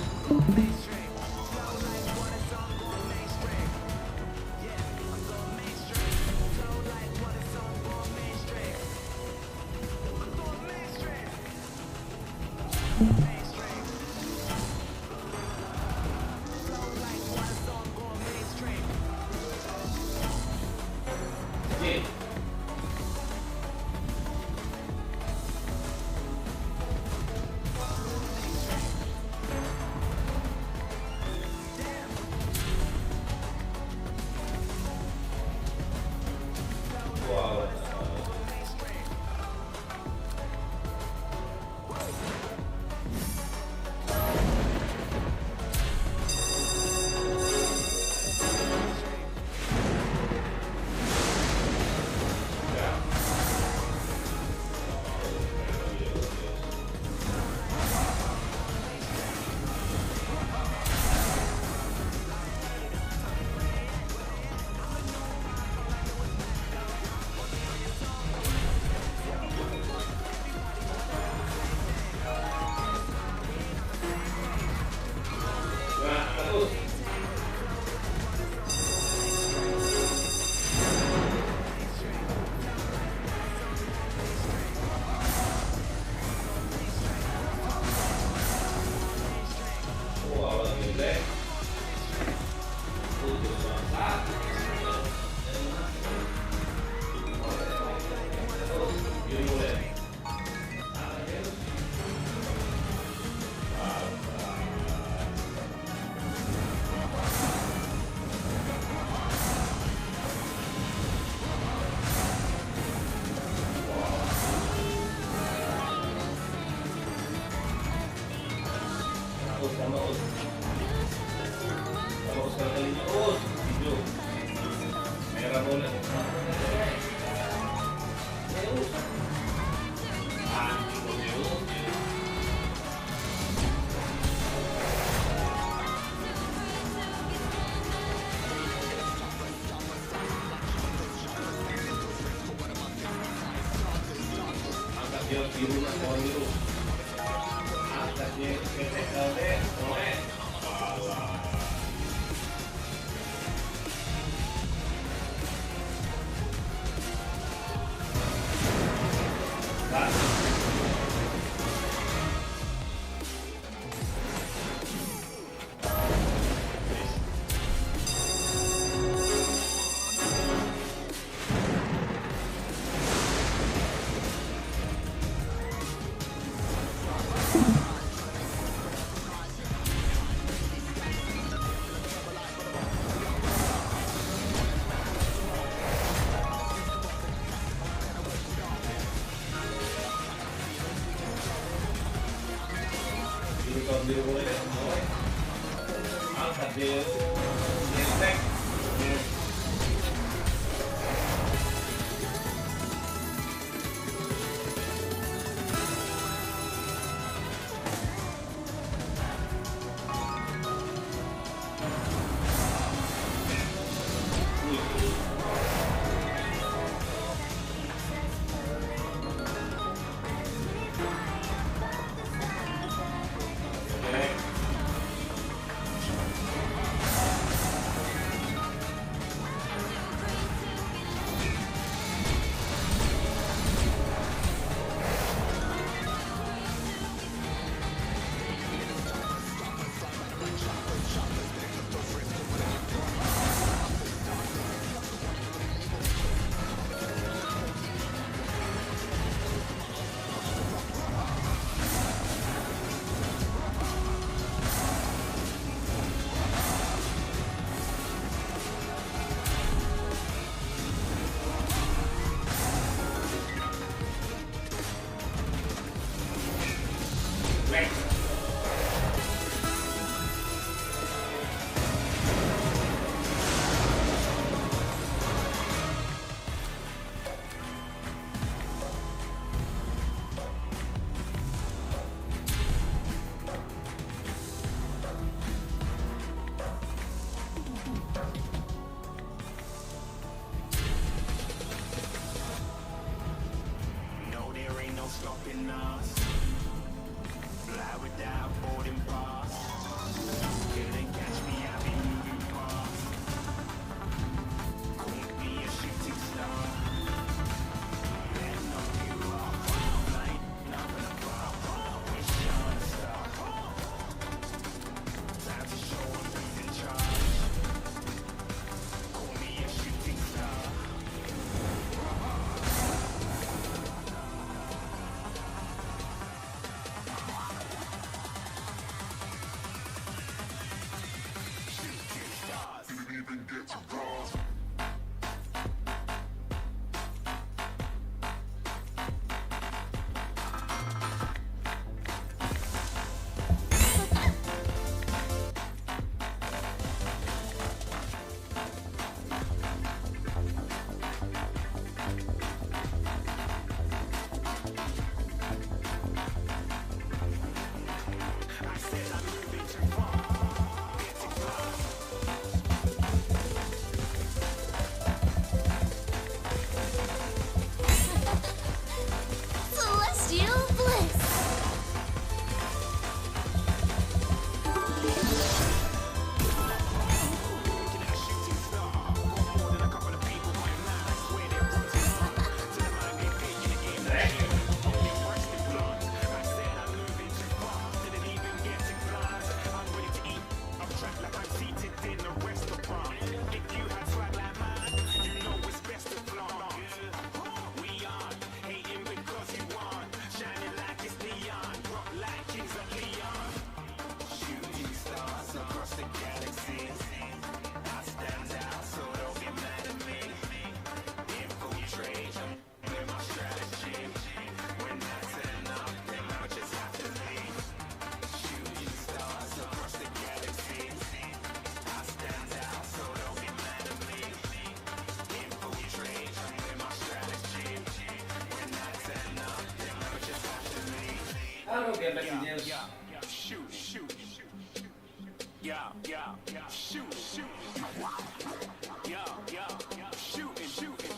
kios biru mas pohon biru atasnya PTLD oleh biru boleh oleh hadir nyetek No, there ain't no stopping us. Fly without boarding pass. Couldn't catch me, I've been moving fast. Couldn't be a shooting star. Let knock you off. Light up in a bar. Wish on a star. Time to show 'em who's in charge. Call me a shooting star. Celestial bliss. Halo biar Shoot, shoot. Yeah, yeah, yeah. Shoot, shoot. Yeah, yeah, yeah. Shooting, shooting.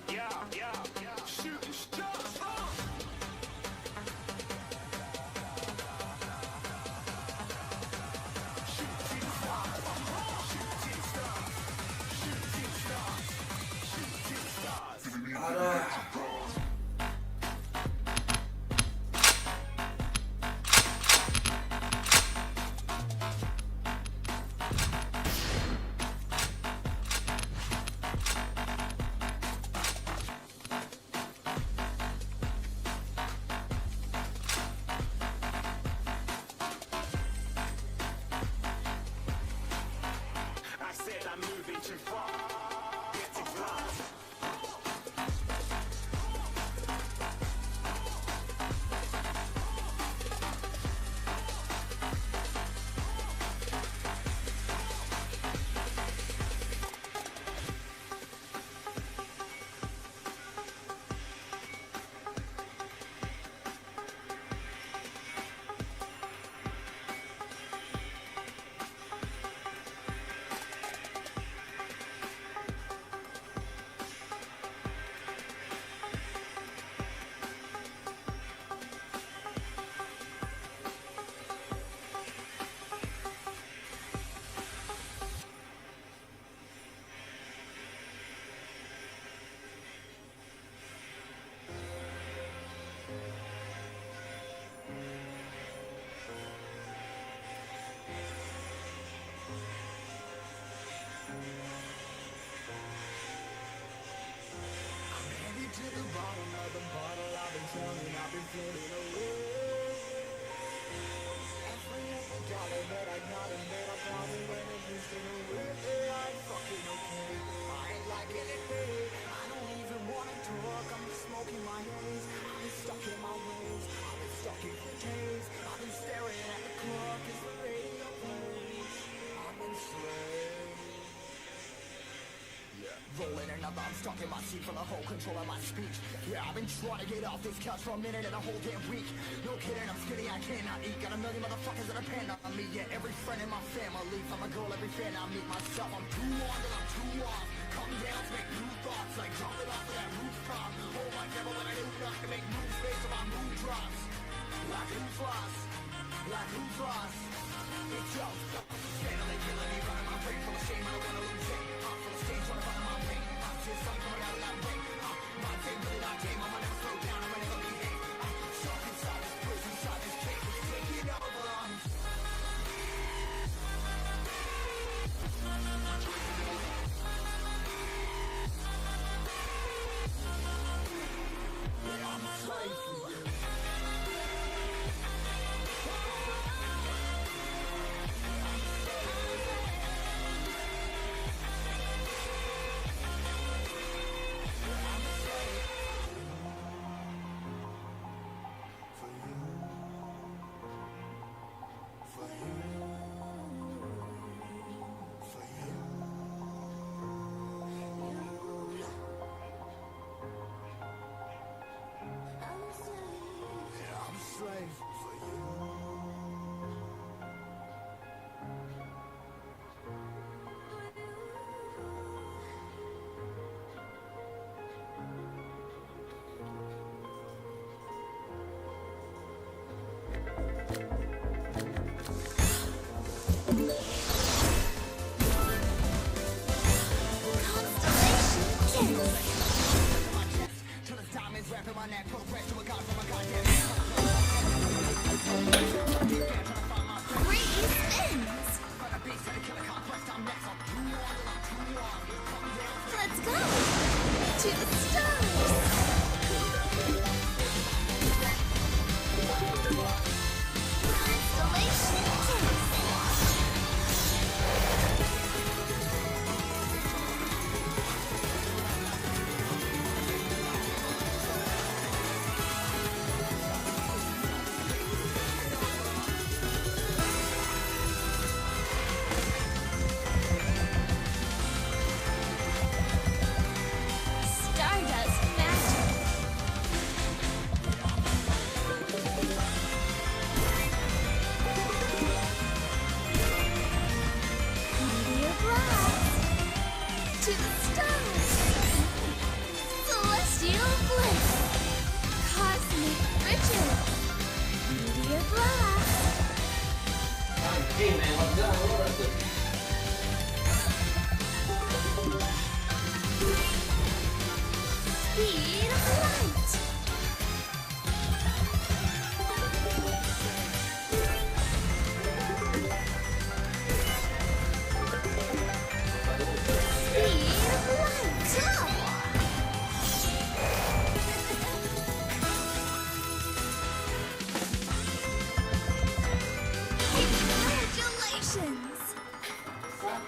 Yeah, yeah, yeah. Shooting stars. Rolling another, I'm stuck in my seat for the whole control of my speech. Yeah, I've been trying to get off this couch for a minute and a whole damn week. No kidding, I'm skinny, I cannot eat. Got a million motherfuckers that depend on me. Yeah, every friend in my family. From a girl, every fan I meet myself. I'm too on till I'm too off. Come down to make new thoughts, like jumping off of that rooftop. Oh my devil, when I do not to make moves based on my mood drops. Like who's lost? Like who's lost? It's yo, steadily killing me, running my brain full of shame. I don't wanna lose it. I'm full of stage, trying to find my pain. I'm just something coming out of that rain. My day really not game. I'ma never slow down. I'ma never behave. Stuck inside this prison, inside this cage. It's taking over. I'm a slave. I'm a slave for you. Till the diamonds wrapping my neck, progress to a god from a goddamn. Three spins. Let's go to the stars. Constellation Kiss. Stardust Magic. Meteor Blast. To the stars. Celestial Bliss. Cosmic Riches. Meteor Blast. Speed of Light. Speed of Light. Congratulations. Before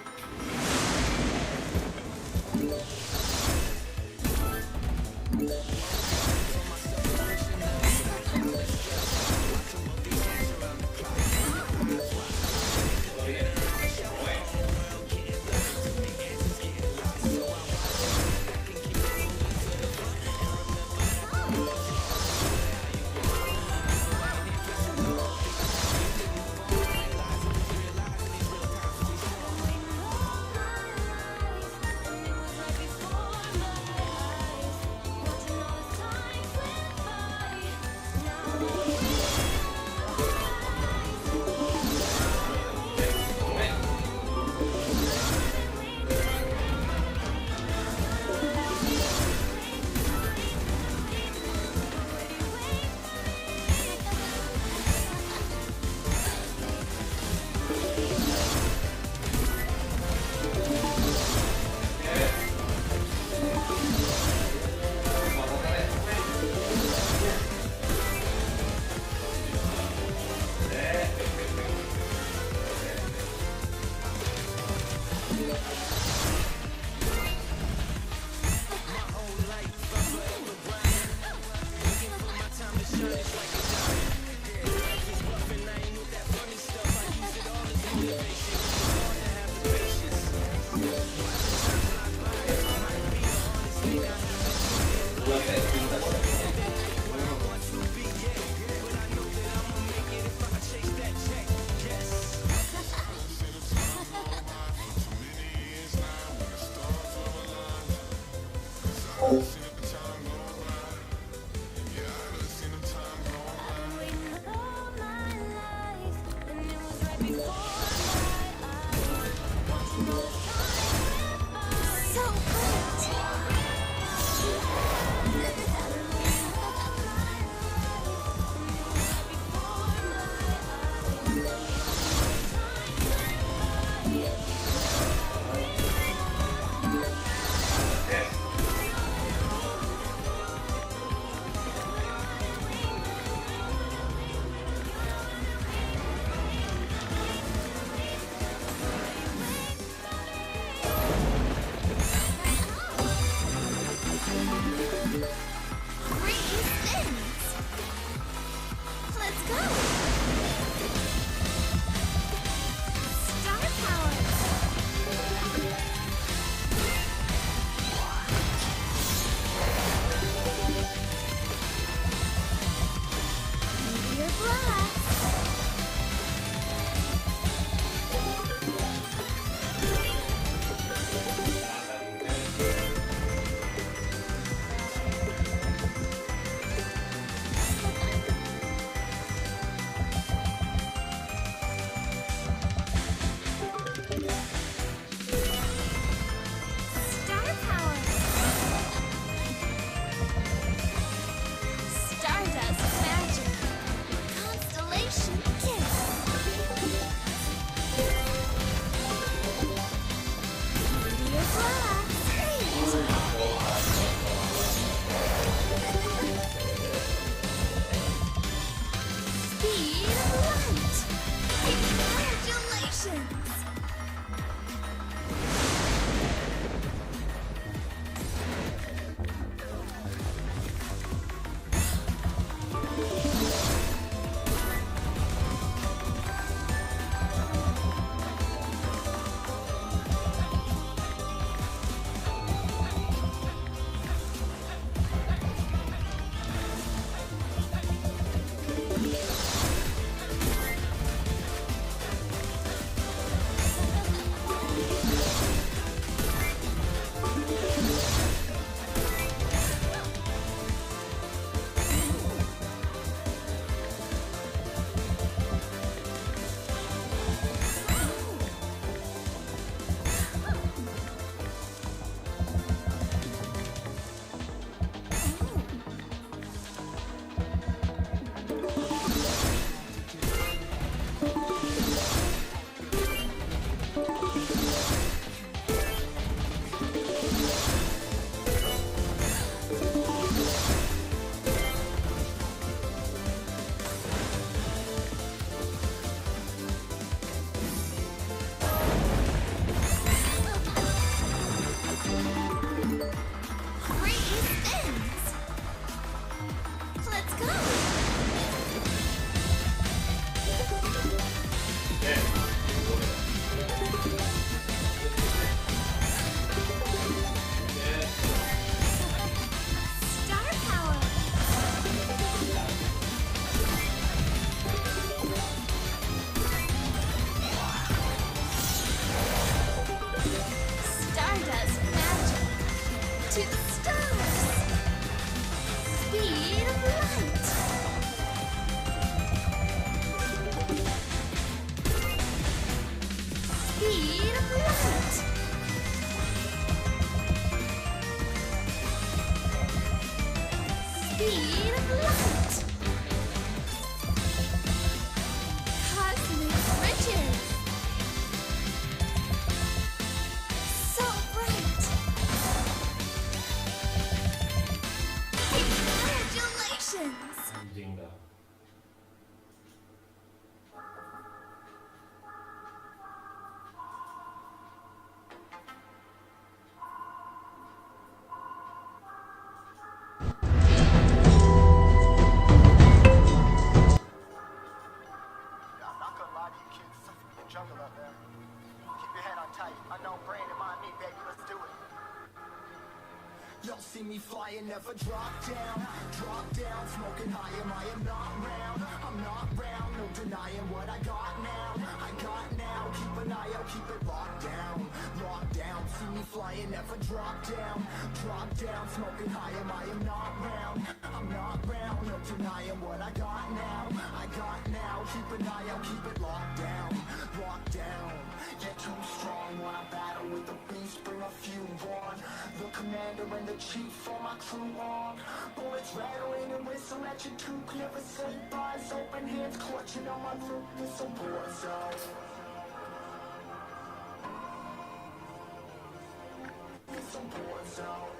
Y'all see me flying, never drop down, smoking high, I am not round, I'm not round, no denying what I got now, keep an eye out, keep it locked down, see me flying, never drop down, smoking high, I am not round, I'm not round, no denying what I got now, keep an eye out, keep it locked down, get too strong when I battle with the beast, bring a few on, the commander and the chief for my crew on, bullets rattling and whistle at your toque, never say eyes open, hands clutching on my throat, it's a war zone. It's a war zone.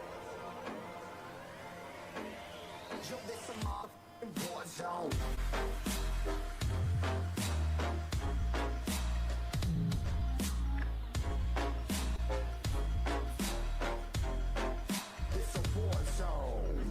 Yo, this a motherfucking war zone. It's a war zone.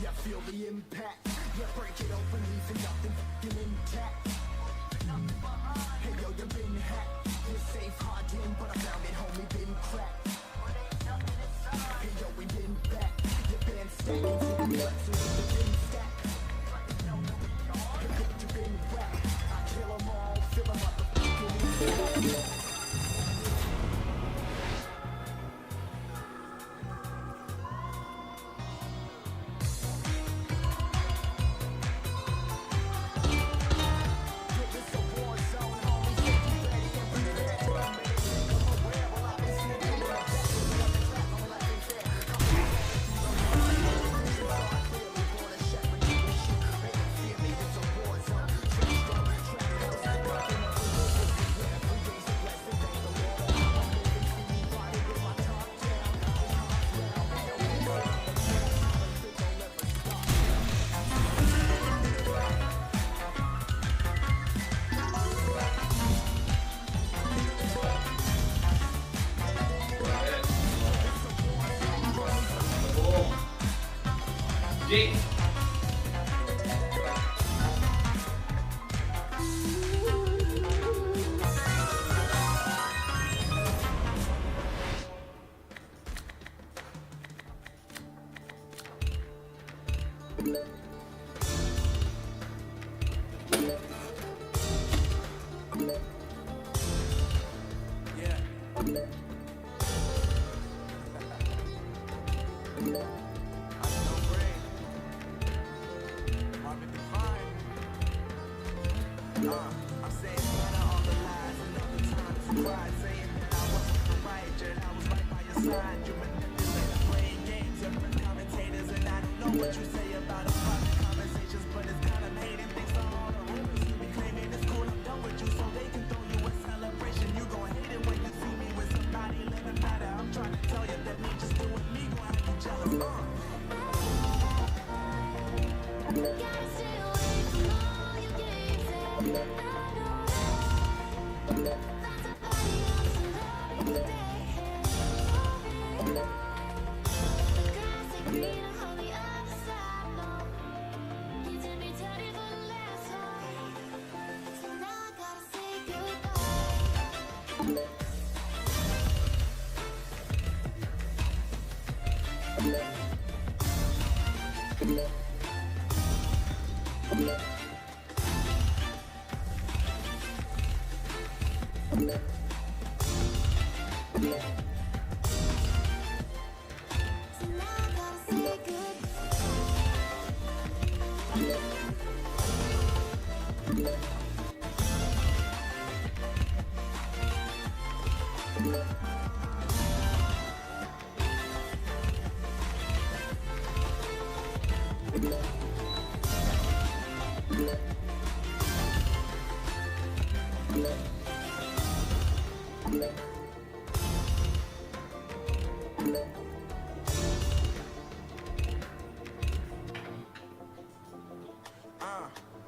Yeah, feel the impact. Yeah, break it open, leaving nothing fucking intact. Hey yo, you been hacked. You're safe, hard in, but I found it, homie, been cracked. Hey yo, we been back. You been stacking to the nuts and you been stacked. Hey yo, you been whacked. I kill 'em all, fill 'em up the fucking impact.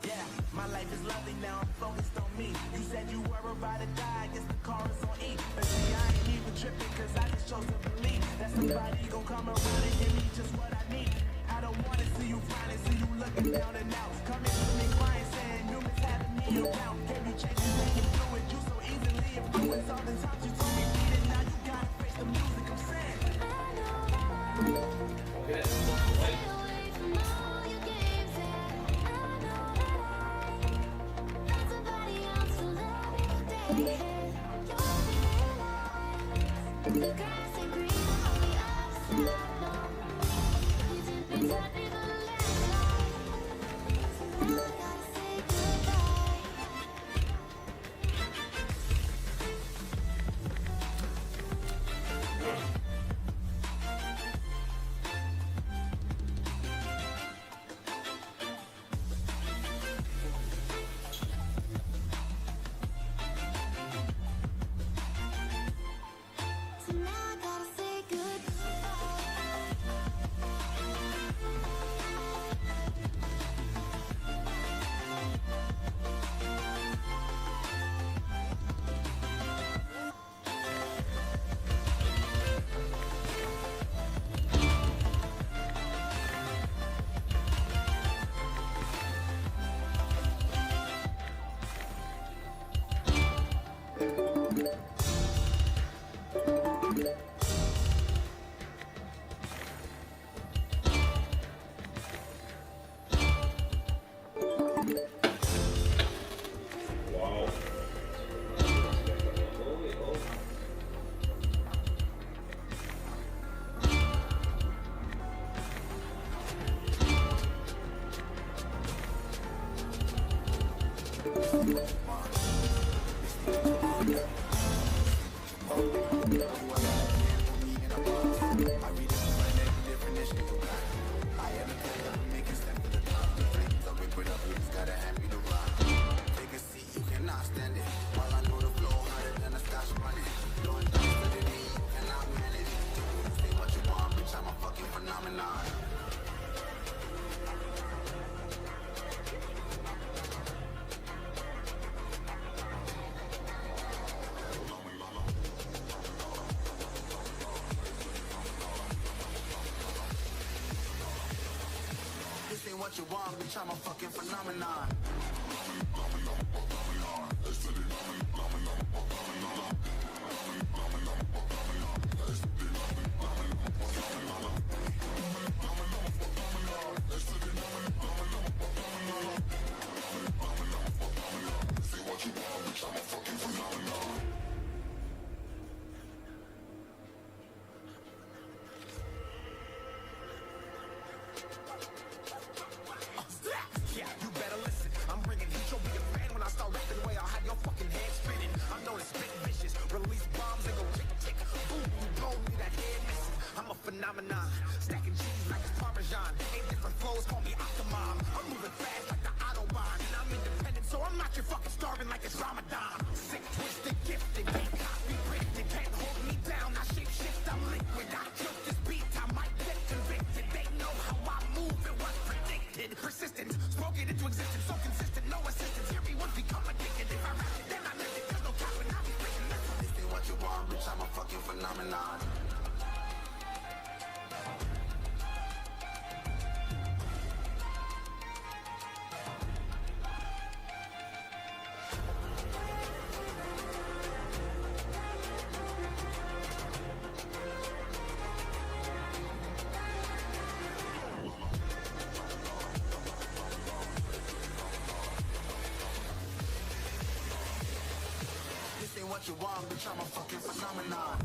Yeah, my life is lovely now, I'm focused on me. You said you were about to die, I guess the car is on E. But see, I ain't even tripping, cause I just chose to believe that somebody gon' come around and give me just what I need. I don't wanna see you finally see you looking down and out. Coming to me crying, saying you miss having me around. Gave you chances, made you do it. You so easily influenced. All the times you told me beat it, now you gotta face the music. I'm saying. The grass ain't green on the other side, no. You did me dirty the last night. So now I gotta say goodbye. So now I gotta say This ain't what you want, bitch, I'm a fucking phenomenon. Yeah, you better listen. I'm bringing heat. You'll be a fan when I start rapping. The way I'll have your fucking head spinning. I'm known as spit vicious. Release bombs and go tick tick. Boom, you blow me that head missing. I'm a phenomenon. Stacking cheese like it's Parmesan. Ain't different flows, call me Octomom. I'm moving fast like the Autobahn. And I'm independent, so I'm not your fucking starving like it's Ramadan. Sick, twisted, gifted, can't copy, predicted. Can't hold me down. I shape shift, I'm liquid. I killed this beat, I might get convicted. They know how I move, it was predicted. Persistent, spoken into existence, so consistent, no assistance. Hear me once become addicted. If I rap it, then I live it. There's no capping, I'll be written. This ain't what you want, bitch, I'm a fucking phenomenon. This ain't what you want, bitch, I'm a fucking phenomenon.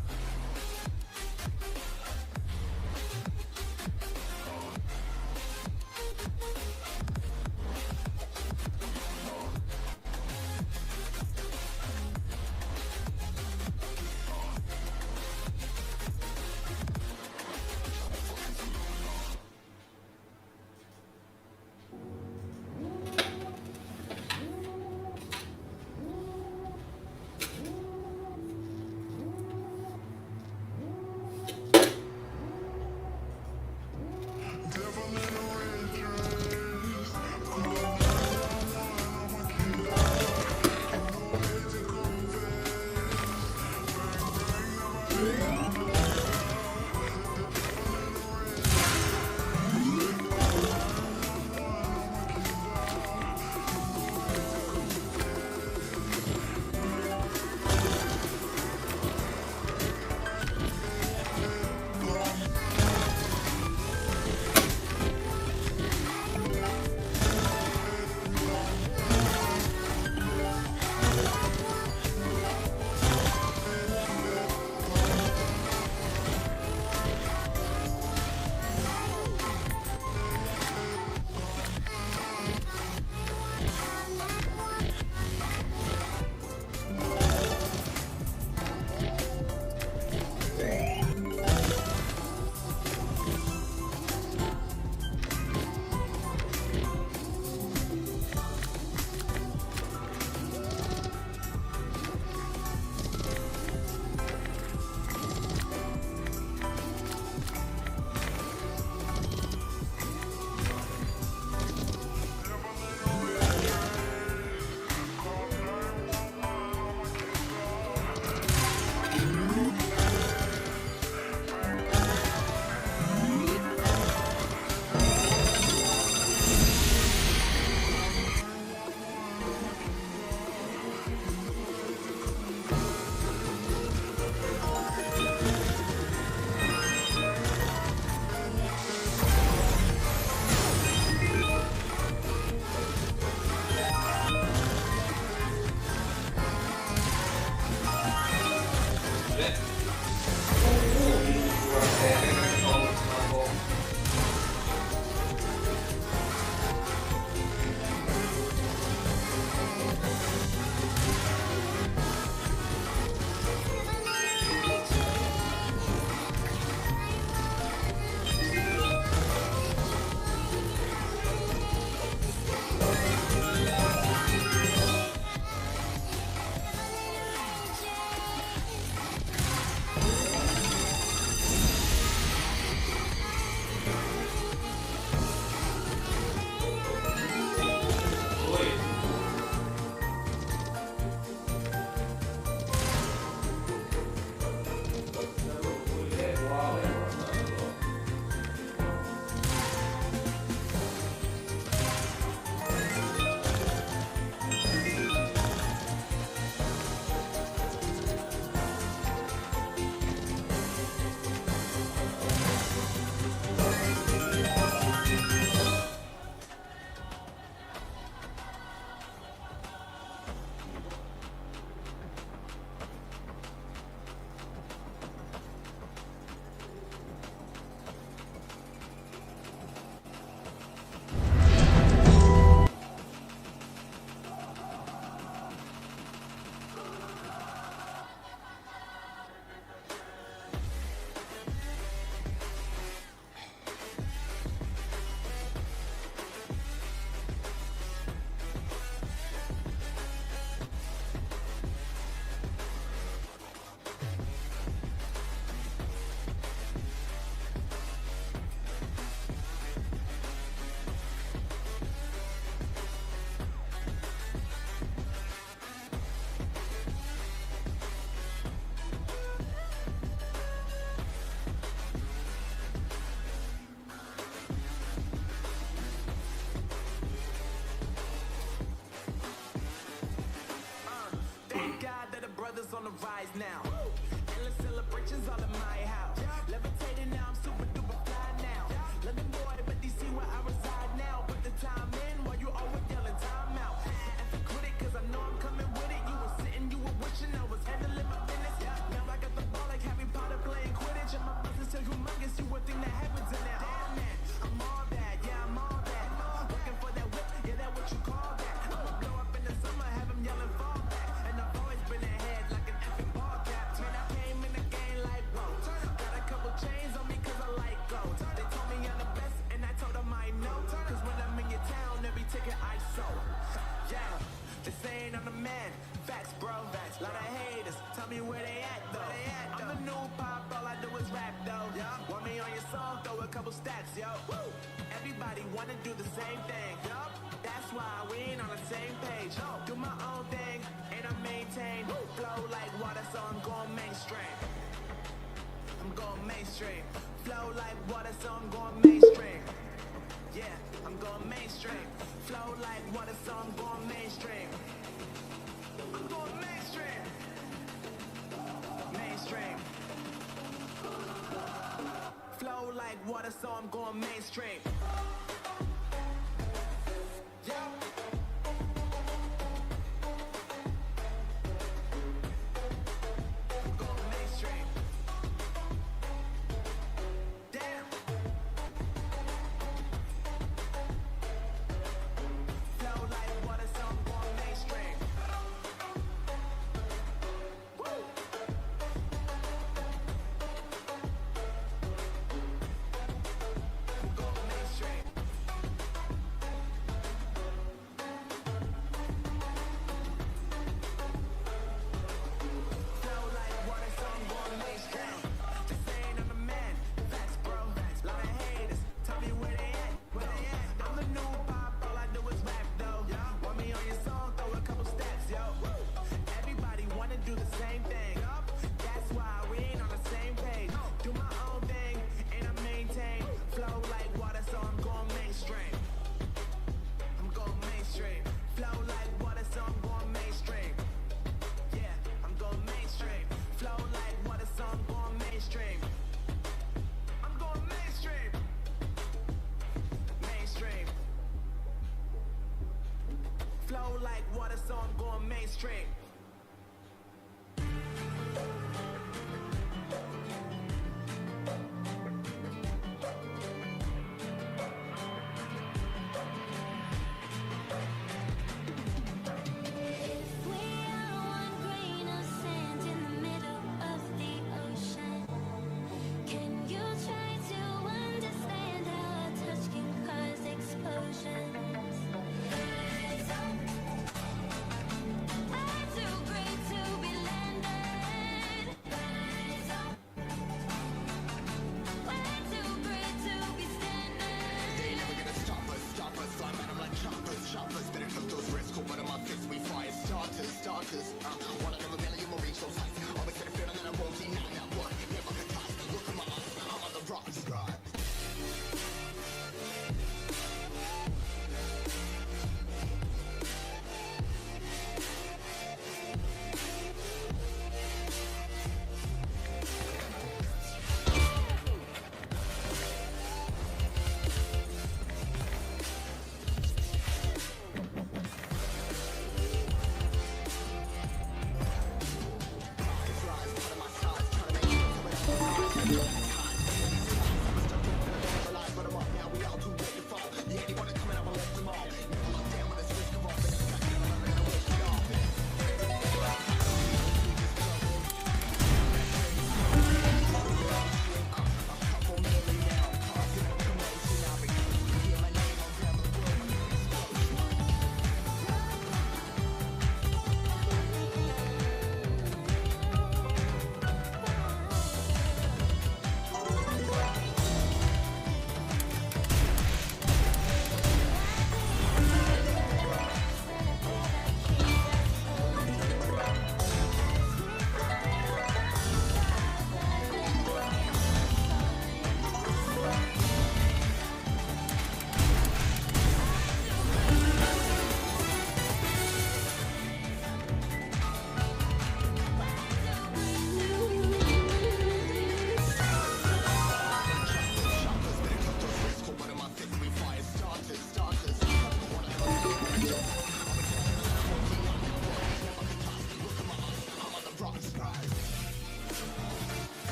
time in while you always yelling time out. And if you quit it, cause I know I'm coming with it. You were sitting, you were wishing I was handling my business. Now I got the ball like Harry Potter playing Quidditch. And my business so humongous, you would think that happens in there. Damn man, I'm all that, yeah, I'm all that. Looking for that whip, yeah, that what you call that. I'ma blow up in the summer, have them yelling fall back. And I've always been ahead like an effing ball cap. Man, I came in the game like, whoa. Got a couple chains on me cause I like gold. They told me I'm the best and I told them I know. Cause when I'm in your town, every ticket I sold. Yeah, they saying I'm the man. Facts, bro. Lot of haters, tell me where they at though. I'm the new pop, all I do is rap though. Want me on your song, throw a couple stats, yo. Woo! Everybody wanna do the same thing. That's why we ain't on the same page. Do my own thing, and I maintain. Flow like water, so I'm going mainstream. I'm going mainstream. Flow like water, so I'm going mainstream. Yeah, I'm going mainstream. Flow like water, so I'm going mainstream. I'm going mainstream. Mainstream. Flow like water, so I'm going mainstream. Yeah. I'm going mainstream. Damn. Flow like water, so I'm going mainstream. Woo. I'm going mainstream. Flow like water, so I'm going mainstream. Just saying I'm the man. Facts, bro. Lot of haters, tell me where they at. I'm the new pop, all I do is rap though. Want me on your song, throw a couple stats, yo. Everybody wanna do the same thing. That's why we ain't on the same page. Do my own thing, and I maintain. Flow like water, so I'm going mainstream. I'm going mainstream. Flow like water, so I'm going mainstream. Yeah, I'm going mainstream. Flow like water, so I'm going mainstream. I'm going mainstream. Mainstream. Flow like water, so I'm going mainstream. If we are one grain of sand in the middle of the ocean, can you try to understand how a touch can cause explosions? I'm too great to be landed. Way too great to be standing. They never gonna stop us, fly at 'em like choppers, better cook those risks, cool, but in my fists we fire starters, one in a million will reach those heights, always get a feeling that I won't deny that one, never could toss, look in my eyes, I'm on the rocks, God.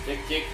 Cek cek.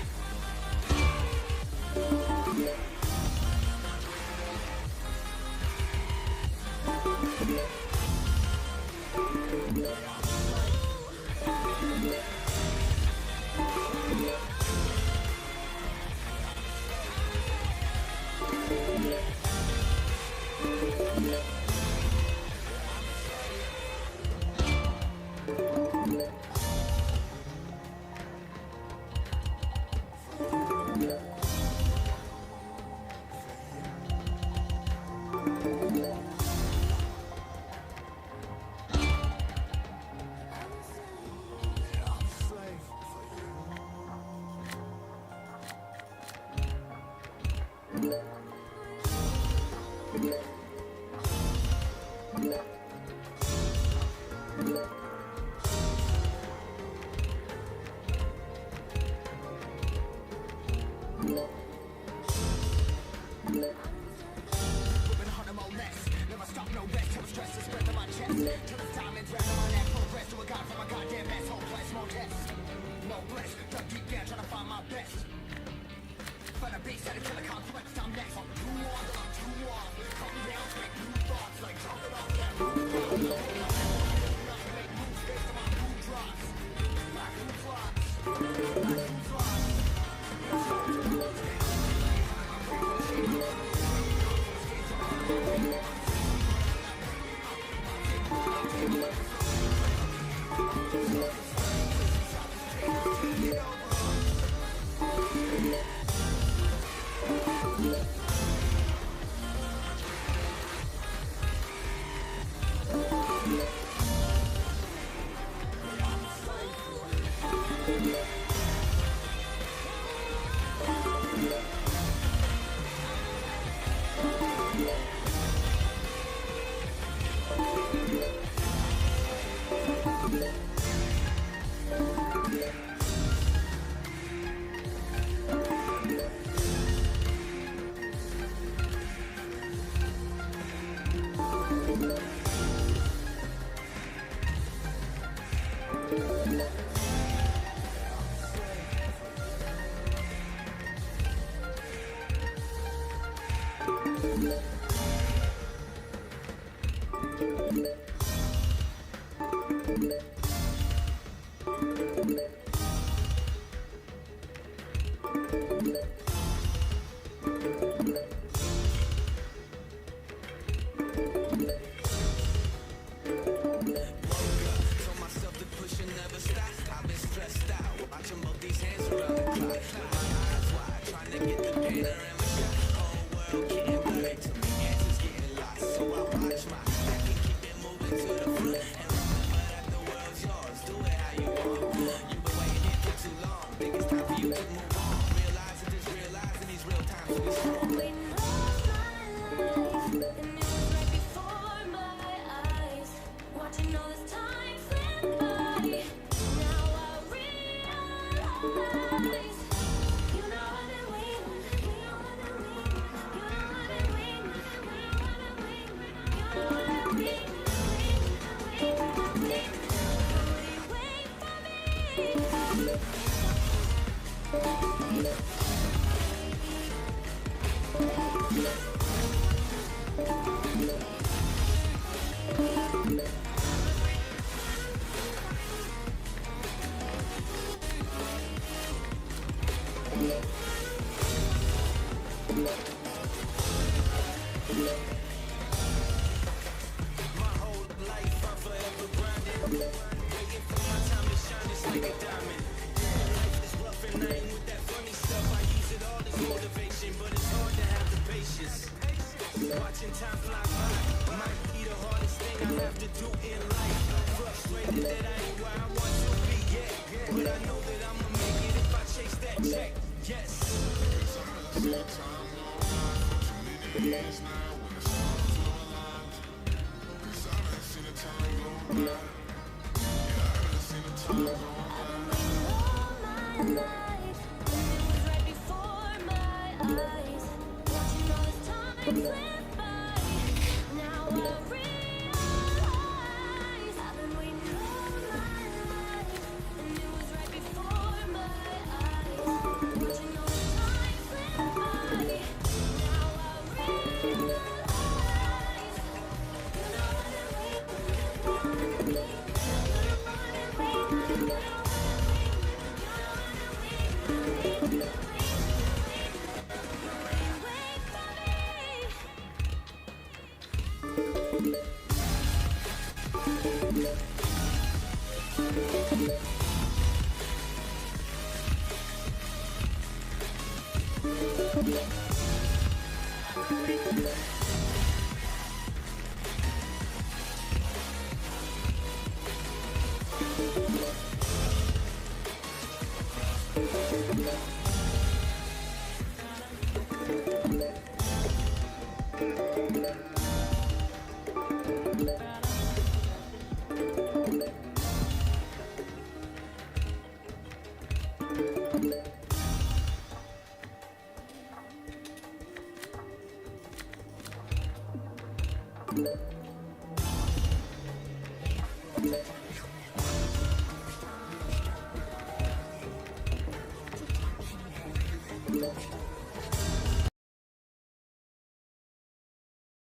Thank you.